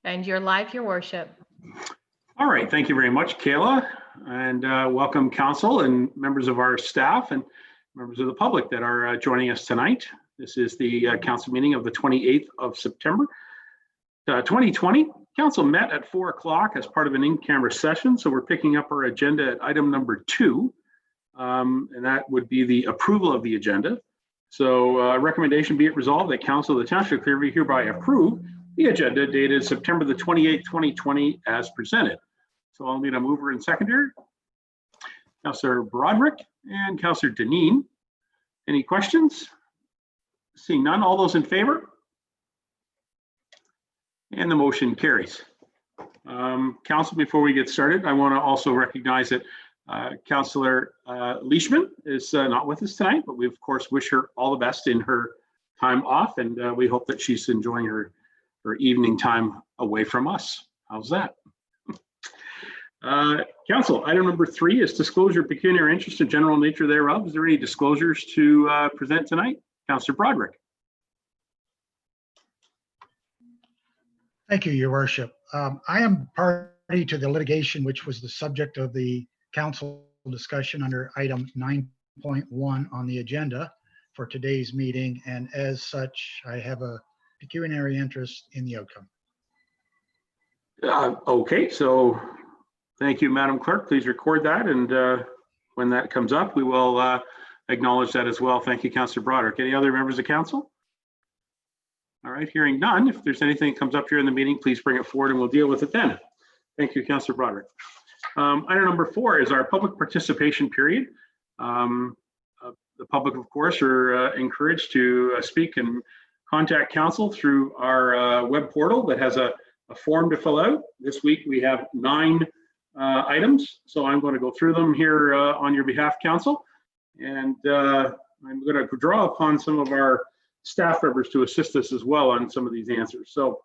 And you're live, Your Worship. All right, thank you very much, Kayla, and welcome council and members of our staff and members of the public that are joining us tonight. This is the council meeting of the 28th of September, 2020. Council met at 4 o'clock as part of an in-camera session, so we're picking up our agenda at item number 2, and that would be the approval of the agenda. So recommendation be it resolved that council of the Township of Clearview hereby approve the agenda dated September the 28th, 2020 as presented. So I'll need a mover and seconder. Councillor Broderick and Councillor Deneen. Any questions? Seeing none, all those in favor? And the motion carries. Council, before we get started, I want to also recognize that Councillor Leishman is not with us tonight, but we of course wish her all the best in her time off, and we hope that she's enjoying her evening time away from us. How's that? Council, item number 3 is disclosure of pecuniary interest and general nature thereof. Is there any disclosures to present tonight? Councillor Broderick. Thank you, Your Worship. I am party to the litigation, which was the subject of the council discussion under item 9.1 on the agenda for today's meeting, and as such, I have a pecuniary interest in the outcome. Okay, so thank you, Madam Clerk. Please record that, and when that comes up, we will acknowledge that as well. Thank you, Councillor Broderick. Any other members of council? All right, hearing none. If there's anything that comes up here in the meeting, please bring it forward and we'll deal with it then. Thank you, Councillor Broderick. Item number 4 is our public participation period. The public, of course, are encouraged to speak and contact council through our web portal that has a form to fill out. This week we have 9 items, so I'm going to go through them here on your behalf, council, and I'm going to draw upon some of our staff members to assist us as well on some of these answers. So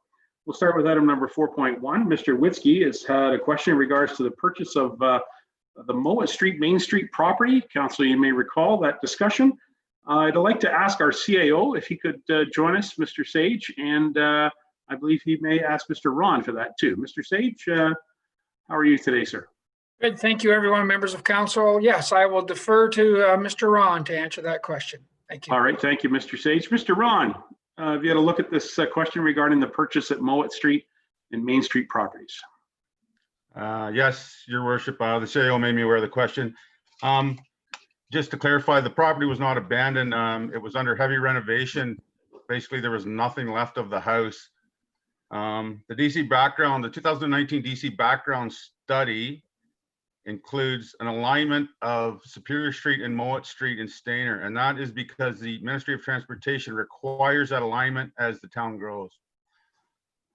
we'll start with item number 4.1. Mr. Witzke has had a question in regards to the purchase of the Mowat Street Main Street property. Council, you may recall that discussion. I'd like to ask our CAO if he could join us, Mr. Sage, and I believe he may ask Mr. Ron for that too. Mr. Sage, how are you today, sir? Good, thank you, everyone, members of council. Yes, I will defer to Mr. Ron to answer that question. Thank you. All right, thank you, Mr. Sage. Mr. Ron, have you had a look at this question regarding the purchase at Mowat Street and Main Street properties? Yes, Your Worship. The CAO made me aware of the question. Just to clarify, the property was not abandoned. It was under heavy renovation. Basically, there was nothing left of the house. The DC background, the 2019 DC background study includes an alignment of Superior Street and Mowat Street in Stayner, and that is because the Ministry of Transportation requires that alignment as the town grows.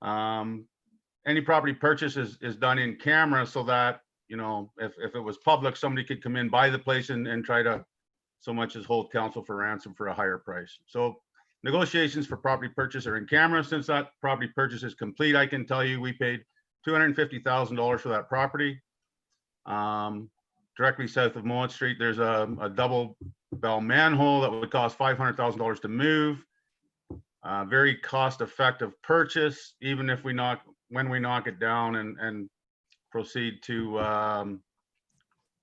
Any property purchase is done in camera so that, you know, if it was public, somebody could come in, buy the place and try to so much as hold council for ransom for a higher price. So negotiations for property purchase are in camera. Since that property purchase is complete, I can tell you we paid $250,000 for that property. Directly south of Mowat Street, there's a double bell manhole that would cost $500,000 to move. Very cost-effective purchase, even if when we knock it down and proceed to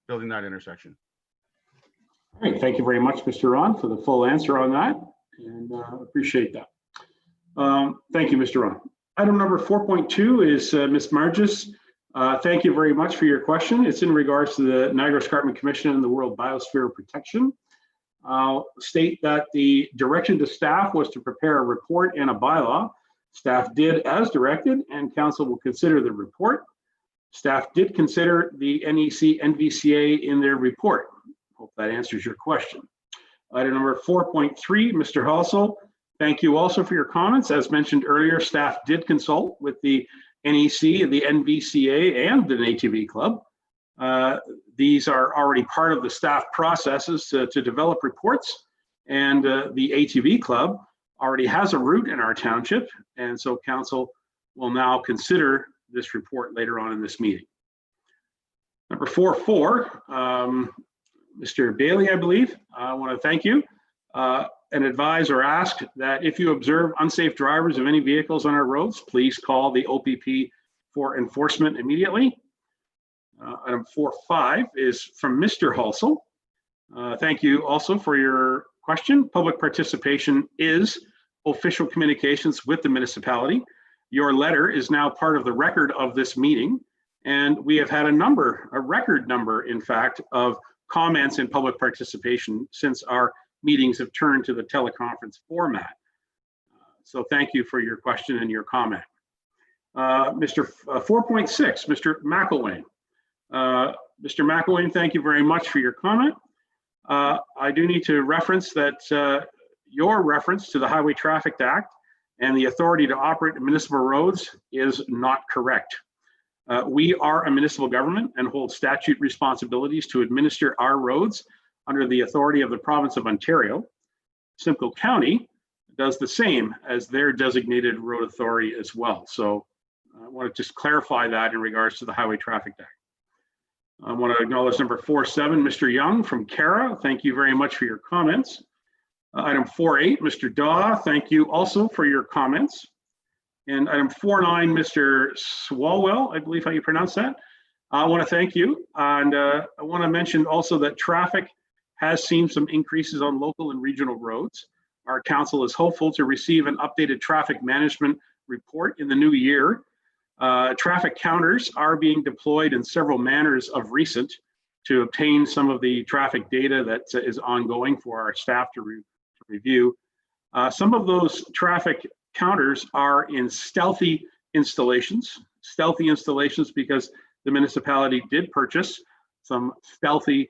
building that intersection. All right, thank you very much, Mr. Ron, for the full answer on that, and appreciate that. Thank you, Mr. Ron. Item number 4.2 is Ms. Margis. Thank you very much for your question. It's in regards to the Niagara Escarpment Commission and the World Biosphere Protection. I'll state that the direction to staff was to prepare a report and a bylaw. Staff did as directed, and council will consider the report. Staff did consider the NEC NVCA in their report. Hope that answers your question. Item number 4.3, Mr. Halsall, thank you also for your comments. As mentioned earlier, staff did consult with the NEC, the NVCA, and the ATV Club. These are already part of the staff processes to develop reports, and the ATV Club already has a route in our township, and so council will now consider this report later on in this meeting. Number 4.4, Mr. Bailey, I believe, I want to thank you. and advise or ask that if you observe unsafe drivers of any vehicles on our roads, please call the OPP for enforcement immediately. Item 4.5 is from Mr. Halsell. Thank you also for your question. Public participation is official communications with the municipality. Your letter is now part of the record of this meeting, and we have had a record number, in fact, of comments and public participation since our meetings have turned to the teleconference format. So thank you for your question and your comment. Mr. 4.6, Mr. McElwain. Mr. McElwain, thank you very much for your comment. I do need to reference that your reference to the Highway Traffic Act and the authority to operate municipal roads is not correct. We are a municipal government and hold statute responsibilities to administer our roads under the authority of the province of Ontario. Simcoe County does the same as their designated road authority as well. So I want to just clarify that in regards to the Highway Traffic Act. I want to acknowledge number 4.7, Mr. Young from Cara. Thank you very much for your comments. Item 4.8, Mr. Daw, thank you also for your comments. And item 4.9, Mr. Swalwell, I believe how you pronounce that. I want to thank you. And I want to mention also that traffic has seen some increases on local and regional roads. Our council is hopeful to receive an updated traffic management report in the new year. Traffic counters are being deployed in several manners of recent to obtain some of the traffic data that is ongoing for our staff to review. Some of those traffic counters are in stealthy installations because the municipality did purchase some stealthy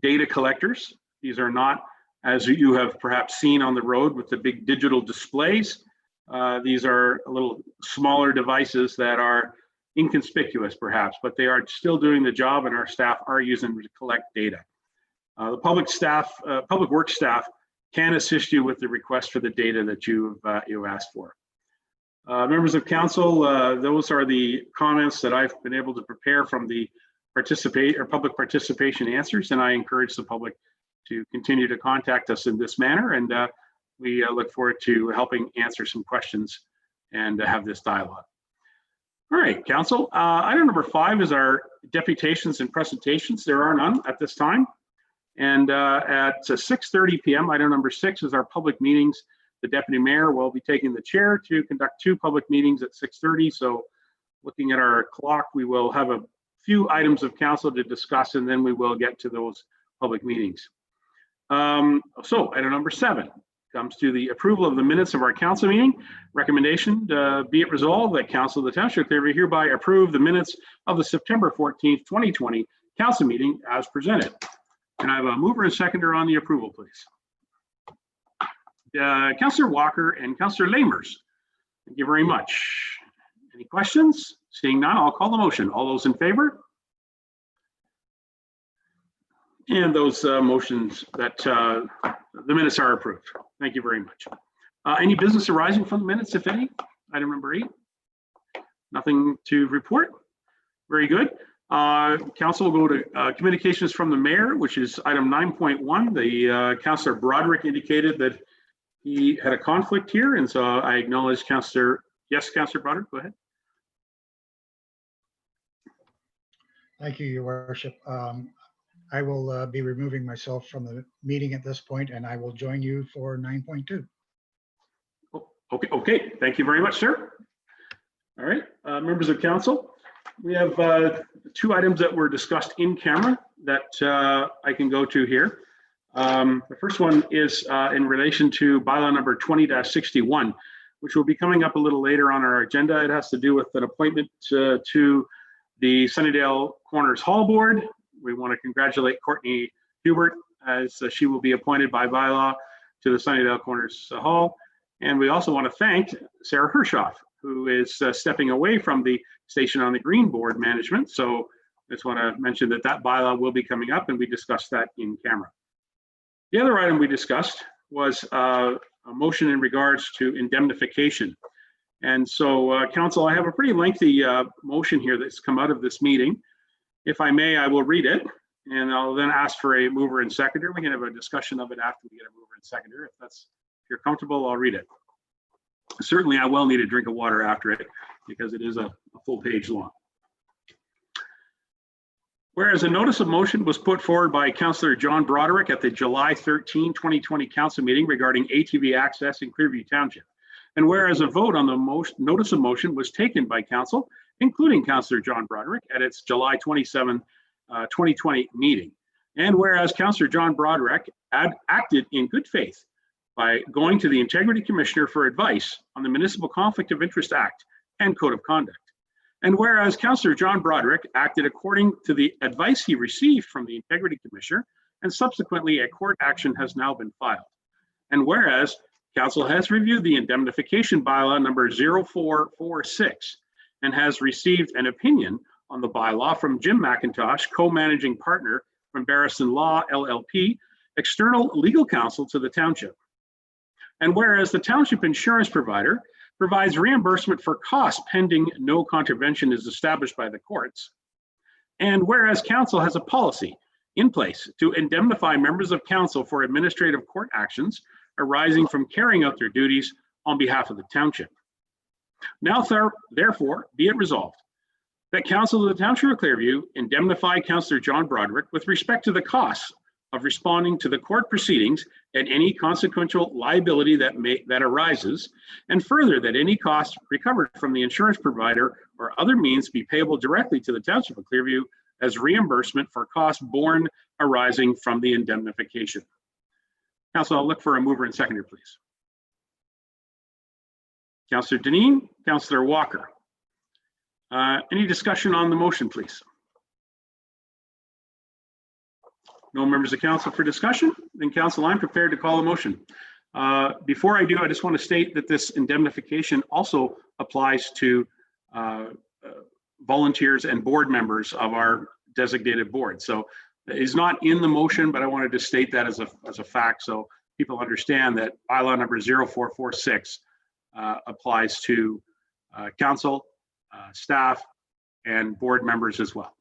data collectors. These are not, as you have perhaps seen on the road with the big digital displays. These are a little smaller devices that are inconspicuous perhaps, but they are still doing the job, and our staff are using them to collect data. The public works staff can assist you with the request for the data that you've asked for. Members of council, those are the comments that I've been able to prepare from the public participation answers, and I encourage the public to continue to contact us in this manner, and we look forward to helping answer some questions and have this dialogue. All right, council. Item number 5 is our deputations and presentations. There are none at this time. And at 6:30 p.m., item number 6 is our public meetings. The deputy mayor will be taking the chair to conduct 2 public meetings at 6:30. So looking at our clock, we will have a few items of council to discuss, and then we will get to those public meetings. So item number 7 comes to the approval of the minutes of our council meeting. Recommendation, be it resolved that council of the township hereby approve the minutes of the September 14th, 2020 council meeting as presented. Can I have a mover and seconder on the approval, please? Councillor Walker and Councillor Lamers. Thank you very much. Any questions? Seeing none, I'll call the motion. All those in favor? And those motions that the minutes are approved. Thank you very much. Any business arising from the minutes, if any? Item number 8. Nothing to report. Very good. Council will go to communications from the mayor, which is item 9.1. The Councillor Broderick indicated that he had a conflict here, and so I acknowledge Councillor. Yes, Councillor Broderick, go ahead. Thank you, Your Worship. I will be removing myself from the meeting at this point, and I will join you for 9.2. Okay. Thank you very much, sir. All right, members of council, we have 2 items that were discussed in camera that I can go to here. The first one is in relation to bylaw number 20-61, which will be coming up a little later on our agenda. It has to do with an appointment to the Sunnydale Corners Hall Board. We want to congratulate Courtney Hubert as she will be appointed by bylaw to the Sunnydale Corners Hall. And we also want to thank Sarah Hershoff, who is stepping away from the Station on the Green Board management. So I just want to mention that bylaw will be coming up, and we discussed that in camera. The other item we discussed was a motion in regards to indemnification. And so, council, I have a pretty lengthy motion here that's come out of this meeting. If I may, I will read it. And I'll then ask for a mover and seconder. We can have a discussion of it after we get a mover and seconder. If you're comfortable, I'll read it. Certainly, I will need a drink of water after it because it is a full page long. Whereas a notice of motion was put forward by Councillor John Broderick at the July 13, 2020 council meeting regarding ATV access in Clearview Township. And whereas a vote on the notice of motion was taken by council, including Councillor John Broderick at its July 27, 2020 meeting. And whereas Councillor John Broderick acted in good faith by going to the Integrity Commissioner for advice on the Municipal Conflict of Interest Act and Code of Conduct. And whereas Councillor John Broderick acted according to the advice he received from the Integrity Commissioner, and subsequently a court action has now been filed. And whereas Council has reviewed the indemnification bylaw number 0446 and has received an opinion on the bylaw from Jim McIntosh, co-managing partner from Barriston Law LLP, external legal counsel to the township. And whereas the township insurance provider provides reimbursement for costs pending no contravention is established by the courts. And whereas council has a policy in place to indemnify members of council for administrative court actions arising from carrying out their duties on behalf of the township. Now, therefore, be it resolved that council of the Township of Clearview indemnify Councillor John Broderick with respect to the costs of responding to the court proceedings and any consequential liability that arises, and further that any cost recovered from the insurance provider or other means be payable directly to the Township of Clearview as reimbursement for costs borne arising from the indemnification. Council, I'll look for a mover and seconder, please. Councillor Dineen, Councillor Walker. Any discussion on the motion, please? No members of council for discussion? Then council, I'm prepared to call a motion. Before I do, I just want to state that this indemnification also applies to volunteers and board members of our designated board. So it's not in the motion, but I wanted to state that as a fact so people understand that bylaw number 0446 applies to council, staff, and board members as well.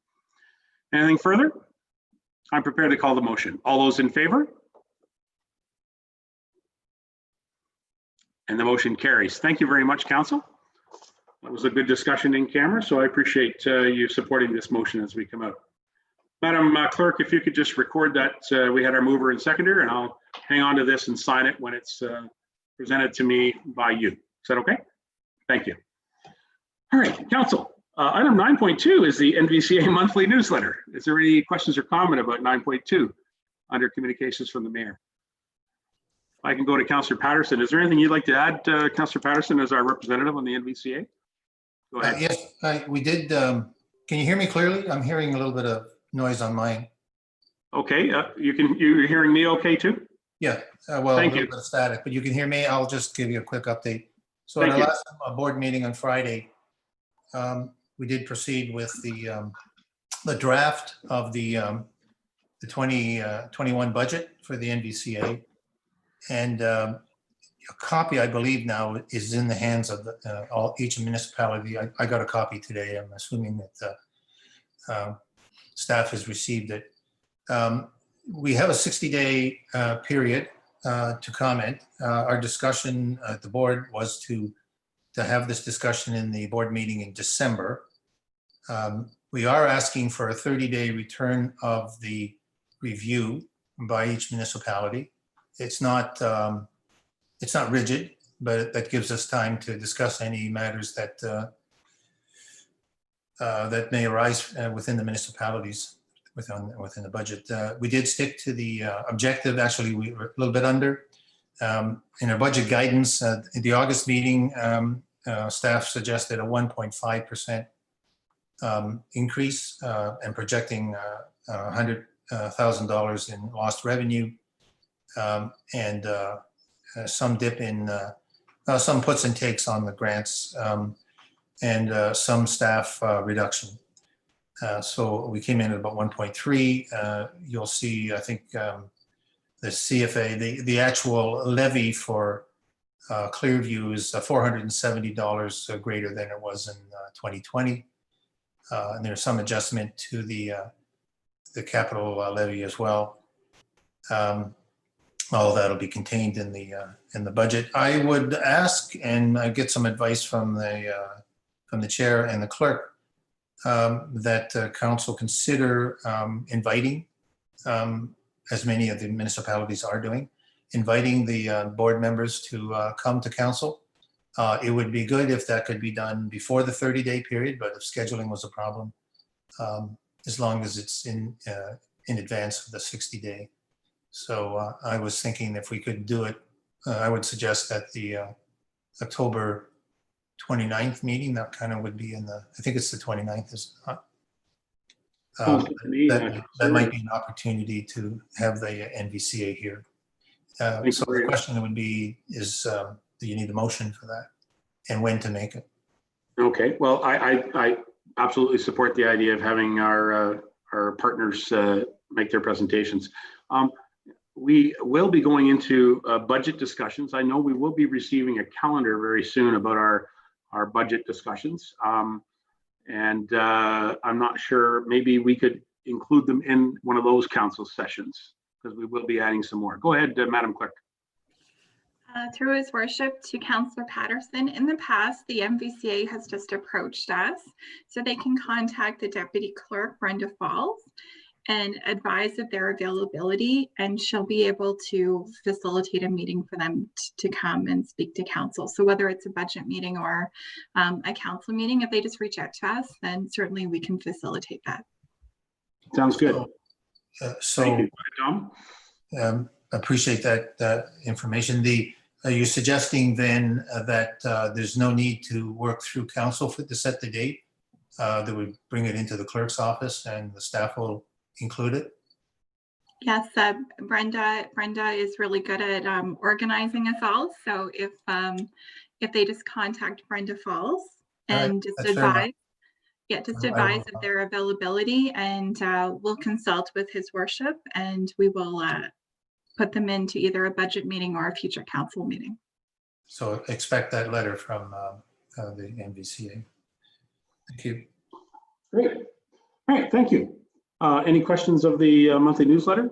Anything further? I'm prepared to call the motion. All those in favor? And the motion carries. Thank you very much, council. That was a good discussion in camera, so I appreciate you supporting this motion as we come out. Madam Clerk, if you could just record that we had our mover and seconder, and I'll hang on to this and sign it when it's presented to me by you. Is that okay? Thank you. All right, council. Item 9.2 is the NVCA monthly newsletter. Is there any questions or comment about 9.2 under communications from the mayor? I can go to Councillor Patterson. Is there anything you'd like to add, Councillor Patterson, as our representative on the NVCA? Go ahead. Yes, we did. Can you hear me clearly? I'm hearing a little bit of noise on mine. Okay, you're hearing me okay too? Yeah, well, Thank a little you. bit of static, but you can hear me. I'll just give you a quick update. So Thank at you. our last board meeting on Friday, we did proceed with the draft of the 2021 budget for the NVCA. And a copy, I believe now, is in the hands of each municipality. I got a copy today. I'm assuming that staff has received it. We have a 60-day period to comment. Our discussion at the board was to have this discussion in the board meeting in December. We are asking for a 30-day return of the review by each municipality. It's not rigid, but that gives us time to discuss any matters that that may arise within the municipalities within the budget. We did stick to the objective. Actually, we were a little bit under. In our budget guidance, in the August meeting, staff suggested a 1.5% increase and projecting $100,000 in lost revenue. And some dip in some puts and takes on the grants and some staff reduction. So we came in at about 1.3. You'll see, I think, the CFA, the actual levy for Clearview is $470 greater than it was in 2020. And there's some adjustment to the the capital levy as well. All that'll be contained in the budget. I would ask and get some advice from the chair and the clerk that council consider inviting, as many of the municipalities are doing, inviting the board members to come to council. It would be good if that could be done before the 30-day period, but if scheduling was a problem, as long as it's in advance of the 60-day. So I was thinking if we could do it, I would suggest that the October 29th meeting, that kind of would be in the, I think it's the 29th, is not. Sounds good to me. That might be an opportunity to have the NVCA here. So the question would be, do you need a motion for that, and when to make it? Okay, well, I absolutely support the idea of having our partners make their presentations. We will be going into budget discussions. I know we will be receiving a calendar very soon about our budget discussions. And I'm not sure, maybe we could include them in one of those council sessions, because we will be adding some more. Go ahead, Madam Clerk. Through his worship to Councillor Patterson, in the past, the MVCA has just approached us, so they can contact the Deputy Clerk, Brenda Falls, and advise of their availability, and she'll be able to facilitate a meeting for them to come and speak to council. So whether it's a budget meeting or a council meeting, if they just reach out to us, then certainly we can facilitate that. Sounds good. So Tom. appreciate that information. Are you suggesting then that there's no need to work through council to set the date? That would bring it into the clerk's office and the staff will include it? Yes, Brenda is really good at organizing us all. So if they just contact Brenda Falls and just advise, advise of their availability, and we'll consult with his worship, and we will put them into either a budget meeting or a future council meeting. So expect that letter from the NVCA. Thank you. Great. All right, thank you. Any questions of the monthly newsletter?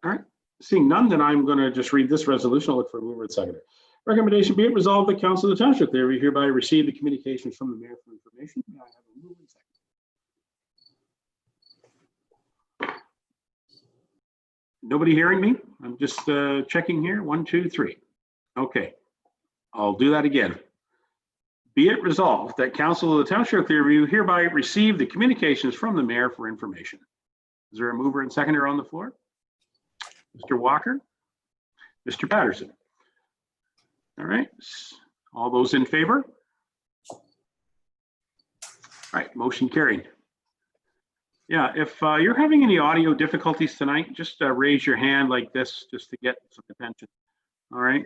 All right, seeing none, then I'm going to just read this resolution. I'll look for a mover and seconder. Recommendation be it resolved, the Council of the Township Clearview hereby receive the communications from the Mayor for information. May I have a mover and seconder? Nobody hearing me? I'm just checking here. 1, 2, 3. Okay, I'll do that again. Be it resolved that Council of the Township of Clearview hereby receive the communications from the Mayor for information. Is there a mover and seconder on the floor? Mr. Walker, Mr. Patterson. All right, all those in favor? All right, motion carried. Yeah, if you're having any audio difficulties tonight, just raise your hand like this just to get some attention. All right.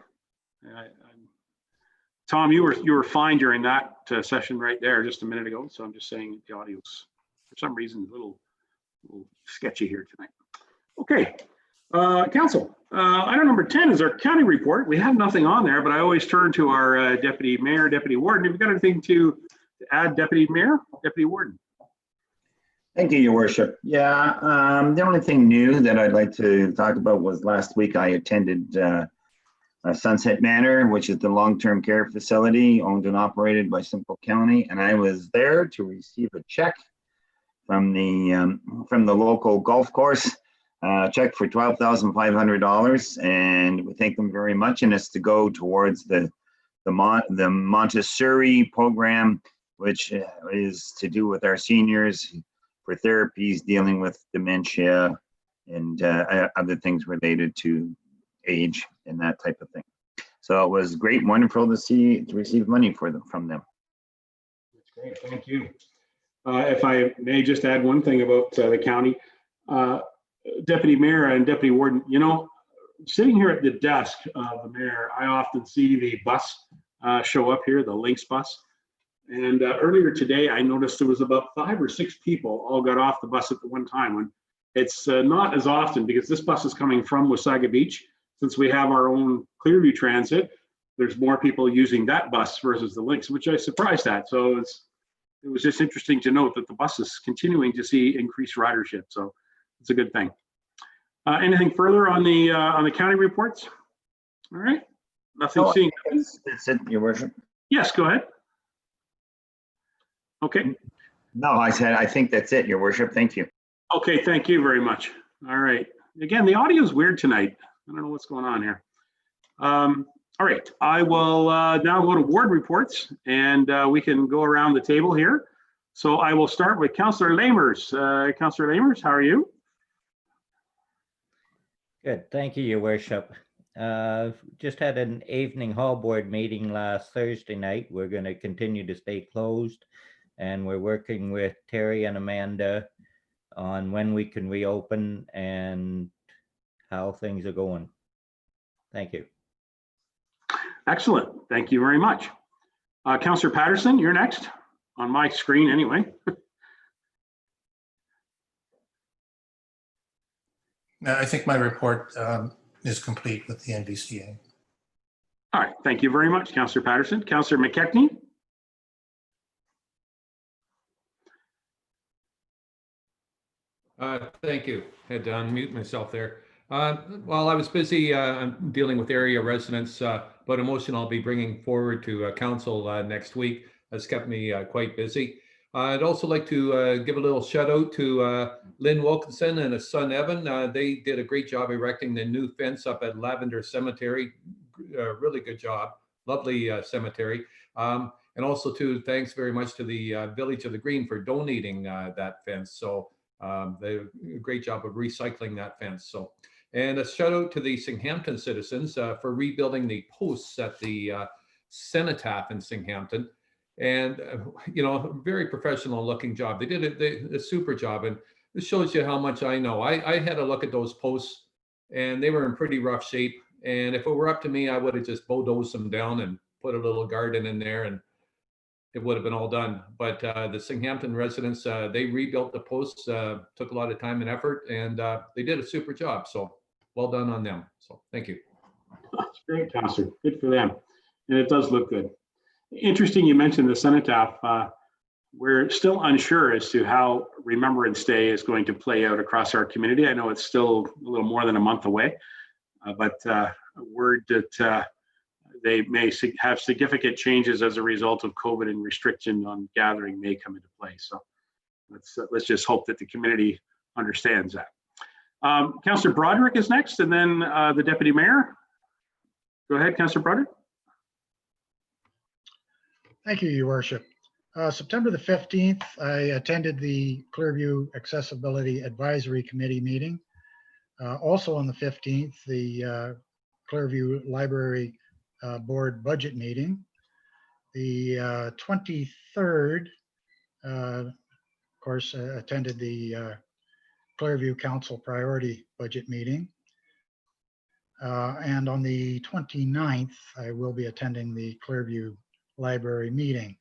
Tom, you were fine during that session right there just a minute ago. So I'm just saying the audio's for some reason a little sketchy here tonight. Okay, council. Item number 10 is our county report. We have nothing on there, but I always turn to our deputy mayor, deputy warden. Have you got anything to add, deputy mayor, deputy warden? Thank you, Your Worship. Yeah, the only thing new that I'd like to talk about was last week I attended Sunset Manor, which is the long-term care facility owned and operated by Simcoe County, and I was there to receive a check from the local golf course, check for $12,500, and we thank them very much. And it's to go towards the Montessori program, which is to do with our seniors for therapies dealing with dementia and other things related to age and that type of thing. So it was great and wonderful to receive money from them. That's great, thank you. If I may just add one thing about the county, deputy mayor and deputy warden, you know, sitting here at the desk of the mayor, I often see the bus show up here, the Lynx bus. And earlier today, I noticed there was about 5 or 6 people all got off the bus at the one time. When it's not as often, because this bus is coming from Wasaga Beach. Since we have our own Clearview Transit, there's more people using that bus versus the Lynx, which I was surprised at. So it was just interesting to note that the bus is continuing to see increased ridership. So It's a good thing. Anything further on the county reports? All right, nothing No, I seeing. think that's it, Your Worship. Yes, go ahead. Okay. No, I said, I think that's it, Your Worship. Thank you. Okay, thank you very much. All right. Again, the audio is weird tonight. I don't know what's going on here. All right, I will now go to ward reports, and we can go around the table here. So I will start with Councillor Lamers. Councillor Lamers, how are you? Good, thank you, Your Worship. Just had an evening hall board meeting last Thursday night. We're going to continue to stay closed, and we're working with Terry and Amanda on when we can reopen and how things are going. Thank you. Excellent, thank you very much. Councillor Patterson, you're next on my screen anyway. I think my report is complete with the NVCA. All right, thank you very much, Councillor Patterson. Councillor McKechnie? Thank you. Had to unmute myself there. While I was busy dealing with area residents, but a motion I'll be bringing forward to council next week has kept me quite busy. I'd also like to give a little shout out to Lynn Wilkinson and his son Evan. They did a great job erecting the new fence up at Lavender Cemetery. Really good job. Lovely cemetery. And also thanks very much to the Village of the Green for donating that fence. So they did a great job of recycling that fence. So, and a shout out to the Singhampton citizens for rebuilding the posts at the cenotaph in Singhampton. And, you know, very professional looking job. They did a super job. And this shows you how much I know. I had a look at those posts and they were in pretty rough shape. And if it were up to me, I would have just bulldozed them down and put a little garden in there and it would have been all done. But the Singhampton residents, they rebuilt the posts, took a lot of time and effort, and they did a super job. So well done on them. So thank you. That's great, Councillor. Good for them. And it does look good. Interesting you mentioned the cenotaph. We're still unsure as to how Remembrance Day is going to play out across our community. I know it's still a little more than a month away, but word that they may have significant changes as a result of COVID and restriction on gathering may come into play. So let's just hope that the community understands that. Councillor Broderick is next, and then the Deputy Mayor. Go ahead, Councillor Broderick. Thank you, Your Worship. September the 15th, I attended the Clearview Accessibility Advisory Committee meeting. Also on the 15th, the Clearview Library Board budget meeting. The 23rd, of course, attended the Clearview Council Priority Budget meeting. And on the 29th, I will be attending the Clearview Library meeting.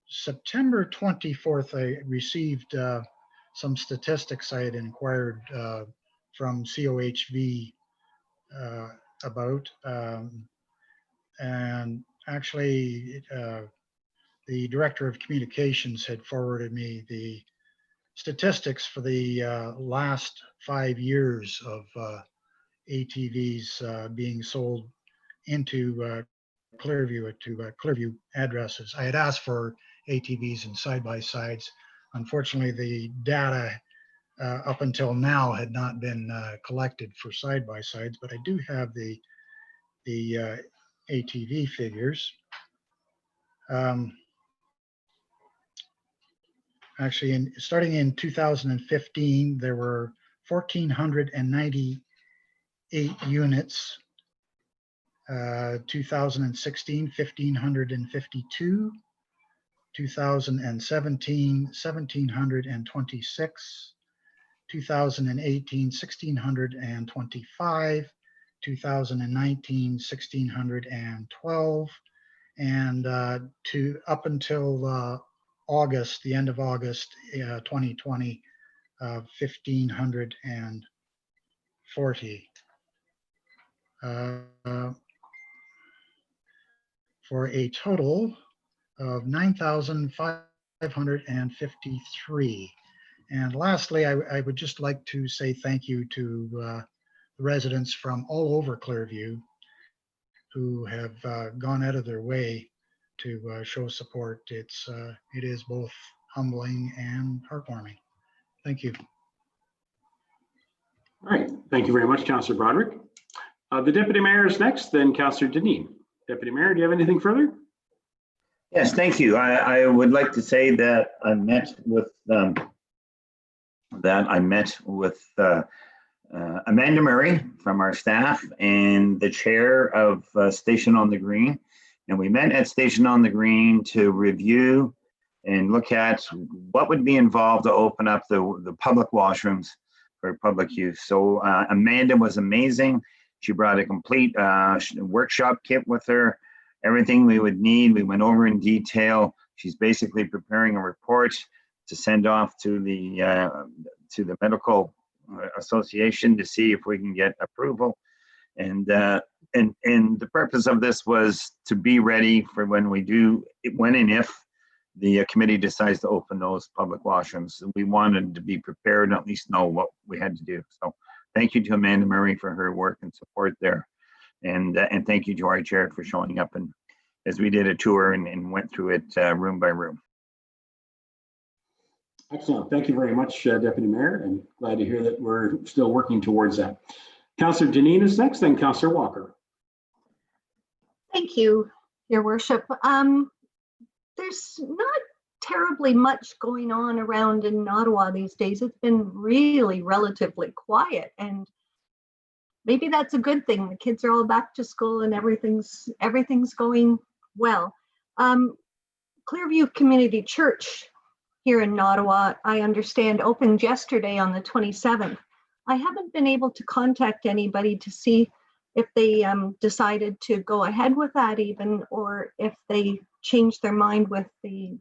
September 24th, I received some statistics I had inquired from COHV about, and actually the Director of Communications had forwarded me the statistics for the last 5 years of ATVs being sold into Clearview to Clearview addresses. I had asked for ATVs and side-by-sides. Unfortunately, the data up until now had not been collected for side-by-sides, but I do have the ATV figures. Actually, starting in 2015, there were 1,498 units. 2016, 1,552. 2017, 1,726. 2018, 1,625. 2019, 1,612. And to up until August, the end of August 2020, 1,540. For a total of 9,553. And lastly, I would just like to say thank you to the residents from all over Clearview who have gone out of their way to show support. It is both humbling and heartwarming. Thank you. All right, thank you very much, Councillor Broderick. The Deputy Mayor is next, then Councillor Deneen. Deputy Mayor, do you have anything further? Yes, thank you. I would like to say that I met with Amanda Murray from our staff and the chair of Station on the Green. And we met at Station on the Green to review and look at what would be involved to open up the public washrooms for public use. So Amanda was amazing. She brought a complete workshop kit with her, everything we would need. We went over in detail. She's basically preparing a report to send off to the medical association to see if we can get approval. And the purpose of this was to be ready for when and if the committee decides to open those public washrooms. We wanted to be prepared and at least know what we had to do. So thank you to Amanda Murray for her work and support there. And thank you to our chair for showing up and as we did a tour and went through it room by room. Excellent. Thank you very much, Deputy Mayor, and glad to hear that we're still working towards that. Councillor Deneen is next, then Councillor Walker. Thank you, Your Worship. There's not terribly much going on around in Ottawa these days. It's been really relatively quiet, and maybe that's a good thing. The kids are all back to school and everything's going well. Clearview Community Church here in Ottawa, I understand, opened yesterday on the 27th. I haven't been able to contact anybody to see if they decided to go ahead with that even, or if they changed their mind with the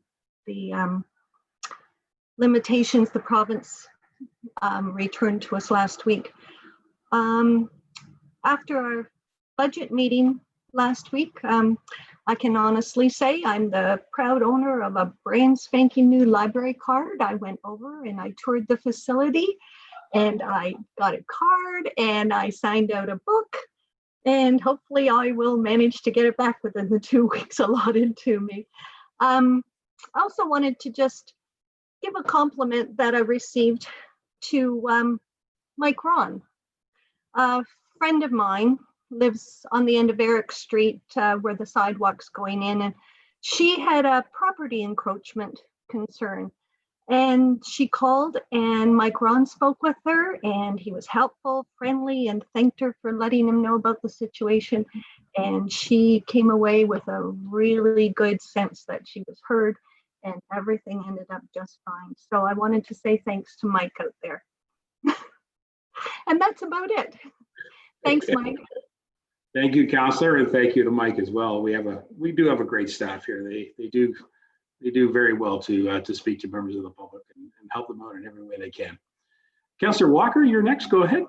limitations the province returned to us last week. After our budget meeting last week, I can honestly say I'm the proud owner of a brand spanking new library card. I went over and I toured the facility and I got a card and I signed out a book, and hopefully I will manage to get it back within the 2 weeks allotted to me. I also wanted to just give a compliment that I received to Mike Ron. A friend of mine lives on the end of Eric Street where the sidewalk's going in, and she had a property encroachment concern. And she called and Mike Ron spoke with her, and he was helpful, friendly, and thanked her for letting him know about the situation. And she came away with a really good sense that she was heard, and everything ended up just fine. So I wanted to say thanks to Mike out there. And that's about it. Thanks, Mike. Thank you, Councillor, and thank you to Mike as well. We do have a great staff here. They do very well to speak to members of the public and help them out in every way they can. Councillor Walker, you're next. Go ahead.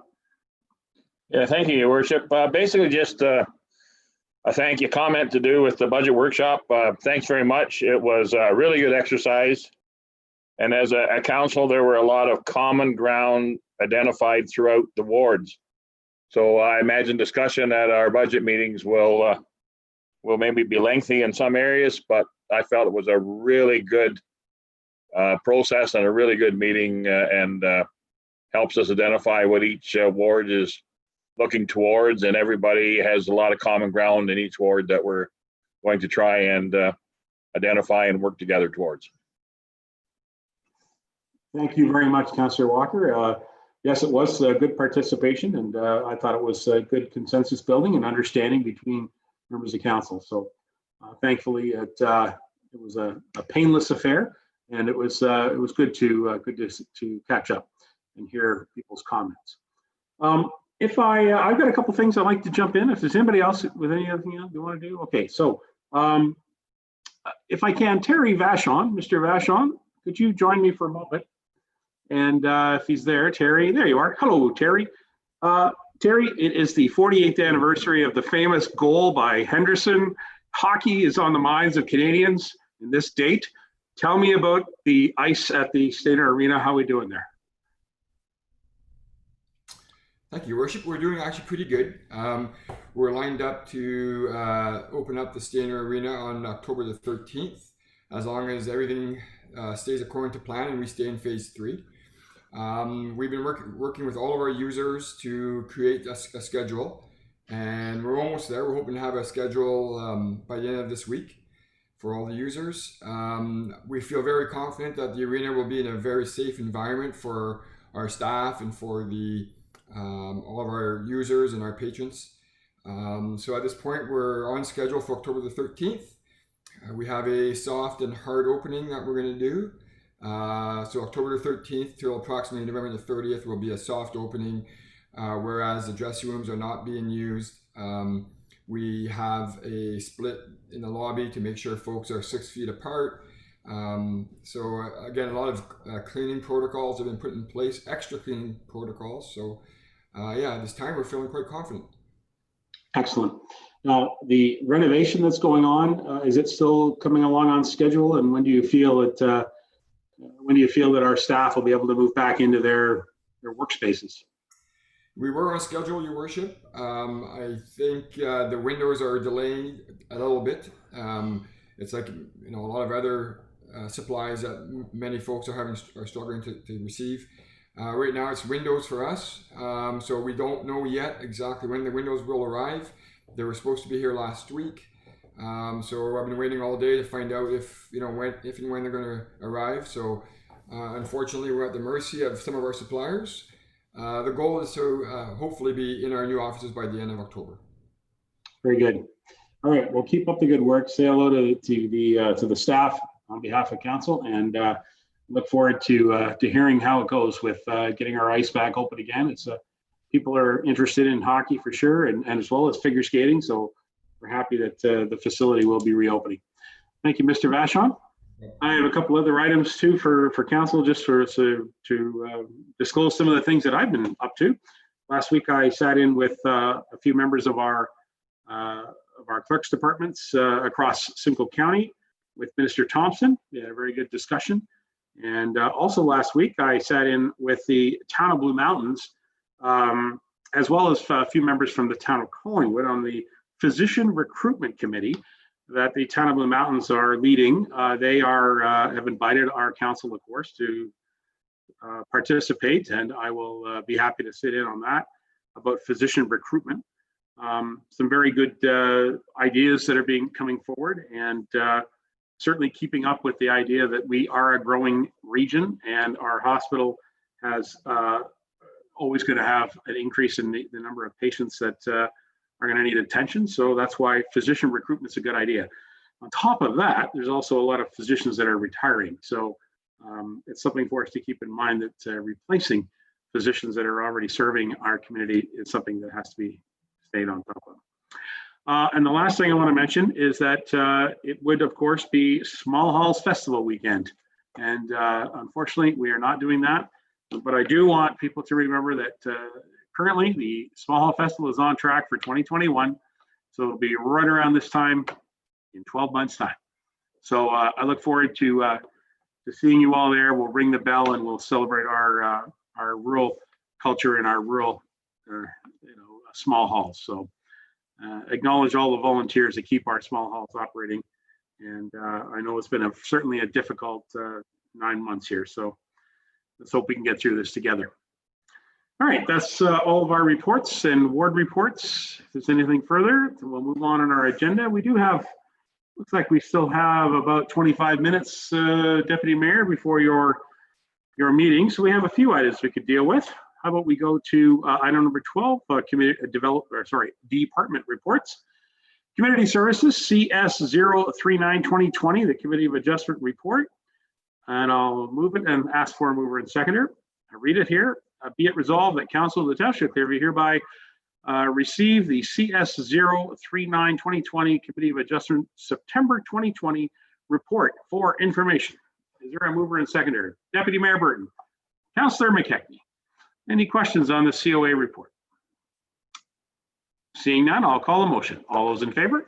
Yeah, thank you, Your Worship. Basically, just a thank you comment to do with the budget workshop. Thanks very much. It was a really good exercise. And as a council, there were a lot of common ground identified throughout the wards. So I imagine discussion at our budget meetings will maybe be lengthy in some areas, but I felt it was a really good process and a really good meeting, and helps us identify what each ward is looking towards, and everybody has a lot of common ground in each ward that we're going to try and identify and work together towards. Thank you very much, Councillor Walker. Yes, it was a good participation, and I thought it was a good consensus building and understanding between members of council. So thankfully, it was a painless affair, and it was good to catch up and hear people's comments. If I've got a couple things I'd like to jump in. If there's anybody else with anything you want to do, okay. So if I can, Terry Vachon, Mr. Vachon, could you join me for a moment? And if he's there, Terry, there you are. Hello, Terry. Terry, it is the 48th anniversary of the famous goal by Henderson. Hockey is on the minds of Canadians in this date. tell me about the ice at the Stayner Arena. How are we doing there? Thank you, Your Worship. We're doing actually pretty good. We're lined up to open up the Stayner Arena on October the 13th, as long as everything stays according to plan and we stay in phase 3. We've been working with all of our users to create a schedule, and we're almost there. We're hoping to have a schedule by the end of this week for all the users. We feel very confident that the arena will be in a very safe environment for our staff and for the all of our users and our patrons. So at this point, we're on schedule for October the 13th. We have a soft and hard opening that we're going to do. So October the 13th till approximately November the 30th will be a soft opening, whereas the dressing rooms are not being used. We have a split in the lobby to make sure folks are 6 feet apart. So again, a lot of cleaning protocols have been put in place, extra cleaning protocols. So yeah, at this time we're feeling quite confident. Excellent. Now, the renovation that's going on, is it still coming along on schedule? And when do you feel that our staff will be able to move back into their workspaces? We were on schedule, Your Worship. I think the windows are delayed a little bit. It's like, you know, a lot of other supplies that many folks are struggling to receive. Right now it's windows for us. So we don't know yet exactly when the windows will arrive. They were supposed to be here last week. So I've been waiting all day to find out if and when they're going to arrive. So unfortunately, we're at the mercy of some of our suppliers. The goal is to hopefully be in our new offices by the end of October. Very good. All right, well, keep up the good work. Say hello to the staff on behalf of council, and look forward to hearing how it goes with getting our ice back open again. It's people are interested in hockey for sure, and as well as figure skating. So we're happy that the facility will be reopening. Thank you, Mr. Vachon. I have a couple other items too for council, just to disclose some of the things that I've been up to. Last week, I sat in with a few members of our clerks departments across Simcoe County with Minister Thompson. We had a very good discussion. And also last week, I sat in with the town of Blue Mountains, as well as a few members from the town of Collingwood on the physician recruitment committee that the town of Blue Mountains are leading. They have invited our council, of course, to participate, and I will be happy to sit in on that about physician recruitment. Some very good ideas that are coming forward, and certainly keeping up with the idea that we are a growing region, and our hospital has always going to have an increase in the number of patients that are going to need attention. So that's why physician recruitment is a good idea. On top of that, there's also a lot of physicians that are retiring. So it's something for us to keep in mind that replacing physicians that are already serving our community is something that has to be stayed on top of. And the last thing I want to mention is that it would, of course, be Small Halls Festival weekend. And unfortunately, we are not doing that. But I do want people to remember that currently the Small Hall Festival is on track for 2021. So it'll be right around this time in 12 months' time. So I look forward to seeing you all there. We'll ring the bell and we'll celebrate our rural culture and our rural, small halls. So acknowledge all the volunteers that keep our small halls operating. And I know it's been certainly a difficult 9 months here. So let's hope we can get through this together. All right, that's all of our reports and ward reports. If there's anything further, we'll move on our agenda. We do have, looks like we still have about 25 minutes, Deputy Mayor, before your meeting. So we have a few items we could deal with. How about we go to item number 12, department reports. Community Services, CS 039-2020, the Committee of Adjustment report. And I'll move it and ask for a mover and seconder. I read it here. Be it resolved that Council of the Township Clearview hereby receive the CS 039-2020 Committee of Adjustment September 2020 report for information. Is there a mover and seconder? Deputy Mayor Burton. Councillor McKechnie. Any questions on the COA report? Seeing none, I'll call a motion. All those in favor?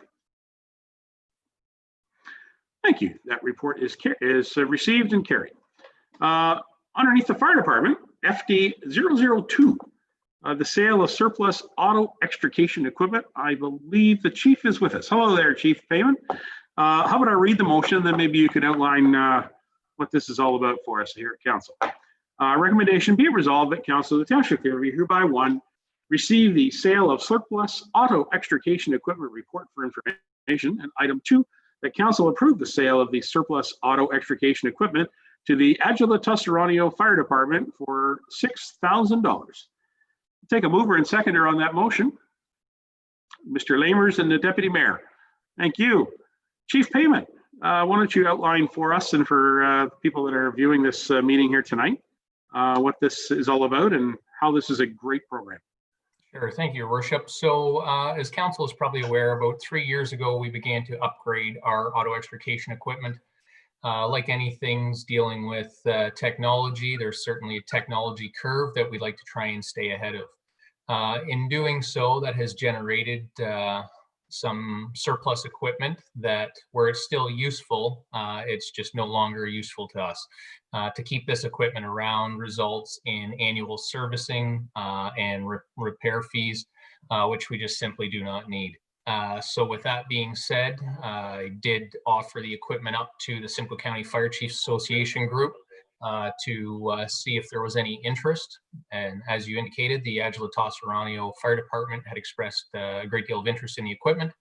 Thank you. That report is received and carried. Underneath the fire department, FD 002, the sale of surplus auto extrication equipment. I believe the chief is with us. Hello there, Chief Payman. How about I read the motion, then maybe you could outline what this is all about for us here at council. Recommendation be it resolved that council of the township hereby one, receive the sale of surplus auto extrication equipment report for information, and item 2, that council approve the sale of the surplus auto extrication equipment to the Agila Tuscarano Fire Department for $6,000. Take a mover and seconder on that motion. Mr. Lamers and the Deputy Mayor. Thank you. Chief Payman, why don't you outline for us and for people that are viewing this meeting here tonight, what this is all about and how this is a great program. Sure, thank you, Your Worship. So as council is probably aware, about 3 years ago, we began to upgrade our auto extrication equipment. Like anything dealing with technology, there's certainly a technology curve that we'd like to try and stay ahead of. In doing so, that has generated some surplus equipment that where it's still useful, it's just no longer useful to us. To keep this equipment around results in annual servicing and repair fees, which we just simply do not need. So with that being said, I did offer the equipment up to the Simcoe County Fire Chiefs Association group to see if there was any interest. And as you indicated, the Agila Tuscarano Fire Department had expressed a great deal of interest in the equipment.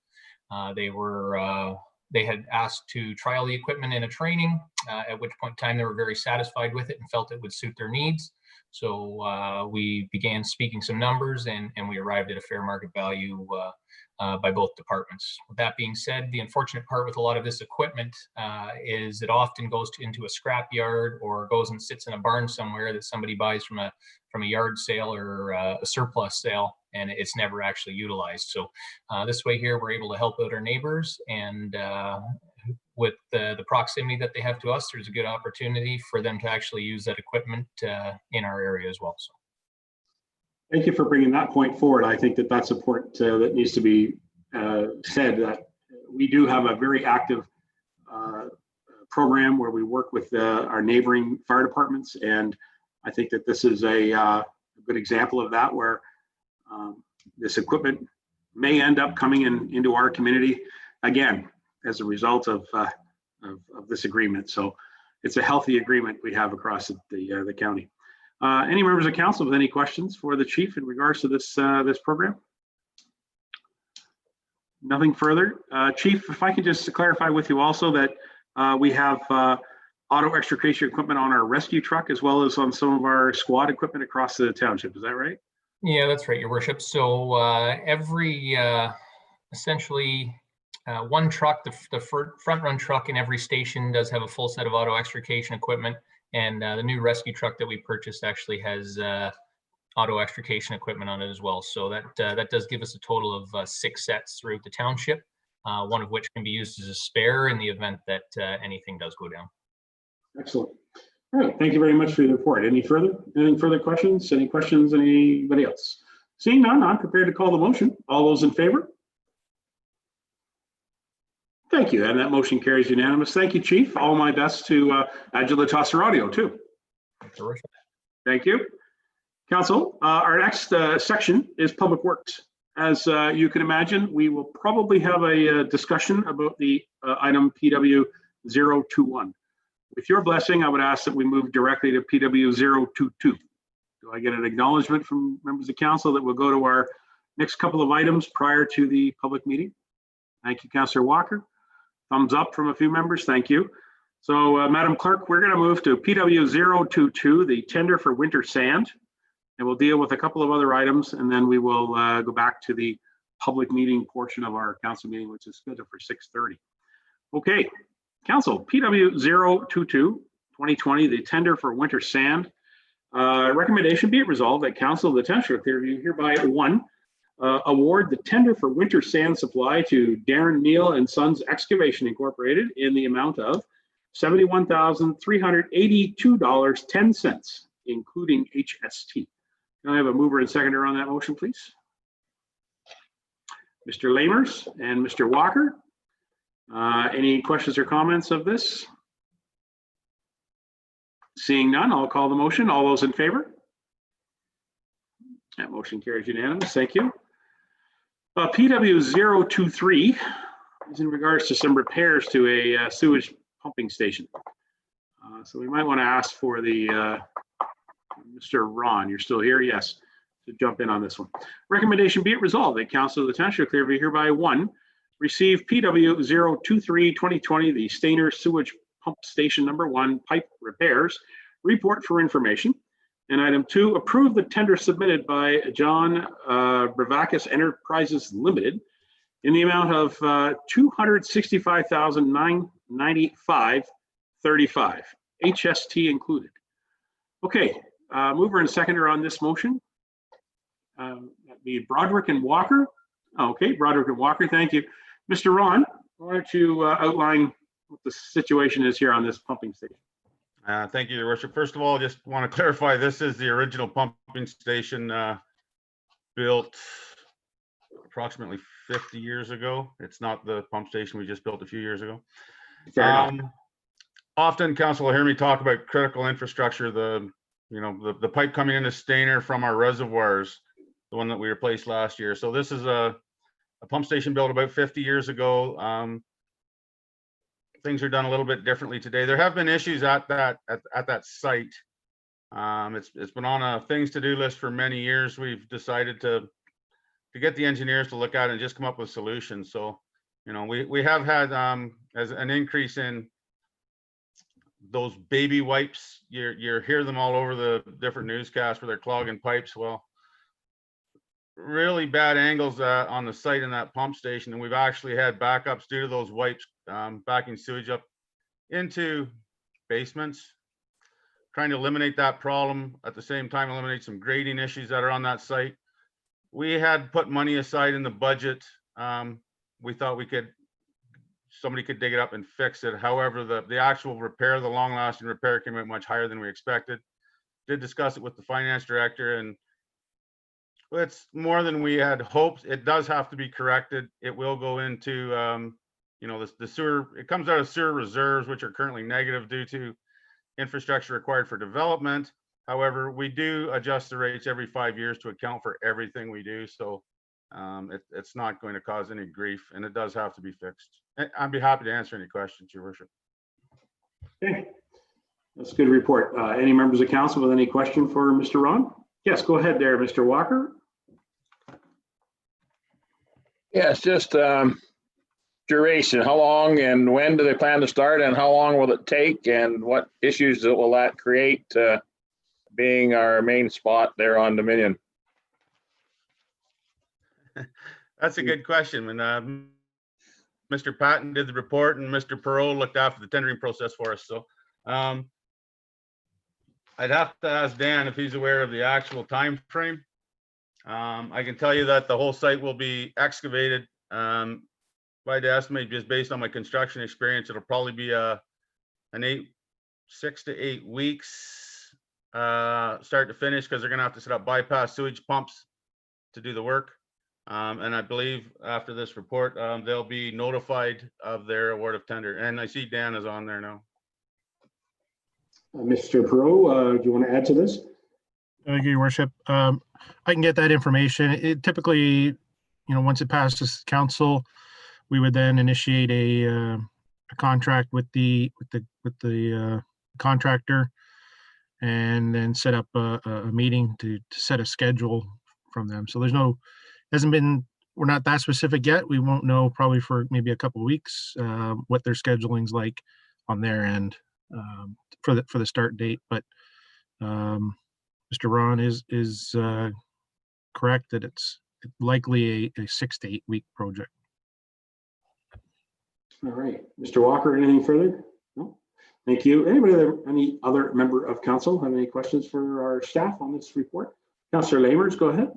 They had asked to trial the equipment in a training, at which point in time they were very satisfied with it and felt it would suit their needs. So we began speaking some numbers and we arrived at a fair market value by both departments. With that being said, the unfortunate part with a lot of this equipment is it often goes into a scrap yard or goes and sits in a barn somewhere that somebody buys from a yard sale or a surplus sale, and it's never actually utilized. So this way here, we're able to help out our neighbors, and with the proximity that they have to us, there's a good opportunity for them to actually use that equipment in our area as well. So. Thank you for bringing that point forward. I think that that's a point that needs to be said, that we do have a very active program where we work with our neighboring fire departments. And I think that this is a good example of that, where this equipment may end up coming into our community again as a result of this agreement. So it's a healthy agreement we have across the county. Any members of council with any questions for the chief in regards to this program? Nothing further. Chief, if I could just clarify with you also that we have auto extrication equipment on our rescue truck as well as on some of our squad equipment across the township. Is that right? Yeah, that's right, Your Worship. So every essentially one truck, the front run truck in every station does have a full set of auto extrication equipment. And the new rescue truck that we purchased actually has auto extrication equipment on it as well. So that does give us a total of 6 sets throughout the township, one of which can be used as a spare in the event that anything does go down. Excellent. All right. Thank you very much for your report. Any further questions? Any questions? Anybody else? Seeing none, I'm prepared to call the motion. All those in favor? Thank you, and that motion carries unanimous. Thank you, Chief. All my best to Agila Tuscarano too. Thank you. Council, our next section is Public Works. As you can imagine, we will probably have a discussion about the item PW 021. With your blessing, I would ask that we move directly to PW 022. Do I get an acknowledgement from members of council that we'll go to our next couple of items prior to the public meeting? Thank you, Councillor Walker. Thumbs up from a few members. Thank you. So, Madam Clerk, we're going to move to PW 022, the tender for winter sand, and we'll deal with a couple of other items, and then we will go back to the public meeting portion of our council meeting, which is scheduled for 6:30. Okay, Council, PW 022, 2020, the tender for winter sand. Recommendation be it resolved that Council of the Township hereby one, award the tender for winter sand supply to Darren Neal and Sons Excavation Incorporated in the amount of $71,382.10, including HST. Can I have a mover and seconder on that motion, please? Mr. Lamers and Mr. Walker. Any questions or comments of this? Seeing none, I'll call the motion. All those in favor? That motion carries unanimous. Thank you. PW 023 is in regards to some repairs to a sewage pumping station. So we might want to ask for the Mr. Ron. You're still here? Yes. To jump in on this one. Recommendation be it resolved that Council of the Township of Clearview hereby one, receive PW 023 2020, the Stainer Sewage Pump Station number 1 pipe repairs report for information. And item 2, approve the tender submitted by John Bravakis Enterprises Limited in the amount of $265,995.35, HST included. Okay, mover and seconder on this motion. That'd be Broderick and Walker. Okay, Broderick and Walker, thank you. Mr. Ron, why don't you outline what the situation is here on this pumping station? Thank you, Your Worship. First of all, just want to clarify, this is the original pumping station built approximately 50 years ago. It's not the pump station we just built a few years ago. Often council will hear me talk about critical infrastructure, the pipe coming into Stainer from our reservoirs, the one that we replaced last year. So this is a pump station built about 50 years ago. Things are done a little bit differently today. There have been issues at that site. It's been on a things to do list for many years. We've decided to get the engineers to look at it and just come up with solutions. So, we have had as an increase in those baby wipes. You hear them all over the different newscasts where they're clogging pipes. Well, really bad angles on the site in that pump station, and we've actually had backups due to those wipes backing sewage up into basements. Trying to eliminate that problem, at the same time eliminate some grading issues that are on that site. We had put money aside in the budget. We thought somebody could dig it up and fix it. However, the actual repair, the long-lasting repair, came out much higher than we expected. Did discuss it with the finance director, and it's more than we had hoped. It does have to be corrected. It will go into the sewer. It comes out of sewer reserves, which are currently negative due to infrastructure required for development. However, we do adjust the rates every 5 years to account for everything we do. So it's not going to cause any grief, and it does have to be fixed. I'd be happy to answer any questions, Your Worship. Okay, that's a good report. Any members of council with any question for Mr. Ron? Yes, go ahead there, Mr. Walker. Yes, just duration. How long and when do they plan to start, and how long will it take, and what issues will that create, being our main spot there on Dominion? That's a good question. And Mr. Patton did the report, and Mr. Perot looked after the tendering process for us. So I'd have to ask Dan if he's aware of the actual time frame. I can tell you that the whole site will be excavated. If I had to estimate, just based on my construction experience, it'll probably be 6 to 8 weeks start to finish, because they're going to have to set up bypass sewage pumps to do the work. And I believe after this report, they'll be notified of their award of tender. And I see Dan is on there now. Mr. Perot, do you want to add to this? Thank you, Your Worship. I can get that information. It typically, once it passes council, we would then initiate a contract with the contractor, and then set up a meeting to set a schedule from them. So we're not that specific yet. We won't know probably for maybe a couple of weeks what their scheduling's like on their end for the start date. But Mr. Ron is correct that it's likely a 6 to 8 week project. All right, Mr. Walker, anything further? No, thank you. Any other member of council have any questions for our staff on this report? Councillor Lamers, go ahead.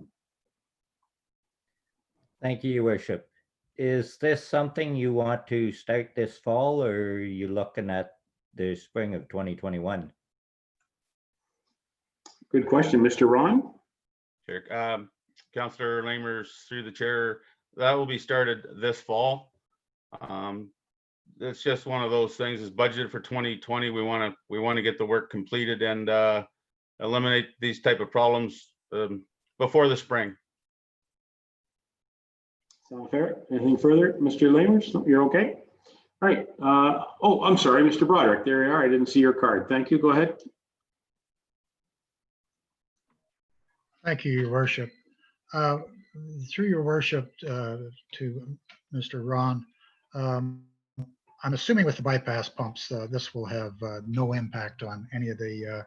Thank you, Your Worship. Is this something you want to start this fall, or are you looking at the spring of 2021? Good question, Mr. Ron. Sure. Councillor Lamers, through the chair, that will be started this fall. it's just one of those things. It's budgeted for 2020. We want to get the work completed and eliminate these type of problems before the spring. Sound fair? Anything further? Mr. Lamers? No, you're okay? All right. Oh, I'm sorry, Mr. Broderick. There you are. I didn't see your card. Thank you. Go ahead. Thank you, Your Worship. Through Your Worship to Mr. Ron, I'm assuming with the bypass pumps, this will have no impact on any of the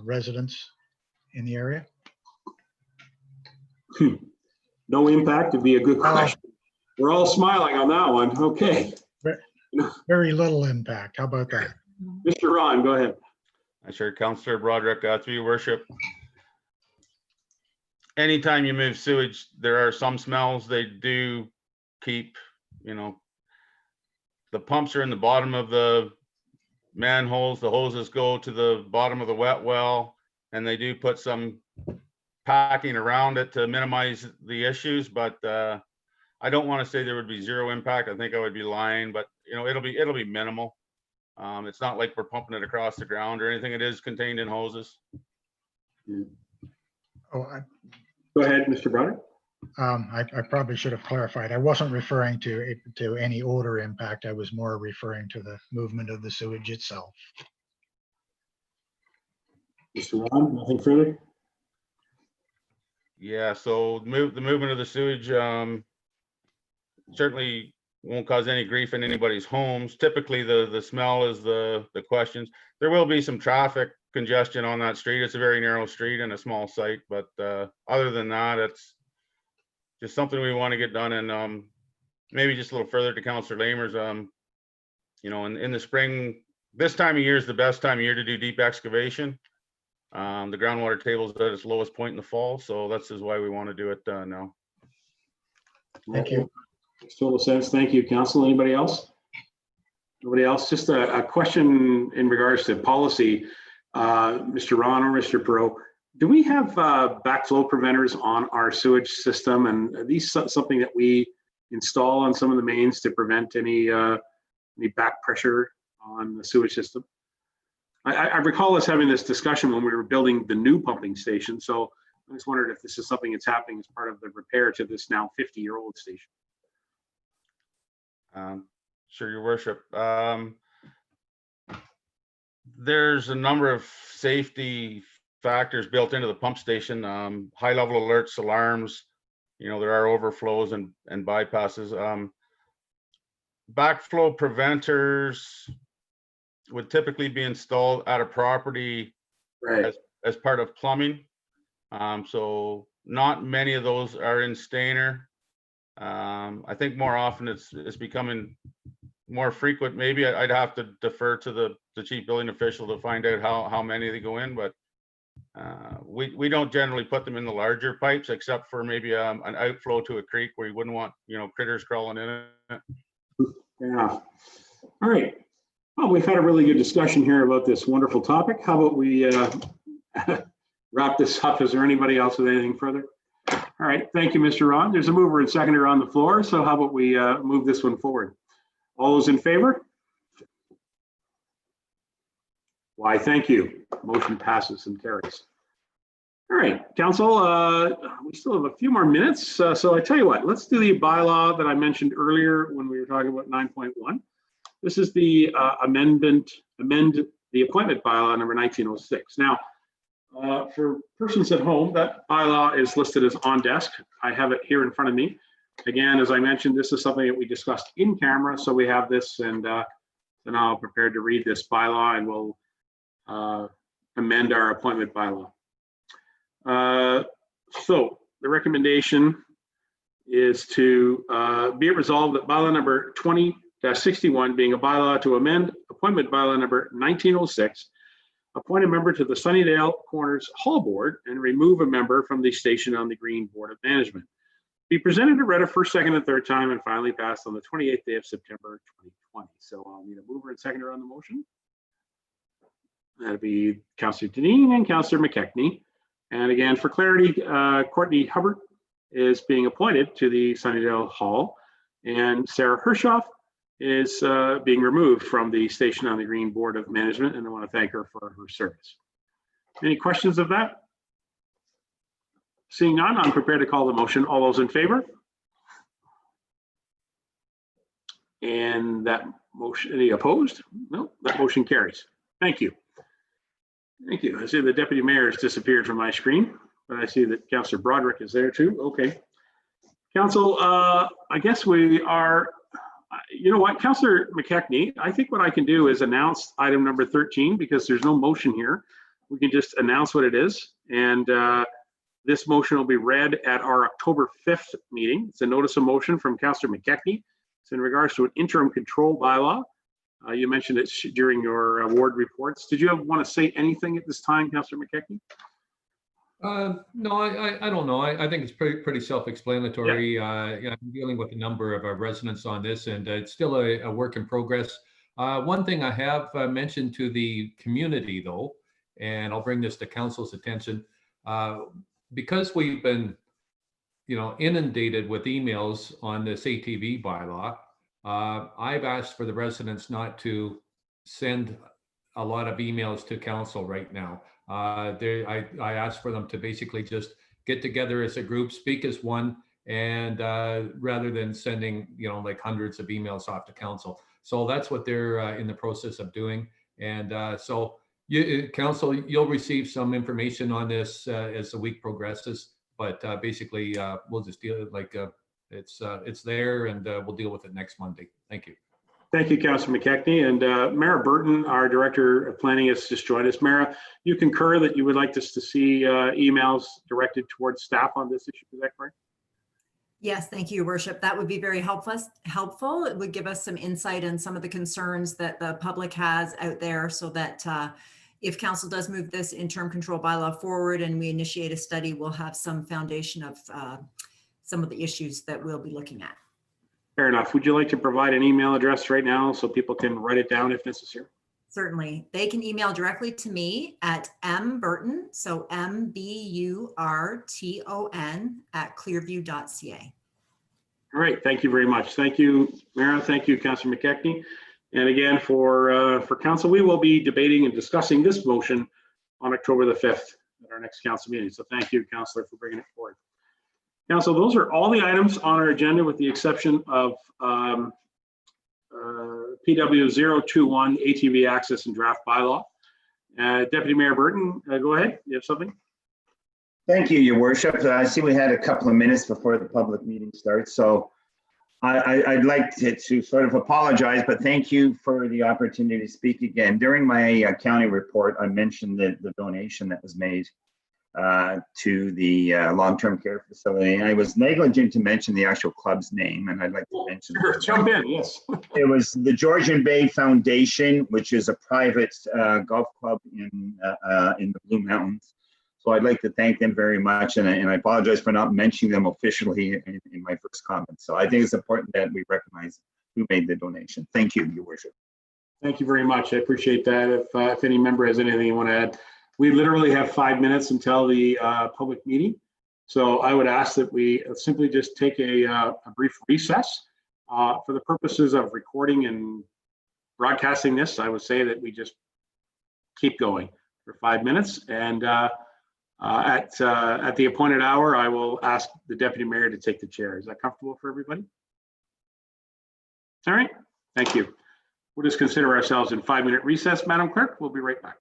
residents in the area? No impact would be a good question. We're all smiling on that one. Okay. Very little impact. How about that? Mr. Ron, go ahead. Sure, Councillor Broderick, through Your Worship. Anytime you move sewage, there are some smells. They do keep, the pumps are in the bottom of the manholes. The hoses go to the bottom of the wet well, and they do put some packing around it to minimize the issues. But I don't want to say there would be zero impact. I think I would be lying, but it'll be minimal. It's not like we're pumping it across the ground or anything. It is contained in hoses. Oh, go ahead, Mr. Broderick. I probably should have clarified. I wasn't referring to any odor impact. I was more referring to the movement of the sewage itself. Mr. Ron, nothing further? Yeah, so the movement of the sewage certainly won't cause any grief in anybody's homes. Typically, the smell is the questions. There will be some traffic congestion on that street. It's a very narrow street and a small site, but other than that, it's just something we want to get done. And maybe just a little further to Councillor Lamers, in the spring, this time of year is the best time of year to do deep excavation. The groundwater table is at its lowest point in the fall, so that's just why we want to do it now. Thank you. Makes total sense. Thank you, Council. Anybody else? Nobody else? Just a question in regards to policy, Mr. Ron or Mr. Perot. Do we have backflow preventers on our sewage system, and are these something that we install on some of the mains to prevent any back pressure on the sewage system? I recall us having this discussion when we were building the new pumping station, so I just wondered if this is something that's happening as part of the repair to this now 50-year-old station. Sure, Your Worship. There's a number of safety factors built into the pump station, high-level alerts, alarms. There are overflows and bypasses. Backflow preventers would typically be installed at a property as part of plumbing. So not many of those are in Stayner. I think more often it's becoming more frequent. Maybe I'd have to defer to the chief building official to find out how many they go in, but we don't generally put them in the larger pipes, except for maybe an outflow to a creek where you wouldn't want critters crawling in it. Yeah. All right. Well, we've had a really good discussion here about this wonderful topic. How about we wrap this up? Is there anybody else with anything further? All right. Thank you, Mr. Ron. There's a mover and seconder on the floor. So how about we move this one forward? All those in favor? Why, thank you. Motion passes and carries. All right, Council, we still have a few more minutes. So I tell you what, let's do the bylaw that I mentioned earlier when we were talking about 9.1. This is the amend the appointment bylaw number 1906. Now, for persons at home, that bylaw is listed as on desk. I have it here in front of me. Again, as I mentioned, this is something that we discussed in camera, so we have this, and so now I'm prepared to read this bylaw, and we'll amend our appointment bylaw. So the recommendation is to be it resolved that bylaw number 20-61 being a bylaw to amend appointment bylaw number 1906, appoint a member to the Sunnydale Corners Hall Board and remove a member from the Station on the Green Board of Management. Be presented and read a first, second, and third time and finally passed on the 28th day of September 2020. So I'll need a mover and seconder on the motion. That'll be Councillor Deneen and Councillor McKechnie. And again, for clarity, Courtney Hubbard is being appointed to the Sunnydale Hall, and Sarah Hershoff is being removed from the Station on the Green Board of Management, and I want to thank her for her service. Any questions of that? Seeing none, I'm prepared to call the motion. All those in favor? And that motion, any opposed? No, that motion carries. Thank you. Thank you. I see the deputy mayor has disappeared from my screen, but I see that Councillor Broderick is there too. Okay. Council, I guess we are, you know what, Councillor McKechnie, I think what I can do is announce item number 13 because there's no motion here. We can just announce what it is. And this motion will be read at our October 5th meeting. It's a notice of motion from Councillor McKechnie. It's in regards to an interim control bylaw. You mentioned it during your ward reports. Did you want to say anything at this time, Councillor McKechnie? No, I don't know. I think it's pretty self-explanatory. I'm dealing with a number of residents on this, and it's still a work in progress. One thing I have mentioned to the community, though, and I'll bring this to council's attention, because we've been, inundated with emails on this ATV bylaw. I've asked for the residents not to send a lot of emails to council right now. I asked for them to basically just get together as a group, speak as one, and rather than sending, like hundreds of emails off to council. So that's what they're in the process of doing. And so council, you'll receive some information on this as the week progresses, but basically we'll just deal with like it's there, and we'll deal with it next Monday. Thank you. Thank you, Councillor McKechnie. And Mara Burton, our Director of Planning, has just joined us. Mara, you concur that you would like us to see emails directed towards staff on this issue, is that correct? Yes, thank you, Your Worship. That would be very helpful. It would give us some insight on some of the concerns that the public has out there, so that if council does move this interim control bylaw forward and we initiate a study, we'll have some foundation of some of the issues that we'll be looking at. Fair enough. Would you like to provide an email address right now so people can write it down if necessary? Certainly. They can email directly to me at mburton, so MBURTON @clearview.ca. All right. Thank you very much. Thank you, Mara. Thank you, Councillor McKechnie. And again, for council, we will be debating and discussing this motion on October the 5th at our next council meeting. So thank you, Councillor, for bringing it forward. Council, those are all the items on our agenda with the exception of PW 021 ATV access and draft bylaw. Deputy Mayor Burton, go ahead. You have something? Thank you, Your Worship. I see we had a couple of minutes before the public meeting starts, so I'd like to sort of apologize, but thank you for the opportunity to speak again. During my county report, I mentioned the donation that was made to the long-term care facility. I was negligent to mention the actual club's name, and I'd like to mention. Sure, jump in, yes. It was the Georgian Bay Foundation, which is a private golf club in the Blue Mountains. So I'd like to thank them very much, and I apologize for not mentioning them officially in my first comment. So I think it's important that we recognize who made the donation. Thank you, Your Worship. Thank you very much. I appreciate that. If any member has anything you want to add. We literally have 5 minutes until the public meeting. So I would ask that we simply just take a brief recess for the purposes of recording and broadcasting this. I would say that we just keep going for 5 minutes. And at the appointed hour, I will ask the deputy mayor to take the chair. Is that comfortable for everybody? All right, thank you. We'll just consider ourselves in 5-minute recess, Madam Clerk. We'll be right back.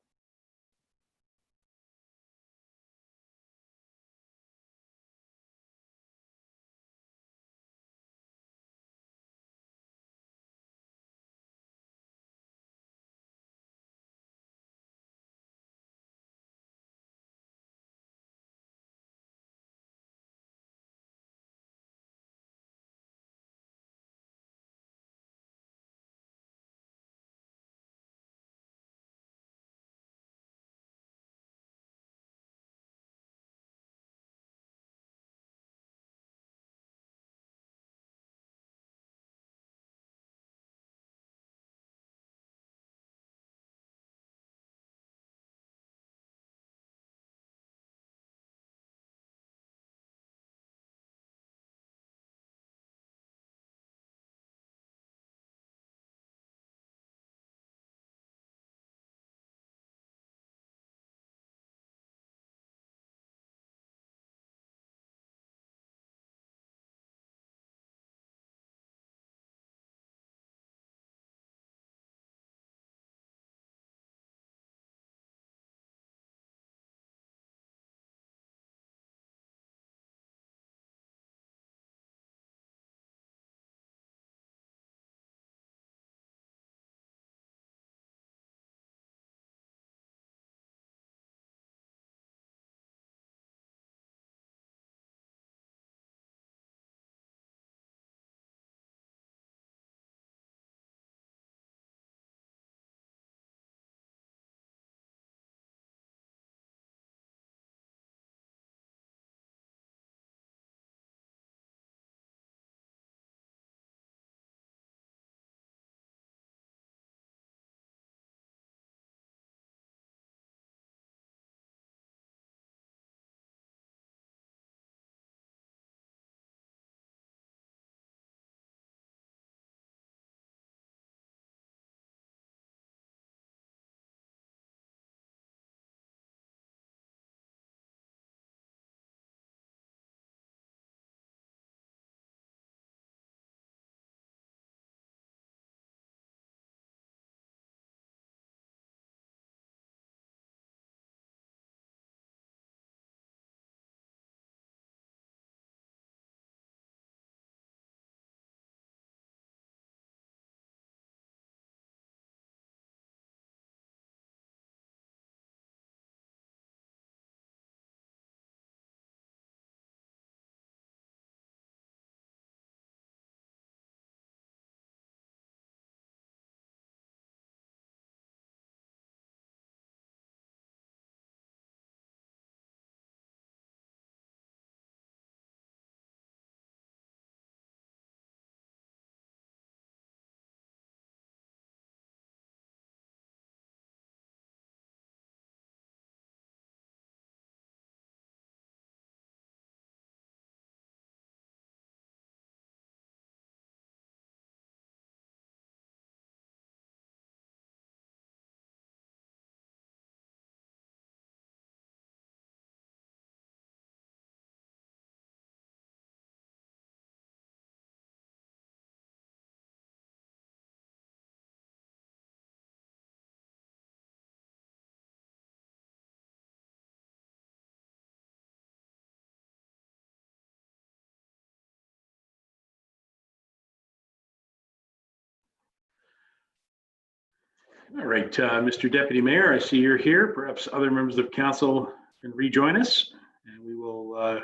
All right, Mr. Deputy Mayor, I see you're here. Perhaps other members of council can rejoin us, and we will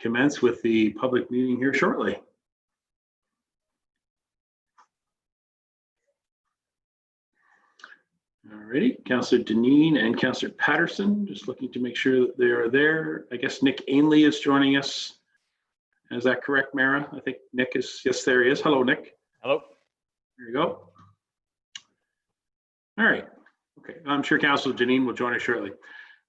commence with the public meeting here shortly. All righty, Councillor Deneen and Councillor Patterson, just looking to make sure that they are there. I guess Nick Ainley is joining us. Is that correct, Mara? I think Nick is, yes, there he is. Hello, Nick. Hello. There you go. All right. Okay, I'm sure Councillor Deneen will join us shortly.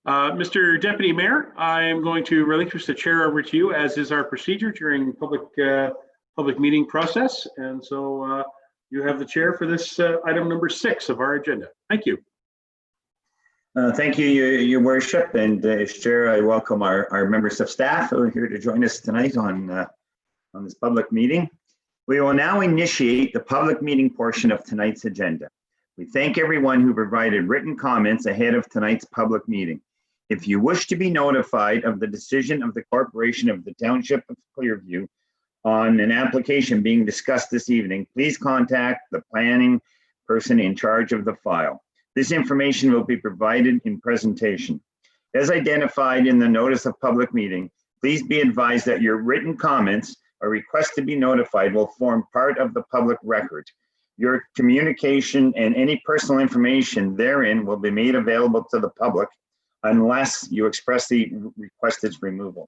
Mr. Deputy Mayor, I am going to relinquish the chair over to you, as is our procedure during public meeting process. And so you have the chair for this item number 6 of our agenda. Thank you. Thank you, Your Worship. And as chair, I welcome our members of staff who are here to join us tonight on this public meeting. We will now initiate the public meeting portion of tonight's agenda. We thank everyone who provided written comments ahead of tonight's public meeting. If you wish to be notified of the decision of the Corporation of the Township of Clearview on an application being discussed this evening, please contact the planning person in charge of the file. This information will be provided in presentation. As identified in the notice of public meeting, please be advised that your written comments or request to be notified will form part of the public record. Your communication and any personal information therein will be made available to the public unless you expressly request its removal.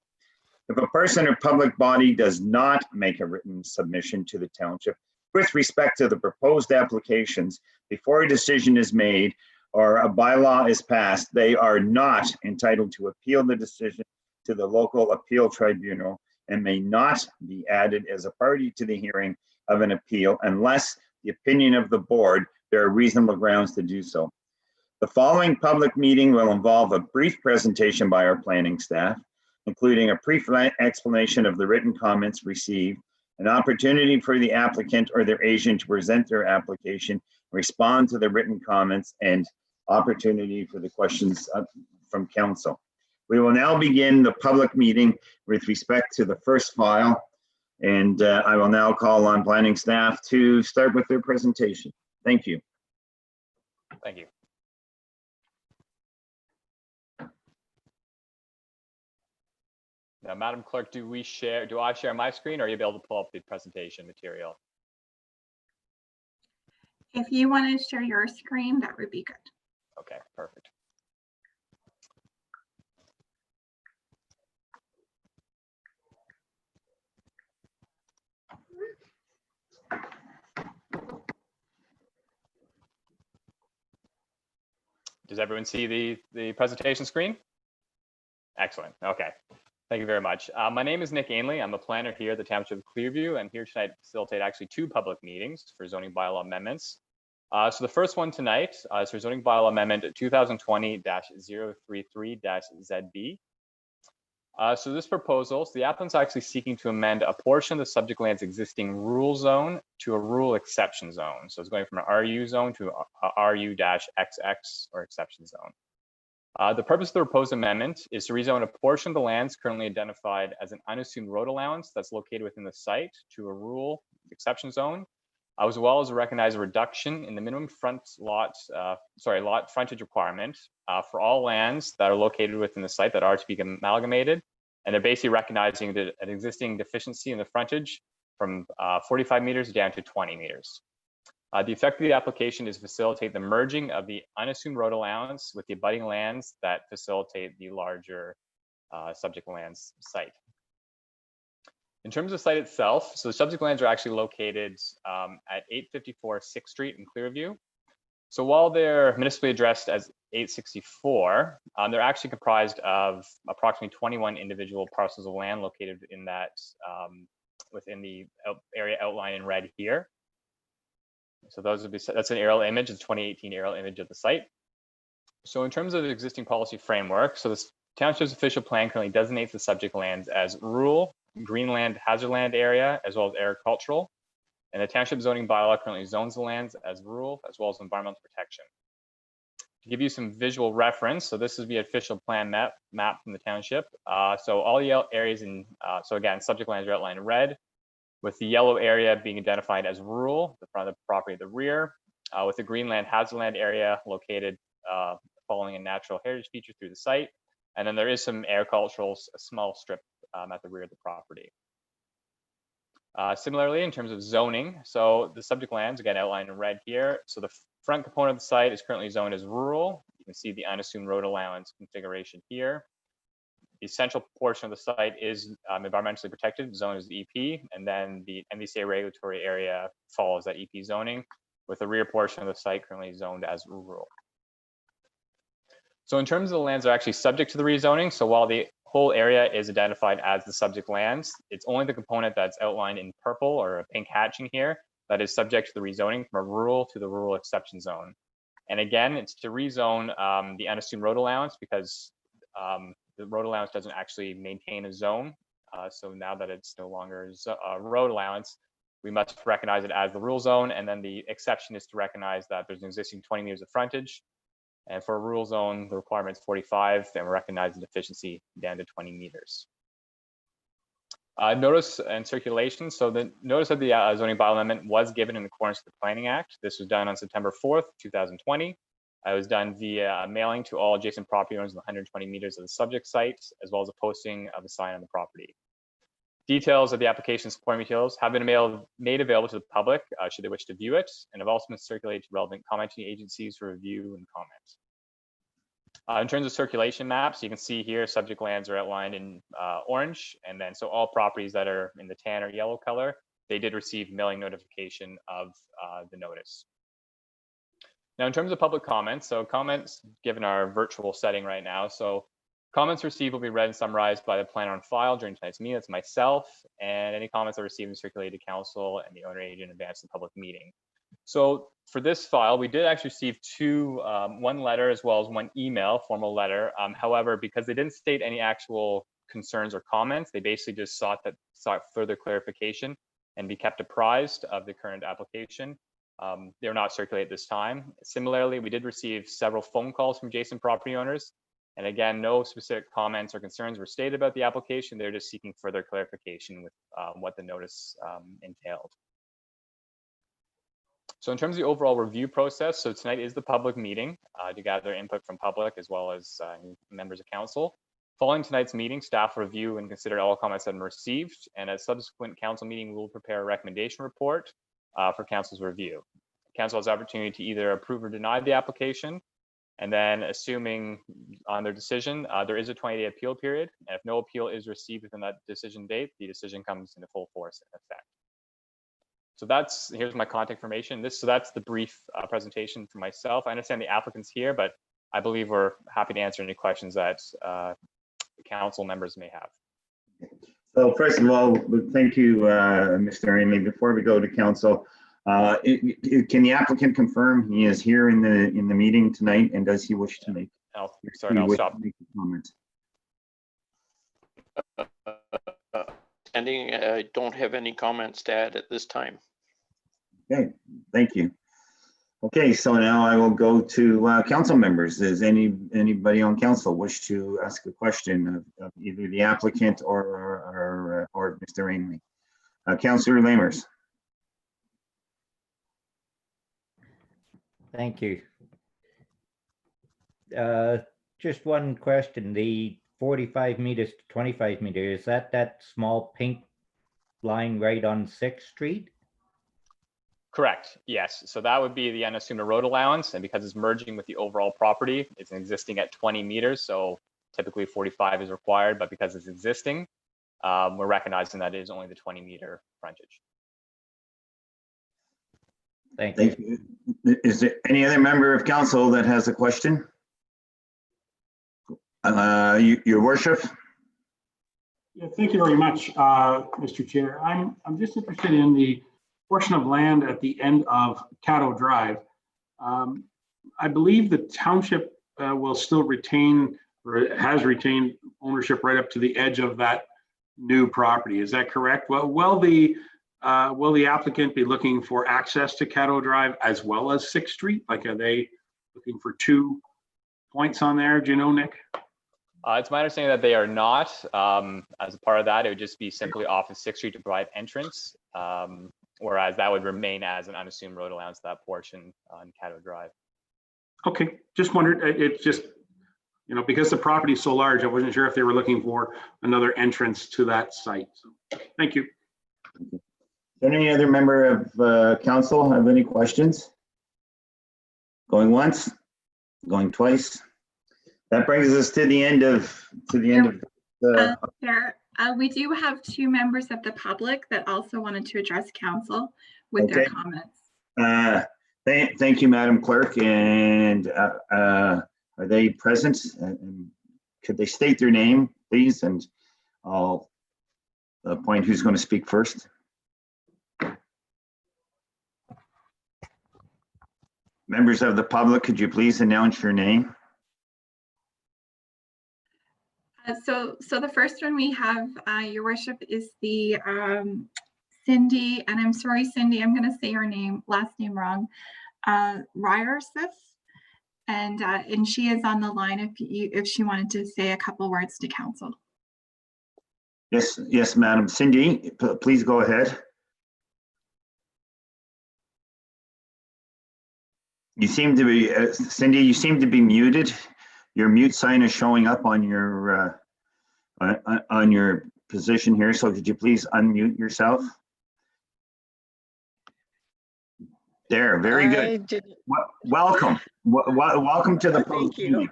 If a person or public body does not make a written submission to the township with respect to the proposed applications before a decision is made or a bylaw is passed, they are not entitled to appeal the decision to the local appeal tribunal and may not be added as a party to the hearing of an appeal unless the opinion of the board, there are reasonable grounds to do so. The following public meeting will involve a brief presentation by our planning staff, including a brief explanation of the written comments received, an opportunity for the applicant or their agent to present their application, respond to the written comments, and opportunity for the questions from council. We will now begin the public meeting with respect to the first file. And I will now call on planning staff to start with their presentation. Thank you. Thank you. Now, Madam Clerk, do I share my screen, or are you able to pull up the presentation material? If you want to share your screen, that would be good. Okay, perfect. Does everyone see the presentation screen? Excellent. Okay. Thank you very much. My name is Nick Ainley. I'm a planner here at the Township of Clearview, and here tonight to facilitate actually 2 public meetings for zoning bylaw amendments. So the first one tonight is for zoning bylaw amendment 2020-033-ZB. So this proposal, the applicant's actually seeking to amend a portion of the subject land's existing rural zone to a rural exception zone. So it's going from an RU zone to a RU-XX or exception zone. The purpose of the proposed amendment is to rezone a portion of the lands currently identified as an unassumed road allowance that's located within the site to a rural exception zone, as well as recognize a reduction in the minimum lot frontage requirement for all lands that are located within the site that are to be amalgamated. And they're basically recognizing an existing deficiency in the frontage from 45 meters down to 20 meters. The effect of the application is to facilitate the merging of the unassumed road allowance with the abutting lands that facilitate the larger subject lands site. In terms of the site itself, so the subject lands are actually located at 854 6th Street in Clearview. So while they're municipally addressed as 864, they're actually comprised of approximately 21 individual parcels of land located in that within the area outlined in red here. So those would be, that's an aerial image, it's a 2018 aerial image of the site. So in terms of the existing policy framework, so this township's official plan currently designates the subject lands as rural, greenland, hazard land area, as well as agricultural. And the township zoning bylaw currently zones the lands as rural, as well as environmental protection. To give you some visual reference, so this is the official plan map from the township. So all the areas in, so again, subject lands are outlined in red, with the yellow area being identified as rural, the front of the property at the rear, with the Greenland hazard land area located following a natural heritage feature through the site. And then there is some agricultural, a small strip at the rear of the property. Similarly, in terms of zoning, so the subject lands, again, outlined in red here. So the front component of the site is currently zoned as rural. You can see the unassumed road allowance configuration here. The central portion of the site is environmentally protected, zoned as EP, and then the MVCA regulatory area follows that EP zoning, with the rear portion of the site currently zoned as rural. So in terms of the lands that are actually subject to the rezoning, so while the whole area is identified as the subject lands, it's only the component that's outlined in purple or a pink hatching here that is subject to the rezoning from a rural to the rural exception zone. And again, it's to rezone the unassumed road allowance because the road allowance doesn't actually maintain a zone. So now that it's no longer a road allowance, we must recognize it as the rural zone. And then the exception is to recognize that there's an existing 20 meters of frontage. And for a rural zone, the requirement is 45, and we recognize the deficiency down to 20 meters. Notice and circulation. So the notice of the zoning bylaw amendment was given in accordance with the Planning Act. This was done on September 4th, 2020. It was done via mailing to all adjacent property owners in 120 meters of the subject site, as well as a posting of a sign on the property. Details of the application support materials have been made available to the public should they wish to view it, and have also been circulated to relevant commenting agencies for review and comment. In terms of circulation maps, you can see here subject lands are outlined in orange, and then so all properties that are in the tan or yellow color, they did receive mailing notification of the notice. Now, in terms of public comments, so comments given our virtual setting right now, so comments received will be read and summarized by the planner on file during tonight's meeting. That's myself, and any comments are received and circulated to council and the owner agent in advance of the public meeting. So for this file, we did actually receive one letter as well as one email, formal letter. However, because they didn't state any actual concerns or comments, they basically just sought further clarification and be kept apprised of the current application. They're not circulated this time. Similarly, we did receive several phone calls from adjacent property owners. And again, no specific comments or concerns were stated about the application. They're just seeking further clarification with what the notice entailed. So in terms of the overall review process, so tonight is the public meeting to gather input from public as well as members of council. Following tonight's meeting, staff review and consider all comments that have been received. And at a subsequent council meeting, we will prepare a recommendation report for council's review. Council has the opportunity to either approve or deny the application. And then assuming on their decision, there is a 20-day appeal period. And if no appeal is received within that decision date, the decision comes into full force and effect. So here's my contact information. So that's the brief presentation for myself. I understand the applicant's here, but I believe we're happy to answer any questions that the council members may have. So first of all, thank you, Mr. Amy. Before we go to council, can the applicant confirm he is here in the meeting tonight, and does he wish to make? I'll stop. Comments? Standing, I don't have any comments to add at this time. Okay, thank you. Okay, so now I will go to council members. Does anybody on council wish to ask a question of either the applicant or Mr. Ainley? Councillor Lamers. Thank you. Just one question. The 45 meters to 25 meters, is that small pink line right on 6th Street? Correct, yes. So that would be the unassuming road allowance, and because it's merging with the overall property, it's existing at 20 meters, so typically 45 is required, but because it's existing, we're recognizing that it is only the 20-meter frontage. Thank you. Is there any other member of council that has a question? Your worship. Yeah, thank you very much, Mr. Chair. I'm just interested in the portion of land at the end of Caddo Drive. I believe the township will still retain or has retained ownership right up to the edge of that new property. Is that correct? Well, will the applicant be looking for access to Caddo Drive as well as 6th Street? Like, are they looking for 2 points on there? Do you know, Nick? It's my understanding that they are not. As a part of that, it would just be simply off of 6th Street to provide entrance. whereas that would remain as an unassumed road allowance to that portion on Caddo Drive. Okay, just wondered, it's just, you know, because the property is so large, I wasn't sure if they were looking for another entrance to that site. So, thank you. Does any other member of council have any questions? Going once, going twice. That brings us to the end of the. Chair, we do have 2 members of the public that also wanted to address council with their Okay. comments. Thank you, Madam Clerk. And are they present? Could they state their name, please? And I'll appoint who's going to speak first. Members of the public, could you please announce your name? So the first one we have, Your Worship, is the Cindy, and I'm sorry, Cindy, I'm going to say your last name wrong. Ryerson, and she is on the line if she wanted to say a couple words to council. Yes, Madam Cindy, please go ahead. You seem to be, Cindy, you seem to be muted. Your mute sign is showing up on your position here. So could you please unmute yourself? There, very good. Welcome. Welcome to the Thank you.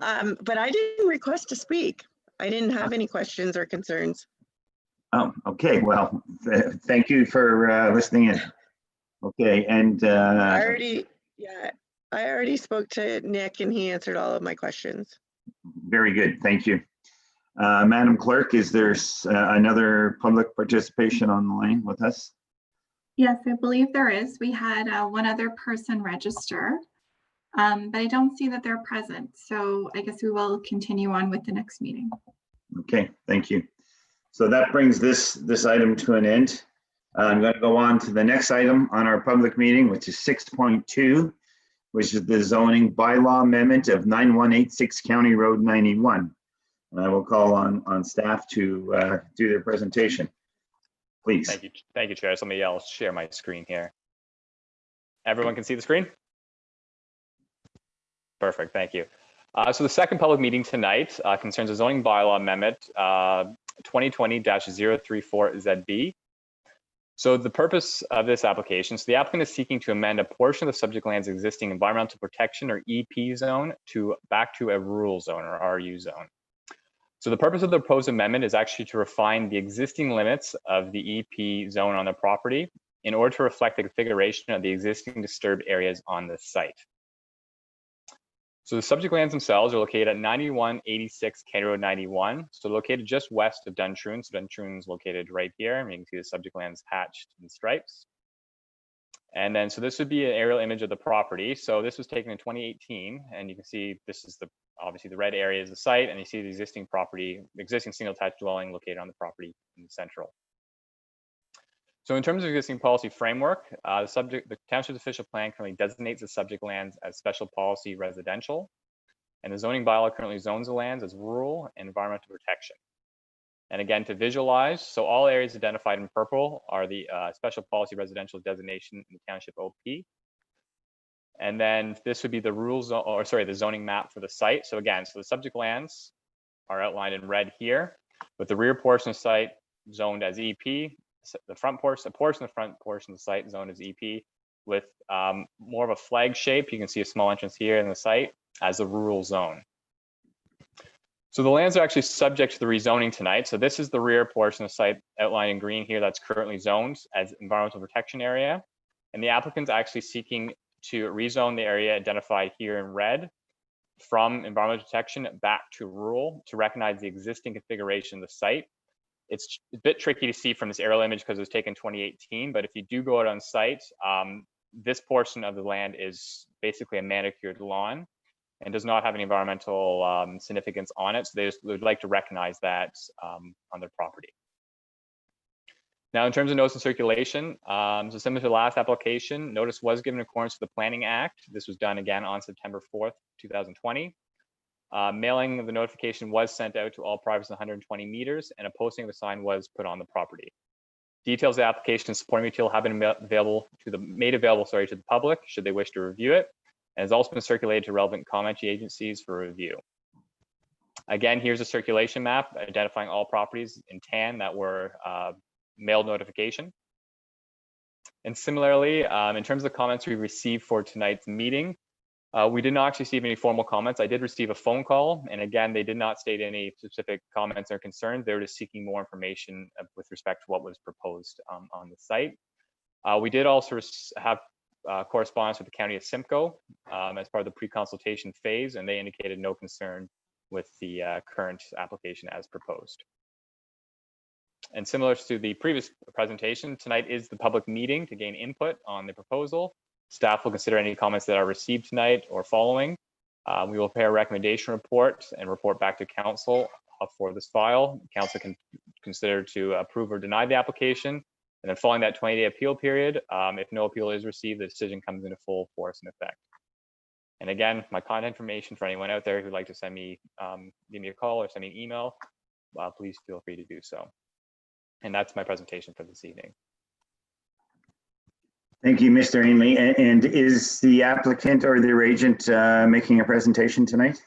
But I didn't request to speak. I didn't have any questions or concerns. Oh, okay. Well, thank you for listening in. Okay, and I already spoke to Nick and he answered all of my questions. very good. Thank you. Madam Clerk, is there another public participation on the line with us? Yes, I believe there is. We had 1 other person register, but I don't see that they're present. So I guess we will continue on with the next meeting. Okay, thank you. So that brings this item to an end. I'm going to go on to the next item on our public meeting, which is 6.2, which is the zoning bylaw amendment of 9186 County Road 91. And I will call on staff to do their presentation. Please. Thank you, Chair. So I'll share my screen here. Everyone can see the screen? Perfect, thank you. So the second public meeting tonight concerns a zoning bylaw amendment 2020-034 ZB. So the purpose of this application, so the applicant is seeking to amend a portion of the subject land's existing environmental protection or EP zone back to a rural zone or RU zone. So the purpose of the proposed amendment is actually to refine the existing limits of the EP zone on the property in order to reflect the configuration of the existing disturbed areas on the site. So the subject lands themselves are located at 9186 County Road 91. So located just west of Duntroon. So Duntroon is located right here. And you can see the subject lands hatched in stripes. And then, so this would be an aerial image of the property. So this was taken in 2018. And you can see this is obviously the red area is the site. And you see the existing single attached dwelling located on the property in the central. So in terms of existing policy framework, the township's official plan currently designates the subject lands as special policy residential, and the zoning bylaw currently zones the lands as rural and environmental protection. And again, to visualize, so all areas identified in purple are the special policy residential designation in the township OP. And then this would be the the zoning map for the site. So again, so the subject lands are outlined in red here, with the rear portion of the site zoned as EP. The front portion, of the site zoned as EP with more of a flag shape. You can see a small entrance here in the site as a rural zone. So the lands are actually subject to the rezoning tonight. So this is the rear portion of the site outlined in green here that's currently zoned as environmental protection area. And the applicant's actually seeking to rezone the area identified here in red from environmental protection back to rural to recognize the existing configuration of the site. It's a bit tricky to see from this aerial image because it was taken in 2018, but if you do go out on site, this portion of the land is basically a manicured lawn and does not have any environmental significance on it. So they would like to recognize that on their property. Now, in terms of notice and circulation, so similar to the last application, notice was given in accordance with the Planning Act. This was done again on September 4th, 2020. Mailing of the notification was sent out to all properties 120 meters, and a posting of the sign was put on the property. Details of the application and supporting material have been made available to the public should they wish to review it, and has also been circulated to relevant commenting agencies for review. Again, here's a circulation map identifying all properties in tan that were mailed notification. And similarly, in terms of the comments we received for tonight's meeting, we did not receive any formal comments. I did receive a phone call, and again, they did not state any specific comments or concerns. They were just seeking more information with respect to what was proposed on the site. We did also have correspondence with the County of Simcoe as part of the pre-consultation phase, and they indicated no concern with the current application as proposed. And similar to the previous presentation, tonight is the public meeting to gain input on the proposal. Staff will consider any comments that are received tonight or following. We will prepare a recommendation report and report back to council for this file. Council can consider to approve or deny the application. And then following that 20-day appeal period, if no appeal is received, the decision comes into full force and effect. And again, my contact information for anyone out there who'd like to send me, give me a call or send me an email, please feel free to do so. And that's my presentation for this evening. Thank you, Mr. Ainley. And is the applicant or their agent making a presentation tonight?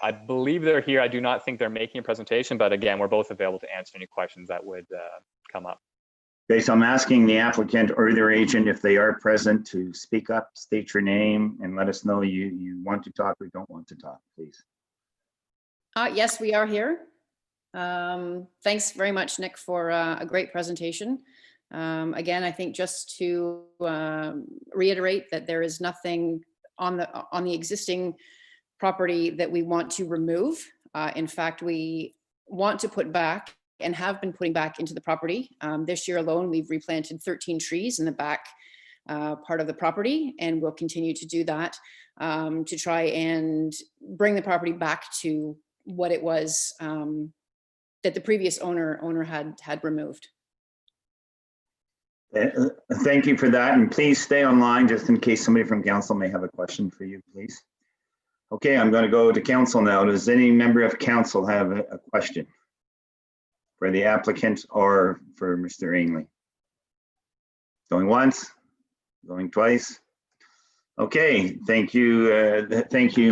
I believe they're here. I do not think they're making a presentation, but again, we're both available to answer any questions that would come up. Okay, so I'm asking the applicant or their agent if they are present to speak up, state your name, and let us know you want to talk or don't want to talk, please. Yes, we are here. Thanks very much, Nick, for a great presentation. Again, I think just to reiterate that there is nothing on the existing property that we want to remove. In fact, we want to put back and have been putting back into the property. This year alone, we've replanted 13 trees in the back part of the property, and we'll continue to do that to try and bring the property back to what it was that the previous owner had removed. Thank you for that, and please stay online just in case somebody from council may have a question for you, please. Okay, I'm going to go to council now. Does any member of council have a question for the applicant or for Mr. Ainley? Going once, going twice. Okay, thank you,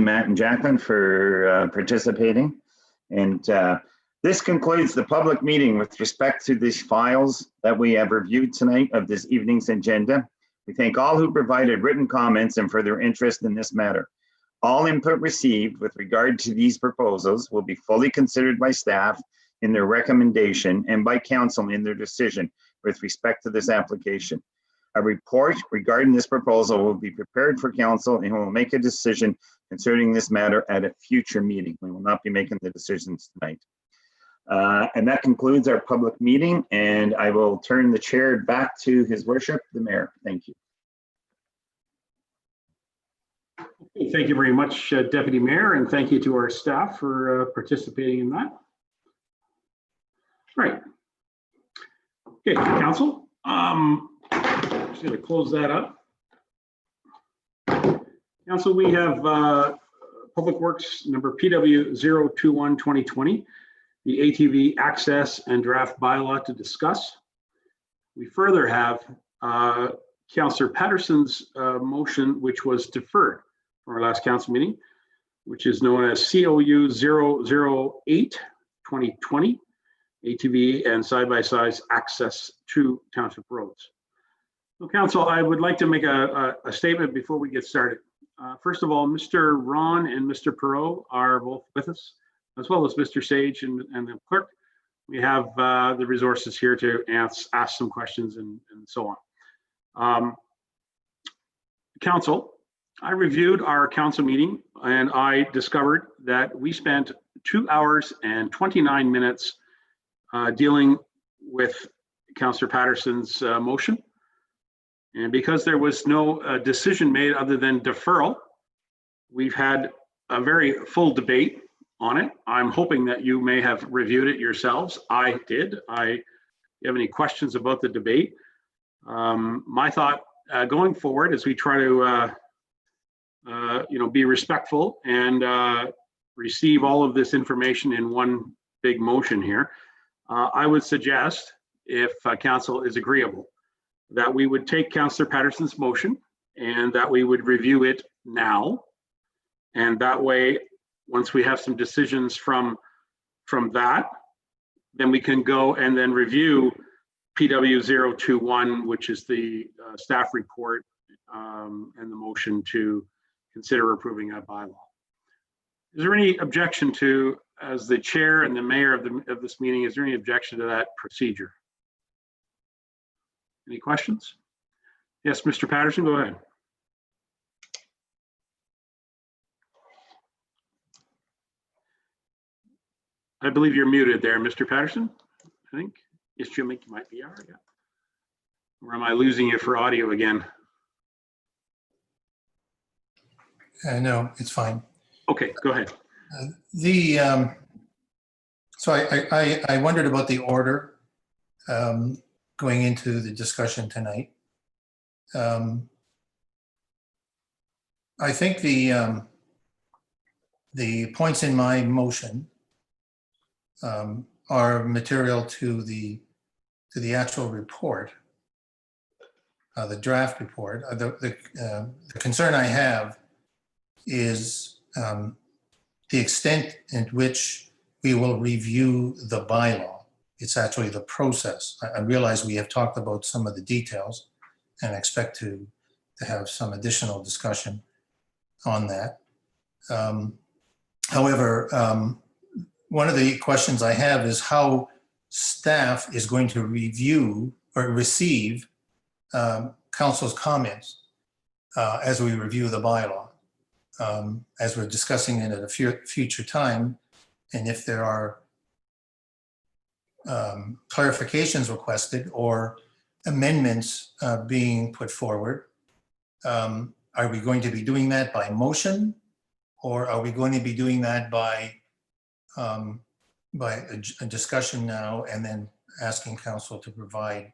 Matt and Jacqueline, for participating. And this concludes the public meeting with respect to these files that we have reviewed tonight of this evening's agenda. We thank all who provided written comments and for their interest in this matter. All input received with regard to these proposals will be fully considered by staff in their recommendation and by council in their decision with respect to this application. A report regarding this proposal will be prepared for council and will make a decision concerning this matter at a future meeting. We will not be making the decisions tonight. And that concludes our public meeting, and I will turn the chair back to His Worship, the Mayor. Thank you. Thank you very much, Deputy Mayor, and thank you to our staff for participating in that. Right. Okay, council. Just going to close that up. Council, we have Public Works number PW 021-2020, the ATV access and draft bylaw to discuss. We further have Councillor Patterson's motion, which was deferred from our last council meeting, which is known as COU 008-2020, ATV and side-by-side access to township roads. So council, I would like to make a statement before we get started. First of all, Mr. Ron and Mr. Perot are both with us, as well as Mr. Sage and the clerk. We have the resources here to ask some questions and so on. Council, I reviewed our council meeting and I discovered that we spent 2 hours and 29 minutes dealing with Councillor Patterson's motion. And because there was no decision made other than deferral, we've had a very full debate on it. I'm hoping that you may have reviewed it yourselves. I did. If you have any questions about the debate, my thought going forward as we try to be respectful and receive all of this information in one big motion here, I would suggest if council is agreeable, that we would take Councillor Patterson's motion and that we would review it now. And that way, once we have some decisions from that, then we can go and then review PW 021, which is the staff report and the motion to consider approving a bylaw. Is there any objection to, as the chair and the mayor of this meeting, is there any objection to that procedure? Any questions? Yes, Mr. Patterson, go ahead. I believe you're muted there, Mr. Patterson. I think. Yes, Jimmy, you might be. Yeah. Or am I losing you for audio again? No, it's fine. Okay, go ahead. So I wondered about the order going into the discussion tonight. I think the points in my motion are material to the actual report, the draft report. The concern I have is the extent in which we will review the bylaw. It's actually the process. I realize we have talked about some of the details and expect to have some additional discussion on that. However, one of the questions I have is how staff is going to review or receive council's comments as we review the bylaw. As we're discussing it at a future time, and if there are clarifications requested or amendments being put forward, are we going to be doing that by motion, or are we going to be doing that by a discussion now and then asking council to provide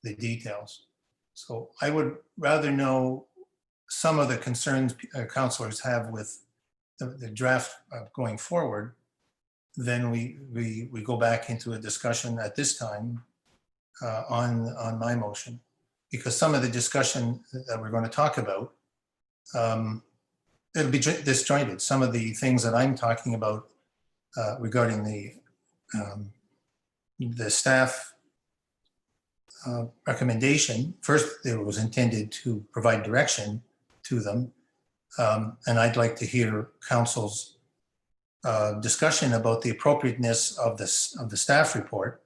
the details? So I would rather know some of the concerns councilors have with the draft going forward, then we go back into a discussion at this time on my motion, because some of the discussion that we're going to talk about, it'll be disjointed. Some of the things that I'm talking about regarding the staff recommendation, first it was intended to provide direction to them, and I'd like to hear council's discussion about the appropriateness of the staff report,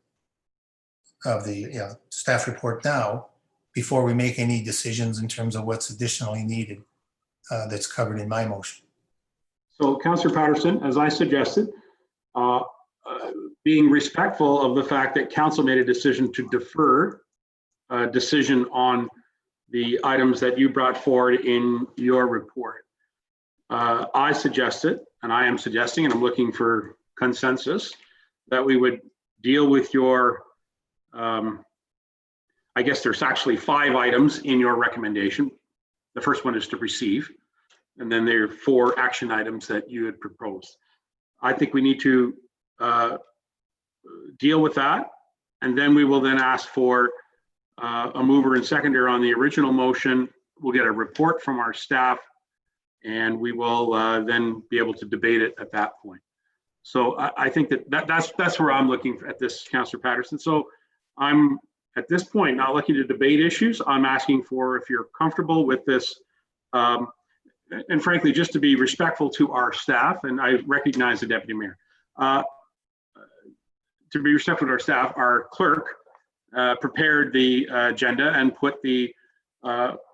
staff report now, before we make any decisions in terms of what's additionally needed that's covered in my motion. So, Councillor Patterson, as I suggested, being respectful of the fact that council made a decision to defer a decision on the items that you brought forward in your report, I suggested, and I am suggesting, and I'm looking for consensus, that we would deal with your, I guess there's actually 5 items in your recommendation. The first one is to receive, and then there are 4 action items that you had proposed. I think we need to deal with that, and then we will then ask for a mover and seconder on the original motion. We'll get a report from our staff, and we will then be able to debate it at that point. So I think that's where I'm looking at this, Councillor Patterson. So I'm at this point not looking to debate issues. I'm asking for, if you're comfortable with this, and frankly, just to be respectful to our staff, and I recognize the Deputy Mayor, to be respectful to our staff, our clerk prepared the agenda and put the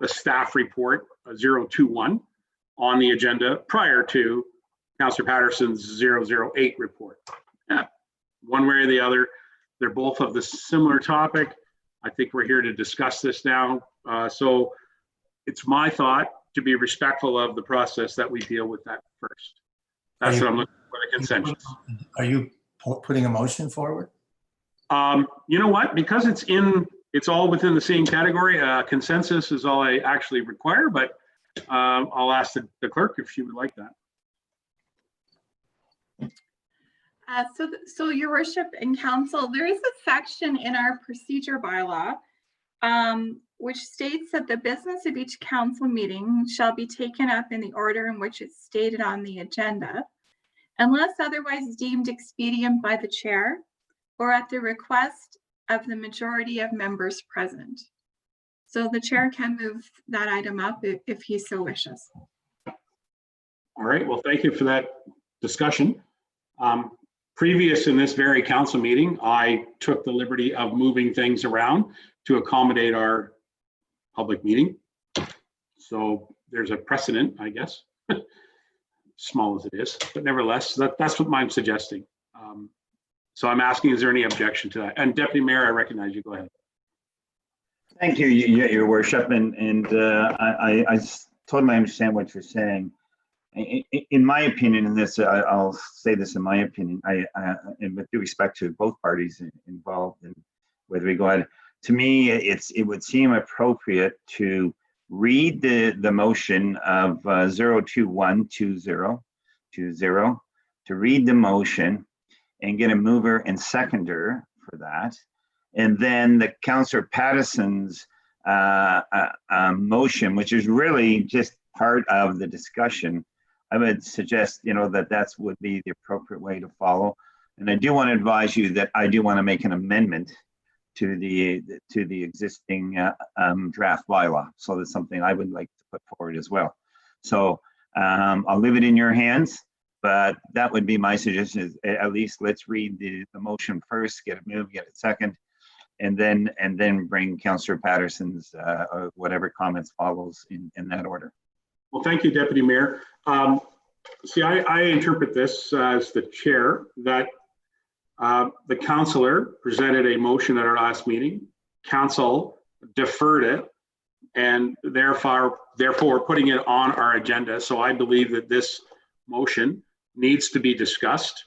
staff report 021 on the agenda prior to Councillor Patterson's 008 report. One way or the other, they're both of the similar topic. I think we're here to discuss this now. So it's my thought to be respectful of the process that we deal with that first. That's what I'm looking for, the consensus. Are you putting a motion forward? You know what? Because it's all within the same category. Consensus is all I actually require, but I'll ask the clerk if she would like that. So your worship and council, there is a section in our procedure bylaw which states that the business of each council meeting shall be taken up in the order in which it's stated on the agenda, unless otherwise deemed expedient by the chair or at the request of the majority of members present. So the chair can move that item up if he so wishes. All right, well, thank you for that discussion. Previous in this very council meeting, I took the liberty of moving things around to accommodate our public meeting. So there's a precedent, I guess, small as it is, but nevertheless, that's what I'm suggesting. So I'm asking, is there any objection to that? And Deputy Mayor, I recognize you. Go ahead. Thank you, Your Worship, and I totally understand what you're saying. In my opinion, in this, I'll say this in my opinion, and with due respect to both parties involved, and whether we go ahead, to me, it would seem appropriate to read the motion of 0212020, to read the motion and get a mover and seconder for that. And then the Councillor Patterson's motion, which is really just part of the discussion, I would suggest, that would be the appropriate way to follow. And I do want to advise you that I do want to make an amendment to the existing draft bylaw. So that's something I would like to put forward as well. So I'll leave it in your hands, but that would be my suggestion, is at least let's read the motion first, get it moved, get it second, and then bring Councillor Patterson's whatever comments follows in that order. Well, thank you, Deputy Mayor. See, I interpret this as the chair, that the councillor presented a motion at our last meeting. Council deferred it, and therefore putting it on our agenda. So I believe that this motion needs to be discussed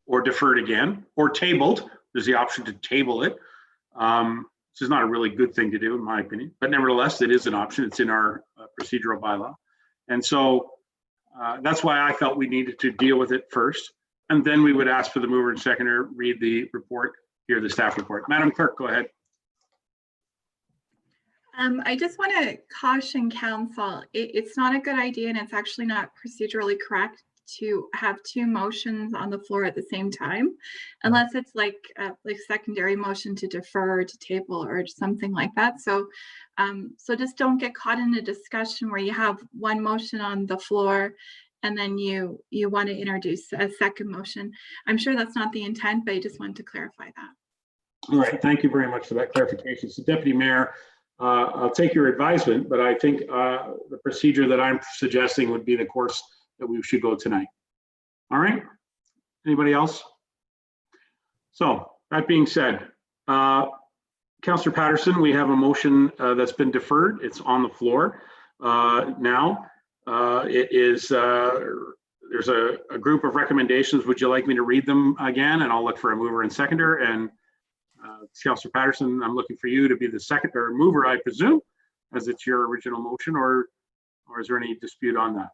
or deferred again or tabled. There's the option to table it. This is not a really good thing to do, in my opinion, but nevertheless, it is an option. It's in our procedural bylaw. And so that's why I felt we needed to deal with it first. And then we would ask for the mover and seconder, read the report, hear the staff report. Madam Clerk, go ahead. I just want to caution council, it's not a good idea, and it's actually not procedurally correct to have two motions on the floor at the same time, unless it's like secondary motion to defer, to table, or something like that. So so just don't get caught in a discussion where you have one motion on the floor and then you want to introduce a second motion. I'm sure that's not the intent, but I just wanted to clarify that. All right, thank you very much for that clarification. So Deputy Mayor, I'll take your advisement, but I think the procedure that I'm suggesting would be the course that we should go tonight. All right, anybody else? So that being said, Councillor Patterson, we have a motion that's been deferred. It's on the floor now. It is, there's a group of recommendations. Would you like me to read them again? And I'll look for a mover and seconder. And Councillor Patterson, I'm looking for you to be the second or mover, I presume, as it's your original motion, or is there any dispute on that?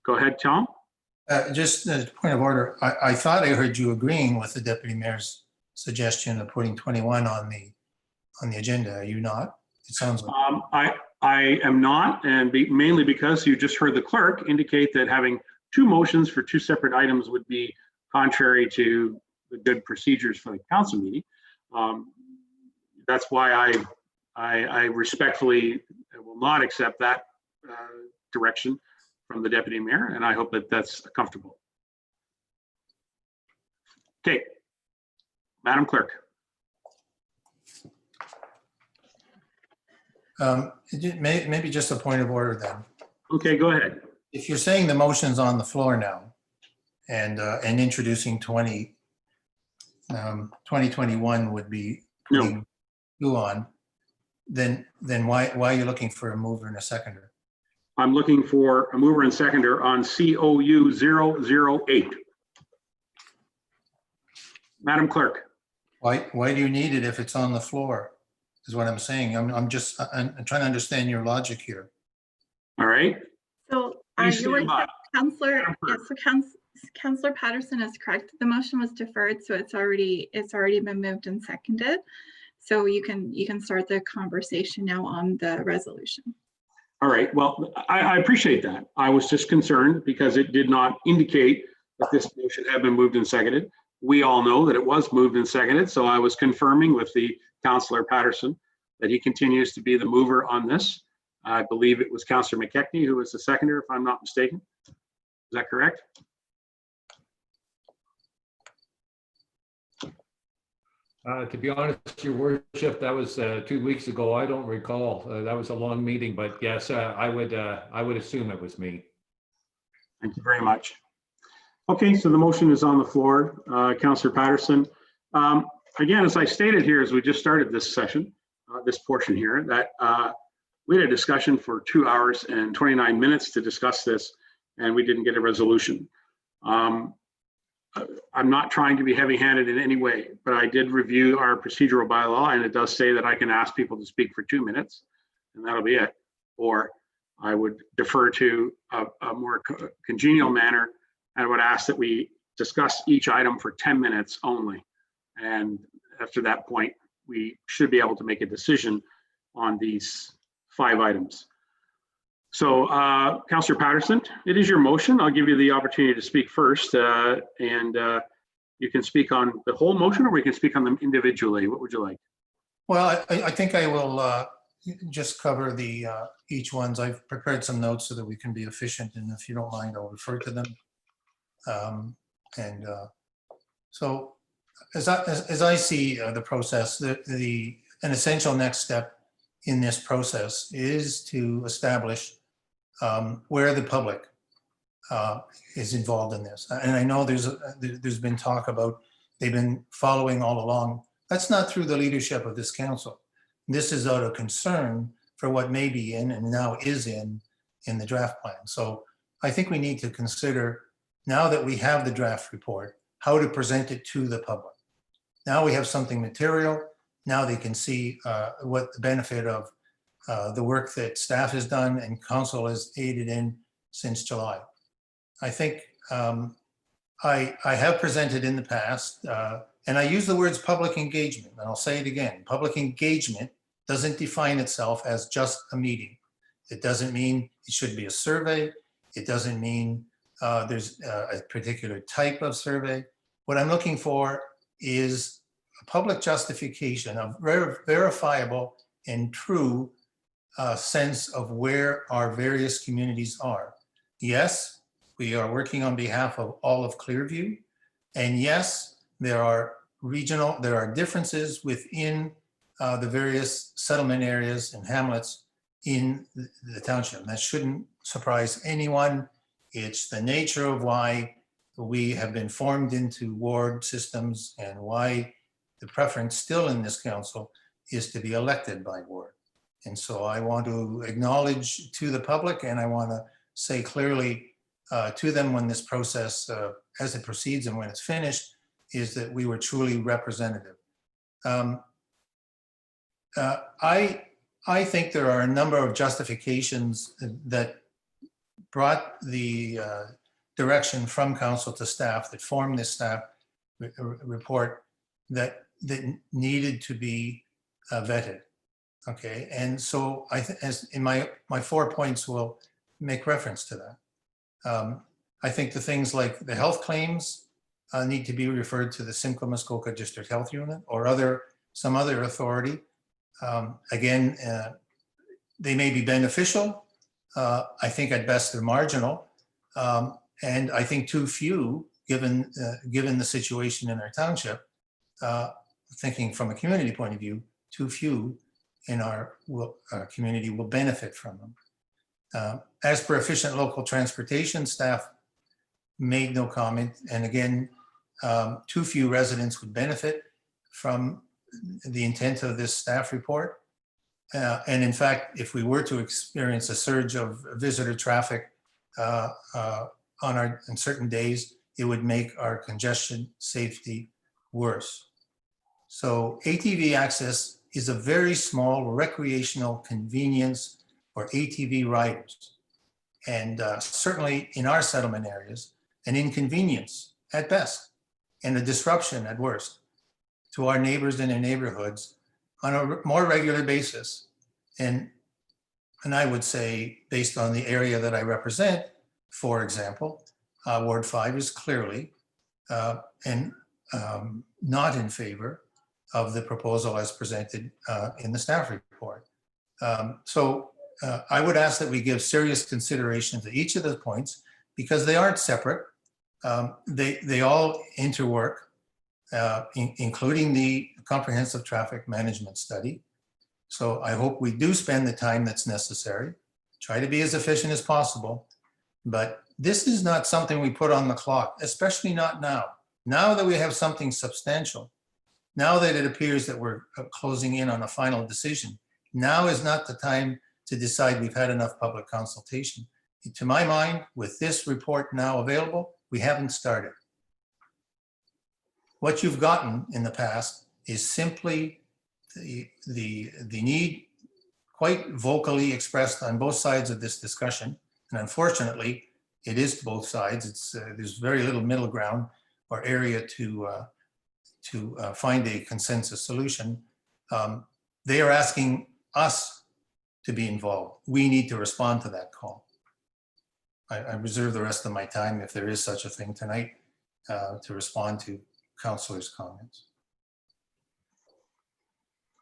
Go ahead, Tom. Just a point of order. I thought I heard you agreeing with the Deputy Mayor's suggestion of putting 21 on the agenda. Are you not? It sounds like. I am not, and mainly because you just heard the clerk indicate that having two motions for two separate items would be contrary to the good procedures for the council meeting. That's why I respectfully will not accept that direction from the Deputy Mayor, and I hope that that's comfortable. Okay, Madam Clerk. Maybe just a point of order then. Okay, go ahead. If you're saying the motion's on the floor now and introducing 2021 would be putting two on, then why are you looking for a mover and a seconder? I'm looking for a mover and seconder on COU 008. Madam Clerk. Why do you need it if it's on the floor? Is what I'm saying. I'm trying to understand your logic here. All right. So Please stand by. Councillor, yes, Councillor Patterson is correct. The motion was deferred, so it's already been moved and seconded. So you can start the conversation now on the resolution. All right, well, I appreciate that. I was just concerned because it did not indicate that this motion had been moved and seconded. We all know that it was moved and seconded, so I was confirming with the Councillor Patterson that he continues to be the mover on this. I believe it was Councillor McKechnie who was the seconder, if I'm not mistaken. Is that correct? To be honest, Your Worship, that was 2 weeks ago. I don't recall. That was a long meeting, but yes, I would assume it was me. Thank you very much. Okay, so the motion is on the floor. Councillor Patterson. Again, as I stated here, as we just started this session, this portion here, that we had a discussion for 2 hours and 29 minutes to discuss this, and we didn't get a resolution. I'm not trying to be heavy-handed in any way, but I did review our procedural bylaw, and it does say that I can ask people to speak for 2 minutes, and that'll be it. Or I would defer to a more congenial manner. I would ask that we discuss each item for 10 minutes only. And after that point, we should be able to make a decision on these 5 items. So, Councillor Patterson, it is your motion. I'll give you the opportunity to speak first, and you can speak on the whole motion, or we can speak on them individually. What would you like? Well, I think I will just cover the each ones. I've prepared some notes so that we can be efficient, and if you don't mind, I'll refer to them. So, as I see the process, an essential next step in this process is to establish where the public is involved in this. And I know there's been talk about they've been following all along. That's not through the leadership of this council. This is out of concern for what may be in and now is in the draft plan. So I think we need to consider, now that we have the draft report, how to present it to the public. Now we have something material. Now they can see what the benefit of the work that staff has done and council has aided in since July. I think I have presented in the past, and I use the words public engagement, and I'll say it again. Public engagement doesn't define itself as just a meeting. It doesn't mean it should be a survey. It doesn't mean there's a particular type of survey. What I'm looking for is a public justification of verifiable and true sense of where our various communities are. Yes, we are working on behalf of all of Clearview. And yes, there are differences within the various settlement areas and hamlets in the township. That shouldn't surprise anyone. It's the nature of why we have been formed into ward systems and why the preference still in this council is to be elected by ward. And so I want to acknowledge to the public, and I want to say clearly to them when this process, as it proceeds and when it's finished, is that we were truly representative. I think there are a number of justifications that brought the direction from council to staff that formed this staff report that needed to be vetted. Okay, and so as in my 4 points will make reference to that. I think the things like the health claims need to be referred to the Simcoe Muskoka District Health Unit or some other authority. Again, they may be beneficial. I think at best they're marginal, and I think too few given the situation in our township. Thinking from a community point of view, too few in our community will benefit from them. As per efficient local transportation, staff made no comment. And again, too few residents would benefit from the intent of this staff report. And in fact, if we were to experience a surge of visitor traffic on certain days, it would make our congestion safety worse. So ATV access is a very small recreational convenience for ATV riders. And certainly in our settlement areas, an inconvenience at best and a disruption at worst to our neighbors and their neighborhoods on a more regular basis. And I would say, based on the area that I represent, for example, Ward 5 is clearly not in favor of the proposal as presented in the staff report. So I would ask that we give serious consideration to each of the points because they aren't separate. They all interwork, including the comprehensive traffic management study. So I hope we do spend the time that's necessary, try to be as efficient as possible, but this is not something we put on the clock, especially not now. Now that we have something substantial, now that it appears that we're closing in on a final decision, now is not the time to decide we've had enough public consultation. To my mind, with this report now available, we haven't started. What you've gotten in the past is simply the need quite vocally expressed on both sides of this discussion. And unfortunately, it is both sides. There's very little middle ground or area to find a consensus solution. They are asking us to be involved. We need to respond to that call. I reserve the rest of my time, if there is such a thing tonight, to respond to councillors' comments.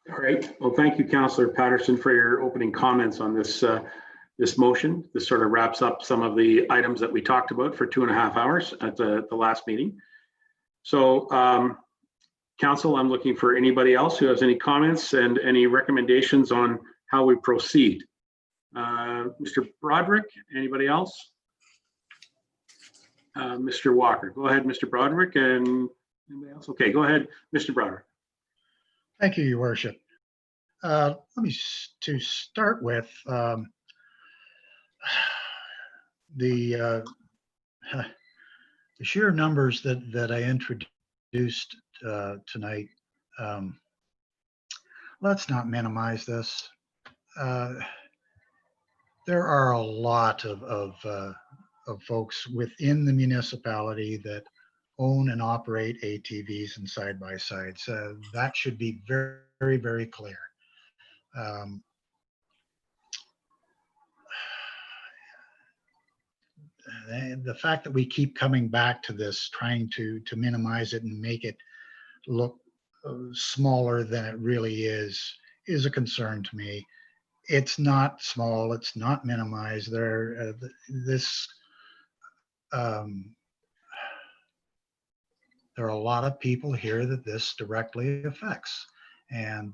All right. Well, thank you, Councillor Patterson, for your opening comments on this this motion. This sort of wraps up some of the items that we talked about for 2.5 hours at the last meeting. So, Council, I'm looking for anybody else who has any comments and any recommendations on how we proceed. Mr. Broderick, anybody else? Mr. Walker, go ahead, Mr. Broderick, and anybody else? Okay, go ahead, Mr. Broderick. Thank you, Your Worship. Let me to start with the sheer numbers that I introduced tonight. Let's not minimize this. There are a lot of folks within the municipality that own and operate ATVs and side-by-sides. That should be very, very, very clear. The fact that we keep coming back to this, trying to minimize it and make it look smaller than it really is a concern to me. It's not small, it's not minimized. There are a lot of people here that this directly affects. And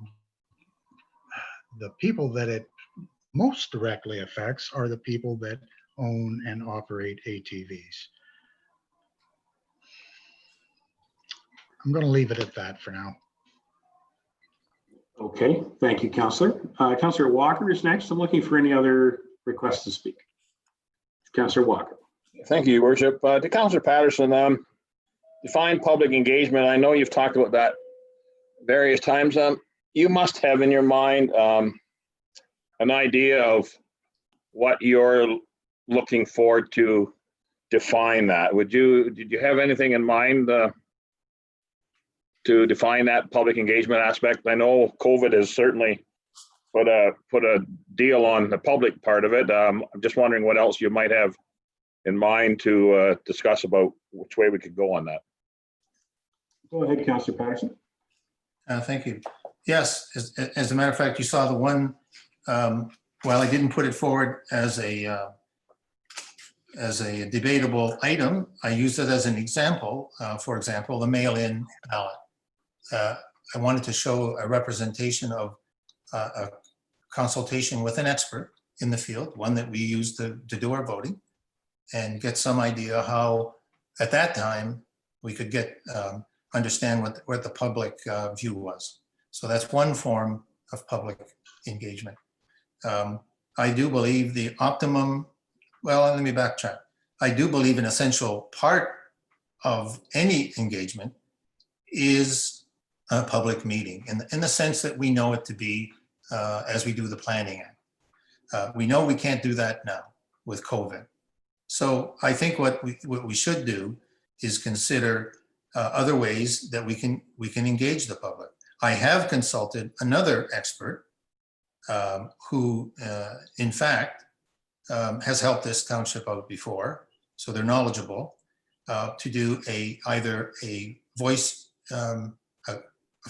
the people that it most directly affects are the people that own and operate ATVs. I'm going to leave it at that for now. Okay, thank you, Councillor. Councillor Walker is next. I'm looking for any other requests to speak. Councillor Walker. Thank you, Your Worship. To Councillor Patterson, define public engagement. I know you've talked about that various times. You must have in your mind an idea of what you're looking for to define that. Did you have anything in mind to define that public engagement aspect? I know COVID has certainly put a deal on the public part of it. I'm just wondering what else you might have in mind to discuss about which way we could go on that. Go ahead, Councillor Patterson. Thank you. Yes, as a matter of fact, you saw the one, while I didn't put it forward as a debatable item, I used it as an example. For example, the mail-in ballot. I wanted to show a representation of a consultation with an expert in the field, one that we use to do our voting, and get some idea how, at that time, we could get understand what the public view was. So that's one form of public engagement. I do believe the optimum, well, let me backtrack. I do believe an essential part of any engagement is a public meeting in the sense that we know it to be as we do the planning act. We know we can't do that now with COVID. So I think what we should do is consider other ways that we can engage the public. I have consulted another expert who, in fact, has helped this township out before, so they're knowledgeable, to do either a voice, a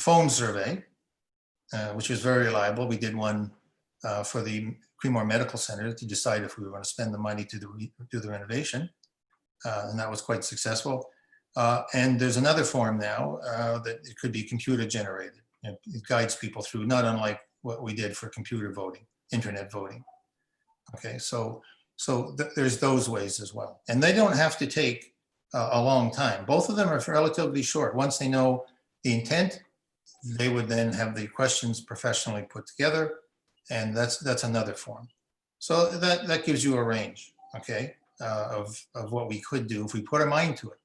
phone survey, which was very reliable. We did one for the Creemore Medical Center to decide if we were going to spend the money to do the renovation, and that was quite successful. And there's another form now that it could be computer generated. It guides people through, not unlike what we did for computer voting, internet voting. Okay, so there's those ways as well. And they don't have to take a long time. Both of them are relatively short. Once they know the intent, they would then have the questions professionally put together, and that's another form. So that gives you a range, okay, of what we could do if we put our mind to it.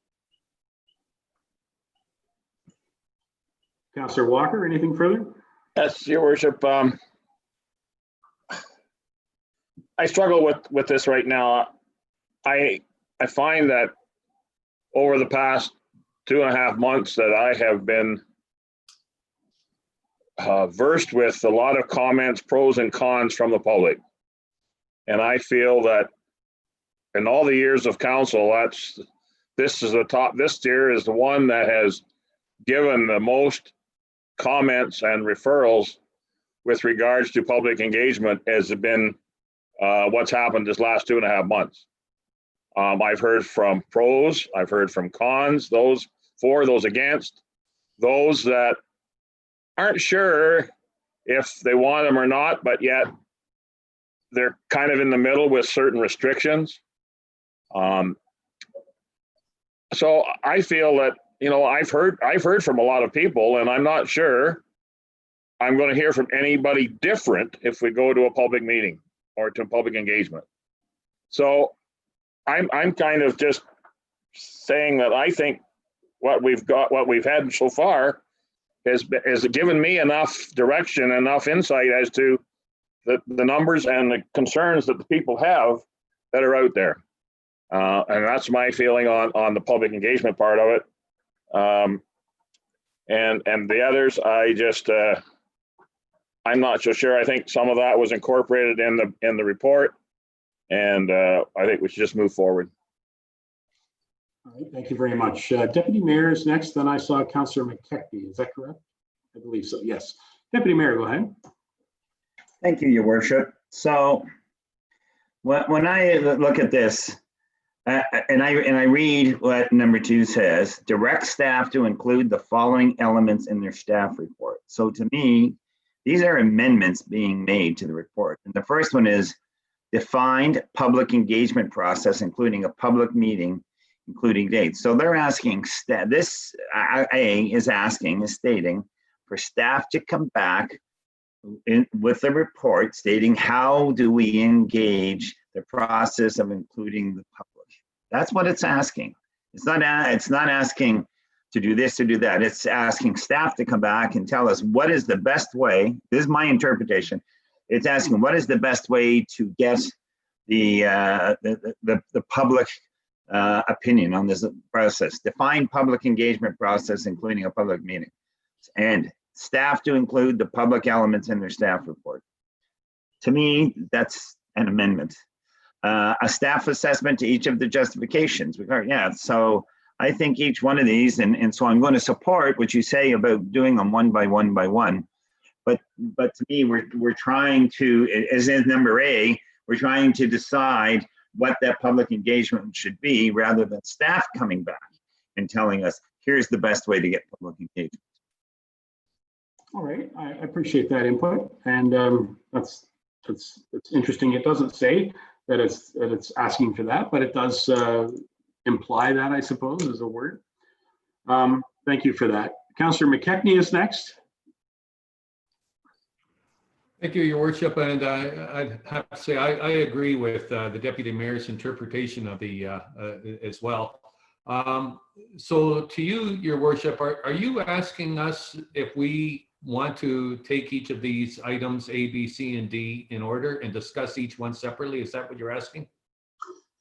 Councillor Walker, anything further? Yes, Your Worship. I struggle with this right now. I find that over the past 2.5 months that I have been versed with a lot of comments, pros and cons from the public. And I feel that in all the years of council, this year is the one that has given the most comments and referrals with regards to public engagement has been what's happened this last 2.5 months. I've heard from pros, I've heard from cons, those for, those against, those that aren't sure if they want them or not, but yet they're kind of in the middle with certain restrictions. So I feel that, I've heard from a lot of people, and I'm not sure I'm going to hear from anybody different if we go to a public meeting or to public engagement. So I'm kind of just saying that I think what we've had so far has given me enough direction, enough insight as to the numbers and the concerns that the people have that are out there. And that's my feeling on the public engagement part of it. And the others, I'm not so sure. I think some of that was incorporated in the report, and I think we should just move forward. All right, thank you very much. Deputy Mayor is next. Then I saw Councillor McKechnie. Is that correct? I believe so. Yes. Deputy Mayor, go ahead. Thank you, Your Worship. So when I look at this, and I read what number 2 says, direct staff to include the following elements in their staff report. So to me, these are amendments being made to the report. And the first one is defined public engagement process, including a public meeting, including dates. So they're asking, this A is stating for staff to come back with a report stating how do we engage the process of including the public. That's what it's asking. It's not asking to do this, to do that. It's asking staff to come back and tell us what is the best way. This is my interpretation. It's asking what is the best way to get the public opinion on this process. Define public engagement process, including a public meeting, and staff to include the public elements in their staff report. To me, that's an amendment. A staff assessment to each of the justifications. Yeah, so I think each one of these, and so I'm going to support what you say about doing them one by one by one. But to me, we're trying to, as in number A, we're trying to decide what that public engagement should be, rather than staff coming back and telling us, here's the best way to get public engagement. All right, I appreciate that input, and that's interesting. It doesn't say that it's asking for that, but it does imply that, I suppose, is a word. Thank you for that. Councillor McKechnie is next. Thank you, Your Worship, and I have to say I agree with the Deputy Mayor's interpretation of the as well. So to you, Your Worship, are you asking us if we want to take each of these items A, B, C, and D in order and discuss each one separately? Is that what you're asking?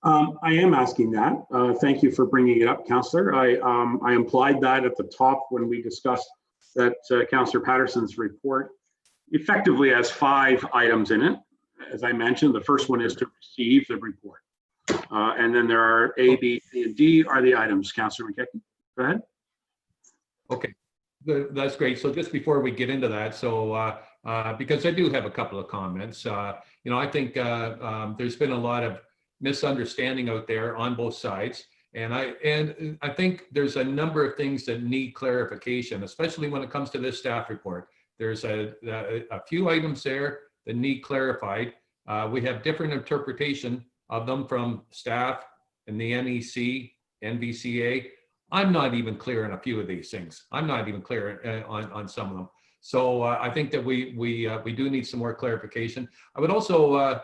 I am asking that. Thank you for bringing it up, Councillor. I implied that at the top when we discussed that Councillor Patterson's report effectively has 5 items in it. As I mentioned, the first one is to receive the report. And then there are A, B, C, and D are the items. Councillor McKechnie, go ahead. Okay, that's great. So just before we get into that, so because I do have a couple of comments, you know, I think there's been a lot of misunderstanding out there on both sides. And I think there's a number of things that need clarification, especially when it comes to this staff report. There's a few items there that need clarified. We have different interpretation of them from staff and the NEC, NVCA. I'm not even clear on a few of these things. I'm not even clear on some of them. So I think that we do need some more clarification. I would also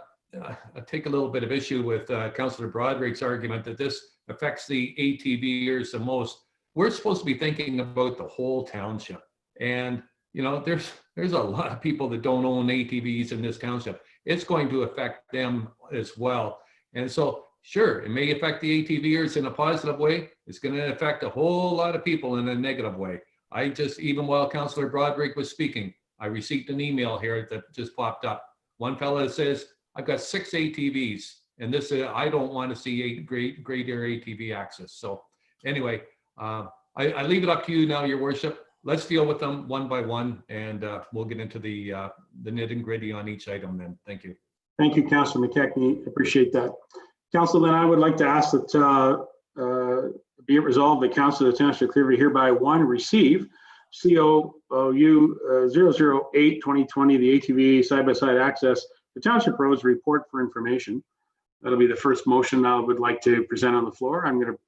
take a little bit of issue with Councillor Broderick's argument that this affects the ATVers the most. We're supposed to be thinking about the whole township. And, you know, there's a lot of people that don't own ATVs in this township. It's going to affect them as well. And so, sure, it may affect the ATVers in a positive way. It's going to affect a whole lot of people in a negative way. I just, even while Councillor Broderick was speaking, I received an email here that just popped up. One fella says, I've got 6 ATVs, and this I don't want to see a great area ATV access. So anyway, I leave it up to you now, Your Worship. Let's deal with them one by one, and we'll get into the nitty and gritty on each item then. Thank you. Thank you, Councillor McKechnie. Appreciate that. Council, then I would like to ask that be it resolved that Council of the Township of Clearview hereby receive COU 008-2020, the ATV side-by-side access to Township Roads report for information. That'll be the first motion I would like to present on the floor. I'm going to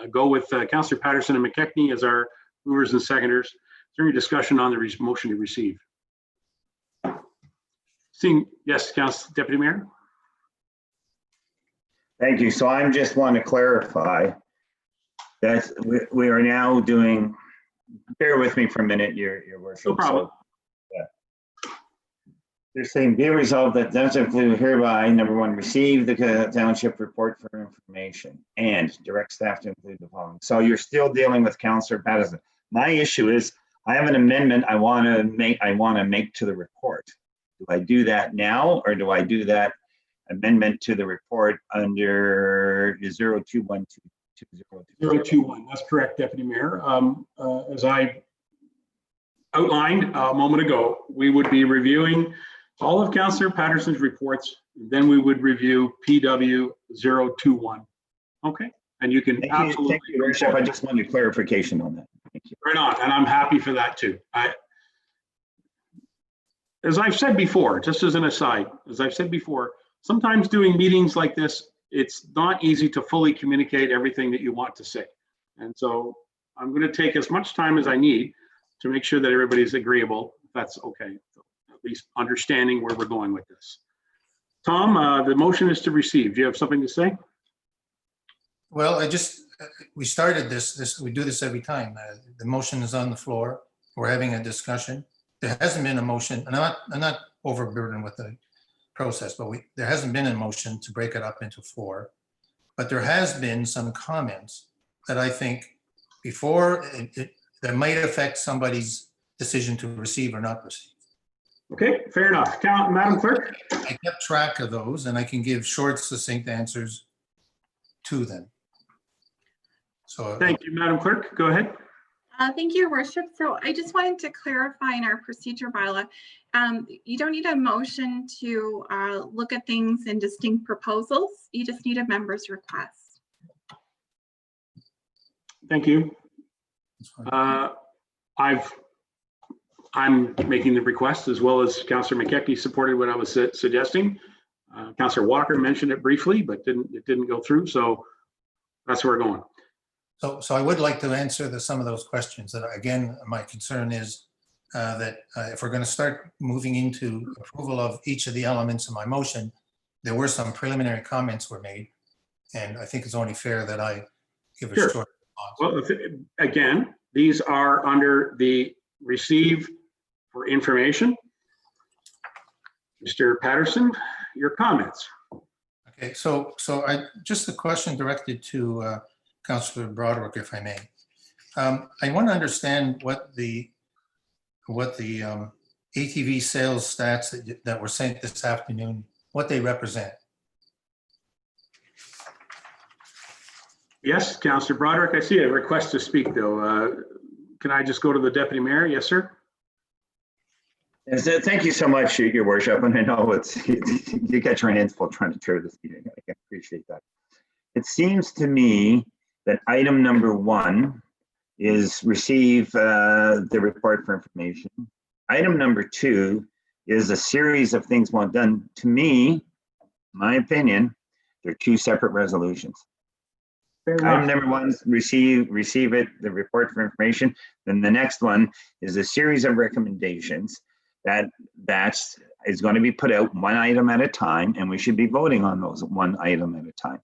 go with Councillor Patterson and McKechnie as our movers and seconders. Is there any discussion on the motion to receive? Seeing, yes, Council Deputy Mayor. Thank you. So I just want to clarify that we are now doing, bear with me for a minute, Your Worship. No problem. So, they're saying be resolved that Township hereby, number 1, receive the Township report for information and direct staff to include the following. So you're still dealing with Councillor Patterson. My issue is I have an amendment I want to make to the report. Do I do that now, or do I do that amendment to the report under 021220? 021, that's correct, Deputy Mayor. As I outlined a moment ago, we would be reviewing all of Councillor Patterson's reports, then we would review PW 021. Okay, and you can absolutely. Thank you, Worship. I just wanted clarification on that. Thank you. Right on, and I'm happy for that too. As I've said before, just as an aside, as I've said before, sometimes doing meetings like this, it's not easy to fully communicate everything that you want to say. And so I'm going to take as much time as I need to make sure that everybody's agreeable. If that's okay, so at least understanding where we're going with this. Tom, the motion is to receive. Do you have something to say? Well, we started this, we do this every time. The motion is on the floor. We're having a discussion. There hasn't been a motion, and I'm not overburdened with the process, but there hasn't been a motion to break it up into 4. But there has been some comments that I think before that might affect somebody's decision to receive or not receive. Okay, fair enough. Madam Clerk. I kept track of those, and I can give short, succinct answers to them. So thank you, Madam Clerk. Go ahead. Thank you, Your Worship. So I just wanted to clarify in our procedure bylaw, you don't need a motion to look at things in distinct proposals. You just need a member's request. Thank you. I'm making the request, as well as Councillor McKechnie supported what I was suggesting. Councillor Walker mentioned it briefly, but it didn't go through. So that's where we're going. So I would like to answer some of those questions. That again, my concern is that if we're going to start moving into approval of each of the elements of my motion, there were some preliminary comments were made, and I think it's only fair that I give a short response. Well, again, these are under the receive for information. Mr. Patterson, your comments. Okay, so just a question directed to Councillor Broderick, if I may. I want to understand what the ATV sales stats that were sent this afternoon, what they represent. Yes, Councillor Broderick, I see a request to speak though. Can I just go to the Deputy Mayor? Yes, sir. Yes, thank you so much, Your Worship. And I know you get your hands full trying to chair this meeting. I can appreciate that. It seems to me that item number 1 is receive the report for information. Item number 2 is a series of things well done. To me, my opinion, they're 2 separate resolutions. Item number 1 is receive it, the report for information. Then the next one is a series of recommendations that is going to be put out one item at a time, and we should be voting on those one item at a time.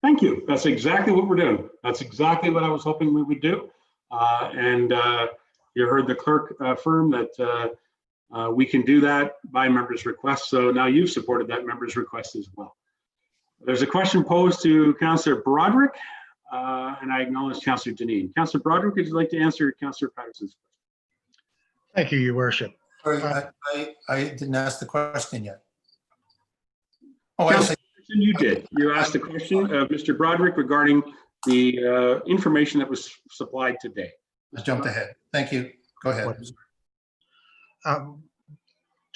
Thank you. That's exactly what we're doing. That's exactly what I was hoping we would do. You heard the clerk affirm that we can do that by members' request. So now you've supported that member's request as well. There's a question posed to Councillor Broderick, and I acknowledge Councillor Deneen. Councillor Broderick, would you like to answer Councillor Patterson's question? Thank you, Your Worship. Sorry, I didn't ask the question yet. Oh, Councillor Patterson, you did. You asked a question of Mr. Broderick regarding the information that was supplied today. I jumped ahead. Thank you. Go ahead.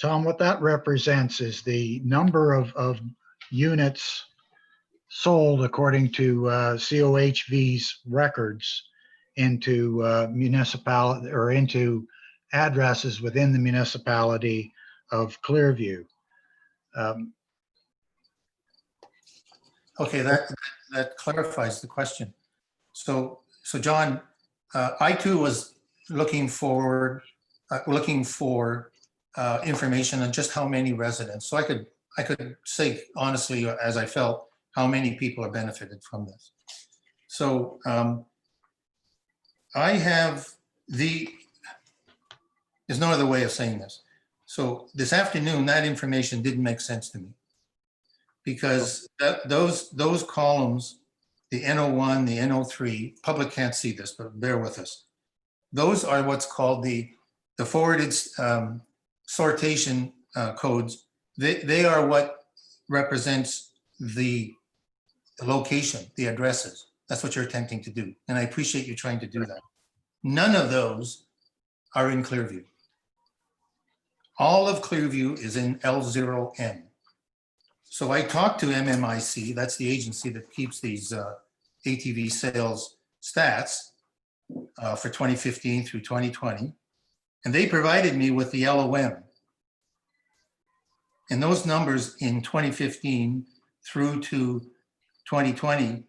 Tom, what that represents is the number of units sold according to COHV's records into municipality or into addresses within the municipality of Clearview. Okay, that clarifies the question. So John, I too was looking for information on just how many residents. So I could say honestly, as I felt, how many people are benefited from this. So I have there's no other way of saying this. So this afternoon, that information didn't make sense to me because those columns, the N01, the N03, public can't see this, but bear with us. Those are what's called the forwarded sortation codes. They are what represents the location, the addresses. That's what you're attempting to do. And I appreciate you trying to do that. None of those are in Clearview. All of Clearview is in L0N. So I talked to MMIC, that's the agency that keeps these ATV sales stats for 2015 through 2020. And they provided me with the LOM. And those numbers in 2015 through to 2020,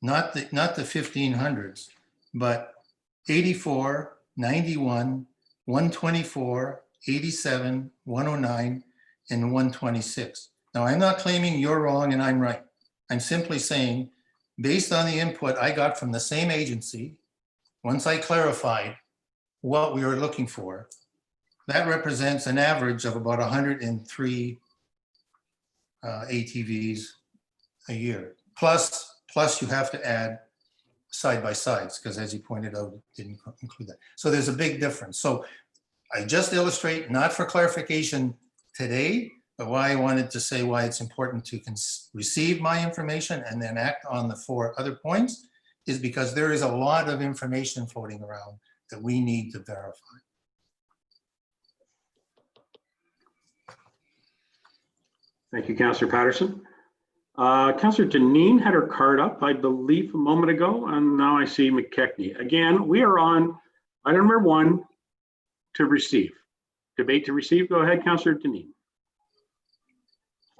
not the 1500s, but 84, 91, 124, 87, 109, and 126. Now, I'm not claiming you're wrong and I'm right. I'm simply saying, based on the input I got from the same agency, once I clarified what we were looking for, that represents an average of about 103 ATVs a year. Plus you have to add side-by-sides, because as you pointed out, it didn't include that. So there's a big difference. So I just illustrate, not for clarification today, but why I wanted to say why it's important to receive my information and then act on the 4 other points is because there is a lot of information floating around that we need to verify. Thank you, Councillor Patterson. Councillor Deneen had her card up, I believe, a moment ago, and now I see McKechnie. Again, we are on item number 1, to receive. Debate to receive. Go ahead, Councillor Deneen.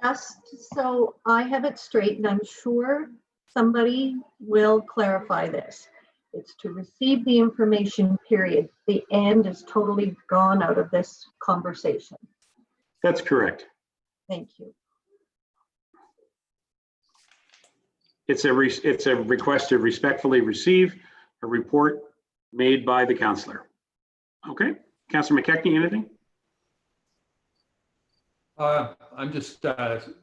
Just so I have it straight, and I'm sure somebody will clarify this. It's to receive the information, period. The and is totally gone out of this conversation. That's correct. Thank you. It's a request to respectfully receive a report made by the councillor. Okay, Councillor McKechnie, anything? I'm just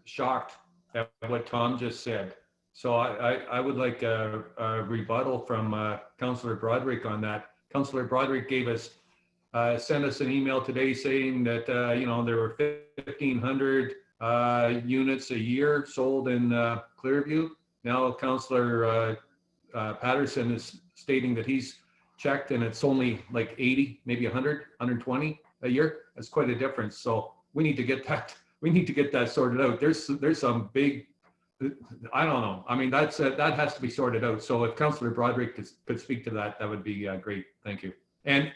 shocked at what Tom just said. So I would like a rebuttal from Councillor Broderick on that. Councillor Broderick sent us an email today saying that, there were 1,500 units a year sold in Clearview. Now Councillor Patterson is stating that he's checked and it's only like 80, maybe 100, 120 a year. That's quite a difference. So we need to get that sorted out. There's some big, I don't know. I mean, that has to be sorted out. So if Councillor Broderick could speak to that, that would be great. Thank you. And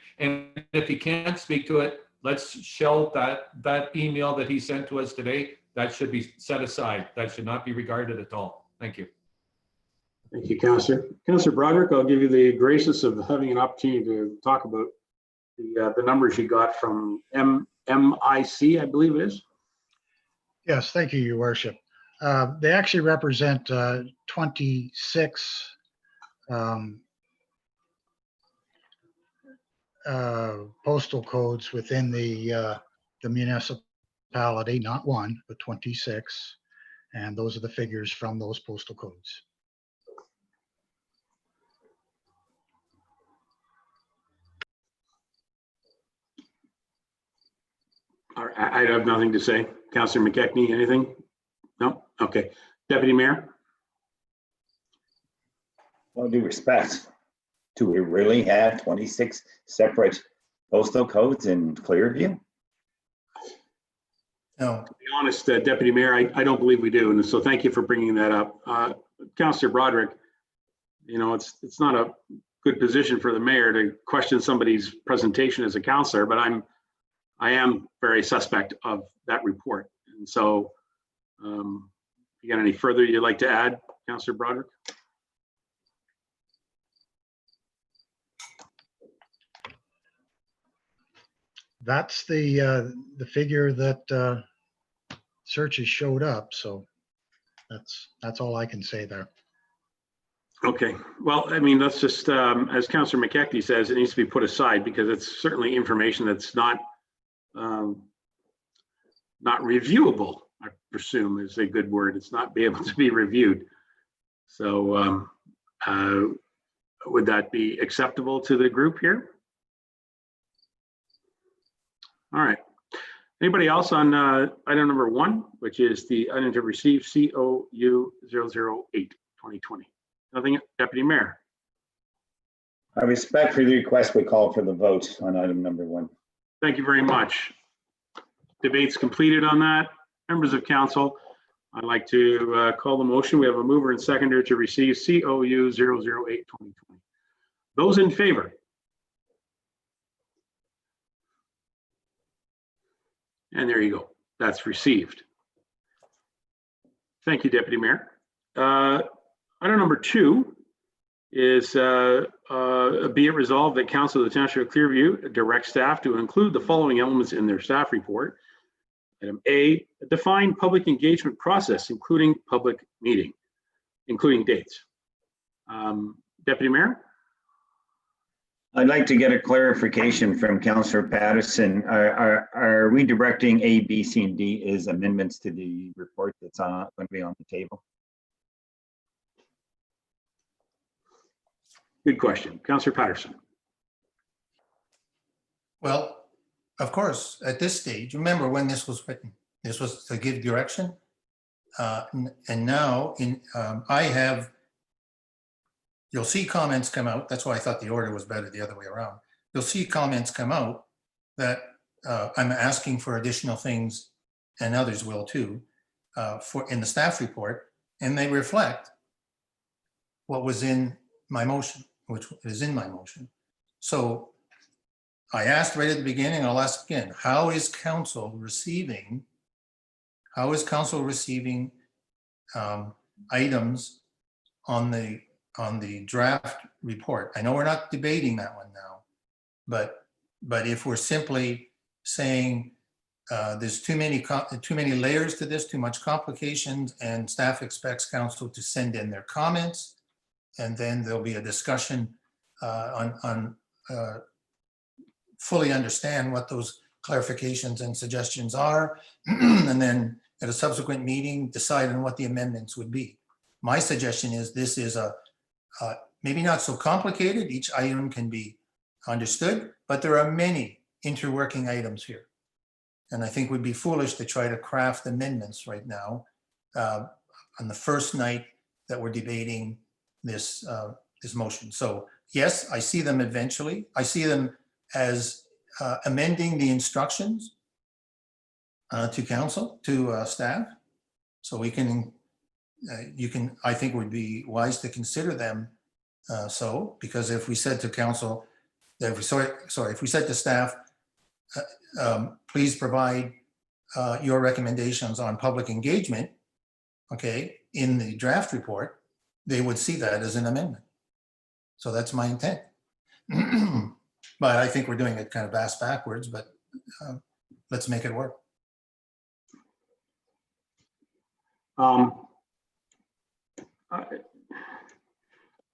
if he can't speak to it, let's shelve that email that he sent to us today. That should be set aside. That should not be regarded at all. Thank you. Thank you, Councillor. Councillor Broderick, I'll give you the graces of having an opportunity to talk about the numbers you got from MIC, I believe it is. Yes, thank you, Your Worship. They actually represent 26 postal codes within the municipality, not one, but 26. And those are the figures from those postal codes. I have nothing to say. Councillor McKechnie, anything? No? Okay. Deputy Mayor? All due respect, do we really have 26 separate postal codes in Clearview? No. To be honest, Deputy Mayor, I don't believe we do. And so thank you for bringing that up. Councillor Broderick, it's not a good position for the mayor to question somebody's presentation as a councillor, but I am very suspect of that report. And so you got any further you'd like to add, Councillor Broderick? That's the figure that searches showed up. So that's all I can say there. Okay. Well, I mean, let's just, as Councillor McKechnie says, it needs to be put aside because it's certainly information that's not reviewable, I presume is a good word. It's not be able to be reviewed. So would that be acceptable to the group here? All right. Anybody else on item number 1, which is the item to receive COU 008-2020? Nothing, Deputy Mayor. I respectfully request we call for the vote on item number 1. Thank you very much. Debate's completed on that. Members of council, I'd like to call the motion. We have a mover and seconder to receive COU 008-2020. Those in favor? And there you go. That's received. Thank you, Deputy Mayor. Item number 2 is be it resolved that Council of the Township of Clearview direct staff to include the following elements in their staff report. Item A, a defined public engagement process, including public meeting, including dates. Deputy Mayor? I'd like to get a clarification from Councillor Patterson. Are we directing A, B, C, and D as amendments to the report that's going to be on the table? Good question. Councillor Patterson. Well, of course, at this stage, remember when this was written, this was to give direction. And now you'll see comments come out. That's why I thought the order was better the other way around. You'll see comments come out that I'm asking for additional things, and others will too, in the staff report, and they reflect what was in my motion, which is in my motion. So I asked right at the beginning, I'll ask again, how is council receiving items on the draft report? I know we're not debating that one now, but if we're simply saying there's too many layers to this, too much complications, and staff expects council to send in their comments, and then there'll be a discussion on fully understand what those clarifications and suggestions are, and then at a subsequent meeting, decide on what the amendments would be. My suggestion is this is maybe not so complicated. Each item can be understood, but there are many interworking items here. And I think we'd be foolish to try to craft amendments right now on the first night that we're debating this motion. So yes, I see them eventually. I see them as amending the instructions to council, to staff. So we can, I think would be wise to consider them because if we said to council, if we said to staff, please provide your recommendations on public engagement, okay, in the draft report, they would see that as an amendment. So that's my intent. But I think we're doing it kind of ass backwards, but let's make it work.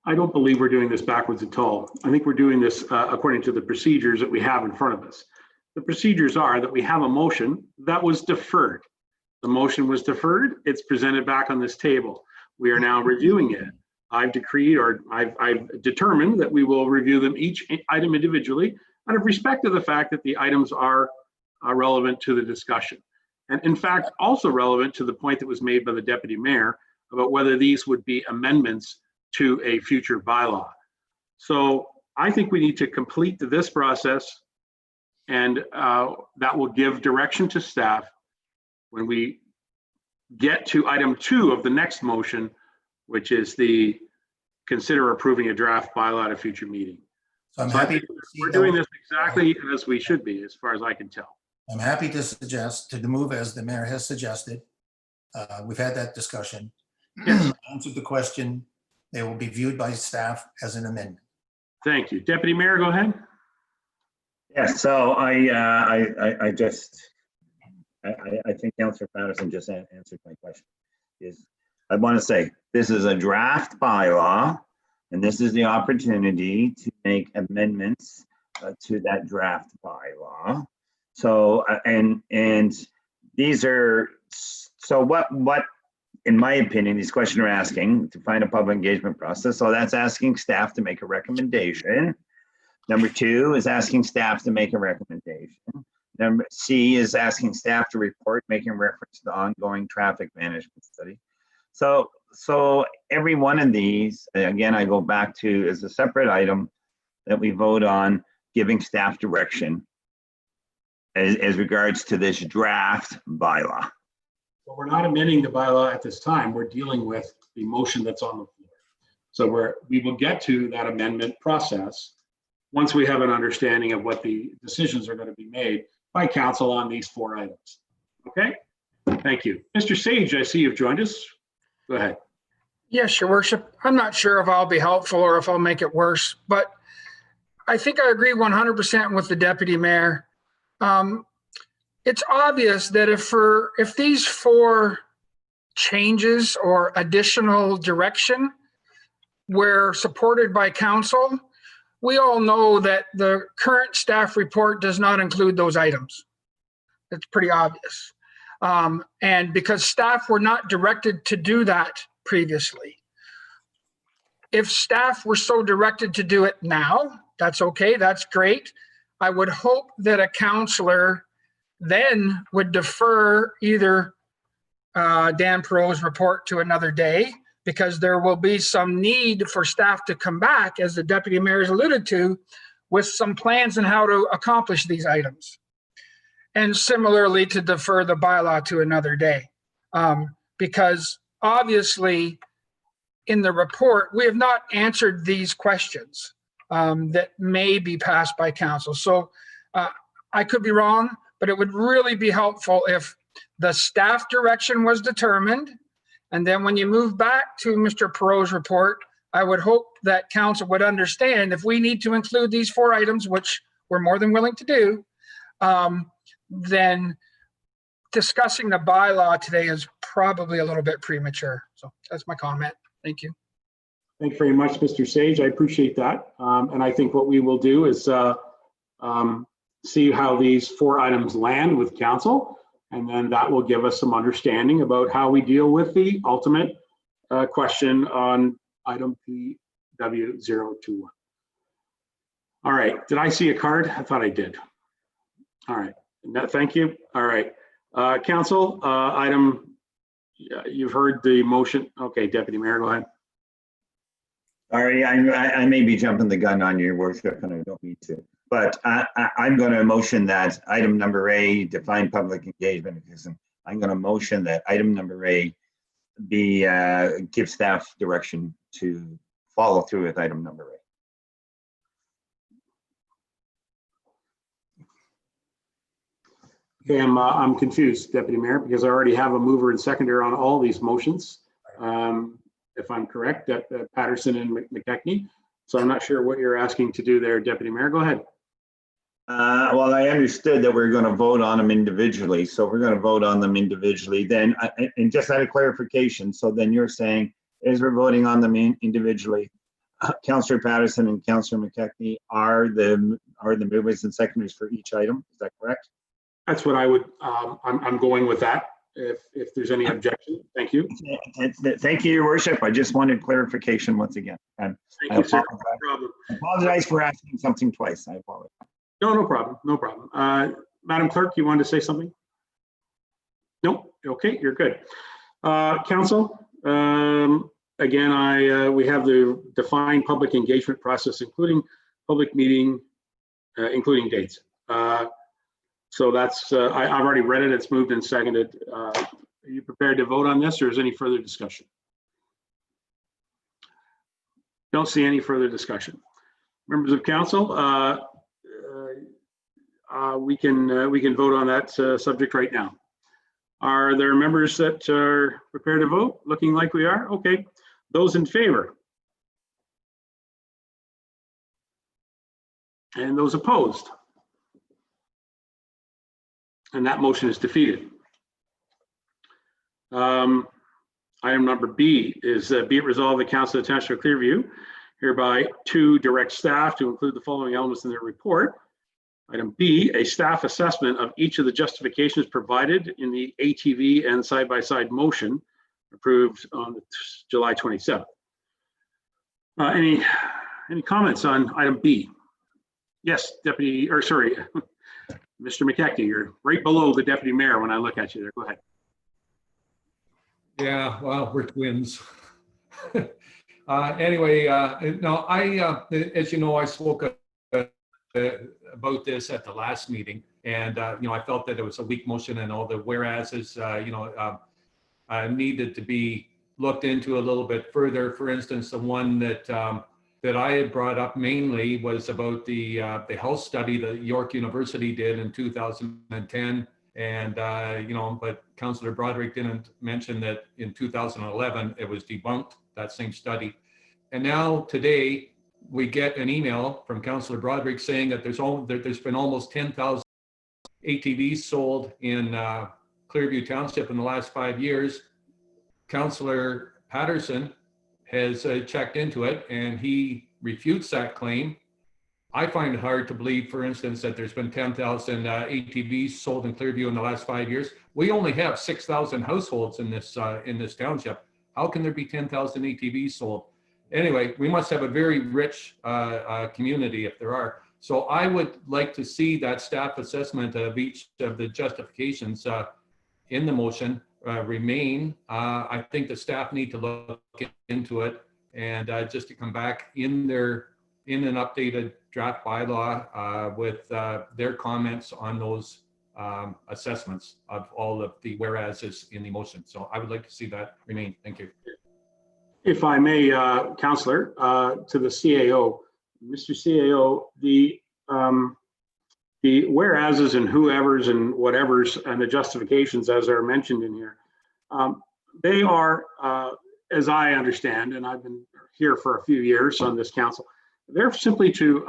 I don't believe we're doing this backwards at all. I think we're doing this according to the procedures that we have in front of us. The procedures are that we have a motion that was deferred. The motion was deferred. It's presented back on this table. We are now reviewing it. I've decreed, or I've determined that we will review them each item individually out of respect to the fact that the items are relevant to the discussion. And in fact, also relevant to the point that was made by the deputy mayor about whether these would be amendments to a future bylaw. So I think we need to complete this process, and that will give direction to staff when we get to item 2 of the next motion, which is the consider approving a draft bylaw at a future meeting. So I'm happy. We're doing this exactly as we should be, as far as I can tell. I'm happy to suggest to move as the mayor has suggested. We've had that discussion. Yes. Answered the question. They will be viewed by staff as an amendment. Thank you. Deputy Mayor, go ahead. Yeah, so I think Councillor Patterson just answered my question. I want to say this is a draft bylaw, and this is the opportunity to make amendments to that draft bylaw. So and these are what in my opinion these questions are asking to find a public engagement process. So that's asking staff to make a recommendation. Number 2 is asking staff to make a recommendation. Number C is asking staff to report making reference to the ongoing traffic management study. So every one of these, again, I go back to is a separate item that we vote on giving staff direction as regards to this draft bylaw. But we're not amending the bylaw at this time. We're dealing with the motion that's on the floor. So we will get to that amendment process once we have an understanding of what the decisions are going to be made by council on these 4 items. Okay, thank you. Mr. Sage, I see you've joined us. Go ahead. Yes, Your Worship. I'm not sure if I'll be helpful or if I'll make it worse, but I think I agree 100% with the deputy mayor. It's obvious that if these 4 changes or additional direction were supported by council, we all know that the current staff report does not include those items. It's pretty obvious. And because staff were not directed to do that previously. If staff were so directed to do it now, that's okay, that's great. I would hope that a councillor then would defer either Dan Perot's report to another day, because there will be some need for staff to come back, as the deputy mayor has alluded to, with some plans on how to accomplish these items. And similarly to defer the bylaw to another day. Because obviously in the report, we have not answered these questions that may be passed by council. So I could be wrong, but it would really be helpful if the staff direction was determined. And then when you move back to Mr. Perot's report, I would hope that council would understand if we need to include these 4 items, which we're more than willing to do, then discussing the bylaw today is probably a little bit premature. So that's my comment. Thank you. Thank you very much, Mr. Sage. I appreciate that. And I think what we will do is see how these 4 items land with council. And then that will give us some understanding about how we deal with the ultimate question on item PW021. All right, did I see a card? I thought I did. All right, no, thank you. All right, council, item, you've heard the motion. Okay, Deputy Mayor, go ahead. Sorry, I may be jumping the gun on your worship, and I don't mean to. But I'm going to motion that item number A, define public engagement mechanism. I'm going to motion that item number A be give staff direction to follow through with item number A. Okay, I'm confused, Deputy Mayor, because I already have a mover and seconder on all these motions. If I'm correct, that Patterson and McKechnie. So I'm not sure what you're asking to do there, Deputy Mayor. Go ahead. Well, I understood that we're going to vote on them individually. So we're going to vote on them individually. Then, and just out of clarification, so then you're saying, as we're voting on them individually, Councillor Patterson and Councillor McKechnie are the movers and seconders for each item. Is that correct? That's what I would, I'm going with that. If there's any objection, thank you. Thank you, Your Worship. I just wanted clarification once again. And Thank you, sir. No problem. I apologize for asking something twice. I apologize. No problem. No problem. Madam Clerk, you wanted to say something? Nope. Okay, you're good. Council, again, we have the defined public engagement process, including public meeting, including dates. So that's, I've already read it. It's moved and seconded. Are you prepared to vote on this, or is any further discussion? Don't see any further discussion. Members of council, we can vote on that subject right now. Are there members that are prepared to vote? Looking like we are. Okay. Those in favor? And those opposed? And that motion is defeated. Item number B is be it resolved, the Council of the Township of Clearview hereby to direct staff to include the following elements in their report. Item B, a staff assessment of each of the justifications provided in the ATV and side-by-side motion approved on July 27th. Any comments on item B? Yes, Deputy, or sorry, Mr. McKechnie, you're right below the Deputy Mayor when I look at you there. Go ahead. Yeah, well, we're twins. Anyway, no, as you know, I spoke about this at the last meeting, and I felt that it was a weak motion, and all the whereases, needed to be looked into a little bit further. For instance, the one that I had brought up mainly was about the health study that York University did in 2010. And, but Councillor Broderick didn't mention that in 2011, it was debunked, that same study. And now today, we get an email from Councillor Broderick saying that there's been almost 10,000 ATVs sold in Clearview Township in the last 5 years. Councillor Patterson has checked into it, and he refutes that claim. I find it hard to believe, for instance, that there's been 10,000 ATVs sold in Clearview in the last 5 years. We only have 6,000 households in this township. How can there be 10,000 ATVs sold? Anyway, we must have a very rich community if there are. So I would like to see that staff assessment of each of the justifications in the motion remain. I think the staff need to look into it, and just to come back in an updated draft bylaw with their comments on those assessments of all of the whereases in the motion. So I would like to see that remain. Thank you. If I may, Councillor, to the CAO, Mr. CAO, the whereases and whoever's and whatever's and the justifications as are mentioned in here, they are, as I understand, and I've been here for a few years on this council, they're simply to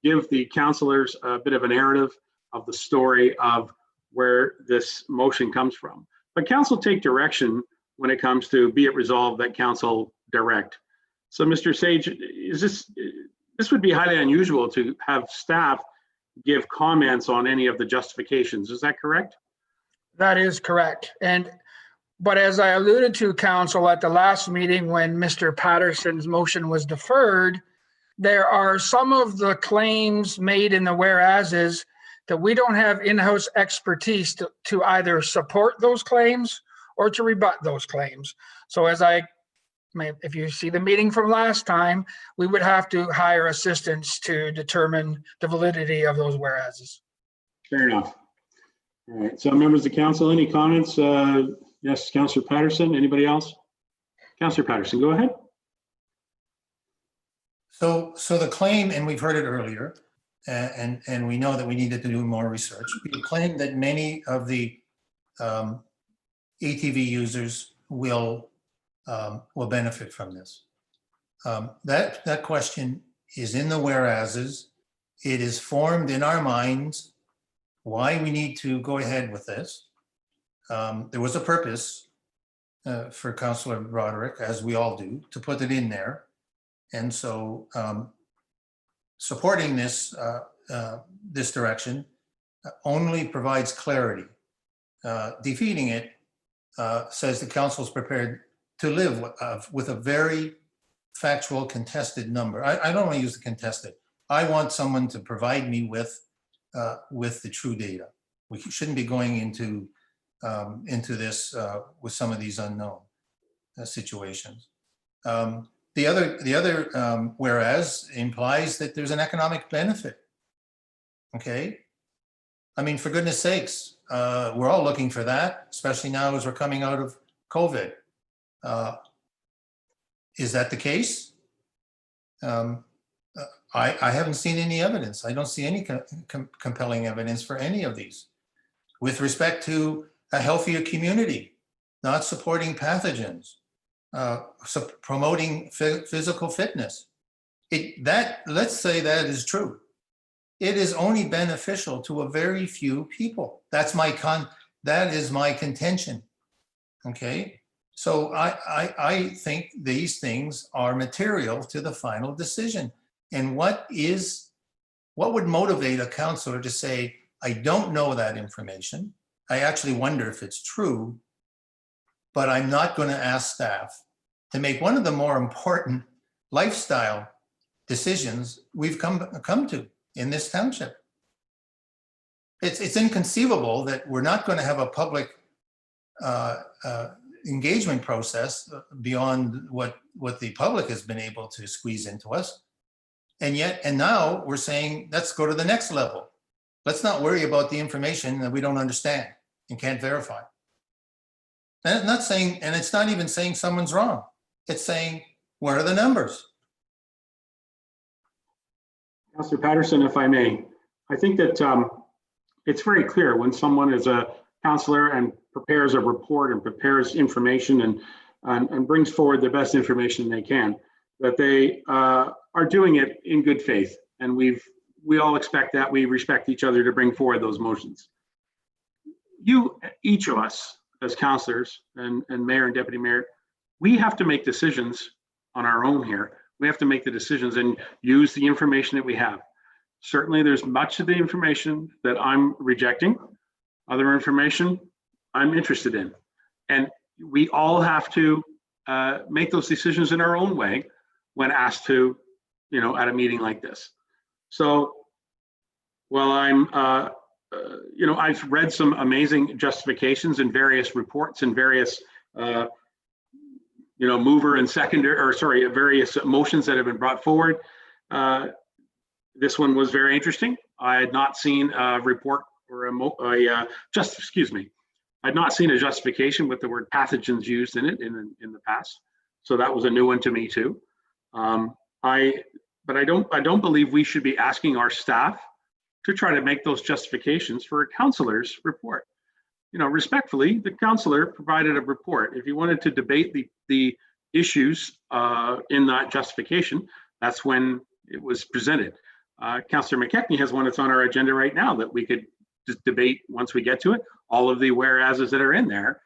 give the councillors a bit of a narrative of the story of where this motion comes from. But council take direction when it comes to be it resolved that council direct. So Mr. Sage, this would be highly unusual to have staff give comments on any of the justifications. Is that correct? That is correct. But as I alluded to, council, at the last meeting when Mr. Patterson's motion was deferred, there are some of the claims made in the whereases that we don't have in-house expertise to either support those claims or to rebut those claims. So if you see the meeting from last time, we would have to hire assistants to determine the validity of those whereases. Fair enough. All right, so members of council, any comments? Yes, Councillor Patterson, anybody else? Councillor Patterson, go ahead. So the claim, and we've heard it earlier, and we know that we needed to do more research. We claim that many of the ATV users will benefit from this. That question is in the whereases. It is formed in our minds why we need to go ahead with this. There was a purpose for Councillor Broderick, as we all do, to put it in there. And so supporting this direction only provides clarity. Defeating it says the council is prepared to live with a very factual contested number. I don't want to use the contested. I want someone to provide me with the true data. We shouldn't be going into this with some of these unknown situations. The other whereas implies that there's an economic benefit. Okay, I mean, for goodness sakes, we're all looking for that, especially now as we're coming out of COVID. Is that the case? I haven't seen any evidence. I don't see any compelling evidence for any of these. With respect to a healthier community, not supporting pathogens, promoting physical fitness. Let's say that is true. It is only beneficial to a very few people. That is my contention. Okay, so I think these things are material to the final decision. And what would motivate a councillor to say, I don't know that information. I actually wonder if it's true, but I'm not going to ask staff to make one of the more important lifestyle decisions we've come to in this township. It's inconceivable that we're not going to have a public engagement process beyond what the public has been able to squeeze into us. And now we're saying, let's go to the next level. Let's not worry about the information that we don't understand and can't verify. And it's not saying, and it's not even saying someone's wrong. It's saying, where are the numbers? Councillor Patterson, if I may, I think that it's very clear when someone is a councillor and prepares a report and prepares information and brings forward the best information they can, that they are doing it in good faith. And we all expect that. We respect each other to bring forward those motions. Each of us as councillors and mayor and deputy mayor, we have to make decisions on our own here. We have to make the decisions and use the information that we have. Certainly there's much of the information that I'm rejecting. Other information I'm interested in. And we all have to make those decisions in our own way when asked to, at a meeting like this. So while I've read some amazing justifications in various reports and various, mover and seconder, various motions that have been brought forward. This one was very interesting. I had not seen a report or I'd not seen a justification with the word pathogens used in it in the past. So that was a new one to me too. But I don't believe we should be asking our staff to try to make those justifications for a councillor's report. Respectfully, the councillor provided a report. If you wanted to debate the issues in that justification, that's when it was presented. Councillor McKechnie has one that's on our agenda right now that we could just debate once we get to it, all of the whereases that are in there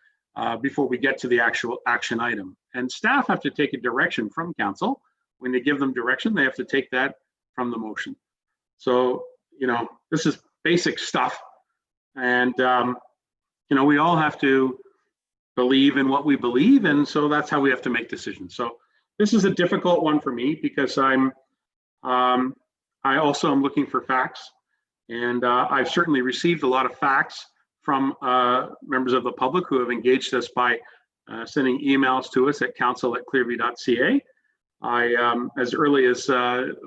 before we get to the actual action item. And staff have to take a direction from council. When they give them direction, they have to take that from the motion. So, this is basic stuff. And, we all have to believe in what we believe, and so that's how we have to make decisions. So this is a difficult one for me because I also am looking for facts, and I've certainly received a lot of facts from members of the public who have engaged us by sending emails to us at council@clearview.ca. As early as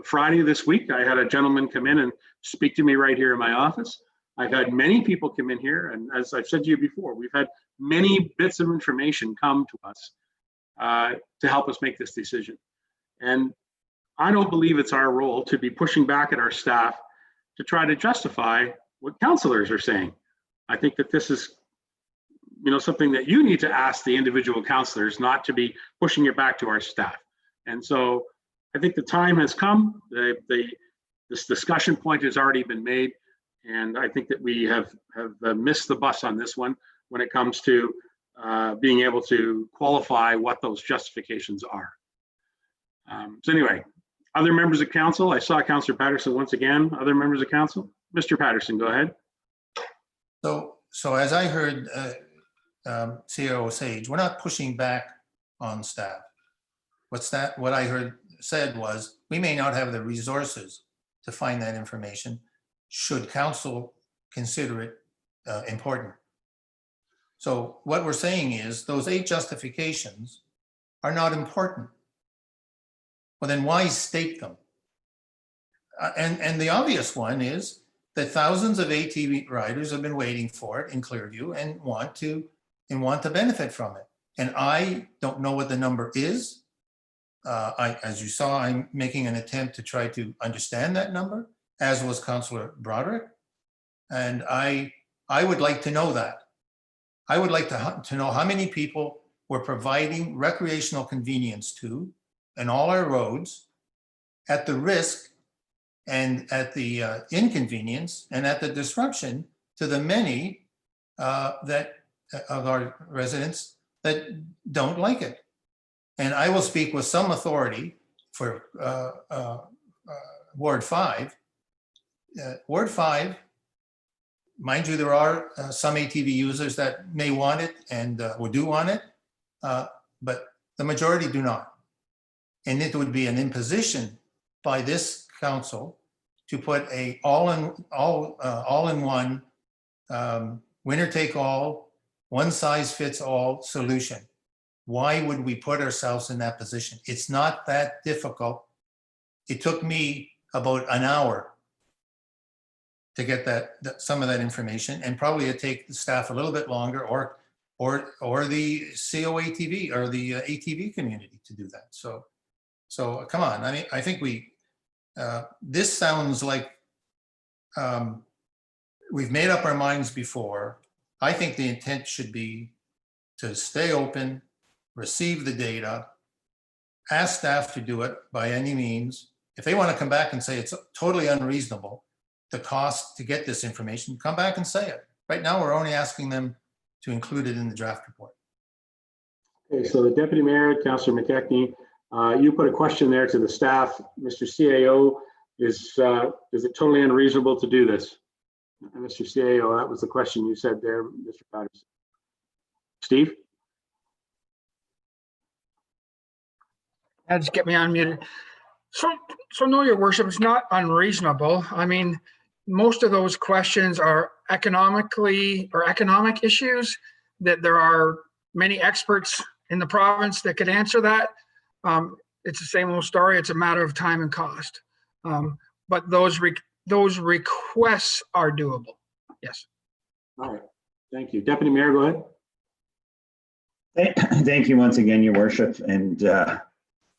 Friday this week, I had a gentleman come in and speak to me right here in my office. I've had many people come in here, and as I've said to you before, we've had many bits of information come to us to help us make this decision. And I don't believe it's our role to be pushing back at our staff to try to justify what councillors are saying. I think that this is, something that you need to ask the individual councillors, not to be pushing it back to our staff. And so I think the time has come. This discussion point has already been made. And I think that we have missed the bus on this one when it comes to being able to qualify what those justifications are. So anyway, other members of council, I saw Councillor Patterson once again. Other members of council, Mr. Patterson, go ahead. So as I heard CAO Sage, we're not pushing back on staff. What I heard said was, we may not have the resources to find that information, should council consider it important. So what we're saying is those 8 justifications are not important. Well, then why state them? And the obvious one is that thousands of ATV riders have been waiting for it in Clearview and want to benefit from it. And I don't know what the number is. As you saw, I'm making an attempt to try to understand that number, as was Councillor Broderick. And I would like to know that. I would like to know how many people we're providing recreational convenience to in all our roads at the risk and at the inconvenience and at the disruption to the many of our residents that don't like it. And I will speak with some authority for Ward 5. Ward 5, mind you, there are some ATV users that may want it and or do want it, but the majority do not. And it would be an imposition by this council to put a all-in-one winner take all, one size fits all solution. Why would we put ourselves in that position? It's not that difficult. It took me about an hour to get some of that information, and probably it take the staff a little bit longer, or the COATV or the ATV community to do that. So come on. I mean, I think this sounds like we've made up our minds before. I think the intent should be to stay open, receive the data, ask staff to do it by any means. If they want to come back and say it's totally unreasonable, the cost to get this information, come back and say it. Right now, we're only asking them to include it in the draft report. Okay, so the Deputy Mayor, Councillor McKechnie, you put a question there to the staff. Mr. CAO, is it totally unreasonable to do this? Mr. CAO, that was the question you said there, Mr. Patterson. Steve? Just get me unmuted. So no, Your Worship, it's not unreasonable. I mean, most of those questions are economic issues that there are many experts in the province that could answer that. It's the same old story. It's a matter of time and cost. But those requests are doable. Yes. All right. Thank you. Deputy Mayor, go ahead. Thank you once again, Your Worship. And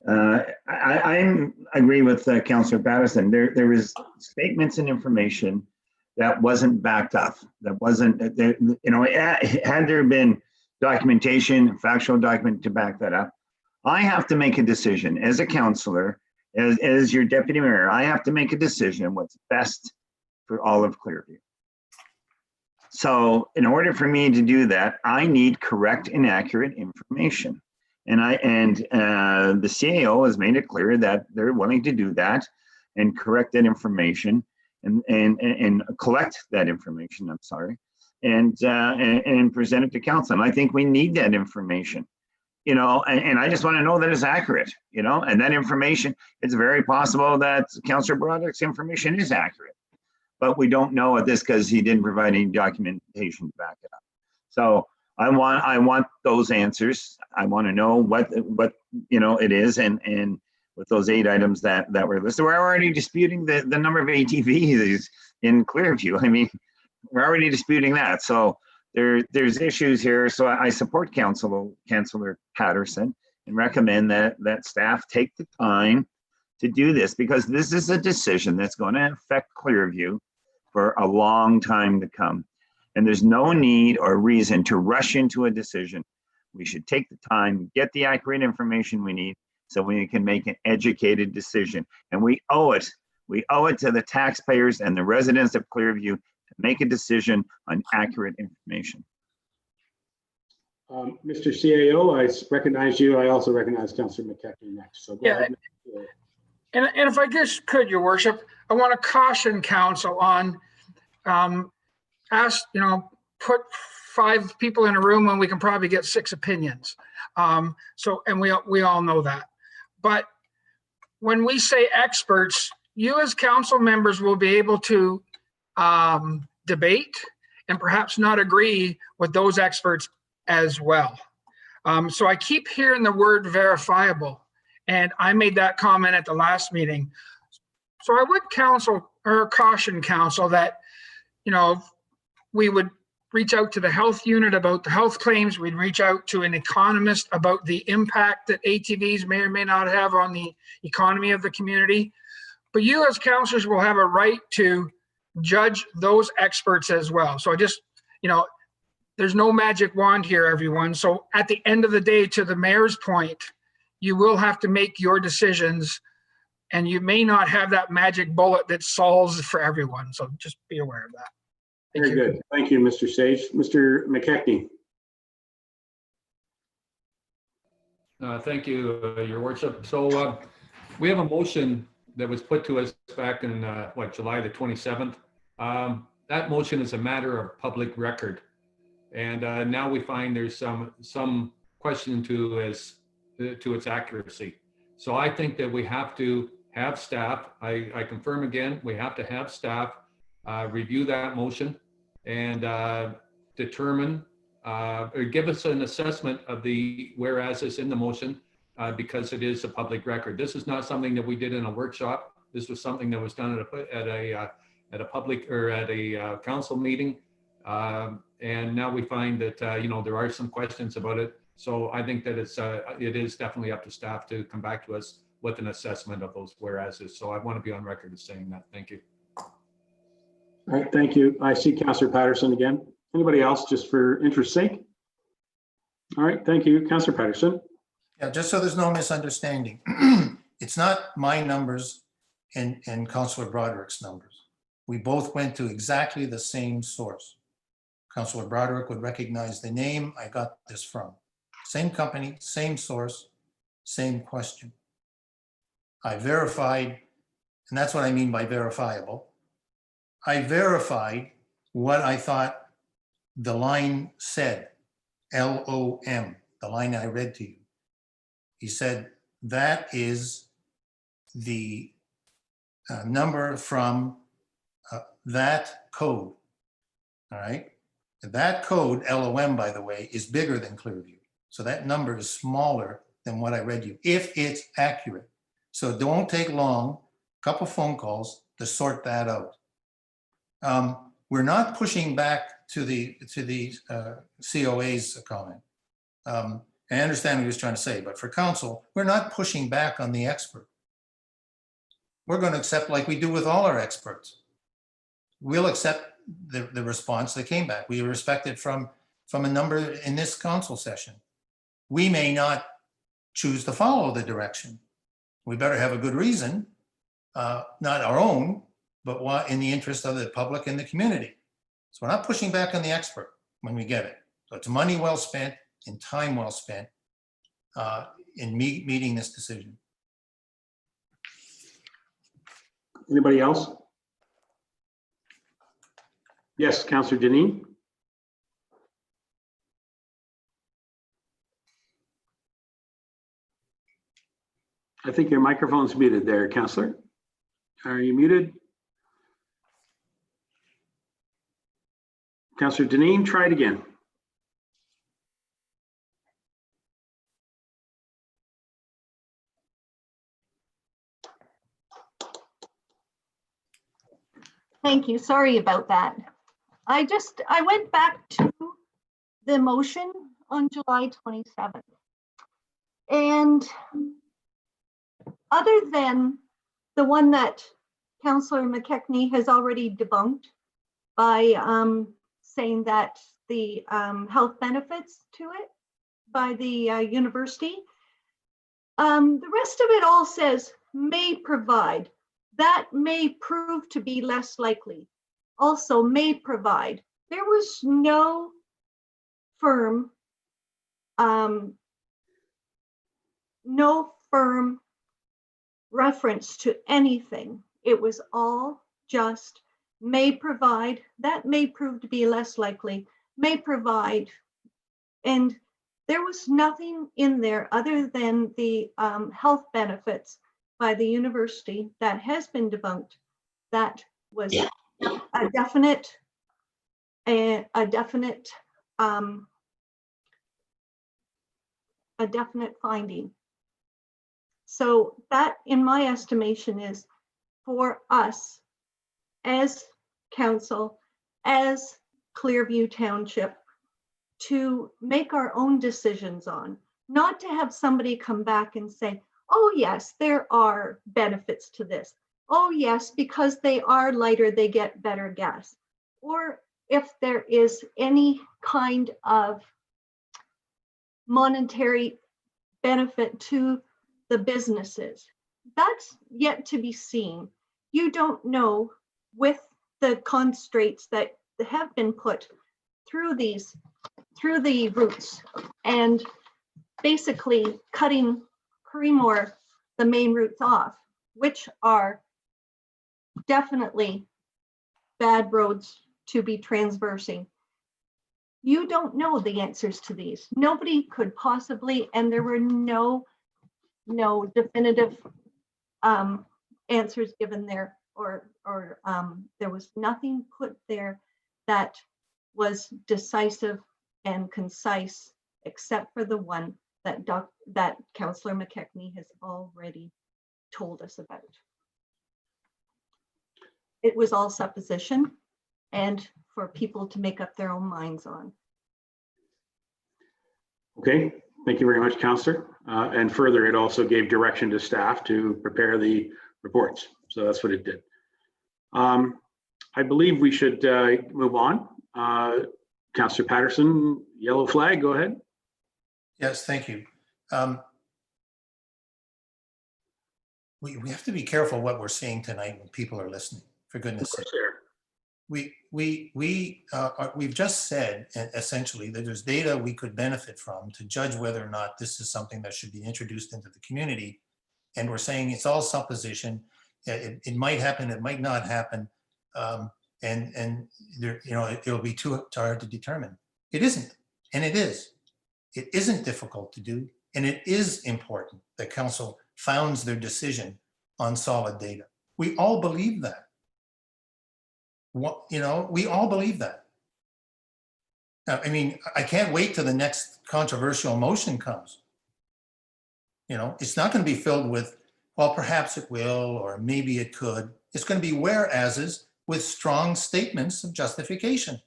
I agree with Councillor Patterson. There is statements and information that wasn't backed up. That wasn't, had there been documentation, factual document to back that up, I have to make a decision as a councillor, as your deputy mayor. I have to make a decision what's best for all of Clearview. So in order for me to do that, I need correct and accurate information. And the CAO has made it clear that they're willing to do that and correct that information and collect that information. I'm sorry. and present it to council. And I think we need that information, you know, and I just want to know that it's accurate, you know, and that information, it's very possible that Councillor Broderick's information is accurate, but we don't know this because he didn't provide any documentation to back it up. So I want those answers. I want to know what you know it is, and with those 8 items that were listed, we're already disputing the number of ATVs in Clearview. I mean, we're already disputing that. So there's issues here. So I support Councillor Patterson and recommend that staff take the time to do this, because this is a decision that's going to affect Clearview for a long time to come. And there's no need or reason to rush into a decision. We should take the time, get the accurate information we need so we can make an educated decision. And we owe it to the taxpayers and the residents of Clearview to make a decision on accurate information. Mr. CAO, I recognize you. I also recognize Councillor McKechnie next. So go ahead. And if I just could, Your Worship, I want to caution council on put 5 people in a room when we can probably get 6 opinions. And we all know that. But when we say experts, you as council members will be able to debate and perhaps not agree with those experts as well. So I keep hearing the word verifiable, and I made that comment at the last meeting. So I would caution council that, you know, we would reach out to the health unit about the health claims. We'd reach out to an economist about the impact that ATVs may or may not have on the economy of the community. But you as councillors will have a right to judge those experts as well. So I just, you know, there's no magic wand here, everyone. So at the end of the day, to the mayor's point, you will have to make your decisions, and you may not have that magic bullet that solves for everyone. So just be aware of that. Very good. Thank you, Mr. Sage. Mr. McKechnie. Thank you, Your Worship. So we have a motion that was put to us back in July the 27th. That motion is a matter of public record, and now we find there's some question to its accuracy. So I think that we have to have staff. I confirm again, we have to have staff review that motion and determine or give us an assessment of the whereases in the motion, because it is a public record. This is not something that we did in a workshop. This was something that was done at a public or at a council meeting, and now we find that you know, there are some questions about it. So I think that it is definitely up to staff to come back to us with an assessment of those whereases. So I want to be on record as saying that. Thank you. All right, thank you. I see Councillor Patterson again. Anybody else, just for interest's sake? All right, thank you. Councillor Patterson. Yeah, just so there's no misunderstanding, it's not my numbers and Councillor Broderick's numbers. We both went to exactly the same source. Councillor Broderick would recognize the name I got this from. Same company, same source, same question. I verified, and that's what I mean by verifiable. I verified what I thought the line said, LOM, the line I read to you. He said, that is the number from that code, all right? That code, LOM, by the way, is bigger than Clearview. So that number is smaller than what I read you, if it's accurate. So don't take long, a couple phone calls to sort that out. We're not pushing back to the COA's comment. I understand what he was trying to say, but for council, we're not pushing back on the expert. We're going to accept, like we do with all our experts. We'll accept the response that came back. We respect it from a number in this council session. We may not choose to follow the direction. We better have a good reason, not our own, but what in the interest of the public and the community. So we're not pushing back on the expert when we get it. So it's money well spent and time well spent in meeting this decision. Anybody else? Yes, Councillor Deneen. I think your microphone's muted there, Councillor. Are you muted? Councillor Deneen, try it again. Thank you. Sorry about that. I went back to the motion on July 27th. And other than the one that Councillor McKechnie has already debunked by saying that the health benefits to it by the university, the rest of it all says may provide. That may prove to be less likely. Also may provide. There was no firm, reference to anything. It was all just may provide. That may prove to be less likely, may provide. And there was nothing in there other than the health benefits by the university that has been debunked. That was a definite finding. So that, in my estimation, is for us as council, as Clearview Township, to make our own decisions on, not to have somebody come back and say, oh yes, there are benefits to this. Oh yes, because they are lighter, they get better gas. Or if there is any kind of monetary benefit to the businesses. That's yet to be seen. You don't know with the constraints that have been put through the routes and basically cutting Creemore, the main routes off, which are definitely bad roads to be transversing. You don't know the answers to these. Nobody could possibly, and there were no definitive answers given there, or there was nothing put there that was decisive and concise, except for the one that Councillor McKechnie has already told us about. It was all supposition and for people to make up their own minds on. Okay, thank you very much, Councillor. And further, it also gave direction to staff to prepare the reports. So that's what it did. I believe we should move on. Councillor Patterson, yellow flag, go ahead. Yes, thank you. We have to be careful what we're saying tonight when people are listening, for goodness sake. We've just said essentially that there's data we could benefit from to judge whether or not this is something that should be introduced into the community. And we're saying it's all supposition. It might happen, it might not happen. And there, it'll be too hard to determine. It isn't, and it is. It isn't difficult to do, and it is important that council founds their decision on solid data. We all believe that. We all believe that. I mean, I can't wait till the next controversial motion comes. It's not going to be filled with, well, perhaps it will, or maybe it could. It's going to be whereases with strong statements of justification.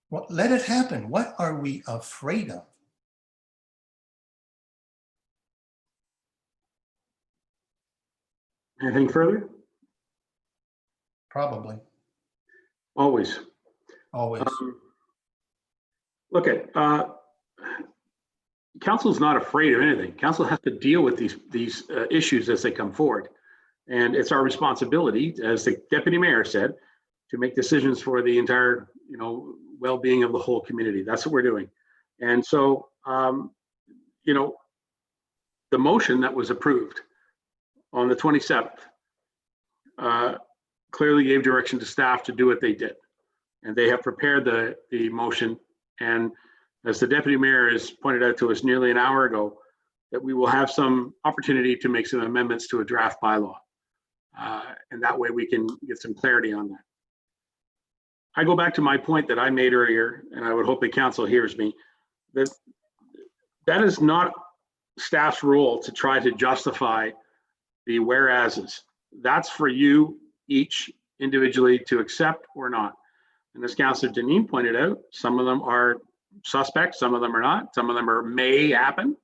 Well, let it happen. What are we afraid of? Anything further? Probably. Always. Always. Look at council's not afraid of anything. Council has to deal with these issues as they come forward, and it's our responsibility, as the deputy mayor said, to make decisions for the entire well-being of the whole community. That's what we're doing. And so the motion that was approved on the 27th clearly gave direction to staff to do what they did. And they have prepared the motion. And as the deputy mayor has pointed out to us nearly an hour ago, that we will have some opportunity to make some amendments to a draft bylaw. And that way we can get some clarity on that. I go back to my point that I made earlier, and I would hope the council hears me, that is not staff's role to try to justify the whereases. That's for you each individually to accept or not. And as Councillor Deneen pointed out, some of them are suspect, some of them are not, some of them are may happen.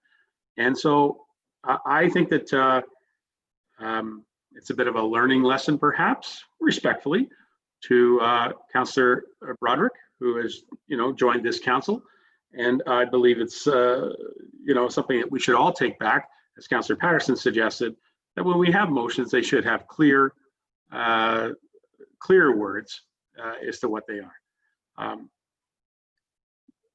And so I think that it's a bit of a learning lesson, perhaps, respectfully, to Councillor Broderick, who has, joined this council. And I believe it's, something that we should all take back, as Councillor Patterson suggested, that when we have motions, they should have clear words as to what they are.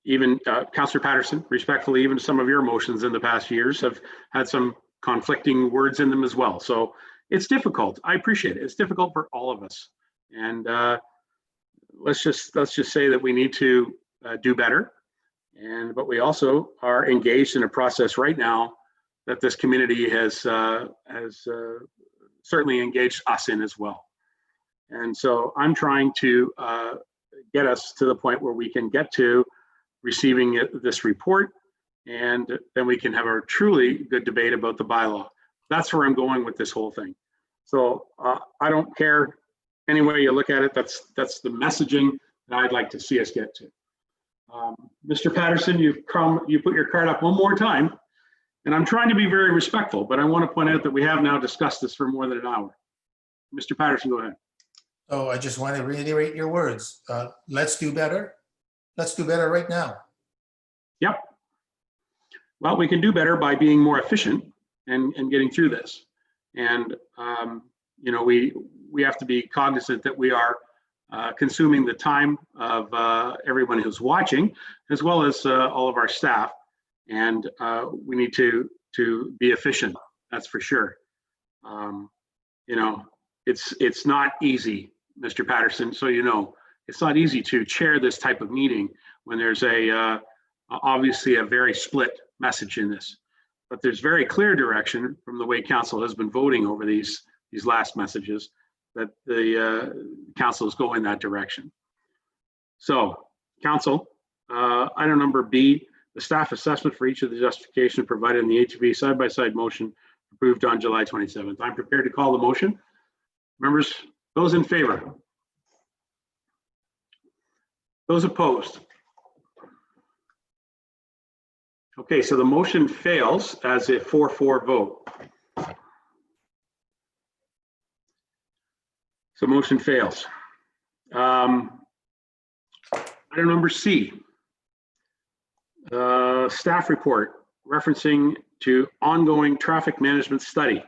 Even Councillor Patterson, respectfully, even some of your motions in the past years have had some conflicting words in them as well. So it's difficult. I appreciate it. It's difficult for all of us. And let's just say that we need to do better. But we also are engaged in a process right now that this community has certainly engaged us in as well. And so I'm trying to get us to the point where we can get to receiving this report, and then we can have a truly good debate about the bylaw. That's where I'm going with this whole thing. So I don't care any way you look at it. That's the messaging that I'd like to see us get to. Mr. Patterson, you put your card up one more time, and I'm trying to be very respectful, but I want to point out that we have now discussed this for more than an hour. Mr. Patterson, go ahead. So I just want to reiterate your words. Let's do better. Let's do better right now. Yep. Well, we can do better by being more efficient and getting through this. And, we have to be cognizant that we are consuming the time of everyone who's watching, as well as all of our staff. And we need to be efficient, that's for sure. It's not easy, Mr. Patterson, so it's not easy to chair this type of meeting when there's obviously a very split message in this. But there's very clear direction from the way council has been voting over these last messages that the council is going that direction. So, council, item number B, the staff assessment for each of the justification provided in the HV side-by-side motion approved on July 27th. I'm prepared to call the motion. Members, those in favor? Those opposed? Okay, so the motion fails as a 4-4 vote. So motion fails. Item number C, staff report referencing to ongoing traffic management study.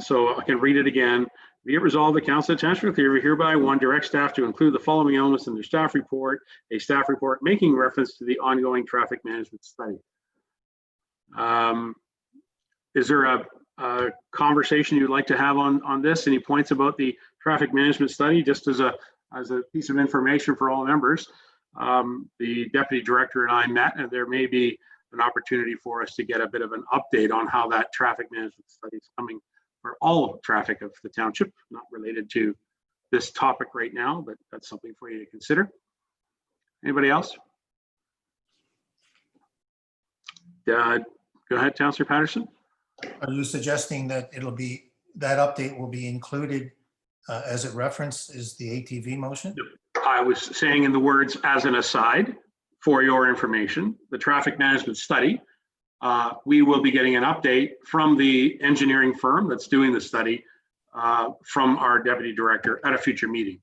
So I can read it again. Be it resolved, the Council of Township of Clearview hereby direct staff to include the following elements in their staff report, a staff report making reference to the ongoing traffic management study. Is there a conversation you'd like to have on this? Any points about the traffic management study? Just as a piece of information for all members, the deputy director and I met, and there may be an opportunity for us to get a bit of an update on how that traffic management study is coming for all of traffic of the township, not related to this topic right now, but that's something for you to consider. Anybody else? Go ahead, Councillor Patterson. Are you suggesting that that update will be included as it references the ATV motion? I was saying in the words as an aside for your information, the traffic management study, we will be getting an update from the engineering firm that's doing the study from our deputy director at a future meeting.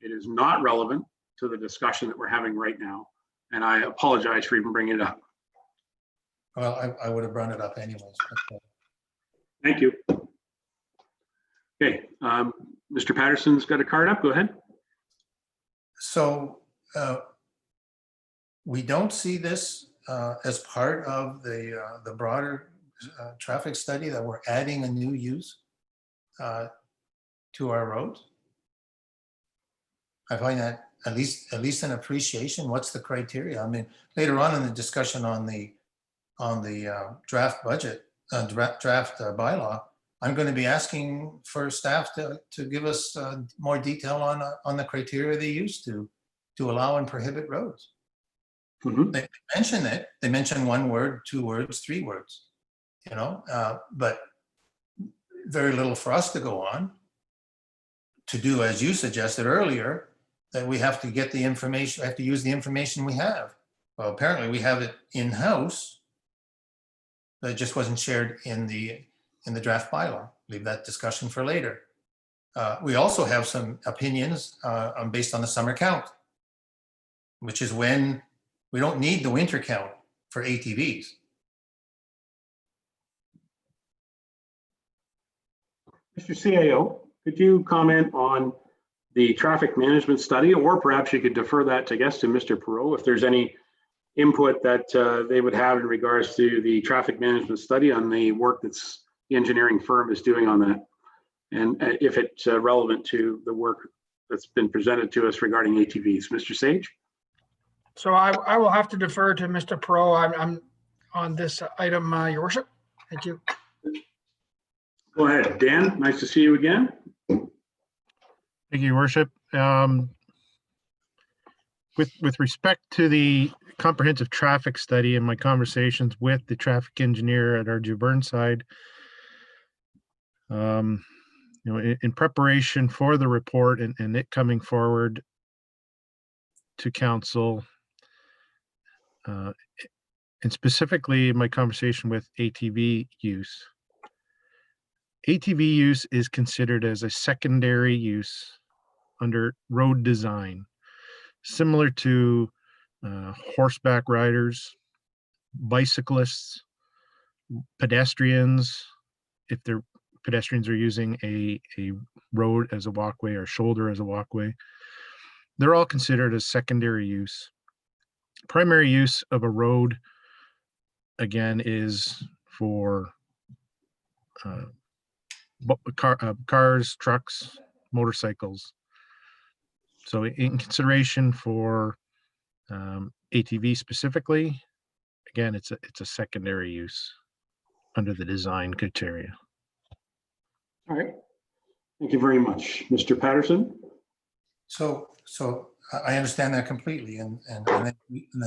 It is not relevant to the discussion that we're having right now, and I apologize for even bringing it up. Well, I would have brought it up anyways. But, Thank you. Okay, Mr. Patterson's got a card up. Go ahead. So we don't see this as part of the broader traffic study that we're adding a new use to our roads. I find that at least an appreciation. What's the criteria? I mean, later on in the discussion on the on the draft budget, draft bylaw, I'm going to be asking for staff to give us more detail on the criteria they use to allow and prohibit roads. They mention it. They mention 1 word, 2 words, 3 words, you know, but very little for us to go on to do, as you suggested earlier, that we have to get the information, have to use the information we have. Well, apparently we have it in-house, but it just wasn't shared in the draft bylaw. Leave that discussion for later. We also have some opinions based on the summer count, which is when we don't need the winter count for ATVs. Mr. CAO, could you comment on the traffic management study, or perhaps you could defer that, I guess, to Mr. Perot, if there's any input that they would have in regards to the traffic management study on the work that's the engineering firm is doing on that, and if it's relevant to the work that's been presented to us regarding ATVs. Mr. Sage? So I will have to defer to Mr. Perot. I'm on this item, Your Worship. Thank you. Go ahead, Dan. Nice to see you again. Thank you, Your Worship. With respect to the comprehensive traffic study and my conversations with the traffic engineer at RG Burnside, you know, in preparation for the report and it coming forward to council, and specifically my conversation with ATV use. ATV use is considered as a secondary use under road design, similar to horseback riders, bicyclists, pedestrians, if their pedestrians are using a road as a walkway or shoulder as a walkway. They're all considered as secondary use. Primary use of a road, again, is for cars, trucks, motorcycles. So in consideration for ATV specifically, again, it's a secondary use under the design criteria. All right. Thank you very much. Mr. Patterson? So I understand that completely, and I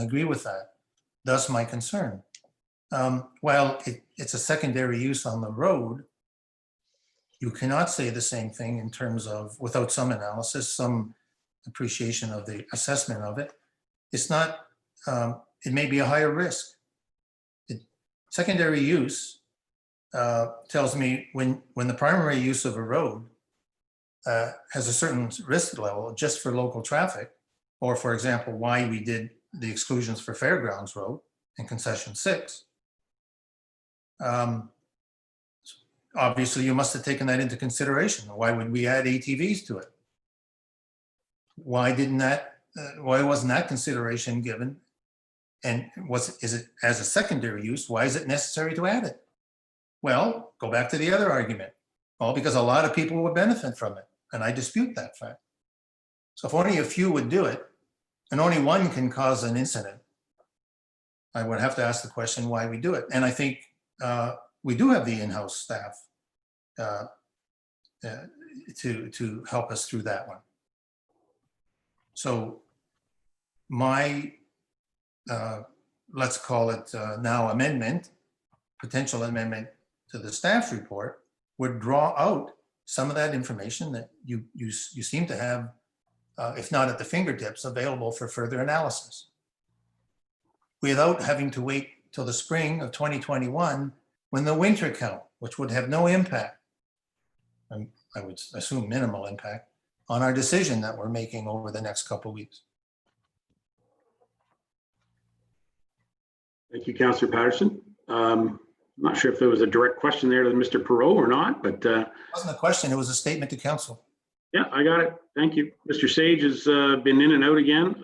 agree with that. Thus my concern. While it's a secondary use on the road, you cannot say the same thing in terms of, without some analysis, some appreciation of the assessment of it. It's not, it may be a higher risk. Secondary use tells me when the primary use of a road has a certain risk level just for local traffic, or for example, why we did the exclusions for Fairgrounds Road in concession 6. Obviously, you must have taken that into consideration. Why would we add ATVs to it? Why didn't that? Why wasn't that consideration given? And is it as a secondary use? Why is it necessary to add it? Well, go back to the other argument. Well, because a lot of people would benefit from it, and I dispute that fact. So if only a few would do it, and only one can cause an incident, I would have to ask the question why we do it. And I think we do have the in-house staff to help us through that one. So my, let's call it now amendment, potential amendment to the staff report would draw out some of that information that you seem to have, if not at the fingertips, available for further analysis, without having to wait till the spring of 2021 when the winter count, which would have no impact, and I would assume minimal impact, on our decision that we're making over the next couple of weeks. Thank you, Councillor Patterson. I'm not sure if there was a direct question there to Mr. Perot or not, but it wasn't a question, it was a statement to council. Yeah, I got it. Thank you. Mr. Sage has been in and out again.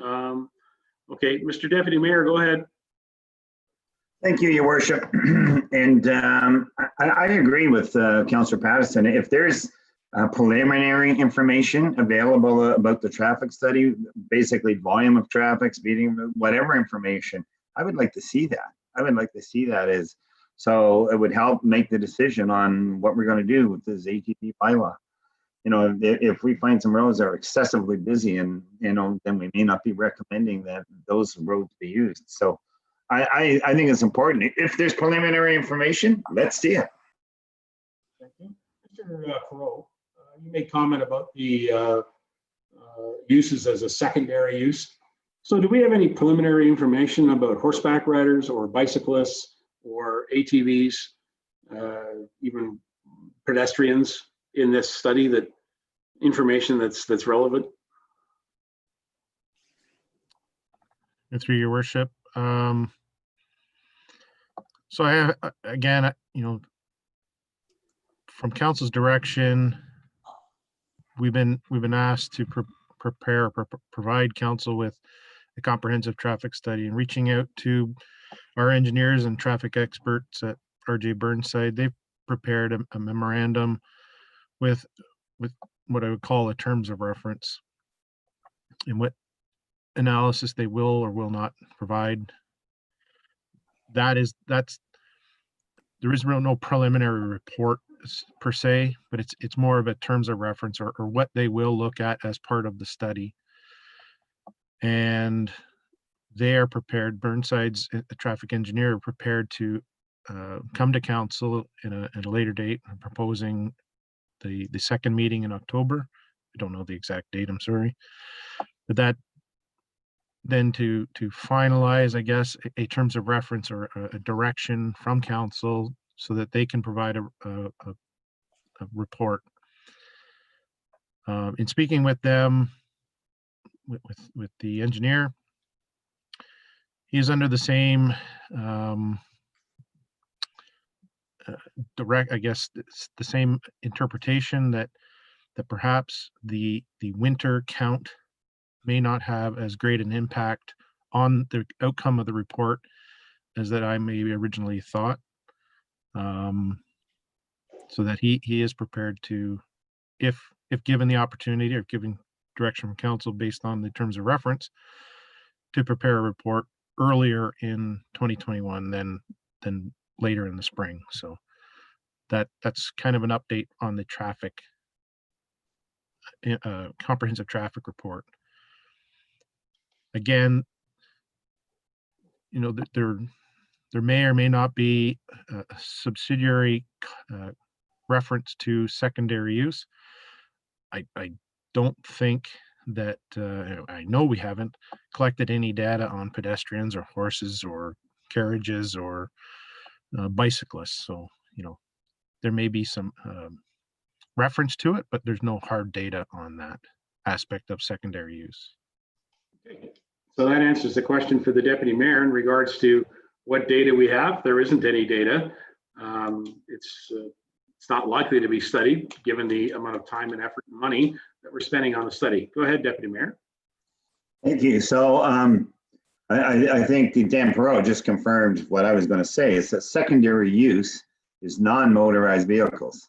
Okay, Mr. Deputy Mayor, go ahead. Thank you, Your Worship. And I agree with Councillor Patterson. If there's preliminary information available about the traffic study, basically volume of traffic, speeding, whatever information, I would like to see that. I would like to see that is, so it would help make the decision on what we're going to do with this ATV bylaw. You know, if we find some roads that are excessively busy and, you know, then we may not be recommending that those roads be used. So I think it's important. If there's preliminary information, let's see it. Thank you. Mr. Perot, you made comment about the uses as a secondary use. So do we have any preliminary information about horseback riders or bicyclists or ATVs, even pedestrians in this study, that information that's relevant? And through your worship. So I have, again, you know, from council's direction, we've been asked to provide council with a comprehensive traffic study, and reaching out to our engineers and traffic experts at RJ Burnside. They've prepared a memorandum with what I would call a terms of reference, and what analysis they will or will not provide. There is no preliminary report per se, but it's more of a terms of reference, or what they will look at as part of the study. And they are prepared, Burnside's traffic engineer, are prepared to come to council at a later date, proposing the second meeting in October. I don't know the exact date, I'm sorry. But that then to finalize, I guess, a terms of reference or a direction from council so that they can provide a report. In speaking with them, with the engineer, he is under the same direct, I guess, it's the same interpretation that perhaps the winter count may not have as great an impact on the outcome of the report as that I maybe originally thought. So that he is prepared to, if given the opportunity or given direction from council based on the terms of reference, to prepare a report earlier in 2021 than later in the spring. So that's kind of an update on the traffic, comprehensive traffic report. Again, you know, there may or may not be a subsidiary reference to secondary use. I don't think that, I know we haven't collected any data on pedestrians or horses or carriages or bicyclists. So, you know, there may be some reference to it, but there's no hard data on that aspect of secondary use. Okay. So that answers the question for the deputy mayor in regards to what data we have. There isn't any data. It's not likely to be studied given the amount of time and effort and money that we're spending on the study. Go ahead, Deputy Mayor. Thank you. So I think Dan Perot just confirmed what I was going to say. Is that secondary use is non-motorized vehicles.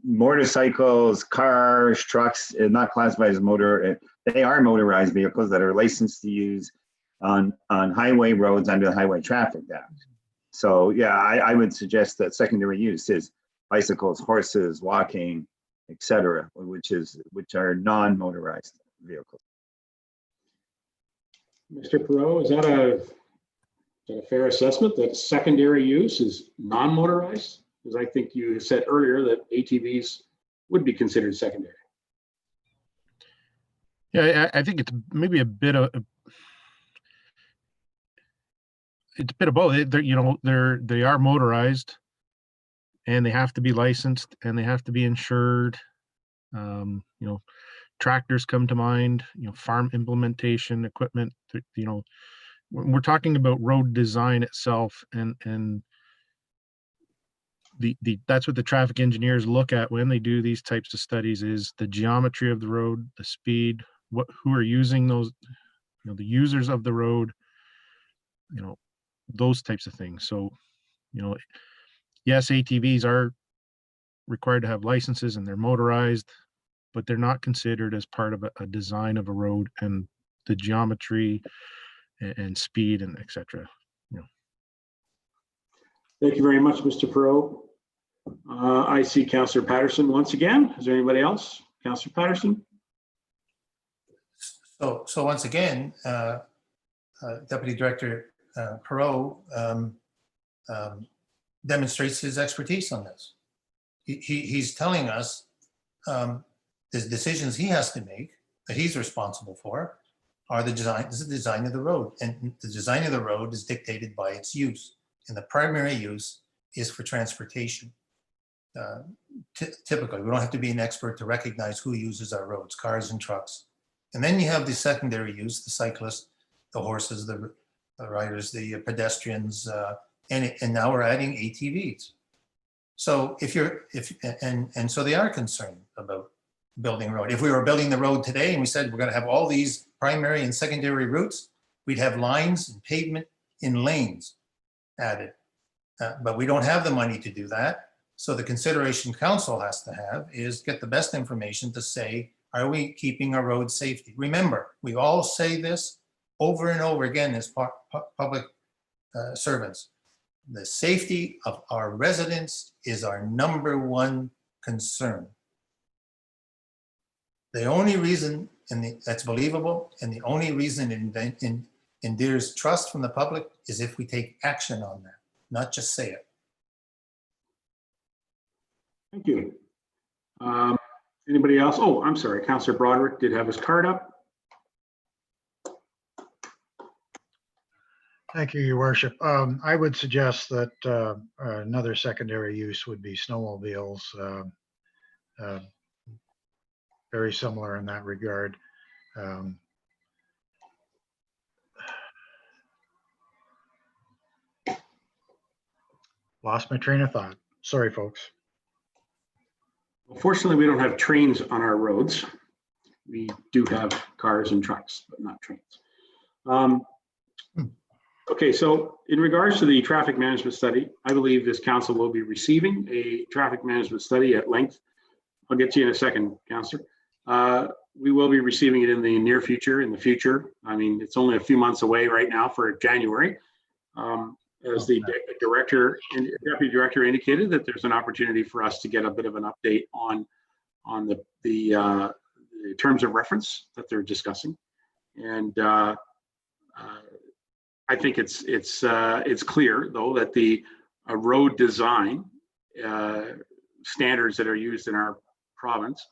Motorcycles, cars, trucks, not classified as motor. They are motorized vehicles that are licensed to use on highway roads under the Highway Traffic Act. So yeah, I would suggest that secondary use is bicycles, horses, walking, etc., which are non-motorized vehicles. Mr. Perot, is that a fair assessment that secondary use is non-motorized? Because I think you said earlier that ATVs would be considered secondary. Yeah, I think it's maybe a bit of both. They are motorized, and they have to be licensed, and they have to be insured. You know, tractors come to mind. You know, farm implementation equipment. You know, when we're talking about road design itself, and that's what the traffic engineers look at when they do these types of studies: is the geometry of the road, the speed, who are using those, you know, the users of the road, you know, those types of things. So, you know, yes, ATVs are required to have licenses and they're motorized, but they're not considered as part of a design of a road and the geometry and speed and etc. You know, Thank you very much, Mr. Perot. I see Councillor Patterson once again. Is there anybody else? Councillor Patterson? So once again, Deputy Director Perot demonstrates his expertise on this. He's telling us the decisions he has to make, that he's responsible for, are the design. This is the design of the road, and the design of the road is dictated by its use, and the primary use is for transportation. Typically, we don't have to be an expert to recognize who uses our roads, cars and trucks. And then you have the secondary use, the cyclists, the horses, the riders, the pedestrians, and now we're adding ATVs. So so they are concerned about building a road. If we were building the road today and we said we're going to have all these primary and secondary routes, we'd have lines and pavement in lanes added. But we don't have the money to do that. So the consideration council has to have is get the best information to say, are we keeping our road safety? Remember, we all say this over and over again as public servants. The safety of our residents is our #1 concern. The only reason, that's believable, and the only reason it endears trust from the public is if we take action on that, not just say it. Thank you. Anybody else? Oh, I'm sorry. Councillor Broderick did have his card up. Thank you, Your Worship. I would suggest that another secondary use would be snowmobiles. Very similar in that regard. Lost my train of thought. Sorry, folks. Fortunately, we don't have trains on our roads. We do have cars and trucks, but not trains. Okay, so in regards to the traffic management study, I believe this council will be receiving a traffic management study at length. I'll get to you in a second, Councillor. We will be receiving it in the near future, I mean, it's only a few months away right now for January. As the director and deputy director indicated, that there's an opportunity for us to get a bit of an update on the terms of reference that they're discussing. And I think it's clear though that the road design standards that are used in our province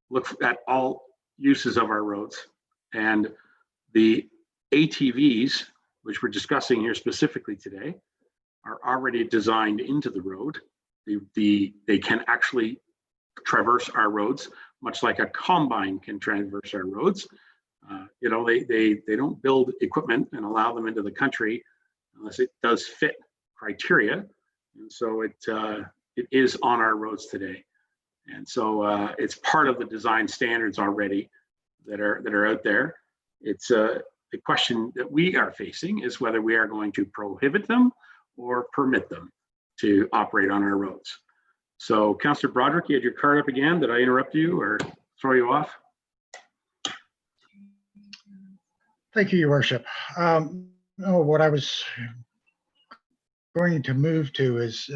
look at all uses of our roads, and the ATVs, which we're discussing here specifically today, are already designed into the road. They can actually traverse our roads, much like a combine can traverse our roads. You know, they don't build equipment and allow them into the country unless it does fit criteria. And so it is on our roads today. And so it's part of the design standards already that are out there. It's the question that we are facing is whether we are going to prohibit them or permit them to operate on our roads. So Councillor Broderick, you had your card up again. Did I interrupt you or throw you off? Thank you, Your Worship. What I was going to move to is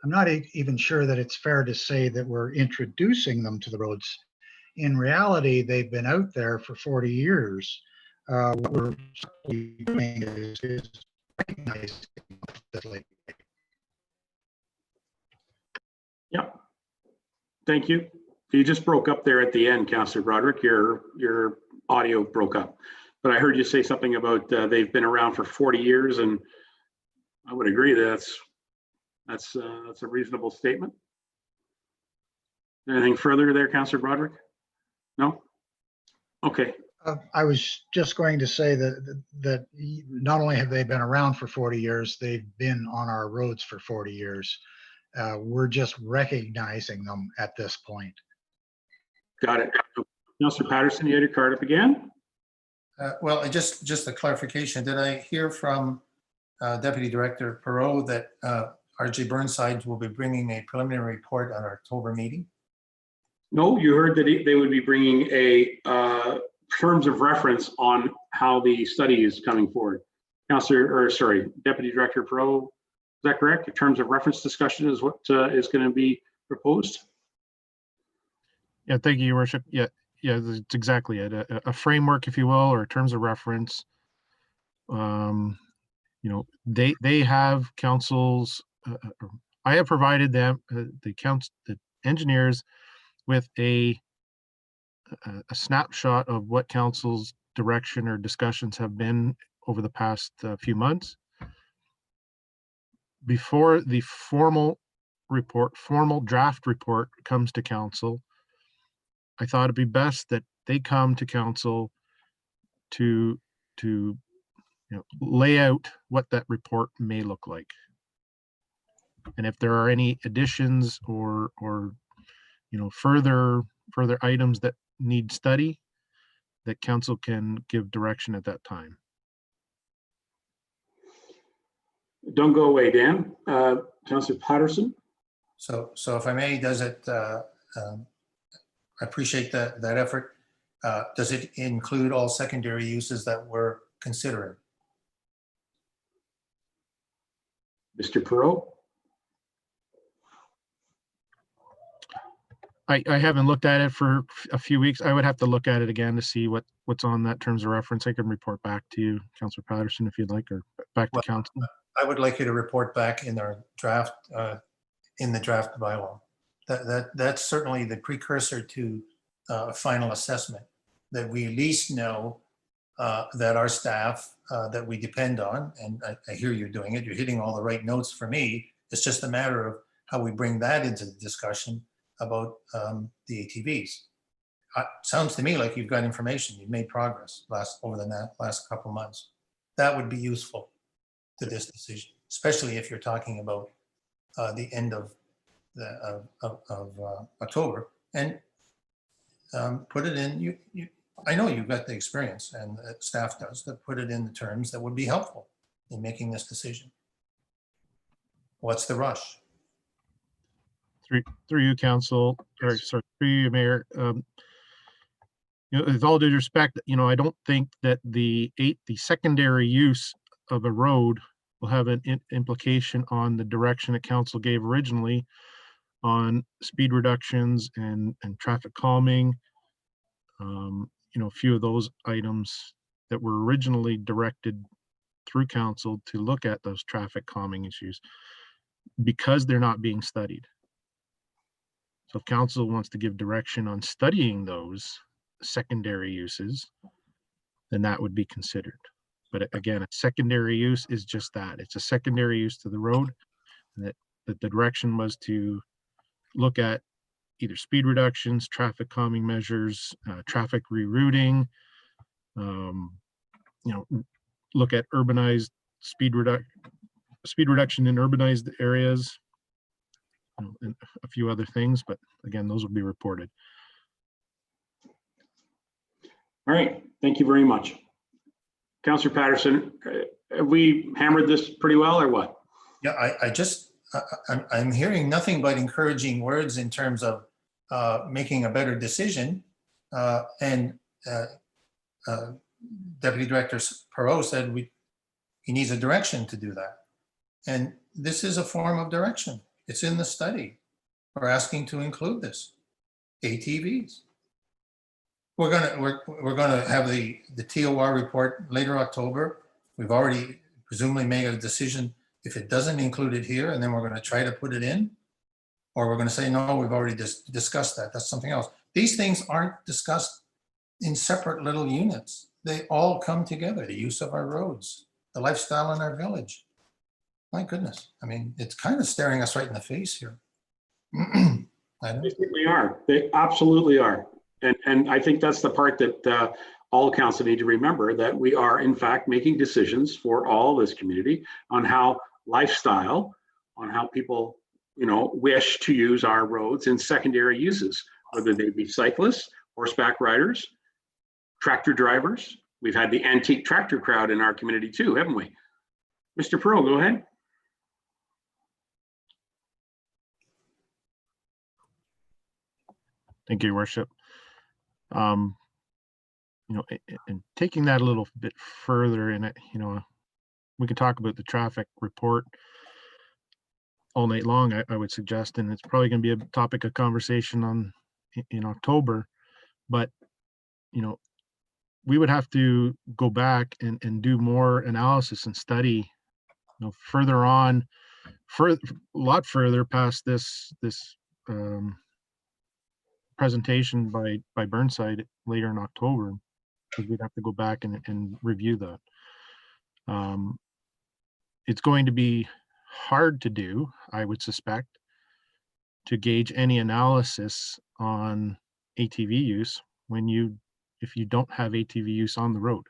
I'm not even sure that it's fair to say that we're introducing them to the roads. In reality, they've been out there for 40 years. What we're doing is recognizing this late. Yeah, thank you. You just broke up there at the end, Councillor Broderick. Your audio broke up, but I heard you say something about they've been around for 40 years, and I would agree that that's a reasonable statement. Anything further there, Councillor Broderick? No? Okay. I was just going to say that not only have they been around for 40 years, they've been on our roads for 40 years. We're just recognizing them at this point. Got it. Councillor Patterson, you had your card up again? Well, just a clarification. Did I hear from Deputy Director Perot that RJ Burnside will be bringing a preliminary report on our October meeting? No, you heard that they would be bringing a terms of reference on how the study is coming forward. Deputy Director Perot, is that correct? In terms of reference discussion is what is going to be proposed? Yeah, thank you, Your Worship. Yeah, that's exactly it. A framework, if you will, or terms of reference. You know, they have councils. I have provided them the engineers with a snapshot of what council's direction or discussions have been over the past few months. Before the formal draft report comes to council, I thought it'd be best that they come to council to lay out what that report may look like. And if there are any additions or further items that need study, that council can give direction at that time. Don't go away, Dan. Councillor Patterson. So if I may, does it, I appreciate that effort. Does it include all secondary uses that we're considering? Mr. Perot. I haven't looked at it for a few weeks. I would have to look at it again to see what's on that terms of reference. I can report back to you, Councillor Patterson, if you'd like, or back to council. I would like you to report back in our draft, in the draft bylaw. That's certainly the precursor to a final assessment, that we at least know that our staff that we depend on, and I hear you're doing it, you're hitting all the right notes for me. It's just a matter of how we bring that into the discussion about the ATVs. Sounds to me like you've got information, you've made progress over the last couple of months. That would be useful to this decision, especially if you're talking about the end of October, and put it in. I know you've got the experience, and staff does, to put it in the terms that would be helpful in making this decision. What's the rush? Through you, council, or sorry, through you, Mayor. With all due respect, I don't think that the secondary use of a road will have an implication on the direction that council gave originally on speed reductions and traffic calming. A few of those items that were originally directed through council to look at those traffic calming issues, because they're not being studied. So if council wants to give direction on studying those secondary uses, then that would be considered. But again, a secondary use is just that. It's a secondary use to the road, and that the direction was to look at either speed reductions, traffic calming measures, traffic rerouting, look at urbanized speed reduction in urbanized areas, and a few other things, but again, those will be reported. All right, thank you very much. Councillor Patterson, have we hammered this pretty well or what? Yeah, I'm hearing nothing but encouraging words in terms of making a better decision. And Deputy Director Perot said he needs a direction to do that. And this is a form of direction. It's in the study. We're asking to include this, ATVs. We're gonna have the TOR report later October. We've already presumably made a decision if it doesn't include it here, and then we're gonna try to put it in, or we're gonna say, no, we've already discussed that. That's something else. These things aren't discussed in separate little units. They all come together, the use of our roads, the lifestyle in our village. My goodness, I mean, it's kind of staring us right in the face here. I They certainly are. They absolutely are. And I think that's the part that all council need to remember, that we are in fact making decisions for all this community on how lifestyle, on how people, wish to use our roads in secondary uses, whether they be cyclists, horseback riders, tractor drivers. We've had the antique tractor crowd in our community too, haven't we? Mr. Perot, go ahead. Thank you, Your Worship. And taking that a little bit further in it, we can talk about the traffic report all night long, I would suggest, and it's probably going to be a topic of conversation in October. But, you know, we would have to go back and do more analysis and study, you know, further on, a lot further past this presentation by Burnside later in October, because we'd have to go back and review that. It's going to be hard to do, I would suspect, to gauge any analysis on ATV use if you don't have ATV use on the road.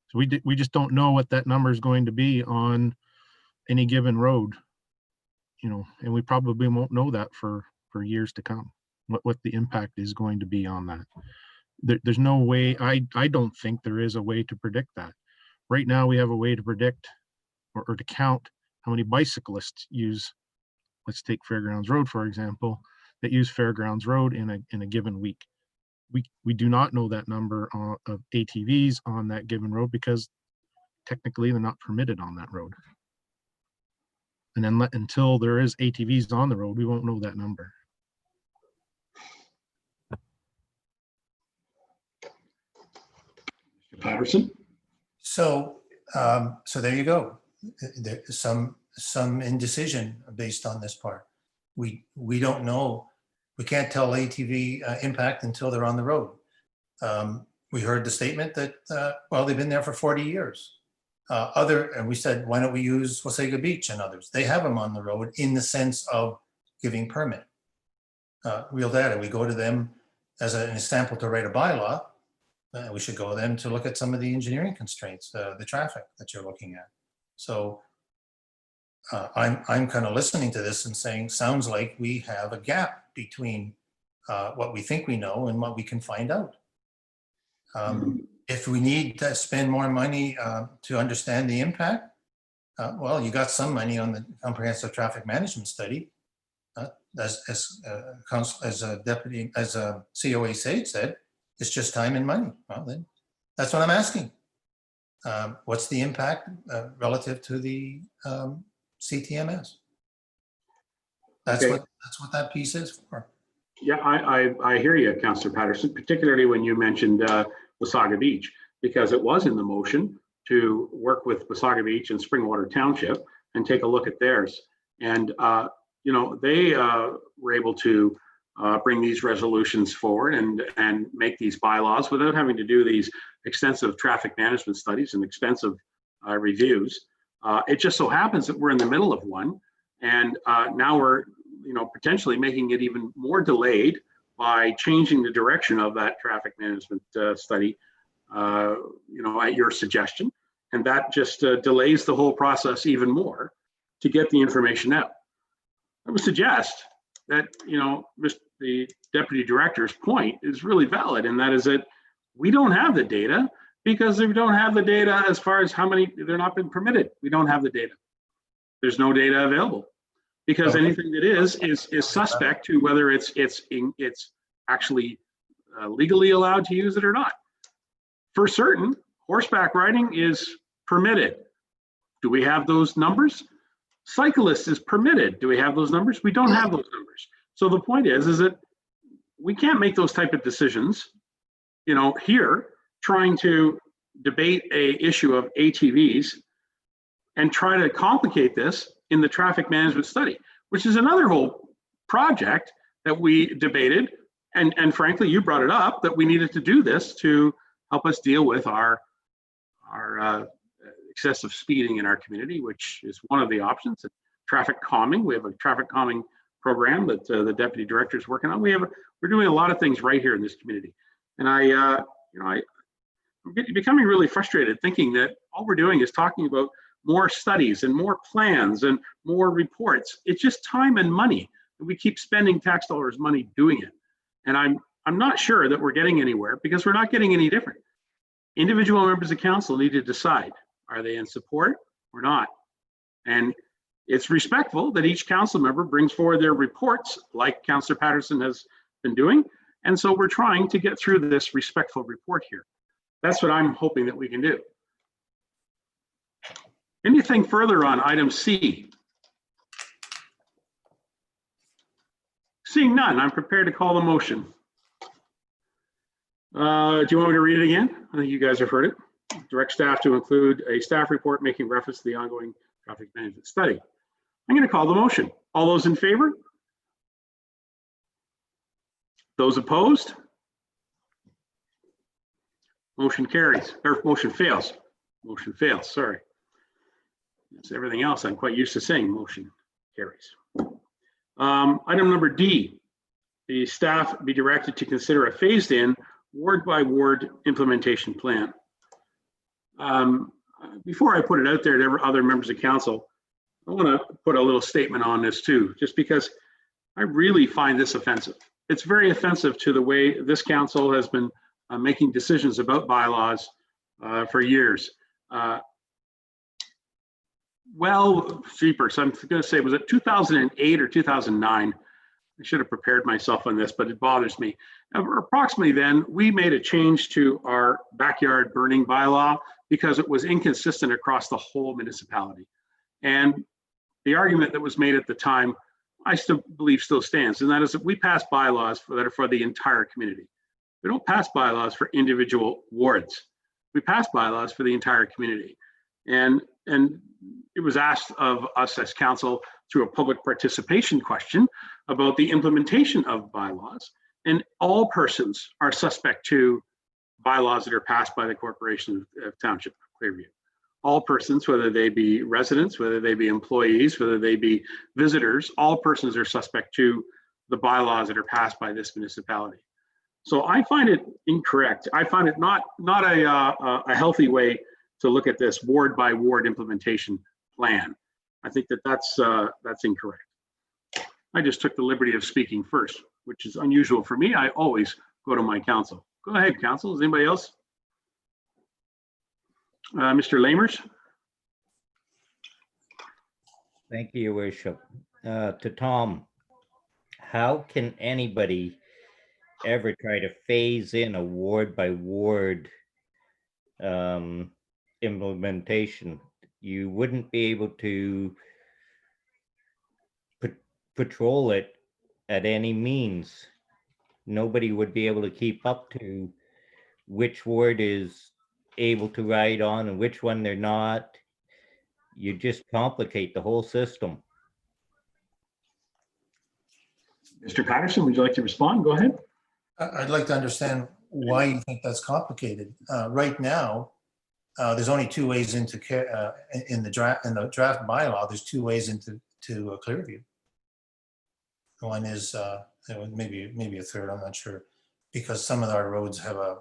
So we just don't know what that number is going to be on any given road, you know, and we probably won't know that for years to come, what the impact is going to be on that. There's no way, I don't think there is a way to predict that. Right now we have a way to predict or to count how many bicyclists use, let's take Fairgrounds Road, for example, that use Fairgrounds Road in a given week. We do not know that number of ATVs on that given road because technically they're not permitted on that road. And then until there is ATVs on the road, we won't know that number. Patterson? So there you go. There's some indecision based on this part. We don't know. We can't tell ATV impact until they're on the road. We heard the statement that, well, they've been there for 40 years. And we said, why don't we use Wasaga Beach and others? They have them on the road in the sense of giving permit. Real data, we go to them as an example to write a bylaw. We should go to them to look at some of the engineering constraints, the traffic that you're looking at. So I'm kind of listening to this and saying, sounds like we have a gap between what we think we know and what we can find out. If we need to spend more money to understand the impact, well, you got some money on the comprehensive traffic management study. As COA said, it's just time and money. Well, then that's what I'm asking. What's the impact relative to the CTMS? That's what that piece is for. Yeah, I hear you, Councillor Patterson, particularly when you mentioned Wasaga Beach, because it was in the motion to work with Wasaga Beach and Springwater Township and take a look at theirs. And, you know, they were able to bring these resolutions forward and make these bylaws without having to do these extensive traffic management studies and expensive reviews. It just so happens that we're in the middle of one, and now we're, you know, potentially making it even more delayed by changing the direction of that traffic management study, you know, at your suggestion, and that just delays the whole process even more to get the information out. I would suggest that, you know, the deputy director's point is really valid, and that is that we don't have the data because we don't have the data as far as how many, they're not been permitted. We don't have the data. There's no data available because anything that is suspect to whether it's actually legally allowed to use it or not. For certain, horseback riding is permitted. Do we have those numbers? Cyclists is permitted. Do we have those numbers? We don't have those numbers. So the point is that we can't make those type of decisions, you know, here, trying to debate a issue of ATVs and try to complicate this in the traffic management study, which is another whole project that we debated. And frankly, you brought it up that we needed to do this to help us deal with our excessive speeding in our community, which is one of the options. Traffic calming, we have a traffic calming program that the deputy director is working on. We're doing a lot of things right here in this community. And I'm becoming really frustrated thinking that all we're doing is talking about more studies and more plans and more reports. It's just time and money. And we keep spending tax dollars money doing it. And I'm not sure that we're getting anywhere because we're not getting any different. Individual members of council need to decide, are they in support or not? And it's respectful that each council member brings forward their reports like Councillor Patterson has been doing. And so we're trying to get through this respectful report here. That's what I'm hoping that we can do. Anything further on item C? Seeing none, I'm prepared to call the motion. Do you want me to read it again? I think you guys have heard it. Direct staff to include a staff report making reference to the ongoing traffic management study. I'm going to call the motion. All those in favor? Those opposed? Motion carries, or motion fails. Motion fails, sorry. It's everything else I'm quite used to saying motion carries. Item number D, the staff be directed to consider a phased-in ward-by-ward implementation plan. Before I put it out there to other members of council, I want to put a little statement on this too, just because I really find this offensive. It's very offensive to the way this council has been making decisions about bylaws for years. Well, jeepers, I'm going to say, was it 2008 or 2009? I should have prepared myself on this, but it bothers me. Approximately then, we made a change to our backyard burning bylaw because it was inconsistent across the whole municipality. And the argument that was made at the time, I still believe still stands, and that is that we pass bylaws that are for the entire community. We don't pass bylaws for individual wards. We pass bylaws for the entire community. And it was asked of us as council through a public participation question about the implementation of bylaws. And all persons are suspect to bylaws that are passed by the Corporation of Township Clearview. All persons, whether they be residents, whether they be employees, whether they be visitors, all persons are suspect to the bylaws that are passed by this municipality. So I find it incorrect. I find it not a healthy way to look at this ward by ward implementation plan. I think that that's incorrect. I just took the liberty of speaking first, which is unusual for me. I always go to my council. Go ahead, council. Is anybody else? Mr. Lamers? Thank you, Your Worship. To Tom, how can anybody ever try to phase in a ward by ward implementation? You wouldn't be able to patrol it at any means. Nobody would be able to keep up to which ward is able to ride on and which one they're not. You just complicate the whole system. Mr. Patterson, would you like to respond? Go ahead. I'd like to understand why you think that's complicated. Right now, there's only two ways into in the draft bylaw. There's two ways into Clearview. One is maybe a third. I'm not sure, because some of our roads have a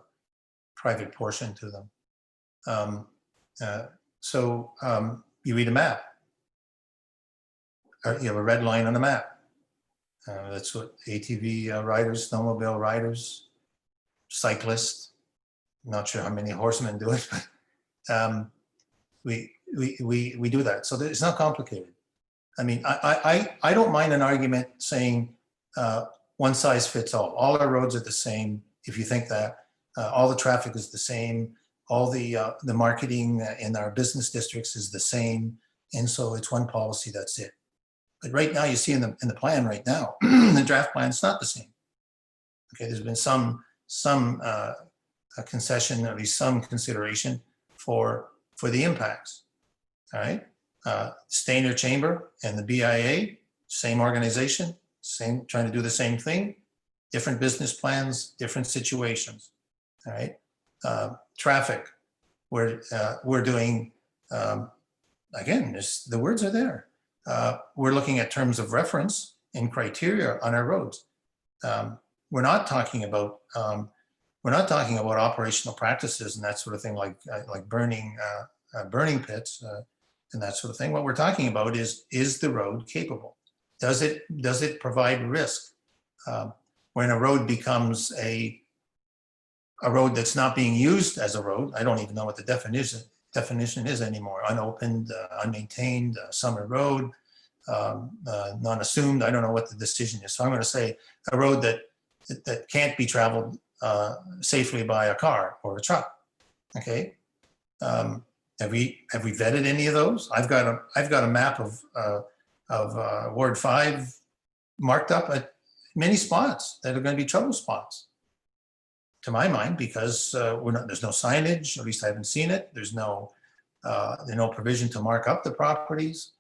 private portion to them. You read a map. You have a red line on the map. That's what ATV riders, snowmobile riders, cyclists. I'm not sure how many horsemen do it, but we do that. So it's not complicated. I mean, I don't mind an argument saying one size fits all. All our roads are the same. If you think that all the traffic is the same, all the marketing in our business districts is the same, and so it's one policy. That's it. But right now, you see in the plan right now, the draft plan, it's not the same. Okay, there's been some concession, at least some consideration for the impacts. All right, Stainer Chamber and the BIA, same organization, trying to do the same thing, different business plans, different situations. All right, traffic, we're doing again. The words are there. We're looking at terms of reference and criteria on our roads. We're not talking about operational practices and that sort of thing, like burning pits and that sort of thing. What we're talking about is the road capable? Does it provide risk? When a road becomes a road that's not being used as a road, I don't even know what the definition is anymore. Unopened, unmaintained, summer road, non-assumed. I don't know what the decision is. So I'm going to say a road that can't be traveled safely by a car or a truck. Okay, and Have we vetted any of those? I've got a map of Ward 5 marked up at many spots that are going to be trouble spots, to my mind, because there's no signage. At least I haven't seen it. There's no provision to mark up the properties.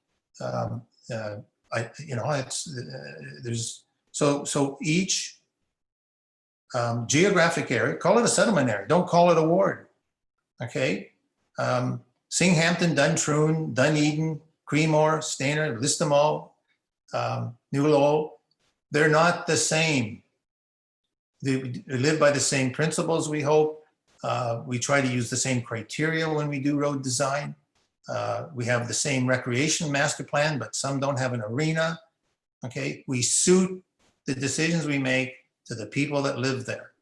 So each geographic area, call it a settlement area. Don't call it a ward. Okay. Singhampton, Duntroon, Dunedin, Creemore, Stayner, list them all. New Lowell, they're not the same. They live by the same principles, we hope. We try to use the same criteria when we do road design. We have the same recreation master plan, but some don't have an arena. Okay, we suit the decisions we make to the people that live there.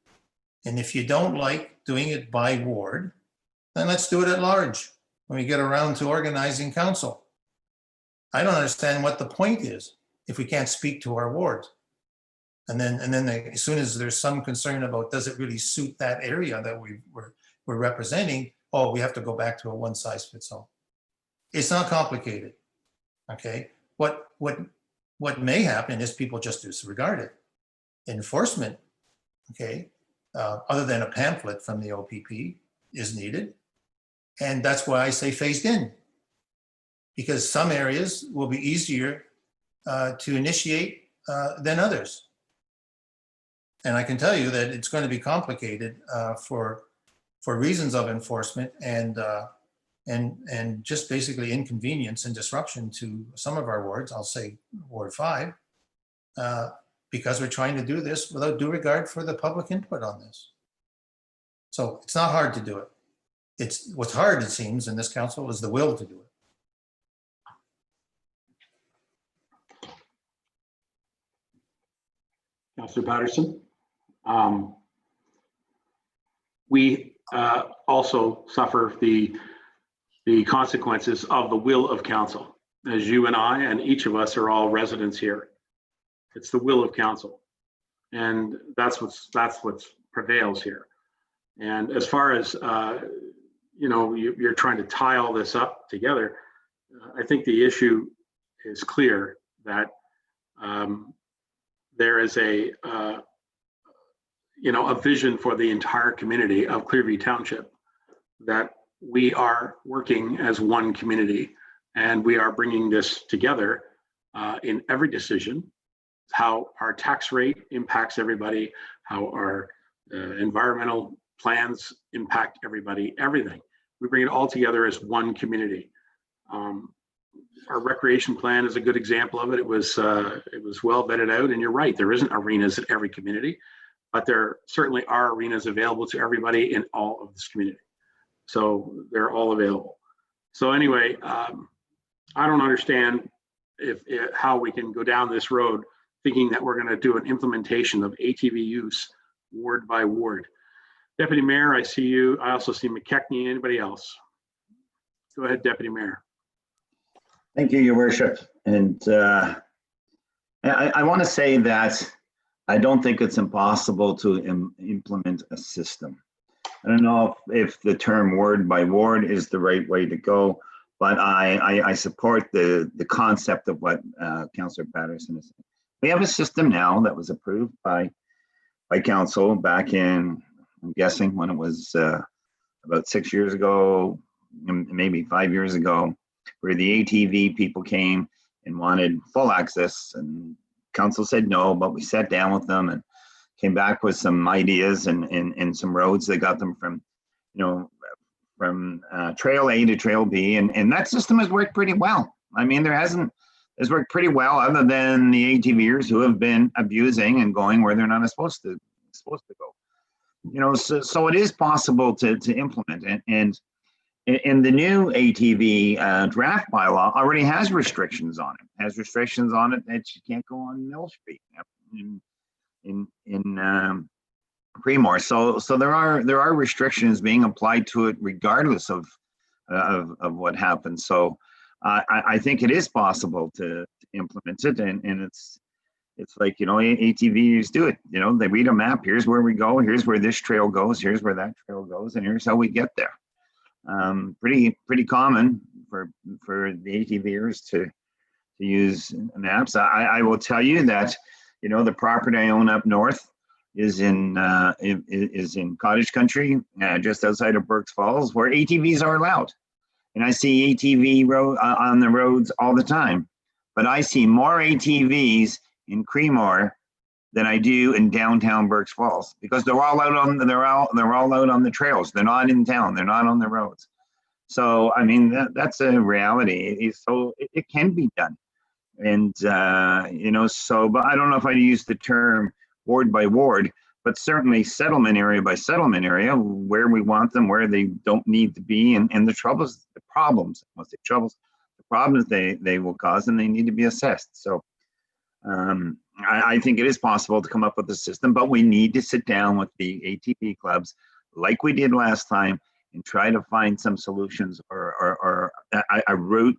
And if you don't like doing it by ward, then let's do it at large when we get around to organizing council. I don't understand what the point is if we can't speak to our wards. And then as soon as there's some concern about does it really suit that area that we're representing, oh, we have to go back to a one size fits all. It's not complicated. Okay, what may happen is people just disregard it. Enforcement, okay, other than a pamphlet from the OPP is needed. And that's why I say phased in, because some areas will be easier to initiate than others. And I can tell you that it's going to be complicated for reasons of enforcement and just basically inconvenience and disruption to some of our wards. I'll say Ward 5, because we're trying to do this without due regard for the public input on this. So it's not hard to do it. It's what's hard, it seems, in this council is the will to do it. Councillor Patterson. We also suffer the consequences of the will of council, as you and I and each of us are all residents here. It's the will of council, and that's what prevails here. And as far as you're trying to tie all this up together, I think the issue is clear that there is a vision for the entire community of Clearview Township, that we are working as one community and we are bringing this together in every decision, how our tax rate impacts everybody, how our environmental plans impact everybody, everything. We bring it all together as one community. Our recreation plan is a good example of it. It was well vetted out, and you're right, there isn't arenas in every community, but there certainly are arenas available to everybody in all of this community. So they're all available. So anyway, I don't understand how we can go down this road thinking that we're going to do an implementation of ATV use ward by ward. Deputy Mayor, I see you. I also see McKechnie. Anybody else? Go ahead, Deputy Mayor. Thank you, Your Worship. And I want to say that I don't think it's impossible to implement a system. I don't know if the term ward by ward is the right way to go, but I support the concept of what Councillor Patterson is saying. We have a system now that was approved by council back in, I'm guessing when it was about 6 years ago, maybe 5 years ago, where the ATV people came and wanted full access, and council said no, but we sat down with them and came back with some ideas and some roads. They got them from Trail A to Trail B, and that system has worked pretty well. I mean, it's worked pretty well, other than the ATVers who have been abusing and going where they're not supposed to go. So it is possible to implement, and the new ATV draft bylaw already has restrictions on it. Has restrictions on it that you can't go on Mill Street in Creemore. So there are restrictions being applied to it regardless of what happens. So I think it is possible to implement it, and it's like, ATVs do it. They read a map. Here's where we go. Here's where this trail goes. Here's where that trail goes, and here's how we get there. pretty common for the ATVers to use maps. I will tell you that, the property I own up north is in cottage country, just outside of Burkes Falls, where ATVs are allowed. And I see ATV on the roads all the time. But I see more ATVs in Creemore than I do in downtown Burkes Falls, because they're all out on the trails. They're not in town. They're not on the roads. So I mean, that's a reality. So it can be done. And but I don't know if I use the term ward by ward, but certainly settlement area by settlement area, where we want them, where they don't need to be, and the problems they will cause, and they need to be assessed. So I think it is possible to come up with a system, but we need to sit down with the ATV clubs like we did last time and try to find some solutions or a route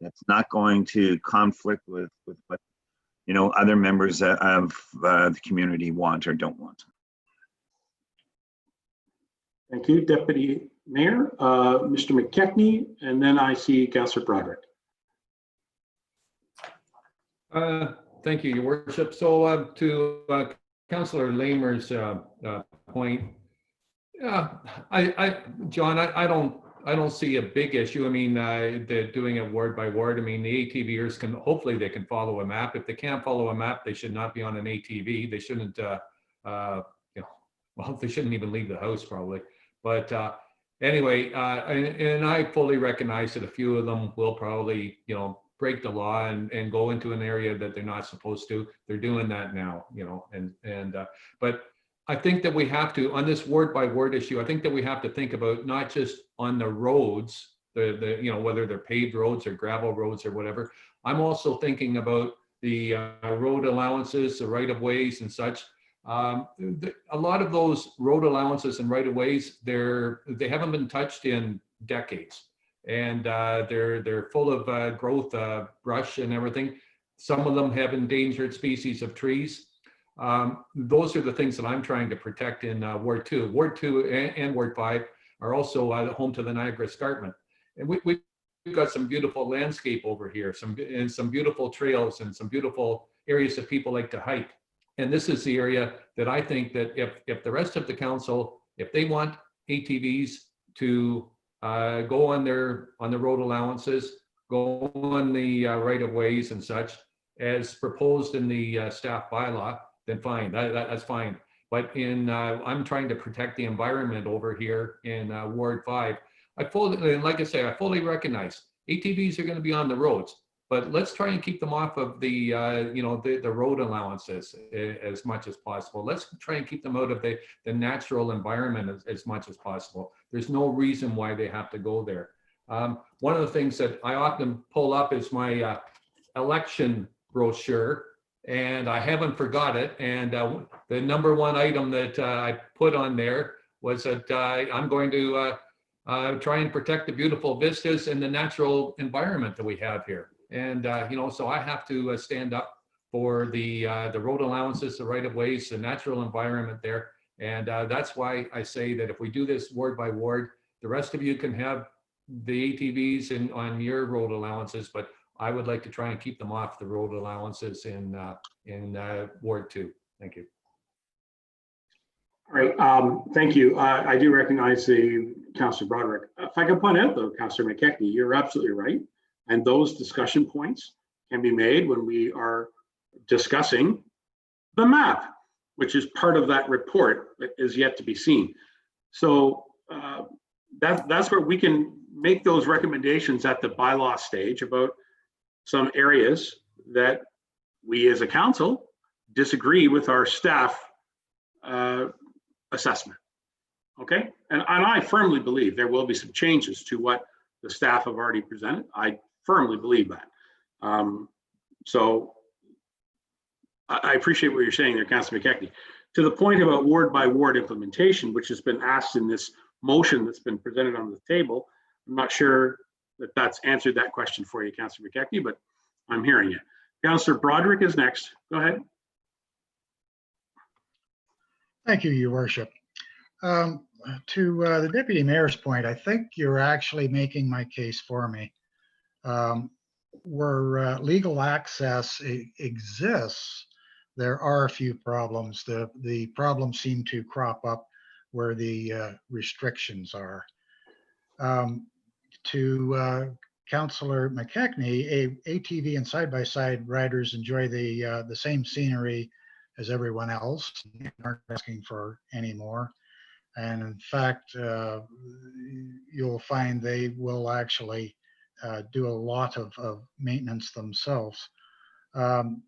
that's not going to conflict with what other members of the community want or don't want. Thank you, Deputy Mayor. Mr. McKechnie, and then I see Councillor Broderick. Thank you, Your Worship. So to Councillor Lamer's point, John, I don't see a big issue. I mean, they're doing it ward by ward. I mean, the ATVers hopefully they can follow a map. If they can't follow a map, they should not be on an ATV. They shouldn't, they shouldn't even leave the house probably. But anyway, and I fully recognize that a few of them will probably, break the law and go into an area that they're not supposed to. They're doing that now, but I think that we have to, on this word by word issue, I think that we have to think about not just on the roads, whether they're paved roads or gravel roads or whatever. I'm also thinking about the road allowances, the right of ways and such. A lot of those road allowances and right of ways, they haven't been touched in decades, and they're full of growth, brush and everything. Some of them have endangered species of trees. Those are the things that I'm trying to protect in Ward 2. Ward 2 and Ward 5 are also home to the Niagara Escarpment. And we've got some beautiful landscape over here, some beautiful trails and some beautiful areas that people like to hike. And this is the area that I think that if the rest of the council, if they want ATVs to go on the road allowances, go on the right of ways and such, as proposed in the staff bylaw, then fine, that's fine. But I'm trying to protect the environment over here in Ward 5. I fully recognize ATVs are going to be on the roads, but let's try and keep them off of the road allowances as much as possible. Let's try and keep them out of the natural environment as much as possible. There's no reason why they have to go there. One of the things that I often pull up is my election brochure, and I haven't forgot it. And the number one item that I put on there was that I'm going to try and protect the beautiful vistas and the natural environment that we have here. And so I have to stand up for the road allowances, the right of ways, the natural environment there. And that's why I say that if we do this ward by ward, the rest of you can have the ATVs on your road allowances, but I would like to try and keep them off the road allowances in Ward 2. Thank you. All right, thank you. I do recognize the Councillor Broderick. If I can point out though, Councillor McKechnie, you're absolutely right. And those discussion points can be made when we are discussing the map, which is part of that report that is yet to be seen. So that's where we can make those recommendations at the bylaw stage about some areas that we as a council disagree with our staff assessment. Okay, and I firmly believe there will be some changes to what the staff have already presented. I firmly believe that. So I appreciate what you're saying there, Councillor McKechnie. To the point about ward by ward implementation, which has been asked in this motion that's been presented on the table, I'm not sure that that's answered that question for you, Councillor McKechnie, but I'm hearing you. Councillor Broderick is next. Go ahead. Thank you, Your Worship. To the deputy mayor's point, I think you're actually making my case for me. Where legal access exists, there are a few problems. The problems seem to crop up where the restrictions are. To Councillor McKechnie, ATV and side-by-side riders enjoy the same scenery as everyone else, aren't asking for any more. And in fact, you'll find they will actually do a lot of maintenance themselves. And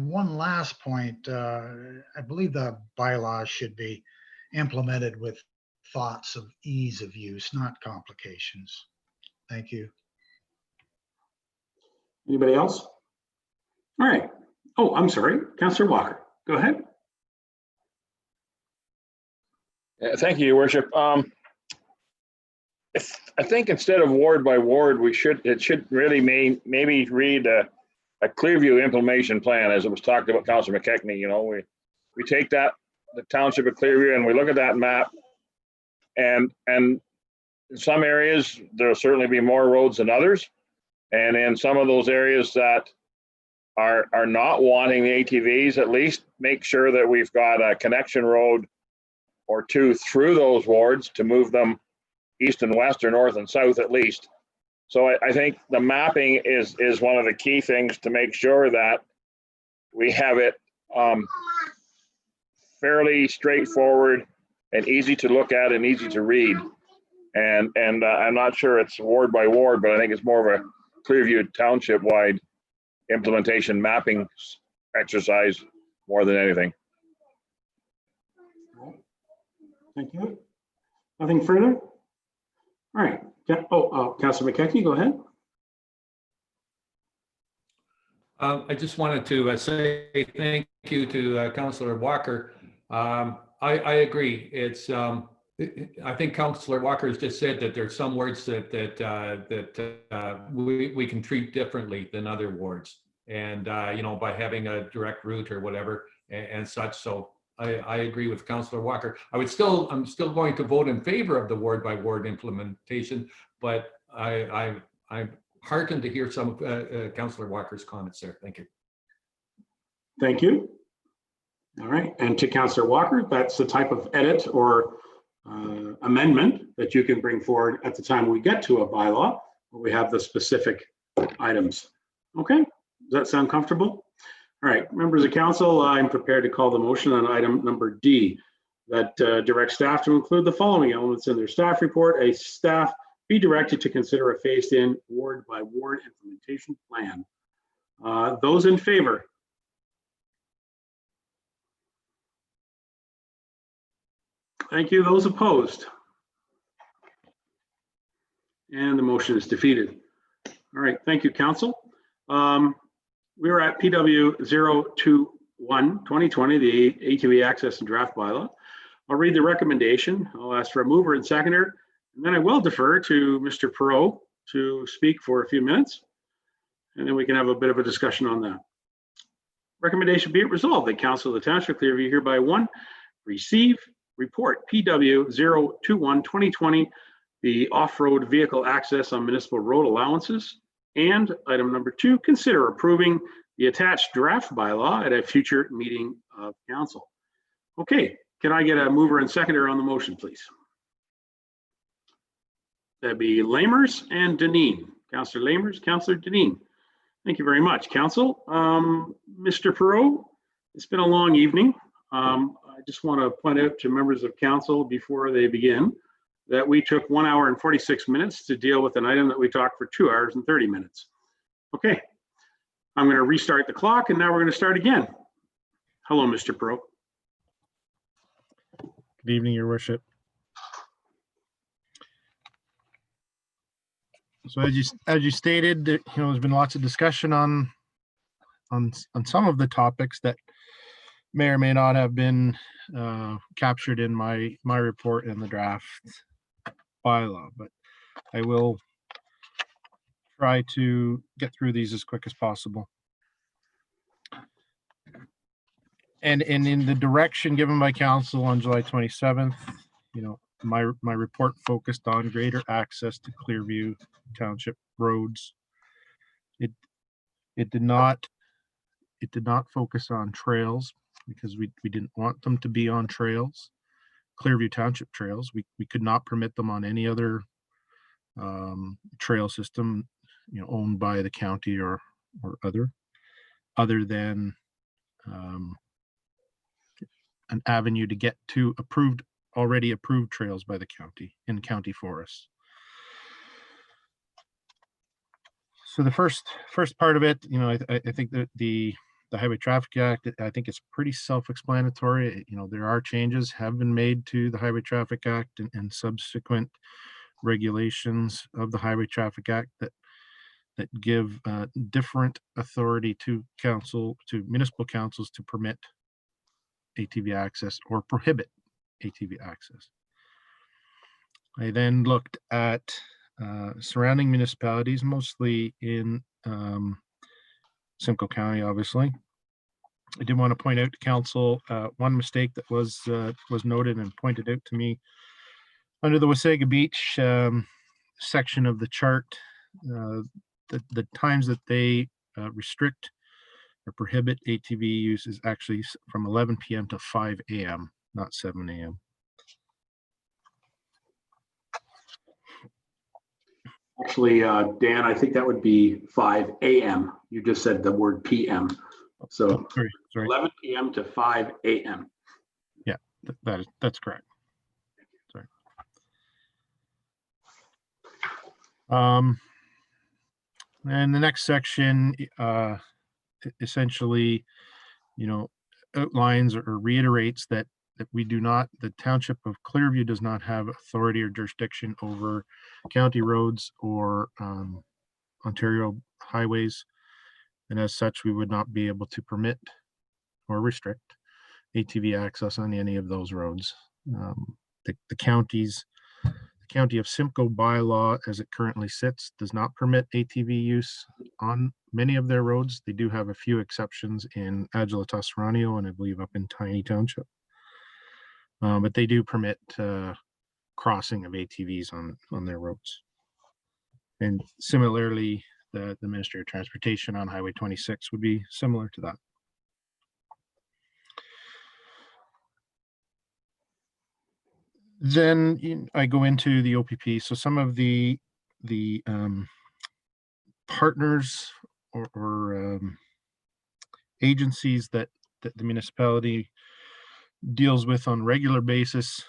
one last point, I believe the bylaws should be implemented with thoughts of ease of use, not complications. Thank you. Anybody else? All right. Oh, I'm sorry, Councillor Walker, go ahead. Thank you, Your Worship. I think instead of ward by ward, it should really maybe read a Clearview implementation plan, as it was talked about, Councillor McKechnie. You know, we take that, the township of Clearview, and we look at that map, and in some areas there'll certainly be more roads than others, and in some of those areas that are not wanting the ATVs, at least make sure that we've got a connection road or two through those wards to move them east and west or north and south at least. So I think the mapping is one of the key things to make sure that we have it fairly straightforward and easy to look at and easy to read. And I'm not sure it's ward by ward, but I think it's more of a Clearview Township-wide implementation mapping exercise more than anything. Thank you. Nothing further? All right. Councillor McKechnie, go ahead. I just wanted to say thank you to Councillor Walker. I agree. It's I think Councillor Walker has just said that there's some words that we can treat differently than other wards, and you know, by having a direct route or whatever and such. So I agree with Councillor Walker. I'm still going to vote in favor of the ward by ward implementation, but I'm heartened to hear some of Councillor Walker's comments there. Thank you. Thank you. All right, and to Councillor Walker, that's the type of edit or amendment that you can bring forward at the time we get to a bylaw where we have the specific items. Okay, does that sound comfortable? All right, members of council, I'm prepared to call the motion on item number D, that directs staff to include the following elements in their staff report. A staff be directed to consider a phased-in ward by ward implementation plan. Those in favor? Thank you. Those opposed? And the motion is defeated. All right, thank you, council. We were at PW 021-2020, the ATV access and draft bylaw. I'll read the recommendation. I'll ask for a mover and seconder, and then I will defer to Mr. Perot to speak for a few minutes, and then we can have a bit of a discussion on that. Recommendation be it resolved that Council of the Township of Clearview hereby one, receive report PW 021-2020, the off-road vehicle access on municipal road allowances. And item number 2, consider approving the attached draft bylaw at a future meeting of council. Okay, can I get a mover and seconder on the motion, please? That'd be Lamers and Deneen. Councillor Lamers, Councillor Deneen. Thank you very much, council. Mr. Perot, it's been a long evening. I just want to point out to members of council before they begin that we took 1 hour and 46 minutes to deal with an item that we talked for 2 hours and 30 minutes. Okay, I'm going to restart the clock and now we're going to start again. Hello, Mr. Perot. Good evening, Your Worship. So as you stated, there's been lots of discussion on some of the topics that may or may not have been captured in my report in the draft bylaw, but I will try to get through these as quick as possible. And in the direction given by council on July 27th, my report focused on greater access to Clearview Township roads. It did not focus on trails because we didn't want them to be on trails, Clearview Township trails. We could not permit them on any other trail system, owned by the county or other than an avenue to get to already approved trails by the county in county forests. So the first part of it, I think that the Highway Traffic Act, I think it's pretty self-explanatory. There are changes have been made to the Highway Traffic Act and subsequent regulations of the Highway Traffic Act that give different authority to municipal councils to permit ATV access or prohibit ATV access. I then looked at surrounding municipalities, mostly in Simcoe County, obviously. I did want to point out to council one mistake that was noted and pointed out to me under the Wasaga Beach section of the chart. The times that they restrict or prohibit ATV use is actually from 11 p.m. to 5 a.m., not 7 a.m. Actually, Dan, I think that would be 5 a.m. You just said the word PM. So sorry. 11 p.m. to 5 a.m. Yeah, that's correct. Sorry. And the next section essentially, outlines or reiterates that the Township of Clearview does not have authority or jurisdiction over county roads or Ontario highways. And as such, we would not be able to permit or restrict ATV access on any of those roads. The County of Simcoe bylaw, as it currently sits, does not permit ATV use on many of their roads. They do have a few exceptions in Agilita Serrano and I believe up in Tiny Township. But they do permit crossing of ATVs on their roads. And similarly, the Ministry of Transportation on Highway 26 would be similar to that. Then I go into the OPP. So some of the partners or agencies that the municipality deals with on a regular basis,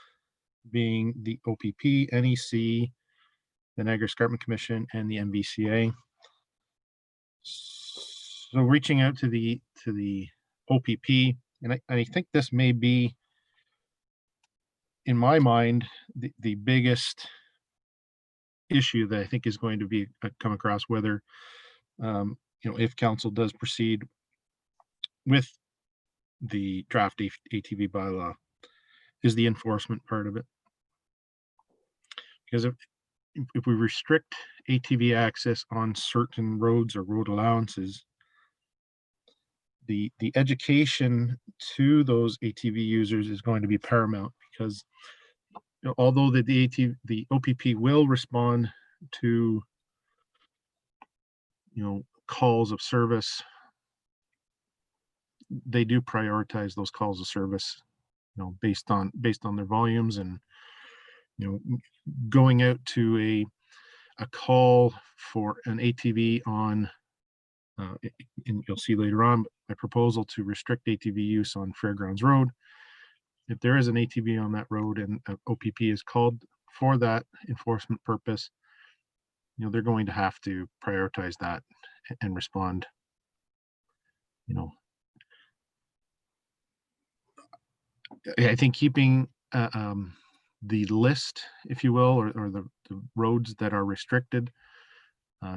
being the OPP, NEC, the Niagara Escarpment Commission, and the MVCA. So reaching out to the OPP, and I think this may be, in my mind, the biggest issue that I think is going to be come across, whether if council does proceed with the draft ATV bylaw, is the enforcement part of it. Because if we restrict ATV access on certain roads or road allowances, the education to those ATV users is going to be paramount, because although the OPP will respond to calls of service, they do prioritize those calls of service based on their volumes, and going out to a call for an ATV on and you'll see later on my proposal to restrict ATV use on Fairgrounds Road. If there is an ATV on that road and OPP is called for that enforcement purpose, they're going to have to prioritize that and respond. I think keeping the list, if you will, or the roads that are restricted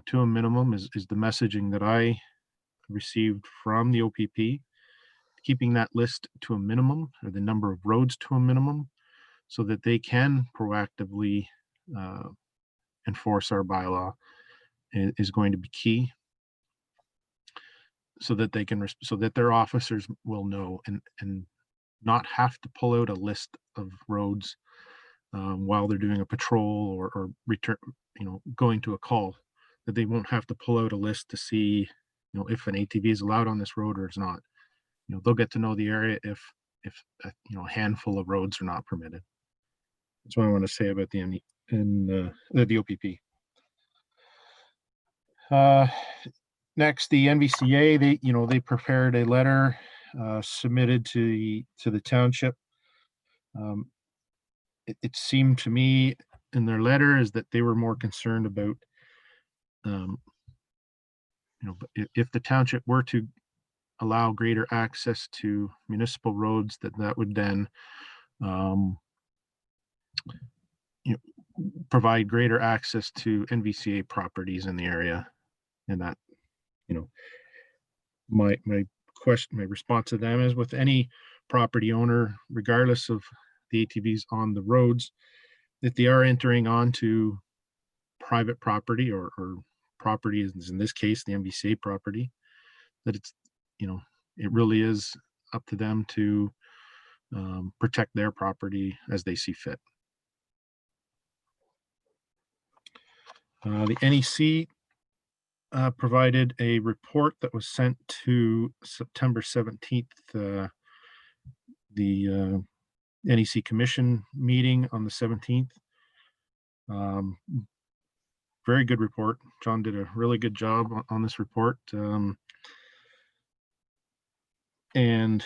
to a minimum is the messaging that I received from the OPP. Keeping that list to a minimum, or the number of roads to a minimum, so that they can proactively enforce our bylaw is going to be key, so that they can, so that their officers will know and not have to pull out a list of roads while they're doing a patrol or return, going to a call, that they won't have to pull out a list to see, if an ATV is allowed on this road or it's not. They'll get to know the area if a handful of roads are not permitted. That's what I want to say about the OPP. Next, the NVCA, they prepared a letter submitted to the township. It seemed to me in their letter is that they were more concerned about, if the township were to allow greater access to municipal roads, that would then provide greater access to NVCA properties in the area. And that, my response to them is, with any property owner, regardless of the ATVs on the roads, if they are entering onto private property or property, in this case, the NVCA property, that it's, it really is up to them to protect their property as they see fit. The NEC provided a report that was sent to September 17th, the NEC Commission meeting on the 17th. Very good report. John did a really good job on this report. And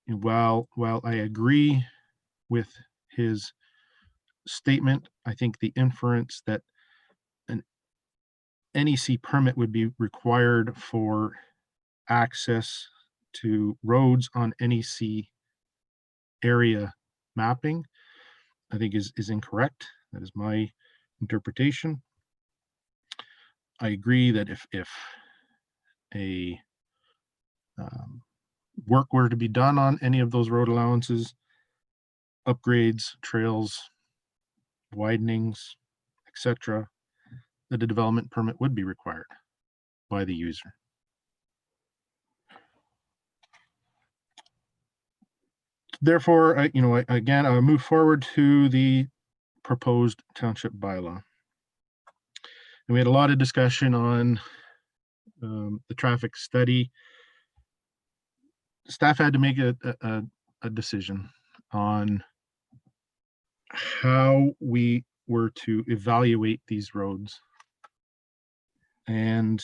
while I agree with his statement, I think the inference that an NEC permit would be required for access to roads on NEC area mapping, I think is incorrect. That is my interpretation. I agree that if a work were to be done on any of those road allowances, upgrades, trails, widenings, etc., that a development permit would be required by the user. Therefore, again, I'll move forward to the proposed township bylaw. And we had a lot of discussion on the traffic study. Staff had to make a decision on how we were to evaluate these roads. And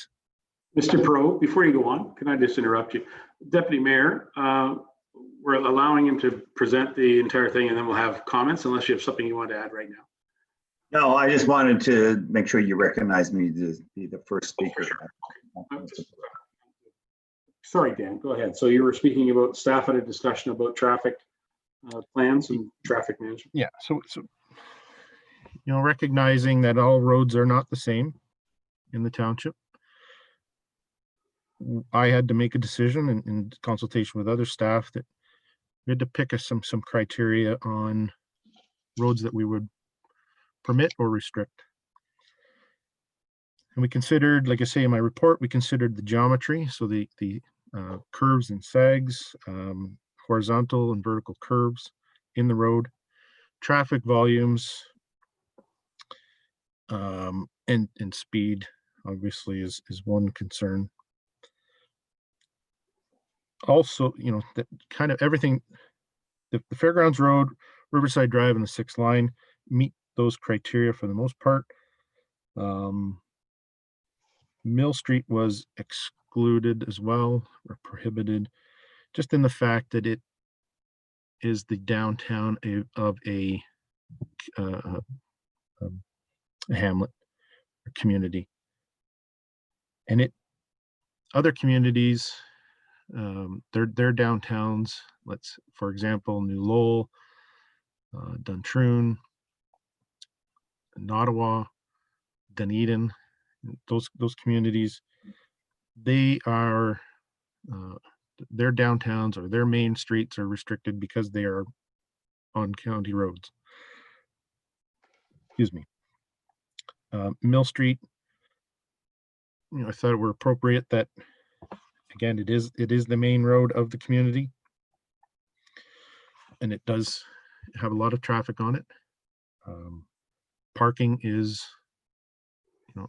Mr. Pro, before you go on, can I just interrupt you? Deputy Mayor, we're allowing him to present the entire thing and then we'll have comments, unless you have something you want to add right now. No, I just wanted to make sure you recognize me to be the first speaker. Okay. Sorry, Dan, go ahead. So you were speaking about staff had a discussion about traffic plans and traffic management. Yeah, so recognizing that all roads are not the same in the township, I had to make a decision in consultation with other staff that we had to pick some criteria on roads that we would permit or restrict. And we considered, like I say in my report, we considered the geometry, so the curves and sags, horizontal and vertical curves in the road, traffic volumes, and speed obviously is one concern. Also, that kind of everything, the Fairgrounds Road, Riverside Drive, and the 6th line meet those criteria for the most part. Mill Street was excluded as well, or prohibited, just in the fact that it is the downtown of a hamlet or community. And other communities, their downtowns, for example, New Lowell, Duntroon, Nottawa, Dunedin, those communities, they are their downtowns or their main streets are restricted because they are on county roads. Excuse me. Mill Street, I thought it were appropriate that, again, it is the main road of the community, and it does have a lot of traffic on it. Parking is,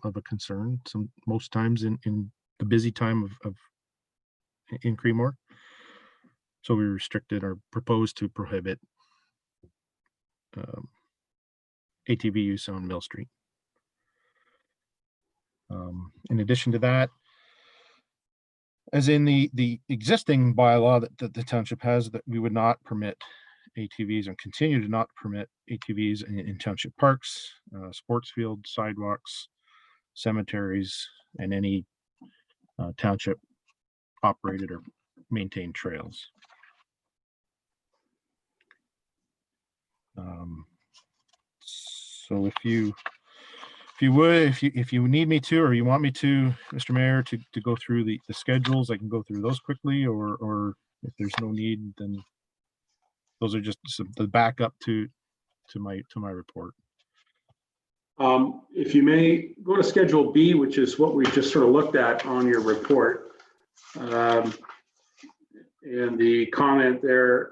of a concern most times in the busy time in Creemore. So we restricted or proposed to prohibit ATV use on Mill Street. In addition to that, as in the existing bylaw that the township has, that we would not permit ATVs and continue to not permit ATVs in township parks, sports fields, sidewalks, cemeteries, and any township operated or maintained trails. So if you need me to, or you want me to, Mr. Mayor, to go through the schedules, I can go through those quickly, or if there's no need, then those are just the backup to my report. If you may go to Schedule B, which is what we just sort of looked at on your report. And the comment there,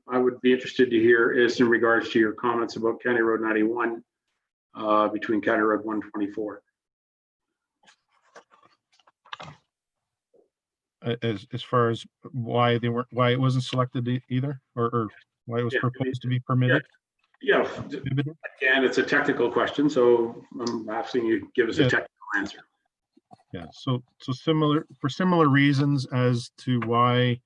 I would be interested to hear is in regards to your comments about County Road 91 between County Road 124. As far as why it wasn't selected either, or why it was proposed to be permitted. Yeah, again, it's a technical question, so I'm asking you to give us a technical answer. Yeah, so for similar reasons as to why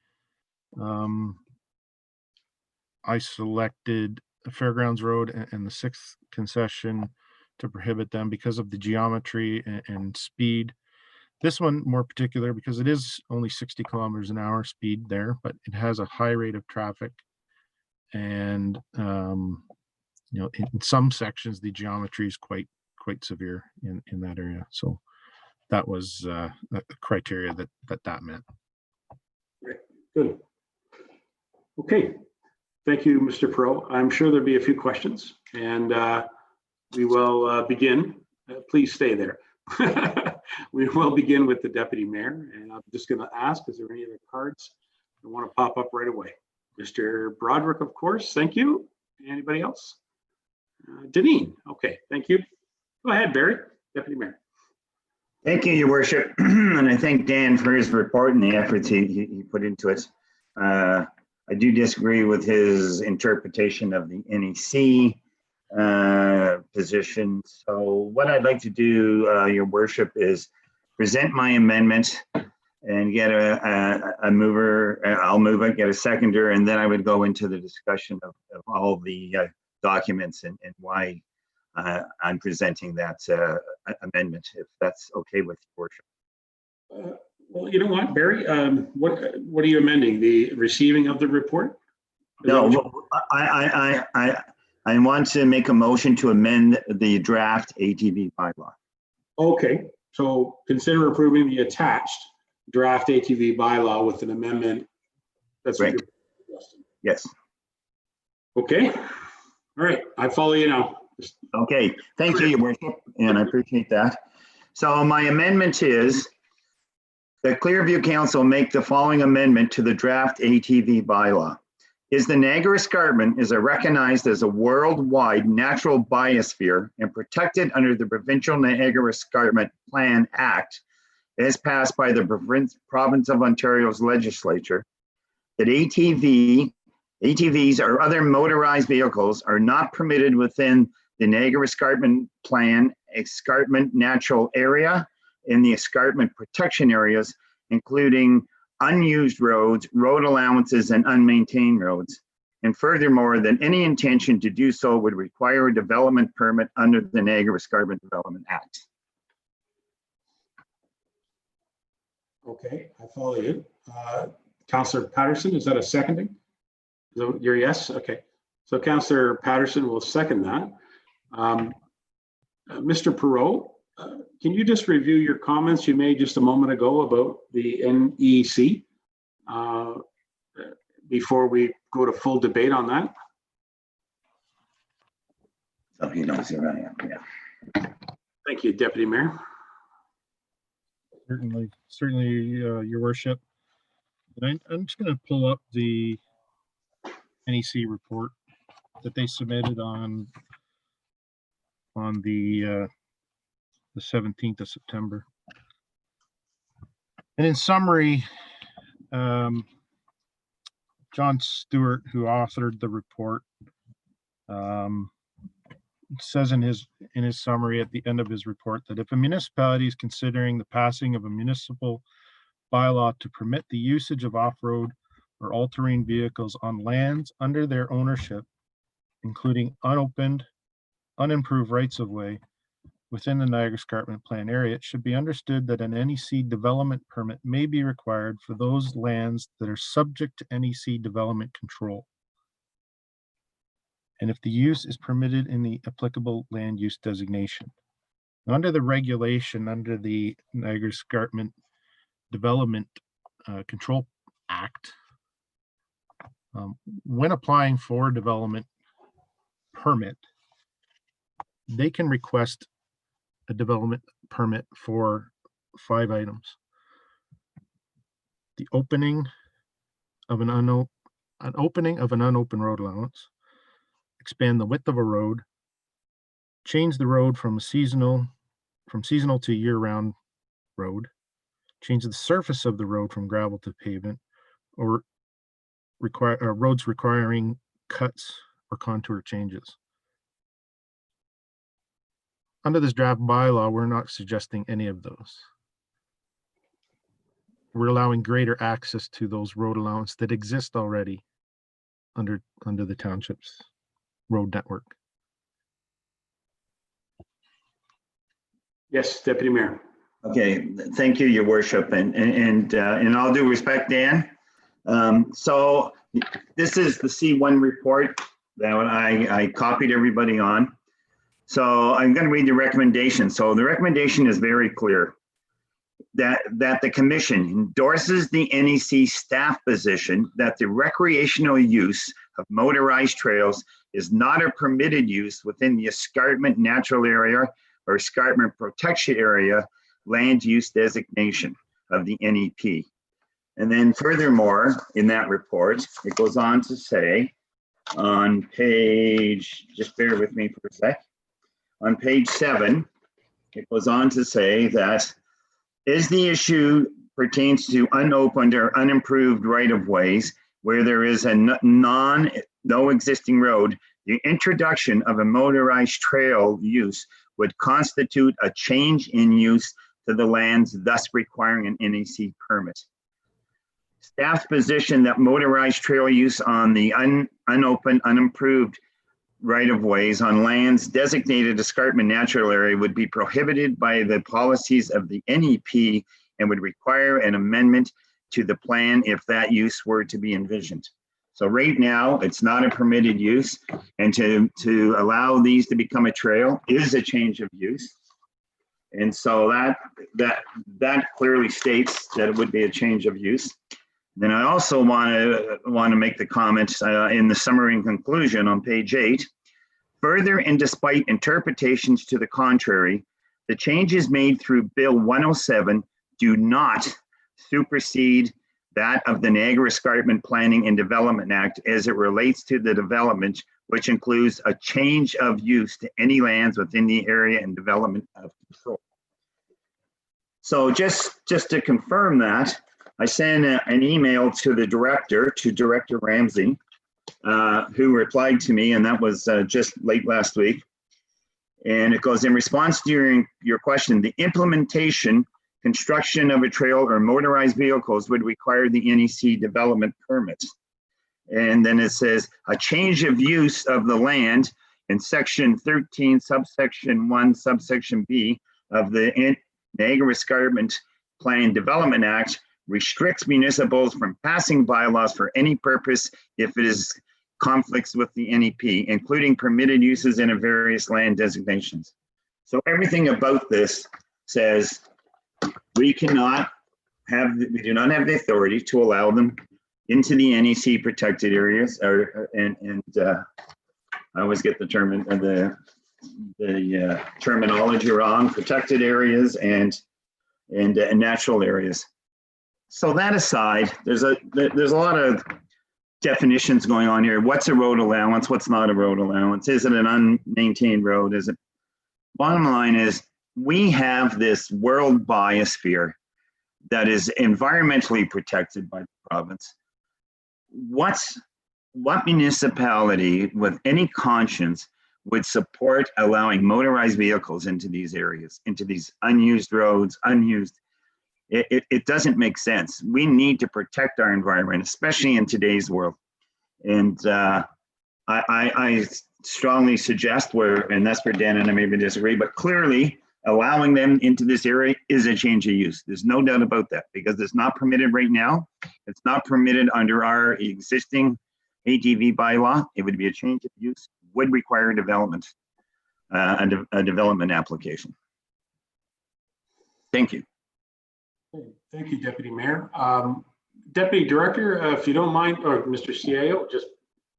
I selected Fairgrounds Road and the 6th concession to prohibit them because of the geometry and speed. This one more particular because it is only 60 kilometers an hour speed there, but it has a high rate of traffic. And in some sections, the geometry is quite severe in that area. So that was the criteria that meant. Great. Good. Okay. Thank you, Mr. Pro. I'm sure there'll be a few questions, and we will begin. Please stay there. We will begin with the Deputy Mayor, and I'm just going to ask, is there any other cards that want to pop up right away? Mr. Broderick, of course. Thank you. Anybody else? Deneen. Okay. Thank you. Go ahead, Barry, Deputy Mayor. Thank you, Your Worship. And I thank Dan for his report and the efforts he put into it. I do disagree with his interpretation of the NEC position. So what I'd like to do, Your Worship, is present my amendment and get a mover. I'll move it, get a seconder, and then I would go into the discussion of all the documents and why I'm presenting that amendment, if that's okay with Your Worship. Well, you know what, Barry? What are you amending? The receiving of the report? No, I want to make a motion to amend the draft ATV bylaw. Okay, so consider approving the attached draft ATV bylaw with an amendment. That's right. What you're suggesting. Yes. Okay. All right. I follow you now. Okay. Thank you, Your Worship, and I appreciate that. So my amendment is that Clearview Council make the following amendment to the draft ATV bylaw. Is the Niagara Escarpment is recognized as a worldwide natural biosphere and protected under the Provincial Niagara Escarpment Plan Act as passed by the Province of Ontario's legislature, that ATVs or other motorized vehicles are not permitted within the Niagara Escarpment Plan Escarpment Natural Area in the escarpment protection areas, including unused roads, road allowances, and unmaintained roads. And furthermore, that any intention to do so would require a development permit under the Niagara Escarpment Development Act. Okay, I follow you. Councillor Patterson, is that a seconding? So you're yes? Okay. So Councillor Patterson will second that. Mr. Perot, can you just review your comments you made just a moment ago about the NEC before we go to full debate on that? So he knows who I am, yeah. Thank you, Deputy Mayor. Certainly, Your Worship. And I'm just going to pull up the NEC report that they submitted on the 17th of September. And in summary, John Stewart, who authored the report, says in his summary at the end of his report that if a municipality is considering the passing of a municipal bylaw to permit the usage of off-road or all-terrain vehicles on lands under their ownership, including unopened, unimproved rights-of-way within the Niagara Escarpment Plan area, it should be understood that an NEC development permit may be required for those lands that are subject to NEC development control, and if the use is permitted in the applicable land use designation. Under the regulation, under the Niagara Escarpment Development Control Act, when applying for a development permit, they can request a development permit for 5 items: the opening of an unopened road allowance, expand the width of a road, change the road from seasonal to year-round road, change the surface of the road from gravel to pavement, or roads requiring cuts or contour changes. Under this draft bylaw, we're not suggesting any of those. We're allowing greater access to those road allowances that exist already under the township's road network. Yes, Deputy Mayor. Okay, thank you, Your Worship, and in all due respect, Dan. So this is the C1 report that I copied everybody on. So I'm going to read the recommendation. So the recommendation is very clear that the commission endorses the NEC staff position that the recreational use of motorized trails is not a permitted use within the escarpment natural area or escarpment protection area land use designation of the NEP. And then furthermore, in that report, it goes on to say on page, just bear with me for a sec. On page 7, it goes on to say that as the issue pertains to unopened or unimproved right-of-ways where there is a no existing road, the introduction of a motorized trail use would constitute a change in use to the lands, thus requiring an NEC permit. Staff's position that motorized trail use on the unopened, unimproved right-of-ways on lands designated escarpment natural area would be prohibited by the policies of the NEP and would require an amendment to the plan if that use were to be envisioned. So right now, it's not a permitted use, and to allow these to become a trail is a change of use. And so that clearly states that it would be a change of use. Then I also want to make the comments in the summary and conclusion on page 8. Further, and despite interpretations to the contrary, the changes made through Bill 107 do not supersede that of the Niagara Escarpment Planning and Development Act as it relates to the development, which includes a change of use to any lands within the area and development of control. So just to confirm that, I sent an email to the director, to Director Ramsey, who replied to me, and that was just late last week. And it goes, in response to your question, the implementation, construction of a trail or motorized vehicles would require the NEC development permit. And then it says, a change of use of the land in section 13, subsection 1, subsection B of the Niagara Escarpment Plan Development Act restricts municipals from passing bylaws for any purpose if it is conflicts with the NEP, including permitted uses in various land designations. So everything about this says we do not have the authority to allow them into the NEC protected areas, I always get the term the terminology wrong, protected areas and natural areas. So that aside, there's a lot of definitions going on here. What's a road allowance? What's not a road allowance? Is it an unmaintained road? Is it? Bottom line is we have this world biosphere that is environmentally protected by the province. What municipality with any conscience would support allowing motorized vehicles into these areas, into these unused roads, it doesn't make sense. We need to protect our environment, especially in today's world. And I strongly suggest and that's where Dan and I maybe disagree, but clearly allowing them into this area is a change of use. There's no doubt about that, because it's not permitted right now. It's not permitted under our existing ATV bylaw. It would be a change of use, would require development, a development application. Thank you. Thank you, Deputy Mayor. Deputy Director, if you don't mind, or Mr. CAO just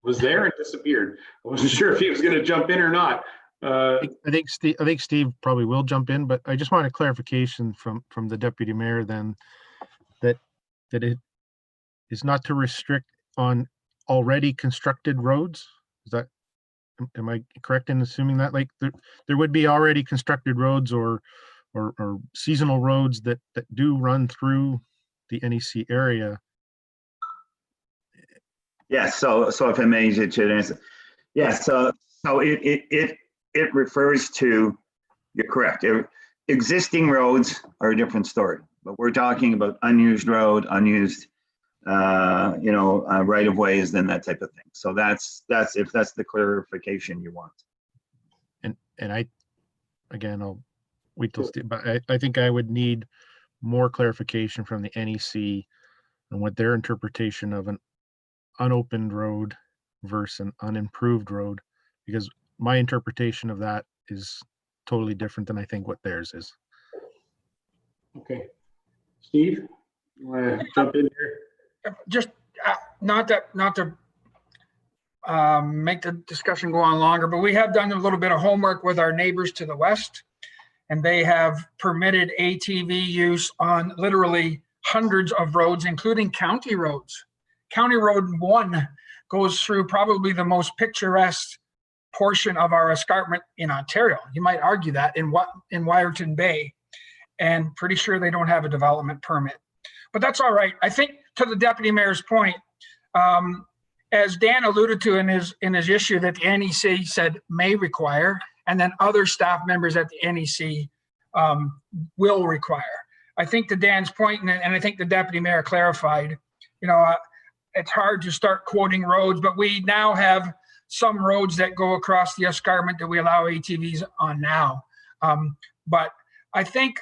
was there and disappeared. I wasn't sure if he was going to jump in or not. I think Steve probably will jump in, but I just want a clarification from the Deputy Mayor then that it is not to restrict on already constructed roads. Is that, am I correct in assuming that? Like there would be already constructed roads or seasonal roads that do run through the NEC area. Yes, so if I may to answer. Yeah, so it refers to, you're correct. Existing roads are a different story, but we're talking about unused road, unused right of ways, then that type of thing. So that's if that's the clarification you want. And I'll wait till Steve, but I think I would need more clarification from the NEC on what their interpretation of an unopened road versus an unimproved road, because my interpretation of that is totally different than I think what theirs is. Okay. Steve, you want to jump in here? Just not to make the discussion go on longer, but we have done a little bit of homework with our neighbors to the west, and they have permitted ATV use on literally hundreds of roads, including county roads. County Road 1 goes through probably the most picturesque portion of our escarpment in Ontario. You might argue that in Wyerton Bay, and pretty sure they don't have a development permit. But that's all right. I think to the Deputy Mayor's point, as Dan alluded to in his issue that the NEC said may require, and then other staff members at the NEC will require. I think to Dan's point, and I think the Deputy Mayor clarified, it's hard to start quoting roads, but we now have some roads that go across the escarpment that we allow ATVs on now. But I think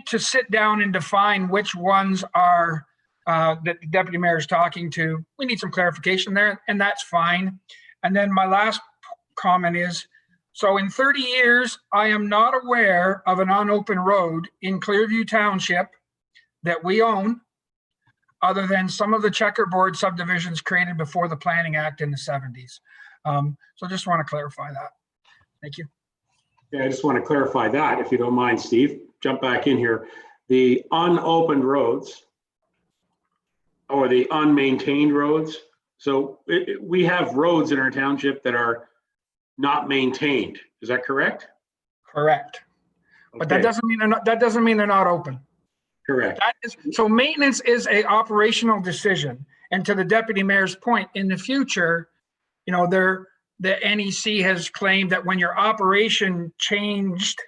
to sit down and define which ones are that the Deputy Mayor is talking to, we need some clarification there, and that's fine. And then my last comment is, so in 30 years, I am not aware of an unopened road in Clearview Township that we own, other than some of the checkerboard subdivisions created before the Planning Act in the 70s. So just want to clarify that. Thank you. Yeah, I just want to clarify that, if you don't mind, Steve. Jump back in here. The unopened roads or the unmaintained roads. So we have roads in our township that are not maintained. Is that correct? Correct. But that doesn't mean they're not open. Correct. So maintenance is a operational decision. And to the Deputy Mayor's point, in the future, the NEC has claimed that when your operation changed,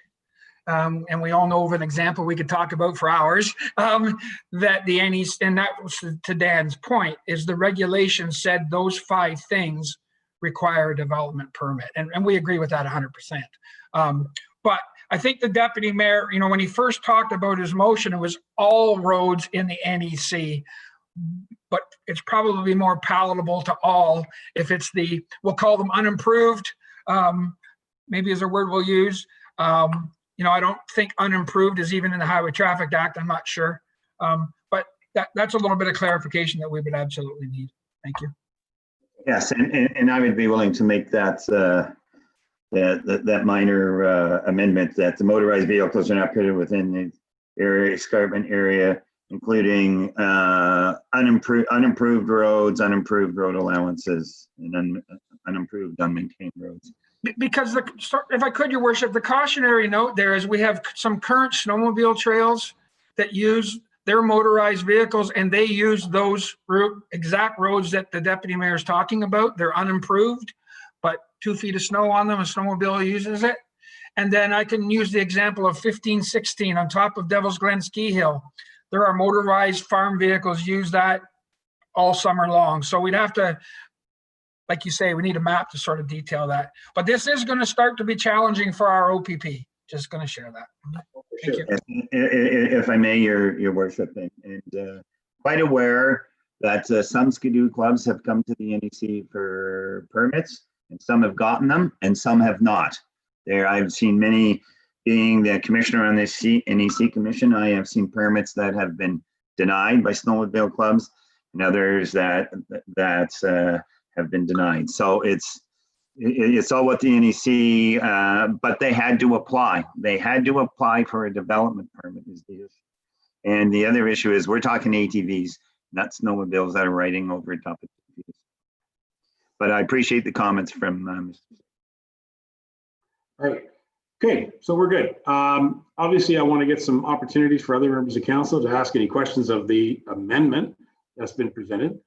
and we all know of an example we could talk about for hours, that the NEC, and that was to Dan's point, is the regulation said those 5 things require a development permit. And we agree with that 100%. But I think the Deputy Mayor, when he first talked about his motion, it was all roads in the NEC, but it's probably more palatable to all if it's we'll call them unimproved, maybe is a word we'll use. I don't think unimproved is even in the Highway Traffic Act, I'm not sure. But that's a little bit of clarification that we would absolutely need. Thank you. Yes, and I would be willing to make that minor amendment that the motorized vehicles are not permitted within the escarpment area including unimproved roads, unimproved road allowances, and unimproved, unmaintained roads. Because if I could, your worship, the cautionary note there is we have some current snowmobile trails that use their motorized vehicles, and they use those exact roads that the deputy mayor is talking about. They're unimproved, but 2 feet of snow on them, a snowmobile uses it. And then I can use the example of 1516 on top of Devil's Glen Ski Hill. There are motorized farm vehicles use that all summer long. So we'd have to, like you say, we need a map to sort of detail that. But this is going to start to be challenging for our OPP. Just going to share that. Thank you. If I may, your worship, and quite aware that some Skidoo clubs have come to the NEC for permits, and some have gotten them, and some have not. I've seen many, being the commissioner on this NEC commission, I have seen permits that have been denied by snowmobile clubs, and others that have been denied. So it's all what the NEC, but they had to apply. They had to apply for a development permit is the issue. And the other issue is we're talking ATVs, not snowmobiles that are riding over top of ATVs. But I appreciate the comments from Mr. All right. Okay, so we're good. Obviously, I want to get some opportunities for other members of council to ask any questions of the amendment that's been presented.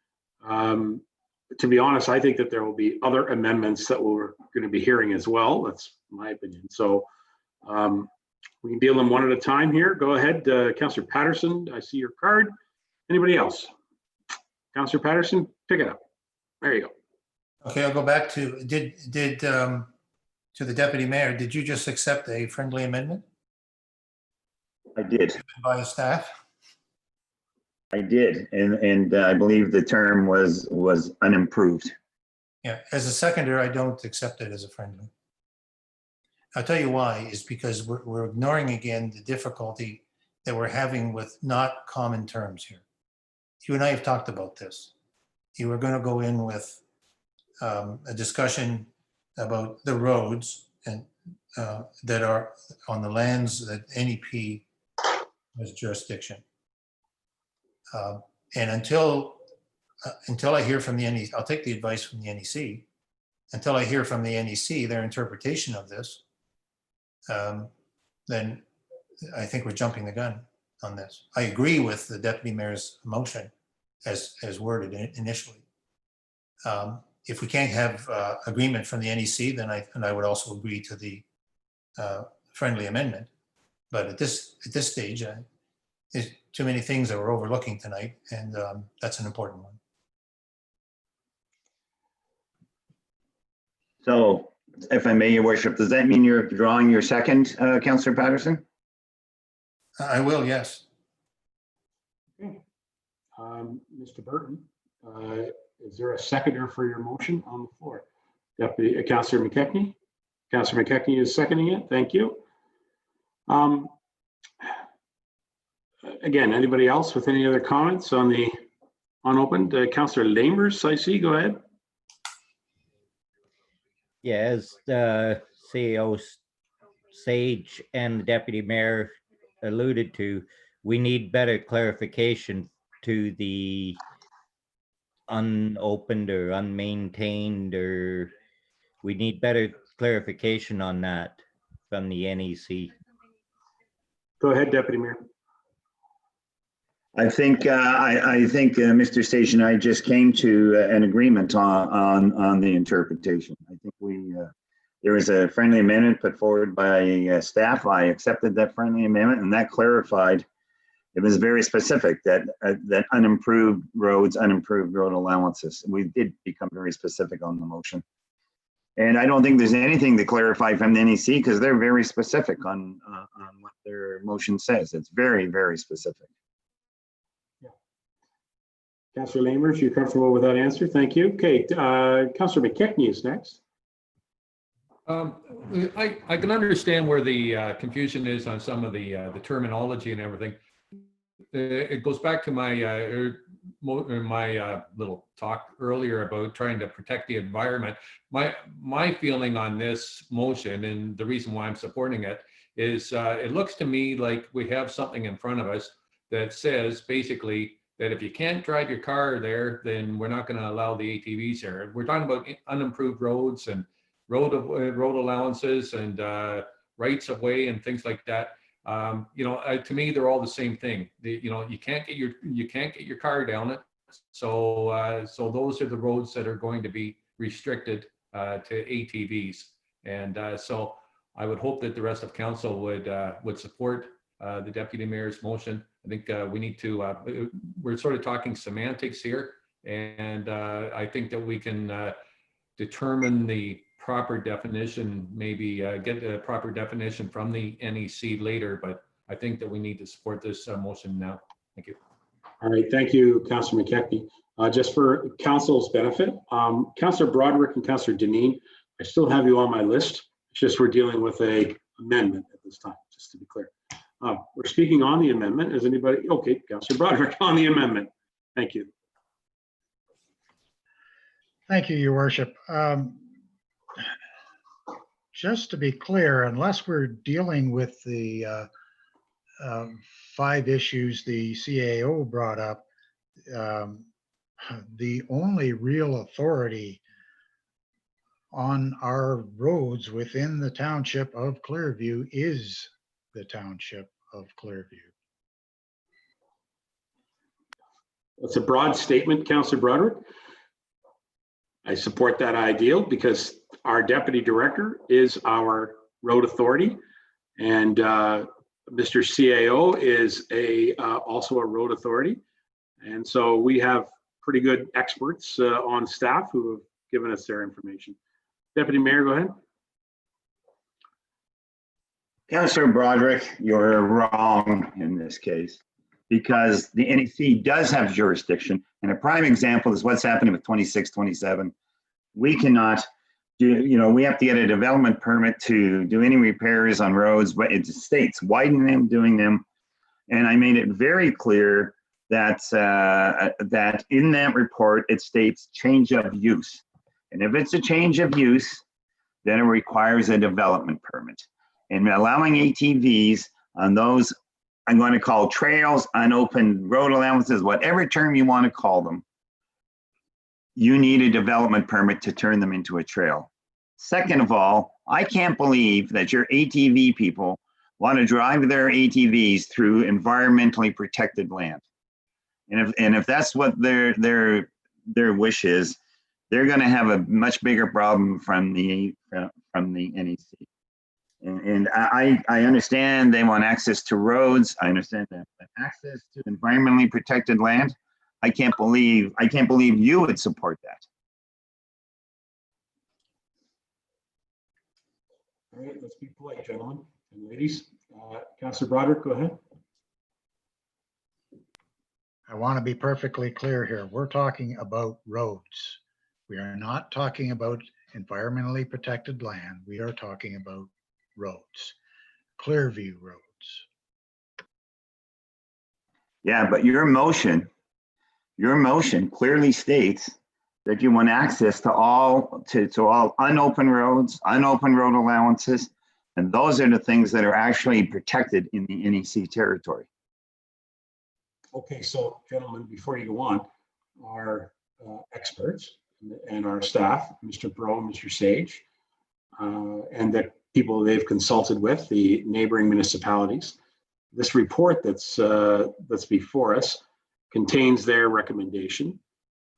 To be honest, I think that there will be other amendments that we're going to be hearing as well. That's my opinion. So we can deal them one at a time here. Go ahead, Councillor Patterson. I see your card. Anybody else? Councillor Patterson, pick it up. There you go. Okay, I'll go back to, to the deputy mayor. Did you just accept a friendly amendment I did. by the staff? I did, and I believe the term was unimproved. Yeah, as a seconder, I don't accept it as a friendly. I'll tell you why, is because we're ignoring again the difficulty that we're having with not common terms here. You and I have talked about this. You were going to go in with a discussion about the roads and that are on the lands that NEP has jurisdiction. And until I hear from the NEC, I'll take the advice from the NEC. Until I hear from the NEC, their interpretation of this, then I think we're jumping the gun on this. I agree with the deputy mayor's motion as worded initially. If we can't have agreement from the NEC, then I would also agree to the friendly amendment. But at this stage, there's too many things that we're overlooking tonight, and that's an important one. So, if I may, your worship, does that mean you're drawing your second, Councillor Patterson? I will, yes. Okay. Mr. Burton, is there a seconder for your motion on the floor? Deputy Councillor McKechnie? Councillor McKechnie is seconding it. Thank you. Again, anybody else with any other comments on the unopened? Councillor Lamers, I see. Go ahead. Yeah, as the CEO Sage and the deputy mayor alluded to, we need better clarification to the unopened or unmaintained, or we need better clarification on that from the NEC. Go ahead, Deputy Mayor. I think Mr. Sage and I just came to an agreement on the interpretation. I think there was a friendly amendment put forward by staff. I accepted that friendly amendment, and that clarified. It was very specific that unimproved roads, unimproved road allowances. We did become very specific on the motion. And I don't think there's anything to clarify from the NEC because they're very specific on what their motion says. It's very, very specific. Yeah. Councillor Lamers, you're comfortable with that answer? Thank you. Okay, Councillor McKechnie is next. I can understand where the confusion is on some of the terminology and everything. It goes back to my little talk earlier about trying to protect the environment. My feeling on this motion, and the reason why I'm supporting it, is it looks to me like we have something in front of us that says basically that if you can't drive your car there, then we're not going to allow the ATVs there. We're talking about unimproved roads and road allowances and rights of way and things like that. To me, they're all the same thing. You can't get your car down it. So those are the roads that are going to be restricted to ATVs. And so I would hope that the rest of council would support the deputy mayor's motion. I think we need to, we're sort of talking semantics here. And I think that we can determine the proper definition, maybe get a proper definition from the NEC later, but I think that we need to support this motion now. Thank you. All right, thank you, Councillor McKechnie. Just for council's benefit, Councillor Broderick and Councillor Dineen, I still have you on my list. It's just we're dealing with a amendment at this time, just to be clear. We're speaking on the amendment. Is anybody, okay, Councillor Broderick on the amendment. Thank you. Thank you, Your Worship. Just to be clear, unless we're dealing with the 5 issues the CAO brought up, the only real authority on our roads within the township of Clearview is the township of Clearview. That's a broad statement, Councillor Broderick. I support that ideal because our deputy director is our road authority, and Mr. CAO is also a road authority. And so we have pretty good experts on staff who have given us their information. Deputy Mayor, go ahead. Councillor Broderick, you're wrong in this case because the NEC does have jurisdiction. And a prime example is what's happening with 26, 27. We cannot do, we have to get a development permit to do any repairs on roads, but it states widening them, doing them. And I made it very clear that that in that report, it states change of use. And if it's a change of use, then it requires a development permit. And allowing ATVs on those, I'm going to call trails, unopened road allowances, whatever term you want to call them, you need a development permit to turn them into a trail. Second of all, I can't believe that your ATV people want to drive their ATVs through environmentally protected land. And if that's what their wish is, they're going to have a much bigger problem from the NEC. And I understand they want access to roads. I understand that, but access to environmentally protected land, I can't believe you would support that. All right, let's be polite, gentlemen and ladies. Councillor Broderick, go ahead. I want to be perfectly clear here. We're talking about roads. We are not talking about environmentally protected land. We are talking about roads, Clearview roads. Yeah, but your motion clearly states that you want access to all unopened roads, unopened road allowances, and those are the things that are actually protected in the NEC territory. Okay, so gentlemen, before you go on, our experts and our staff, Mr. Bro, Mr. Sage, and the people they've consulted with, the neighboring municipalities, this report that's before us contains their recommendation.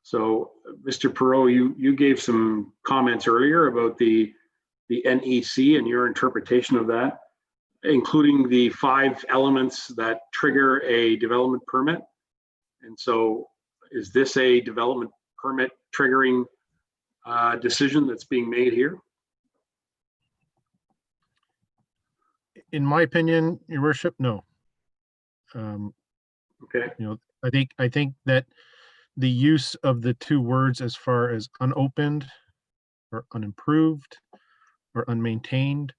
So, Mr. Perot, you gave some comments earlier about the NEC and your interpretation of that, including the 5 elements that trigger a development permit. And so is this a development permit triggering decision that's being made here? In my opinion, Your Worship, no. Okay. I think that the use of the 2 words as far as unopened or unimproved or unmaintained,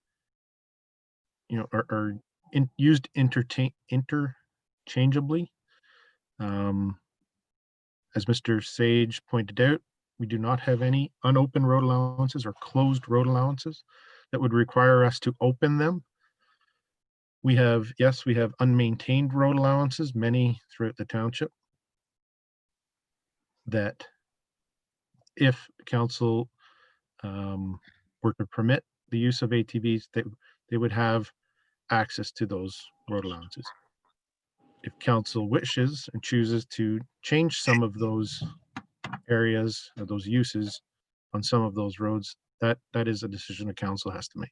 are used interchangeably. As Mr. Sage pointed out, we do not have any unopened road allowances or closed road allowances that would require us to open them. We have, yes, we have unmaintained road allowances, many throughout the township, that if council were to permit the use of ATVs, they would have access to those road allowances. If council wishes and chooses to change some of those areas or those uses on some of those roads, that is a decision the council has to make.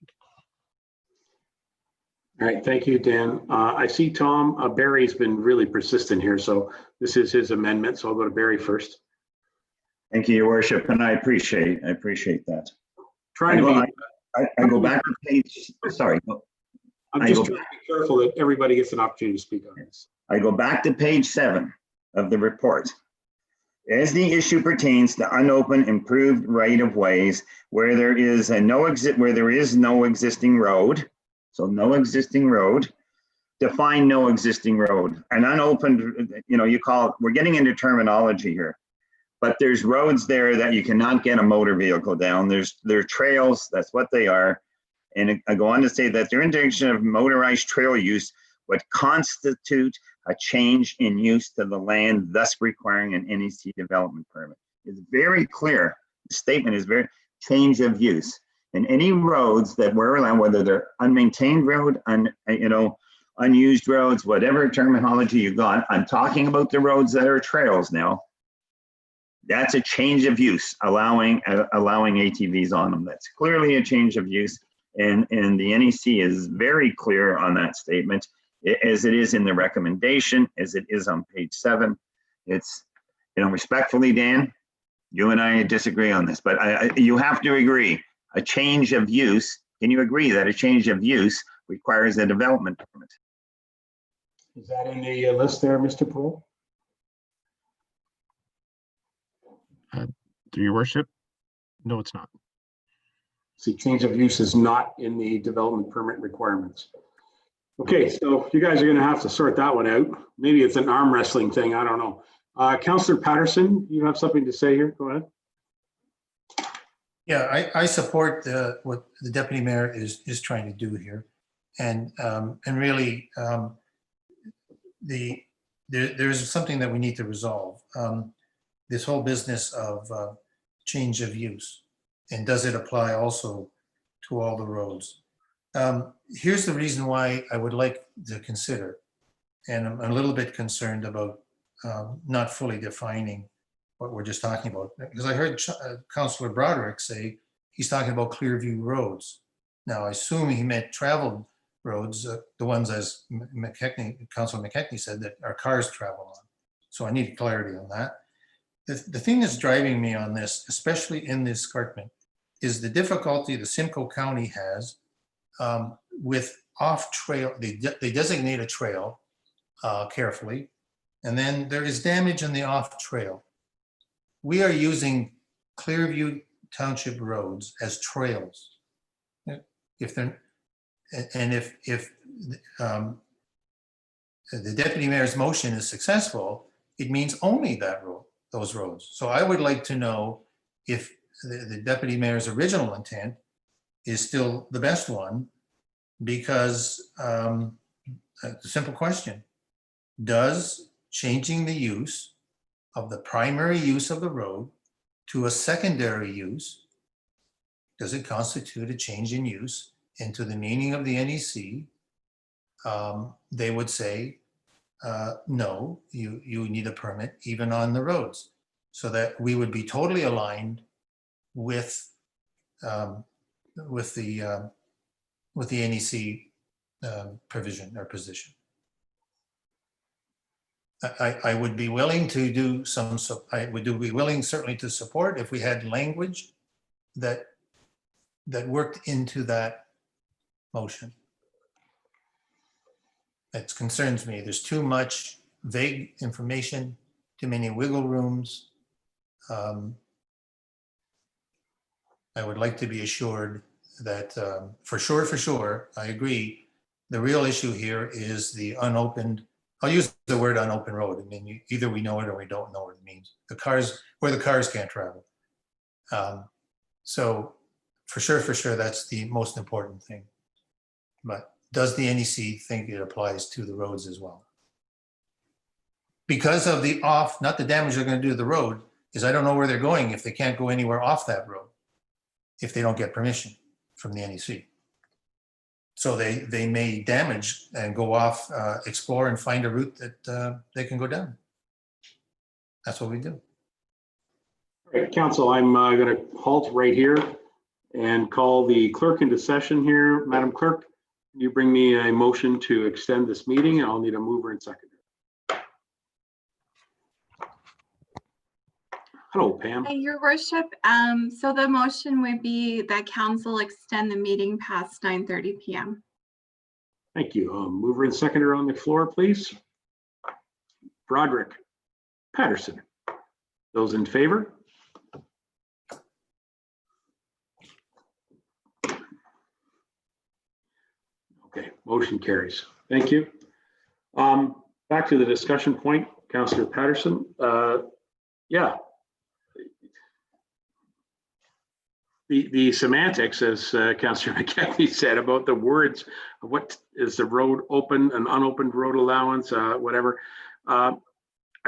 All right, thank you, Dan. I see Tom, Barry's been really persistent here, so this is his amendment, so I'll go to Barry first. Thank you, Your Worship, and I appreciate that. Trying to be, I go back to page, sorry. I'm just trying to be careful that everybody gets an opportunity to speak on this. I go back to page 7 of the report. As the issue pertains to unopened improved right-of-ways where there is no existing road, so no existing road, define no existing road. An unopened, you call it, we're getting into terminology here, but there's roads there that you cannot get a motor vehicle down. They're trails, that's what they are. And I go on to say that their interdiction of motorized trail use would constitute a change in use to the land, thus requiring an NEC development permit. It's very clear. The statement is very change of use. And any roads that were allowed, whether they're unmaintained road, unused roads, whatever terminology you got, I'm talking about the roads that are trails now. That's a change of use, allowing ATVs on them. That's clearly a change of use. And the NEC is very clear on that statement, as it is in the recommendation, as it is on page 7. It's, respectfully, Dan, you and I disagree on this, but you have to agree, a change of use, can you agree that a change of use requires a development permit? Is that in the list there, Mr. Poole? Through your worship, no, it's not. See, change of use is not in the development permit requirements. Okay, so you guys are going to have to sort that one out. Maybe it's an arm wrestling thing. I don't know. Councillor Patterson, you have something to say here? Go ahead. Yeah, I support what the deputy mayor is trying to do here, and really there's something that we need to resolve. This whole business of change of use, and does it apply also to all the roads? Here's the reason why I would like to consider, and I'm a little bit concerned about not fully defining what we're just talking about, because I heard Councillor Broderick say he's talking about Clearview roads. Now, I assume he meant traveled roads, the ones as Councillor McKechnie said that our cars travel on. So I need clarity on that. The thing that's driving me on this, especially in this escarpment, is the difficulty the Simcoe County has with off-trail. They designate a trail carefully, and then there is damage in the off-trail. We are using Clearview Township roads as trails. If the deputy mayor's motion is successful, it means only that road, those roads. So I would like to know if the deputy mayor's original intent is still the best one, because a simple question: does changing the use of the primary use of the road to a secondary use, does it constitute a change in use into the meaning of the NEC? They would say, no, you need a permit even on the roads, so that we would be totally aligned with the NEC provision or position. I would be willing to do some, I would be willing certainly to support if we had language that worked into that motion. It concerns me. There's too much vague information, too many wiggle rooms. I would like to be assured that for sure, I agree. The real issue here is the unopened, I'll use the word unopened road. I mean, either we know it or we don't know what it means. The cars, where the cars can't travel. So for sure, that's the most important thing. But does the NEC think it applies to the roads as well? Because of the not the damage they're going to do to the road, is I don't know where they're going if they can't go anywhere off that road, if they don't get permission from the NEC. So they may damage and go off, explore and find a route that they can go down. That's what we do. All right, Council, I'm going to halt right here and call the clerk into session here. Madam Clerk, can you bring me a motion to extend this meeting? I'll need a mover and seconder. Hello, Pam. Hi, Your Worship. So the motion would be that council extend the meeting past 9:30 p.m. Thank you. Mover and seconder on the floor, please. Broderick, Patterson. Those in favor? Okay, motion carries. Thank you. Back to the discussion point, Councillor Patterson. Yeah. The semantics, as Councillor McKechnie said, about the words, what is the road open, an unopened road allowance, whatever. I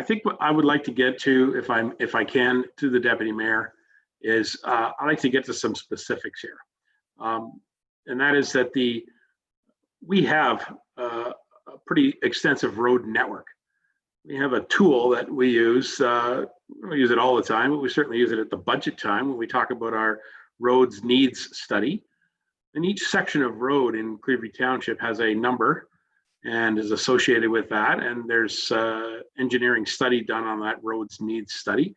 think what I would like to get to, if I can, to the Deputy Mayor, is I'd like to get to some specifics here. And that is that we have a pretty extensive road network. We have a tool that we use. We don't use it all the time, but we certainly use it at the budget time when we talk about our roads needs study. And each section of road in Clearview Township has a number and is associated with that. And there's engineering study done on that roads needs study.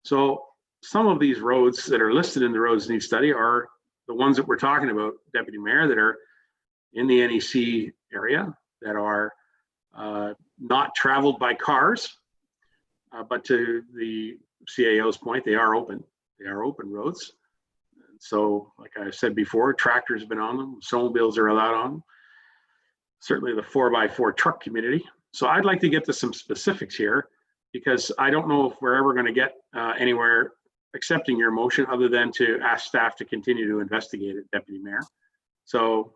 So some of these roads that are listed in the roads needs study are the ones that we're talking about, Deputy Mayor, that are in the NEC area, that are not traveled by cars, but to the CAO's point, they are open. They are open roads. And so, like I said before, tractors have been on them, snowmobiles are allowed on them. Certainly the 4x4 truck community. So I'd like to get to some specifics here, because I don't know if we're ever going to get anywhere accepting your motion other than to ask staff to continue to investigate it, Deputy Mayor. So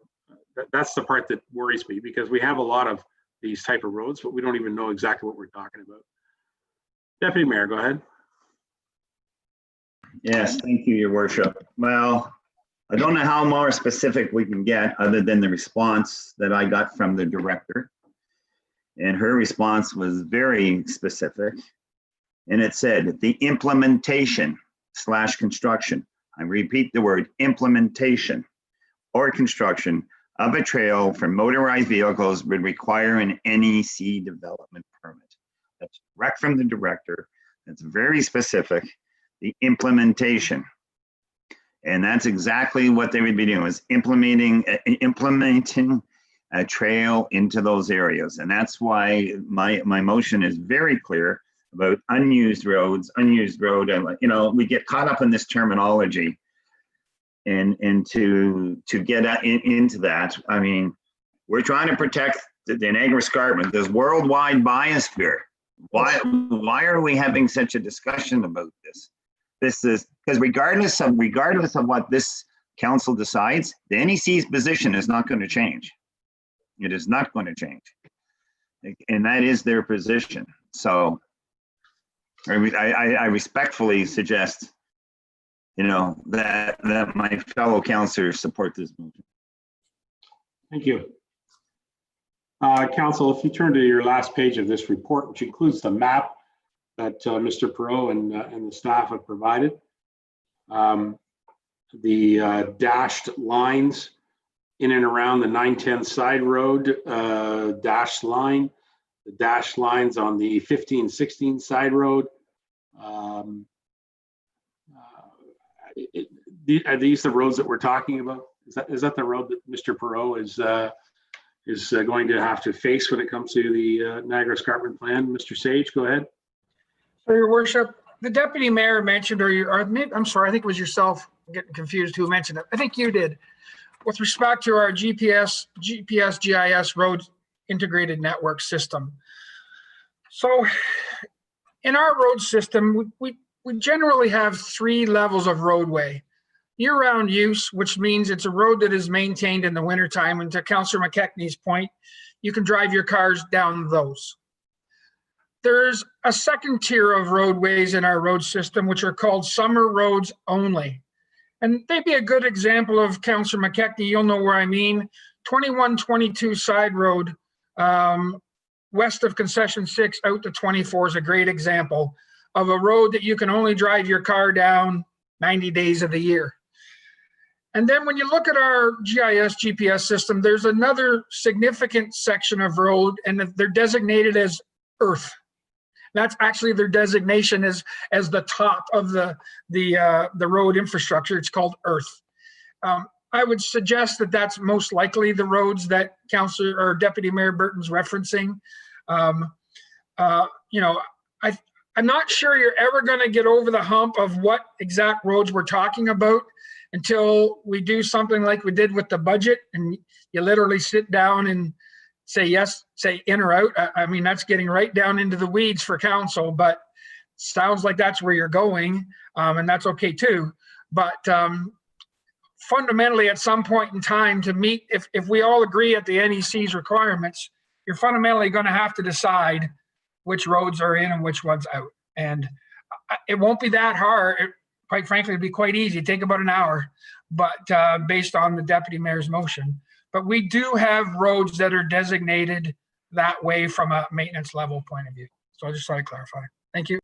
that's the part that worries me, because we have a lot of these type of roads, but we don't even know exactly what we're talking about. Deputy Mayor, go ahead. Yes, thank you, Your Worship. Well, I don't know how more specific we can get other than the response that I got from the director. And her response was very specific. And it said the implementation/construction, I repeat the word implementation or construction of a trail for motorized vehicles would require an NEC development permit. That's direct from the director. That's very specific. The implementation. And that's exactly what they would be doing, was implementing a trail into those areas. And that's why my motion is very clear about unused roads, unused road. And, you know, we get caught up in this terminology. And to get into that, I mean, we're trying to protect the Niagara Escarpment, this worldwide biosphere. Why are we having such a discussion about this? This is because regardless of what this council decides, the NEC's position is not going to change. It is not going to change, and that is their position. So I respectfully suggest, you know, that my fellow councilors support this motion. Thank you. Council, if you turn to your last page of this report, which includes the map that Mr. Perot and the staff have provided, the dashed lines in and around the 910 side road dashed line, the dashed lines on the 1516 side road. Are these the roads that we're talking about? Is that the road that Mr. Perot is going to have to face when it comes to the Niagara Escarpment plan? Mr. Sage, go ahead. So, Your Worship, the Deputy Mayor mentioned, or maybe, I'm sorry, I think it was yourself, I'm getting confused who mentioned it. I think you did. With respect to our GPS GIS road integrated network system. So in our road system, we generally have 3 levels of roadway. year-round use, which means it's a road that is maintained in the wintertime. And to Councillor McKechnie's point, you can drive your cars down those. There's a second tier of roadways in our road system, which are called summer roads only. And they'd be a good example of, Councillor McKechnie, you'll know where I mean. 2122 side road, west of concession 6 out to 24 is a great example of a road that you can only drive your car down 90 days of the year. And then when you look at our GIS GPS system, there's another significant section of road, and they're designated as earth. That's actually their designation as the top of the road infrastructure. It's called earth. I would suggest that that's most likely the roads that Councillor or Deputy Mayor Burton's referencing. You know, I'm not sure you're ever going to get over the hump of what exact roads we're talking about until we do something like we did with the budget, and you literally sit down and say yes, say in or out. I mean, that's getting right down into the weeds for council, but sounds like that's where you're going, and that's okay too. But fundamentally, at some point in time, to meet, if we all agree at the NEC's requirements, you're fundamentally going to have to decide which roads are in and which ones out. And it won't be that hard. Quite frankly, it'd be quite easy. It'd take about an hour, but based on the deputy mayor's motion. But we do have roads that are designated that way from a maintenance level point of view. So I just thought I'd clarify. Thank you.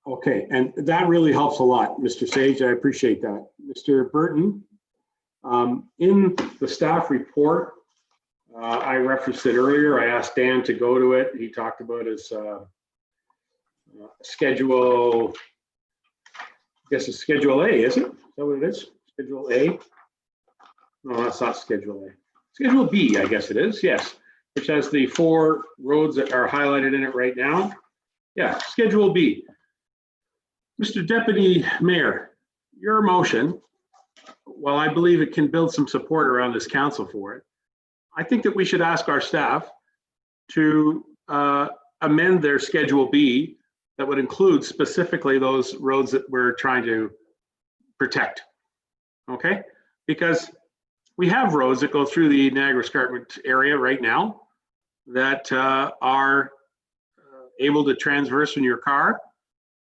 Okay, and that really helps a lot, Mr. Sage. I appreciate that. Mr. Burton, in the staff report, I referenced it earlier. I asked Dan to go to it. He talked about his schedule. I guess it's Schedule A, is it? Is that what it is? Schedule A? No, that's not Schedule A. Schedule B, I guess it is, yes. Which has the 4 roads that are highlighted in it right now. Yeah, Schedule B. Mr. Deputy Mayor, your motion, while I believe it can build some support around this council for it, I think that we should ask our staff to amend their Schedule B that would include specifically those roads that we're trying to protect. Okay? Because we have roads that go through the Niagara Escarpment area right now that are able to transverse in your car,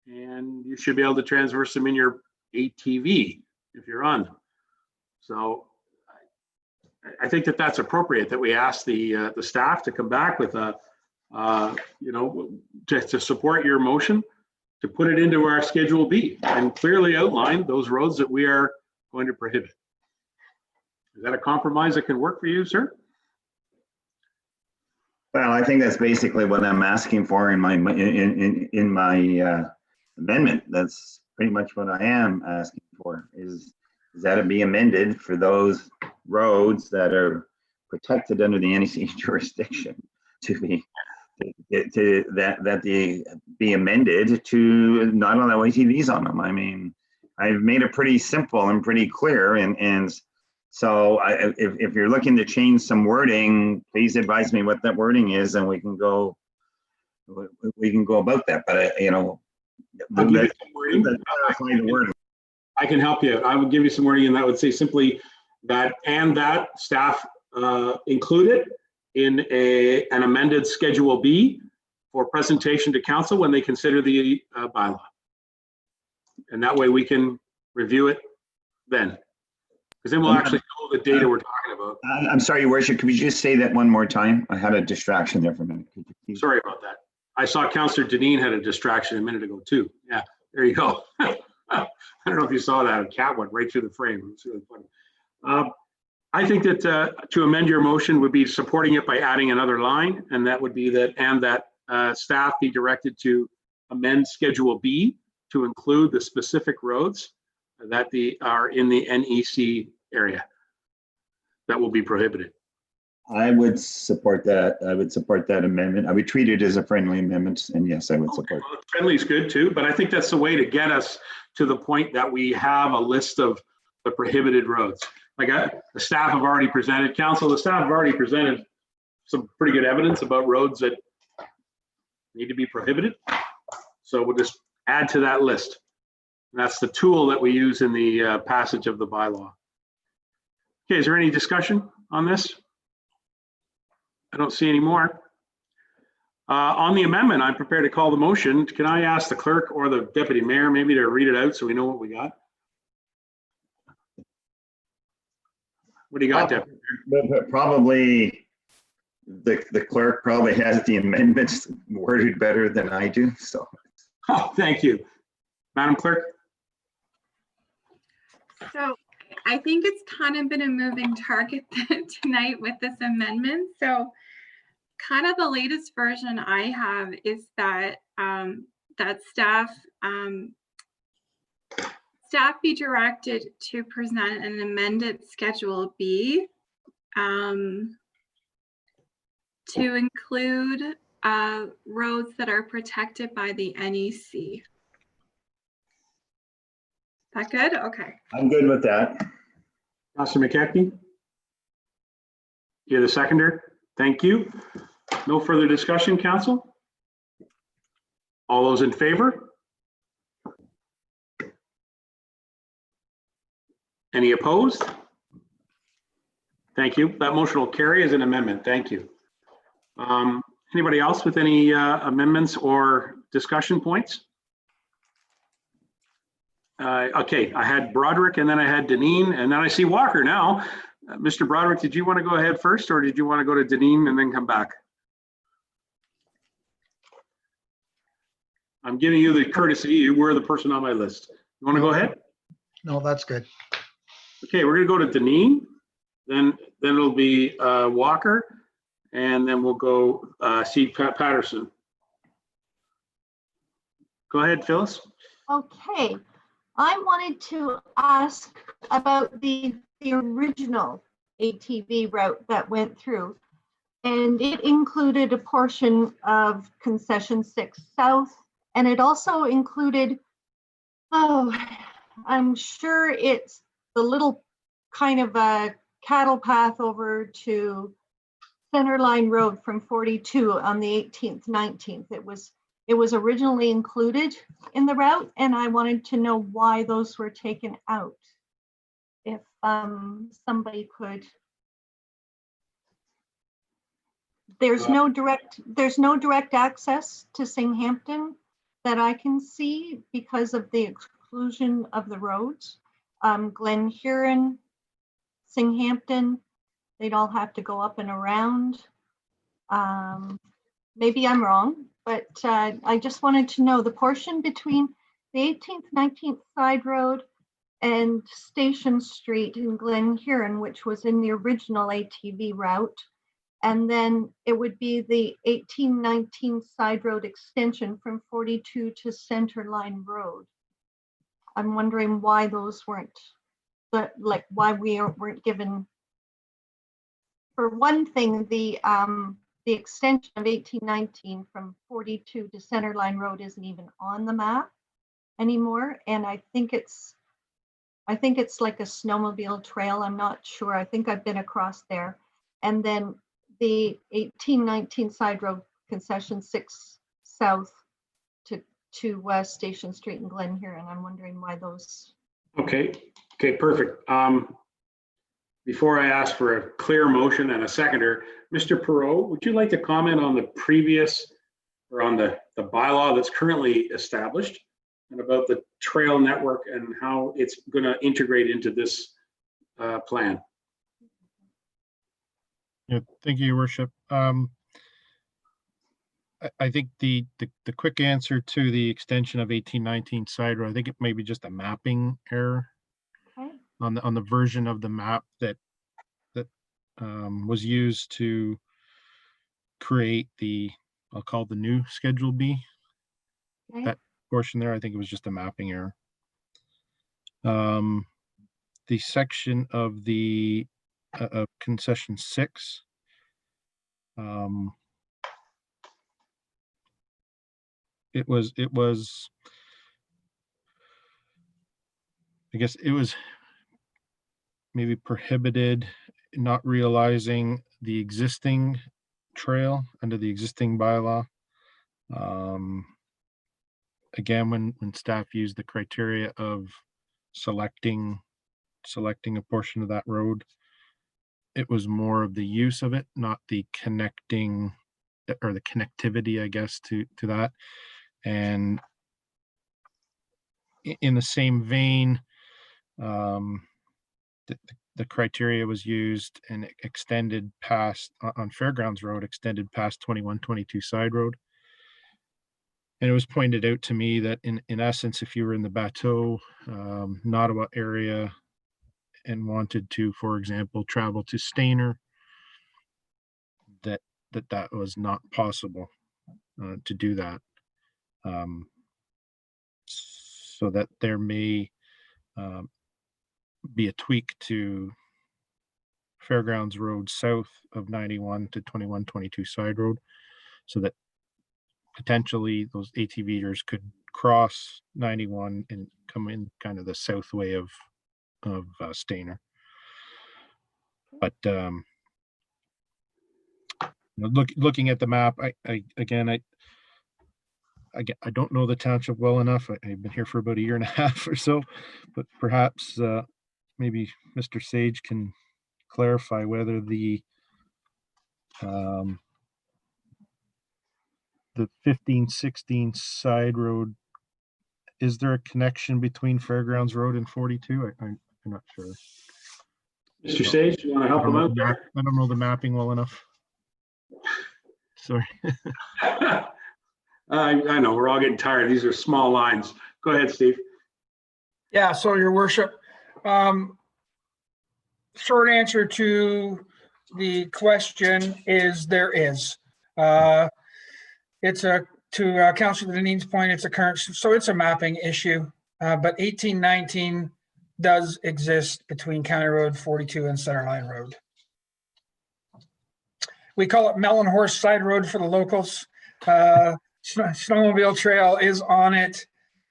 and you should be able to transverse them in your ATV if you're on them. So I think that that's appropriate that we ask the staff to come back with a, you know, to support your motion, to put it into our Schedule B and clearly outline those roads that we are going to prohibit. Is that a compromise that can work for you, sir? Well, I think that's basically what I'm asking for in my amendment. That's pretty much what I am asking for, is that it be amended for those roads that are protected under the NEC jurisdiction to be that they be amended to not allow ATVs on them. I mean, I've made it pretty simple and pretty clear, and so if you're looking to change some wording, please advise me what that wording is, and we can go about that. But you know, I'll give you some wording. I can help you. I would give you some wording, and that would say simply that, and that staff include it in an amended Schedule B for presentation to council when they consider the bylaw. And that way we can review it then. Because then we'll actually know the data we're talking about. I'm sorry, Your Worship, could you just say that one more time? I had a distraction there for a minute. Sorry about that. I saw Councillor Deneen had a distraction a minute ago too. Yeah, there you go. I don't know if you saw that. A cat went right through the frame. It's really funny. I think that to amend your motion would be supporting it by adding another line, and that would be that, and that staff be directed to amend Schedule B to include the specific roads that are in the NEC area that will be prohibited. I would support that. I would support that amendment. I would treat it as a friendly amendment, and yes, I would support. Well, friendly is good too, but I think that's the way to get us to the point that we have a list of the prohibited roads. Like the staff have already presented, council, the staff have already presented some pretty good evidence about roads that need to be prohibited. So we'll just add to that list. That's the tool that we use in the passage of the bylaw. Okay, is there any discussion on this? I don't see any more. On the amendment, I'm prepared to call the motion. Can I ask the clerk or the deputy mayor maybe to read it out so we know what we got? What do you got, Deputy? Probably the clerk probably has the amendments worded better than I do, so. Oh, thank you. Madam Clerk? So I think it's kind of been a moving target tonight with this amendment. So kind of the latest version I have is that that staff be directed to present an amended Schedule B to include roads that are protected by the NEC. That good? Okay. I'm good with that. Councilor McKechnie? You're the seconder. Thank you. No further discussion, council? All those in favor? Any opposed? Thank you. That motion will carry as an amendment. Thank you. Anybody else with any amendments or discussion points? Okay, I had Broderick and then I had Deneen and then I see Walker now. Mr. Broderick, did you want to go ahead first or did you want to go to Deneen and then come back? I'm giving you the courtesy. You were the person on my list. You want to go ahead? No, that's good. Okay, we're going to go to Deneen. Then it'll be Walker. And then we'll go see Patterson. Go ahead, Phyllis. Okay, I wanted to ask about the original ATV route that went through. And it included a portion of Concession 6 South. And it also included, oh, I'm sure it's the little kind of a cattle path over to Centerline Road from 42 on the 18th, 19th. It was originally included in the route, and I wanted to know why those were taken out. If somebody could. There's no direct access to Singhampton that I can see because of the exclusion of the roads. Glen Huron, Singhampton, they'd all have to go up and around. Maybe I'm wrong, but I just wanted to know the portion between the 18th, 19th side road and Station Street in Glen Huron, which was in the original ATV route. And then it would be the 1819 side road extension from 42 to Centerline Road. I'm wondering why those weren't, why we weren't given. For one thing, the extension of 1819 from 42 to Centerline Road isn't even on the map anymore, and I think it's like a snowmobile trail. I'm not sure. I think I've been across there, and then the 1819 side road Concession 6 South to Station Street in Glen Huron. I'm wondering why those. Okay, perfect. Before I ask for a clear motion and a seconder, Mr. Perot, would you like to comment on the previous or on the bylaw that's currently established and about the trail network and how it's going to integrate into this plan? Yeah, thank you, Your Worship. I think the quick answer to the extension of 1819 side road, I think it may be just a mapping error. Okay. On the version of the map that was used to create I'll call the new Schedule B. Okay. That portion there, I think it was just a mapping error. The section of the of Concession 6. It was, I guess it was maybe prohibited, not realizing the existing trail under the existing bylaw. again, when staff used the criteria of selecting a portion of that road, it was more of the use of it, not the connecting or the connectivity, I guess, to that. And in the same vein, the criteria was used and it extended past on Fairgrounds Road, extended past 2122 Side Road. And it was pointed out to me that in essence, if you were in the Bateau, Nottawa area and wanted to, for example, travel to Stayner, that was not possible to do that. So that there may be a tweak to Fairgrounds Road south of 91 to 2122 Side Road, so that potentially those ATVers could cross 91 and come in kind of the south way of Stayner. But looking at the map, I don't know the township well enough. I've been here for about a year and a half or so, but perhaps maybe Mr. Sage can clarify whether the 1516 Side Road, is there a connection between Fairgrounds Road and 42? I'm not sure. Mr. Sage, you want to help him out there? I don't know the mapping well enough. Sorry. I know, we're all getting tired. These are small lines. Go ahead, Steve. Yeah, so your worship, short answer to the question is there is. It's to Councilor Dineen's point, it's a current, so it's a mapping issue, but 1819 does exist between County Road 42 and Centerline Road. We call it Melon Horse Side Road for the locals. Snowmobile trail is on it.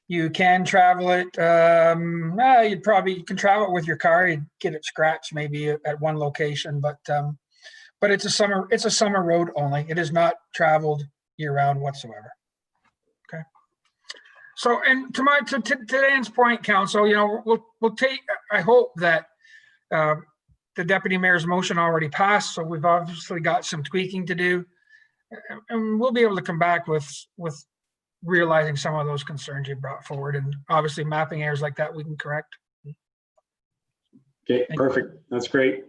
You can travel it. You can travel it with your car. You'd get it scratched maybe at one location, but it's a summer road only. It is not traveled year round whatsoever. Okay. So, and to Dan's point, Council, we'll take. I hope that the deputy mayor's motion already passed, so we've obviously got some tweaking to do, and we'll be able to come back with realizing some of those concerns you brought forward, and obviously mapping errors like that we can correct. Okay, perfect. That's great.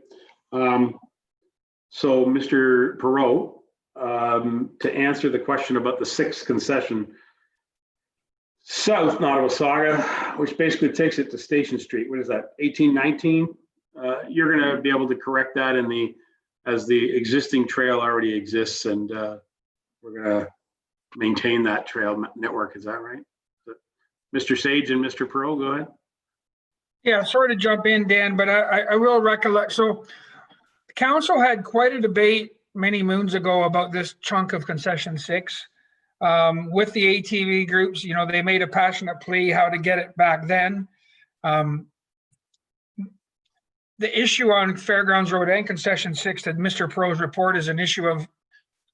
So Mr. Perot, to answer the question about the sixth concession, South Nottawasaga, which basically takes it to Station Street. What is that, 1819? You're going to be able to correct that as the existing trail already exists, and we're going to maintain that trail network. Is that right? Mr. Sage and Mr. Perot, go ahead. Yeah, sorry to jump in, Dan, but I will recollect. So the council had quite a debate many moons ago about this chunk of concession 6 with the ATV groups. They made a passionate plea how to get it back then. The issue on Fairgrounds Road and concession 6 that Mr. Perot's report is an issue of,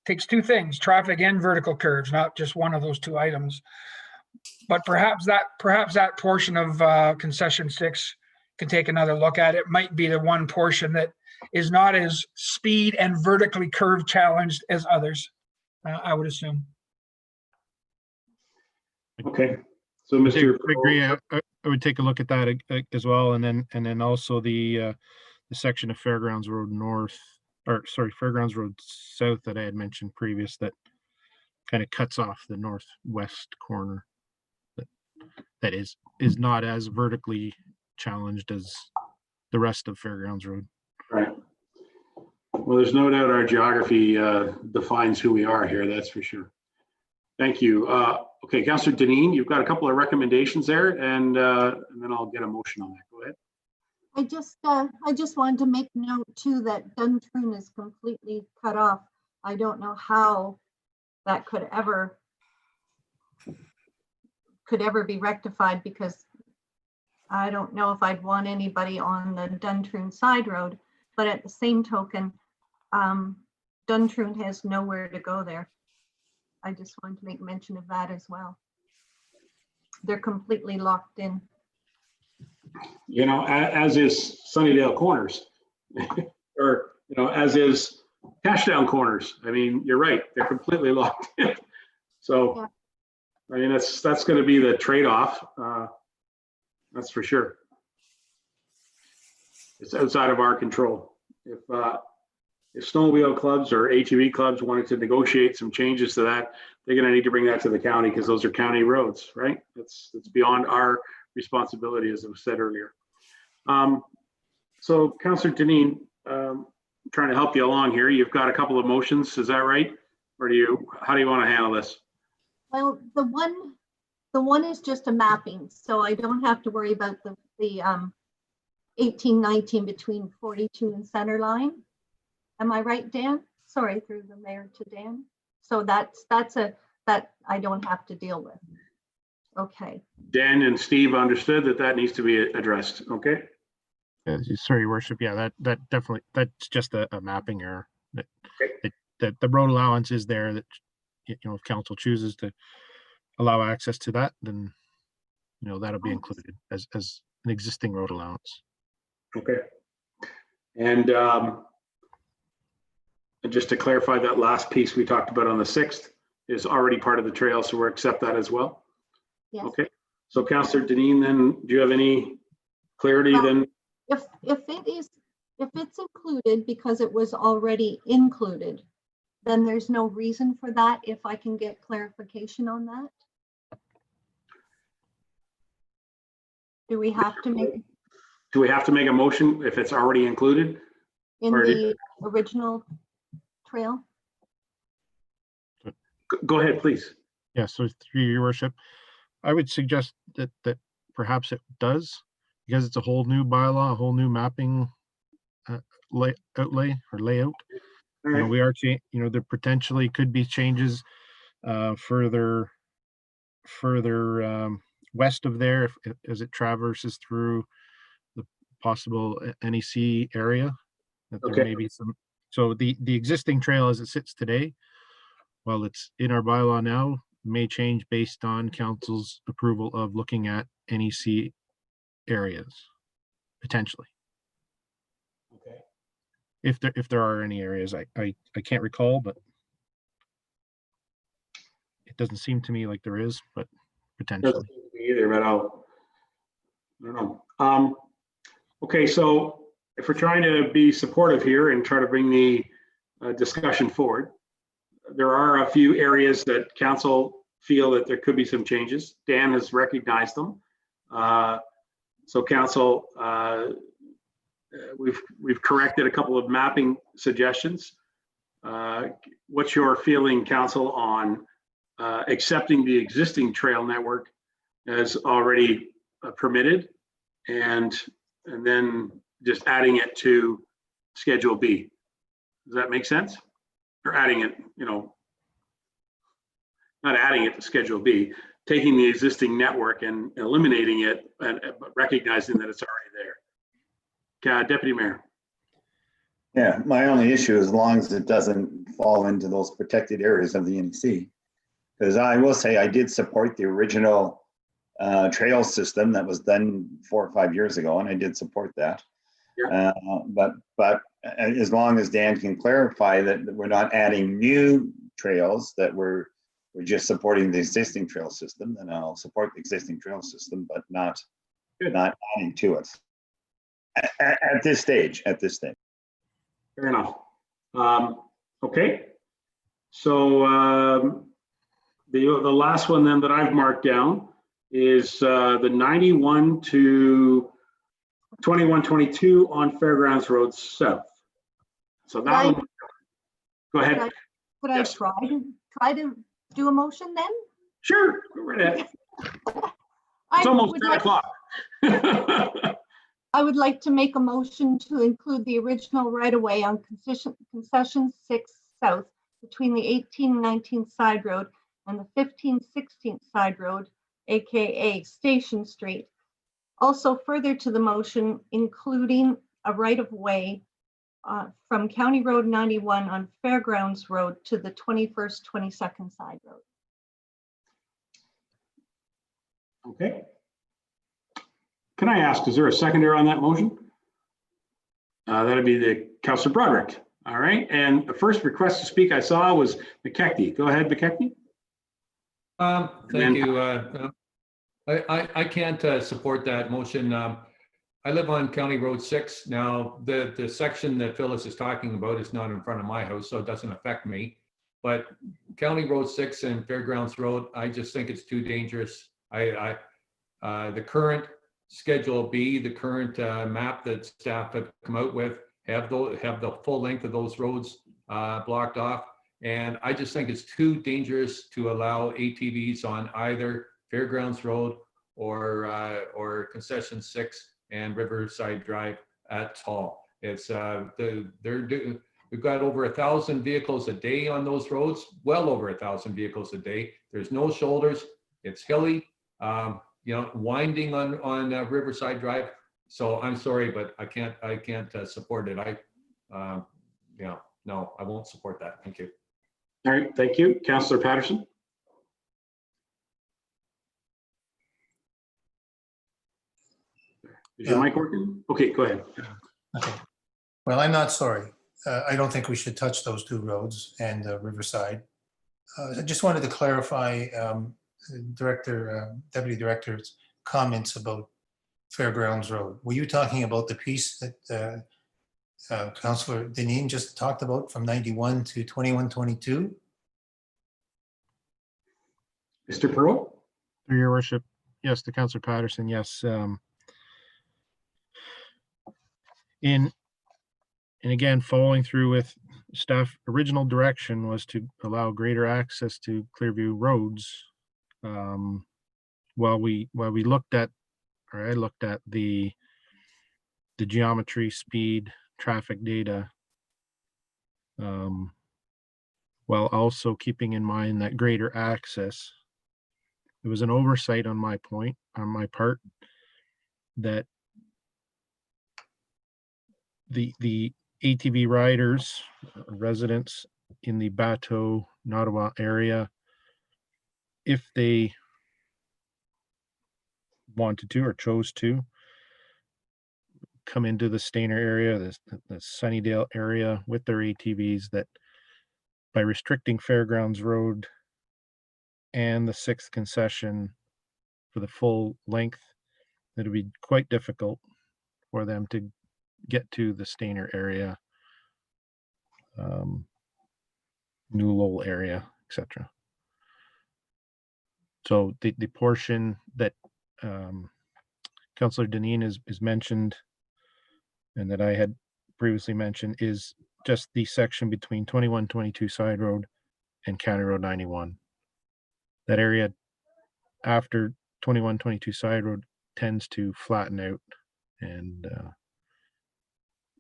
takes two things, traffic and vertical curves, not just one of those two items. But perhaps that portion of concession 6 can take another look at. It might be the one portion that is not as speed and vertically curved challenged as others, I would assume. Okay, so Mr. I agree. I would take a look at that as well, and then also the section of Fairgrounds Road North, or sorry, Fairgrounds Road South that I had mentioned previous, that kind of cuts off the northwest corner. That is not as vertically challenged as the rest of Fairgrounds Road. Right. Well, there's no doubt our geography defines who we are here. That's for sure. Thank you. Okay, Councillor Dineen, you've got a couple of recommendations there, and then I'll get a motion on that. Go ahead. I just wanted to make note too that Duntroon is completely cut off. I don't know how that could ever be rectified, because I don't know if I'd want anybody on the Duntroon Side Road, but at the same token, Duntroon has nowhere to go there. I just wanted to make mention of that as well. they're completely locked in. You know, as is Sunnydale Corners, or, you know, as is Cashdown Corners. I mean, you're right, they're completely locked in. So, I mean, that's going to be the trade-off. That's for sure. It's outside of our control. If snowmobile clubs or ATV clubs wanted to negotiate some changes to that, they're going to need to bring that to the county because those are county roads, right? It's beyond our responsibility, as I said earlier. So, Councillor Dineen, trying to help you along here. You've got a couple of motions, is that right? Or how do you want to handle this? Well, the one is just a mapping, so I don't have to worry about the 1819 between 42 and center line. Am I right, Dan? Sorry, through the mayor to Dan. So that I don't have to deal with. Okay. Dan and Steve understood that needs to be addressed. Okay. Sorry, Your Worship. Yeah, that definitely, that's just a mapping error. That the road allowance is there. That, you know, if council chooses to allow access to that, then, you know, that'll be included as an existing road allowance. Okay. And just to clarify, that last piece we talked about on the 6th is already part of the trail, so we'll accept that as well. Yes. Okay. So, Councillor Dineen, then, do you have any clarity then? If it's included because it was already included, then there's no reason for that. If I can get clarification on that. Do we have to make a motion if it's already included in the original trail? Go ahead, please. Yeah, so through Your Worship, I would suggest that perhaps it does, because it's a whole new bylaw, a whole new mapping outlay or layout. All right. You know, we are, you know, there potentially could be changes further west of there as it traverses through the possible NEC area. That there may be some. So the existing trail as it sits today, while it's in our bylaw now, may change based on council's approval of looking at NEC areas, potentially. Okay. If there are any areas, I can't recall, but it doesn't seem to me like there is, but potentially. Doesn't seem to me either, but I don't know. Okay, so if we're trying to be supportive here and try to bring the discussion forward, there are a few areas that council feel that there could be some changes. Dan has recognized them. So council, we've corrected a couple of mapping suggestions. What's your feeling, council, on accepting the existing trail network as already permitted, and then just adding it to Schedule B? Does that make sense? Or adding it, you know, not adding it to Schedule B, taking the existing network and eliminating it, but recognizing that it's already there. Deputy Mayor. Yeah, my only issue, as long as it doesn't fall into those protected areas of the NEC, because I will say I did support the original trail system that was done 4 or 5 years ago, and I did support that. Yeah. But as long as Dan can clarify that we're not adding new trails, that we're just supporting the existing trail system, then I'll support the existing trail system, but not adding to it at this stage. Fair enough. Okay. So the last one then that I've marked down is the 91 to 2122 on Fairgrounds Road South. So that one, go ahead. Could I try to do a motion then? Sure, go right ahead. It's almost 10 o'clock. I would like to make a motion to include the original right-of-way on concession 6 South between the 1819 side road and the 1516 side road, aka Station Street. Also further to the motion, including a right-of-way from County Road 91 on Fairgrounds Road to the 21st, 22nd side road. Okay. Can I ask, is there a seconder on that motion? That'd be the Councillor Broderick. All right, and the first request to speak I saw was McKechnie. Go ahead, McKechnie. Thank you. I can't support that motion. I live on County Road 6. Now, the section that Phyllis is talking about is not in front of my house, so it doesn't affect me. But County Road 6 and Fairgrounds Road, I just think it's too dangerous. The current Schedule B, the current map that staff have come out with, have the full length of those roads blocked off. And I just think it's too dangerous to allow ATVs on either Fairgrounds Road or Concession 6 and Riverside Drive at all. It's we've got over 1,000 vehicles a day on those roads, well over 1,000 vehicles a day. There's no shoulders. It's hilly, winding on Riverside Drive. So I'm sorry, but I can't support it. No, I won't support that. Thank you. All right, thank you. Councillor Patterson. Is your mic working? Okay, go ahead. Okay. Well, I'm not sorry. I don't think we should touch those two roads and Riverside. I just wanted to clarify Deputy Director's comments about Fairgrounds Road. Were you talking about the piece that Councillor Deneen just talked about from 91 to 2122? Mr. Pearl? Through your worship, yes, to Councillor Patterson, yes. And again, following through with staff original direction was to allow greater access to Clearview roads. While we looked at, or I looked at the geometry, speed, traffic data, while also keeping in mind that greater access. It was an oversight on my part, that the ATV riders, residents in the Bateau, Nottawa area, if they wanted to or chose to come into the Stayner area, the Sunnydale area with their ATVs, that by restricting Fairgrounds Road and the 6th concession for the full length, it would be quite difficult for them to get to the Stayner area, New Lowell area, etc. So the portion that Councillor Deneen is mentioned, and that I had previously mentioned, is just the section between 2122 Side Road and County Road 91. That area after 2122 Side Road tends to flatten out, and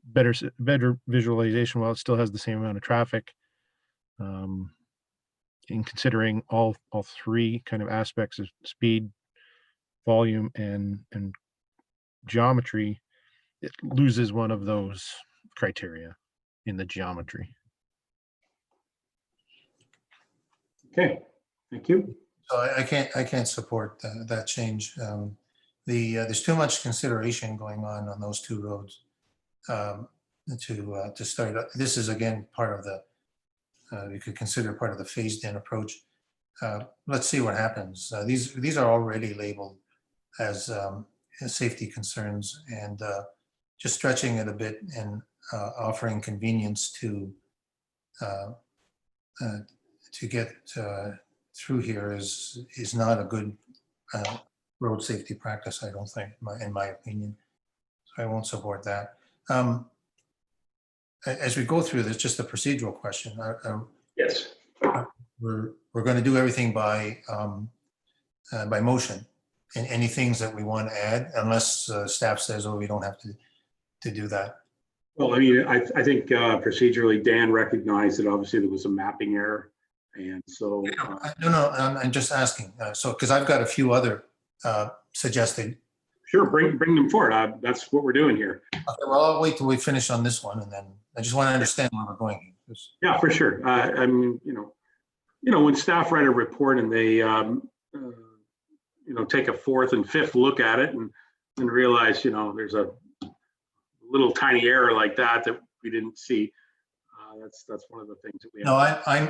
better visualization, while it still has the same amount of traffic. In considering all three kind of aspects of speed, volume, and geometry, it loses one of those criteria in the geometry. Okay, thank you. So I can't support that change. There's too much consideration going on those two roads to start. This is again part of the. You could consider part of the phased-in approach. Let's see what happens. These are already labeled as safety concerns, and just stretching it a bit and offering convenience to get through here is not a good road safety practice, I don't think, in my opinion. So I won't support that. As we go through this, just a procedural question. Yes. We're going to do everything by motion, and any things that we want to add, unless staff says, "Oh, we don't have to do that." Well, I mean, I think procedurally, Dan recognized that obviously there was a mapping error, and so. No, I'm just asking. So, because I've got a few other suggested. Sure, bring them forward. That's what we're doing here. Okay, well, I'll wait till we finish on this one, and then I just want to understand where we're going. Yeah, for sure. I mean, when staff write a report and they, take a fourth and fifth look at it and realize, there's a little tiny error like that we didn't see. That's one of the things that we have. No,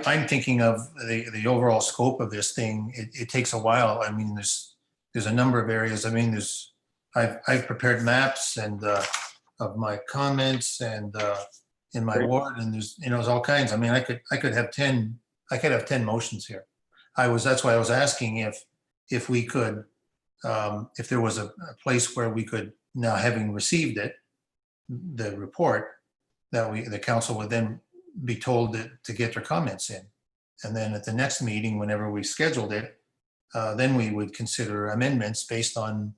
I'm thinking of the overall scope of this thing. It takes a while. I mean, there's a number of areas. I mean, I've prepared maps and of my comments and in my ward, and there's all kinds. I mean, I could have 10 motions here. That's why I was asking if we could, if there was a place where we could, now having received it, the report, that the council would then be told to get their comments in. And then at the next meeting, whenever we scheduled it, then we would consider amendments based on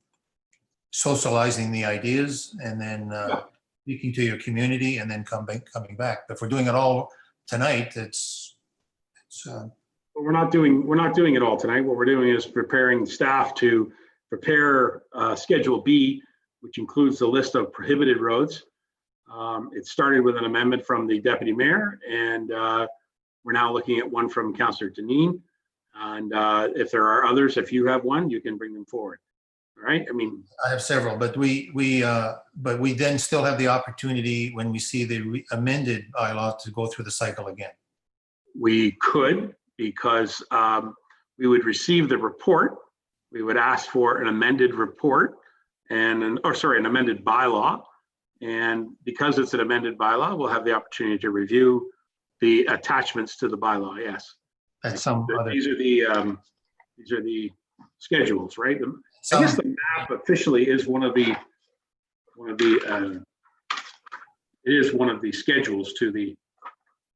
socializing the ideas and then speaking to your community and then coming back. But if we're doing it all tonight, We're not doing it all tonight. What we're doing is preparing staff to prepare Schedule B, which includes the list of prohibited roads. It started with an amendment from the deputy mayor, and we're now looking at one from Councillor Deneen. And if there are others, if you have one, you can bring them forward. All right. I mean, I have several, but we then still have the opportunity when we see the amended bylaw to go through the cycle again. We could, because we would receive the report. We would ask for an amended report and an amended bylaw. And because it's an amended bylaw, we'll have the opportunity to review the attachments to the bylaw. Yes. That's some other. These are the schedules, right? I guess the map officially is one of the schedules to the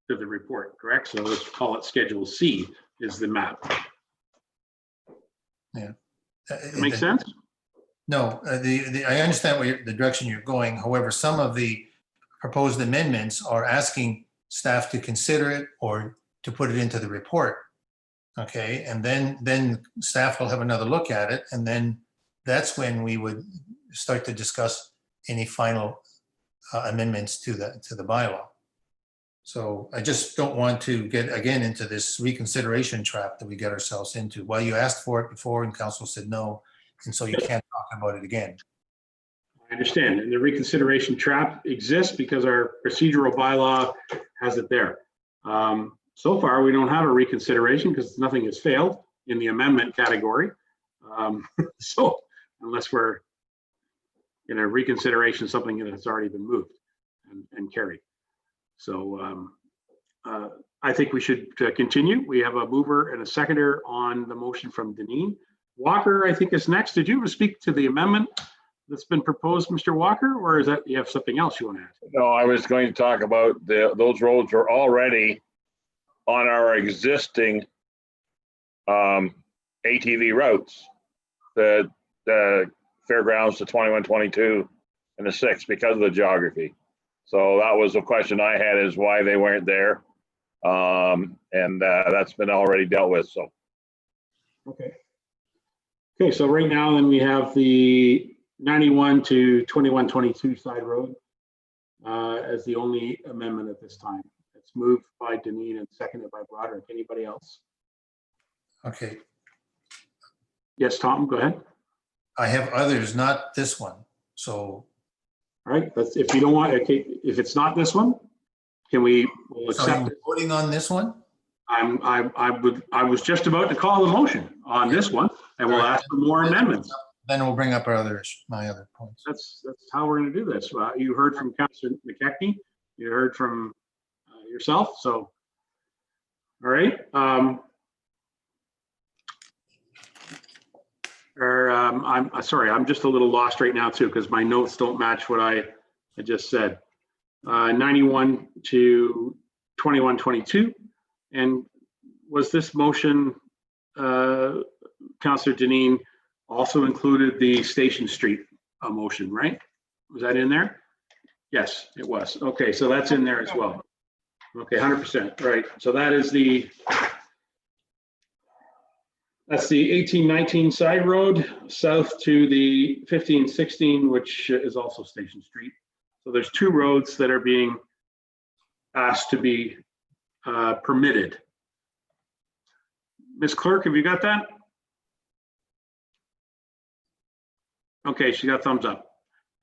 report, correct? So let's call it Schedule C is the map. Yeah. That make sense? No, I understand the direction you're going. However, some of the proposed amendments are asking staff to consider it or to put it into the report. Okay, and then staff will have another look at it, and then that's when we would start to discuss any final amendments to the bylaw. So I just don't want to get again into this reconsideration trap that we get ourselves into. Well, you asked for it before and council said no, and so you can't talk about it again. I understand, and the reconsideration trap exists because our procedural bylaw has it there. So far, we don't have a reconsideration because nothing has failed in the amendment category. So unless we're in a reconsideration, something that has already been moved and carried. So I think we should continue. We have a mover and a seconder on the motion from Deneen. Walker, I think, is next. Did you ever speak to the amendment that's been proposed, Mr. Walker, or is that you have something else you want to add? No, I was going to talk about those roads are already on our existing ATV routes, the fairgrounds, the 21, 22, and the 6 because of the geography. So that was a question I had, is why they weren't there. And that's been already dealt with. So. Okay. Okay, so right now then we have the 91 to 21, 22 side road as the only amendment at this time. It's moved by Deneen and seconded by Broderick. Anybody else? Okay. Yes, Tom, go ahead. I have others, not this one. So. All right, that's, if you don't want, okay, if it's not this one, we'll accept it. Voting on this one? I was just about to call the motion on this one, and we'll ask for more amendments. Then we'll bring up my other points. That's how we're going to do this. You heard from Councillor McKechnie. You heard from yourself. So, all right. I'm sorry. I'm just a little lost right now too, because my notes don't match what I just said. 91 to 21, 22. And was this motion, Councillor Deneen, also included the Station Street motion, right? Was that in there? Yes, it was. Okay, so that's in there as well. Okay, 100%, right. So that is that's the 1819 side road south to the 1516, which is also Station Street. So there's 2 roads that are being asked to be permitted. Ms. Clerk, have you got that? Okay, she got thumbs up.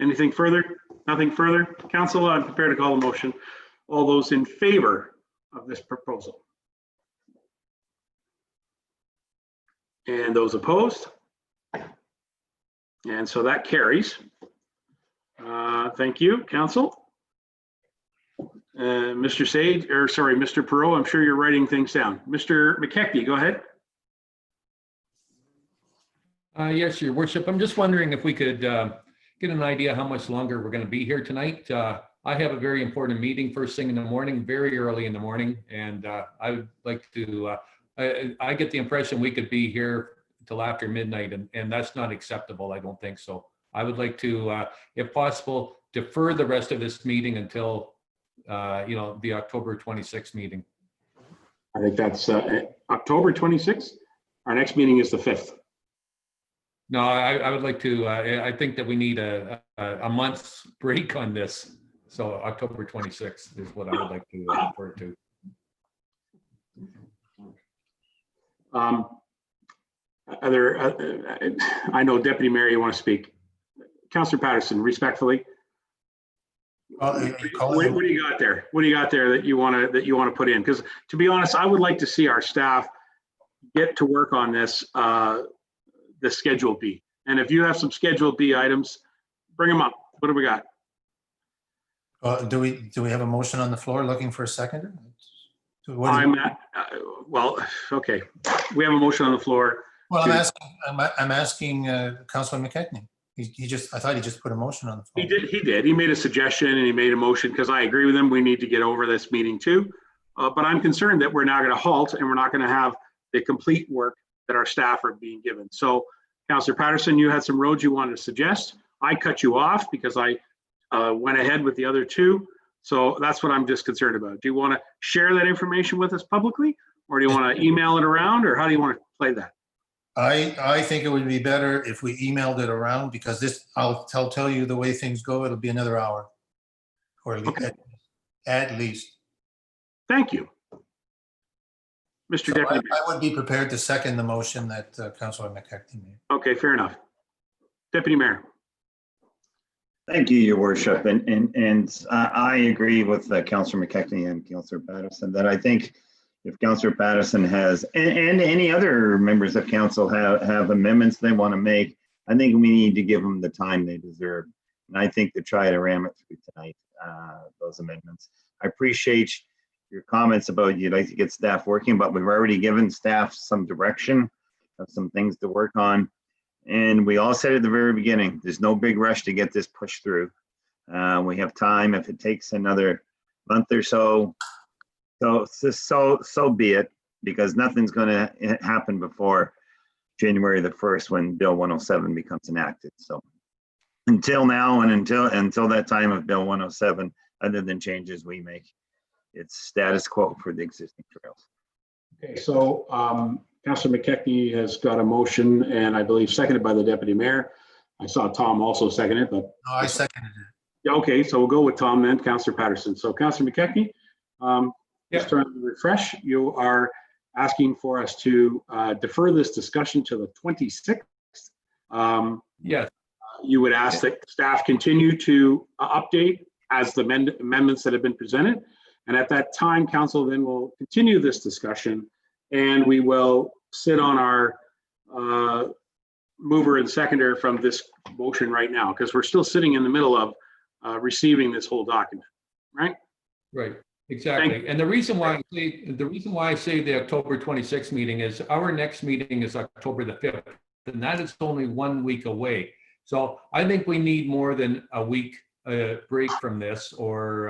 Anything further? Nothing further? Council, I'm prepared to call the motion. All those in favor of this proposal? And those opposed? And so that carries. Thank you, Council. Mr. Sage, or sorry, Mr. Perot, I'm sure you're writing things down. Mr. McKechnie, go ahead. Yes, Your Worship. I'm just wondering if we could get an idea how much longer we're going to be here tonight. I have a very important meeting first thing in the morning, very early in the morning, and I would like to, I get the impression we could be here till after midnight, and that's not acceptable. I don't think so. I would like to, if possible, defer the rest of this meeting until, the October 26th meeting. I think that's October 26th. Our next meeting is the 5th. No, I would like to, I think that we need a month's break on this. So October 26th is what I would like to refer to. I know Deputy Mayor, you want to speak. Councillor Patterson, respectfully. What do you got there? What do you got there that you want to put in? Because to be honest, I would like to see our staff get to work on this, the Schedule B. And if you have some Schedule B items, bring them up. What do we got? Do we have a motion on the floor looking for a seconder? Well, okay. We have a motion on the floor. Well, I'm asking Councilor McKechnie. I thought he just put a motion on the floor. He did. He made a suggestion and he made a motion because I agree with him. We need to get over this meeting too. But I'm concerned that we're now going to halt and we're not going to have the complete work that our staff are being given. So Councillor Patterson, you had some roads you wanted to suggest. I cut you off because I went ahead with the other two. So that's what I'm just concerned about. Do you want to share that information with us publicly, or do you want to email it around, or how do you want to play that? I think it would be better if we emailed it around, because this, I'll tell you the way things go, it'll be another hour or at least. Thank you. Mr. Deputy. I would be prepared to second the motion that Councilor McKechnie made. Okay, fair enough. Deputy Mayor. Thank you, Your Worship. And I agree with Councillor McKechnie and Councillor Patterson that I think if Councillor Patterson has, and any other members of council have amendments they want to make, I think we need to give them the time they deserve. And I think to try to ram it through tonight, those amendments. I appreciate your comments about you'd like to get staff working, but we've already given staff some direction of some things to work on. And we all said at the very beginning, there's no big rush to get this pushed through. We have time. If it takes another month or so, so be it, because nothing's going to happen before January the 1st when Bill 107 becomes enacted. So until now and until that time of Bill 107, other than changes we make, it's status quo for the existing trails. Okay, so Councillor McKechnie has got a motion, and I believe seconded by the Deputy Mayor. I saw Tom also second it, but no, I seconded it. Yeah, okay, so we'll go with Tom then, Councillor Patterson. So Councillor McKechnie, just trying to refresh, you are asking for us to defer this discussion to the 26th. Yes. You would ask that staff continue to update as the amendments that have been presented. And at that time, council then will continue this discussion, and we will sit on our mover and seconder from this motion right now, because we're still sitting in the middle of receiving this whole document, right? Right, exactly. And the reason why I say the October 26th meeting is our next meeting is October the 5th, and that is only 1 week away. So I think we need more than a week break from this, or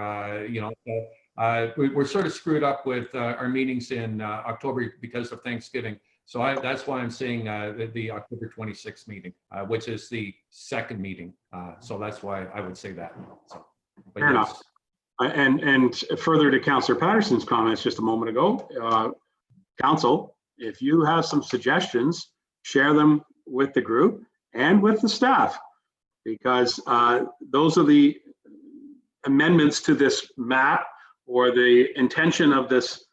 we're sort of screwed up with our meetings in October because of Thanksgiving. So that's why I'm saying the October 26th meeting, which is the second meeting. So that's why I would say that. So, fair enough. And further to Councillor Patterson's comments just a moment ago, Council, if you have some suggestions, share them with the group and with the staff, because those are the amendments to this map or the intention of this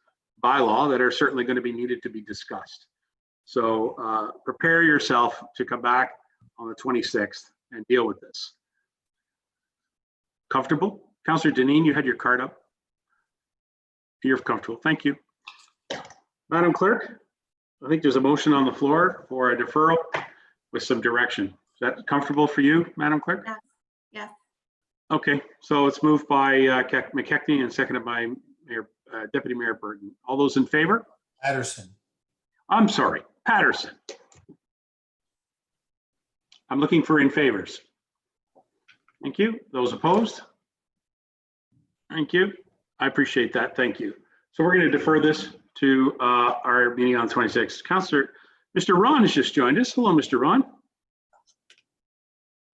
bylaw that are certainly going to be needed to be discussed. So prepare yourself to come back on the 26th and deal with this. Comfortable? Councillor Deneen, you had your card up. You're comfortable. Thank you. Madam Clerk, I think there's a motion on the floor for a deferral with some direction. Is that comfortable for you, Madam Clerk? Yes. Yes. Okay, so it's moved by McKechnie and seconded by Deputy Mayor Burton. All those in favor? Patterson. I'm sorry, Patterson. I'm looking for in favors. Thank you. Those opposed? Thank you. I appreciate that. Thank you. So we're going to defer this to our meeting on 26th. Councillor, Mr. Ron has just joined us. Hello, Mr. Ron.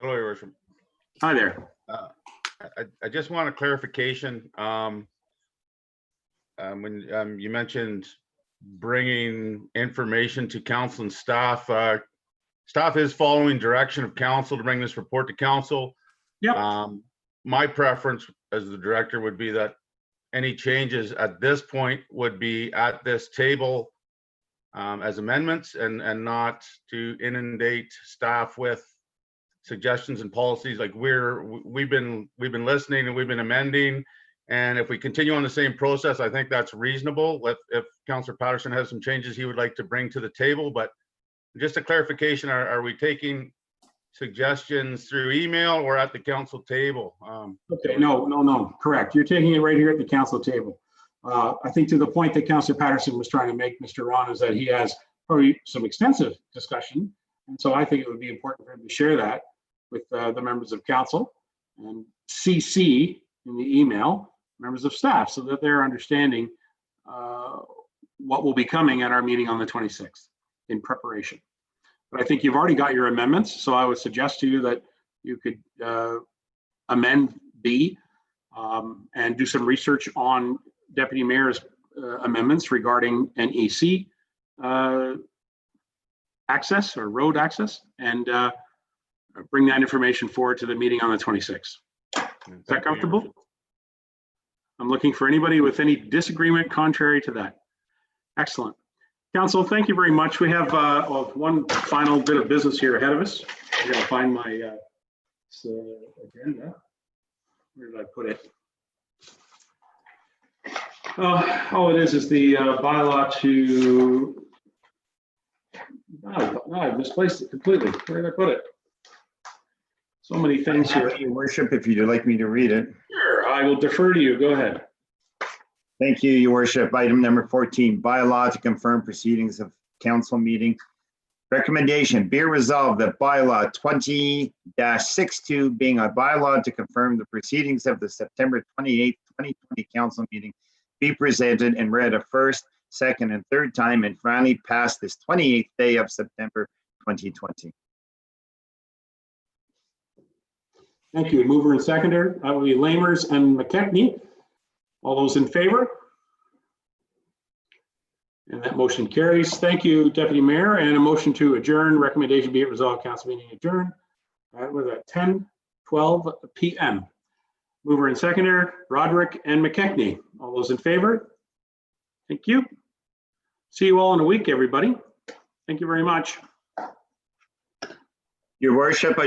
Hello, Your Worship. Hi there. I just want a clarification. When you mentioned bringing information to council and staff, staff is following direction of council to bring this report to council. Yeah. My preference as the director would be that any changes at this point would be at this table as amendments and not to inundate staff with suggestions and policies. Like we've been listening and we've been amending, and if we continue on the same process, I think that's reasonable. If Councillor Patterson has some changes he would like to bring to the table, but just a clarification, are we taking suggestions through email or at the council table? Okay, no, correct. You're taking it right here at the council table. I think to the point that Councillor Patterson was trying to make, Mr. Ron, is that he has probably some extensive discussion. And so I think it would be important for him to share that with the members of council and CC in the email members of staff so that they're understanding what will be coming at our meeting on the 26th in preparation. But I think you've already got your amendments, so I would suggest to you that you could amend B and do some research on Deputy Mayor's amendments regarding NEC access or road access, and bring that information forward to the meeting on the 26th. Is that comfortable? I'm looking for anybody with any disagreement contrary to that. Excellent. Council, thank you very much. We have one final bit of business here ahead of us. I'm going to find my agenda. Where did I put it? Oh, it is the bylaw to. No, I misplaced it completely. Where did I put it? So many things here. Your Worship, if you'd like me to read it. Sure, I will defer to you. Go ahead. Thank you, Your Worship. Item number 14, bylaw to confirm proceedings of council meeting. Recommendation, be it resolved that bylaw 20-62 being a bylaw to confirm the proceedings of the September 28, 2020 council meeting be presented and read a first, second, and third time and finally passed this 28th day of September 2020. Thank you. Mover and seconder, that will be Lamers and McKechnie. All those in favor? And that motion carries. Thank you, Deputy Mayor. And a motion to adjourn. Recommendation be it resolved, council meeting adjourned. That was at 10:12 p.m. Mover and seconder, Roderick and McKechnie. All those in favor? Thank you. See you all in a week, everybody. Thank you very much. Your Worship,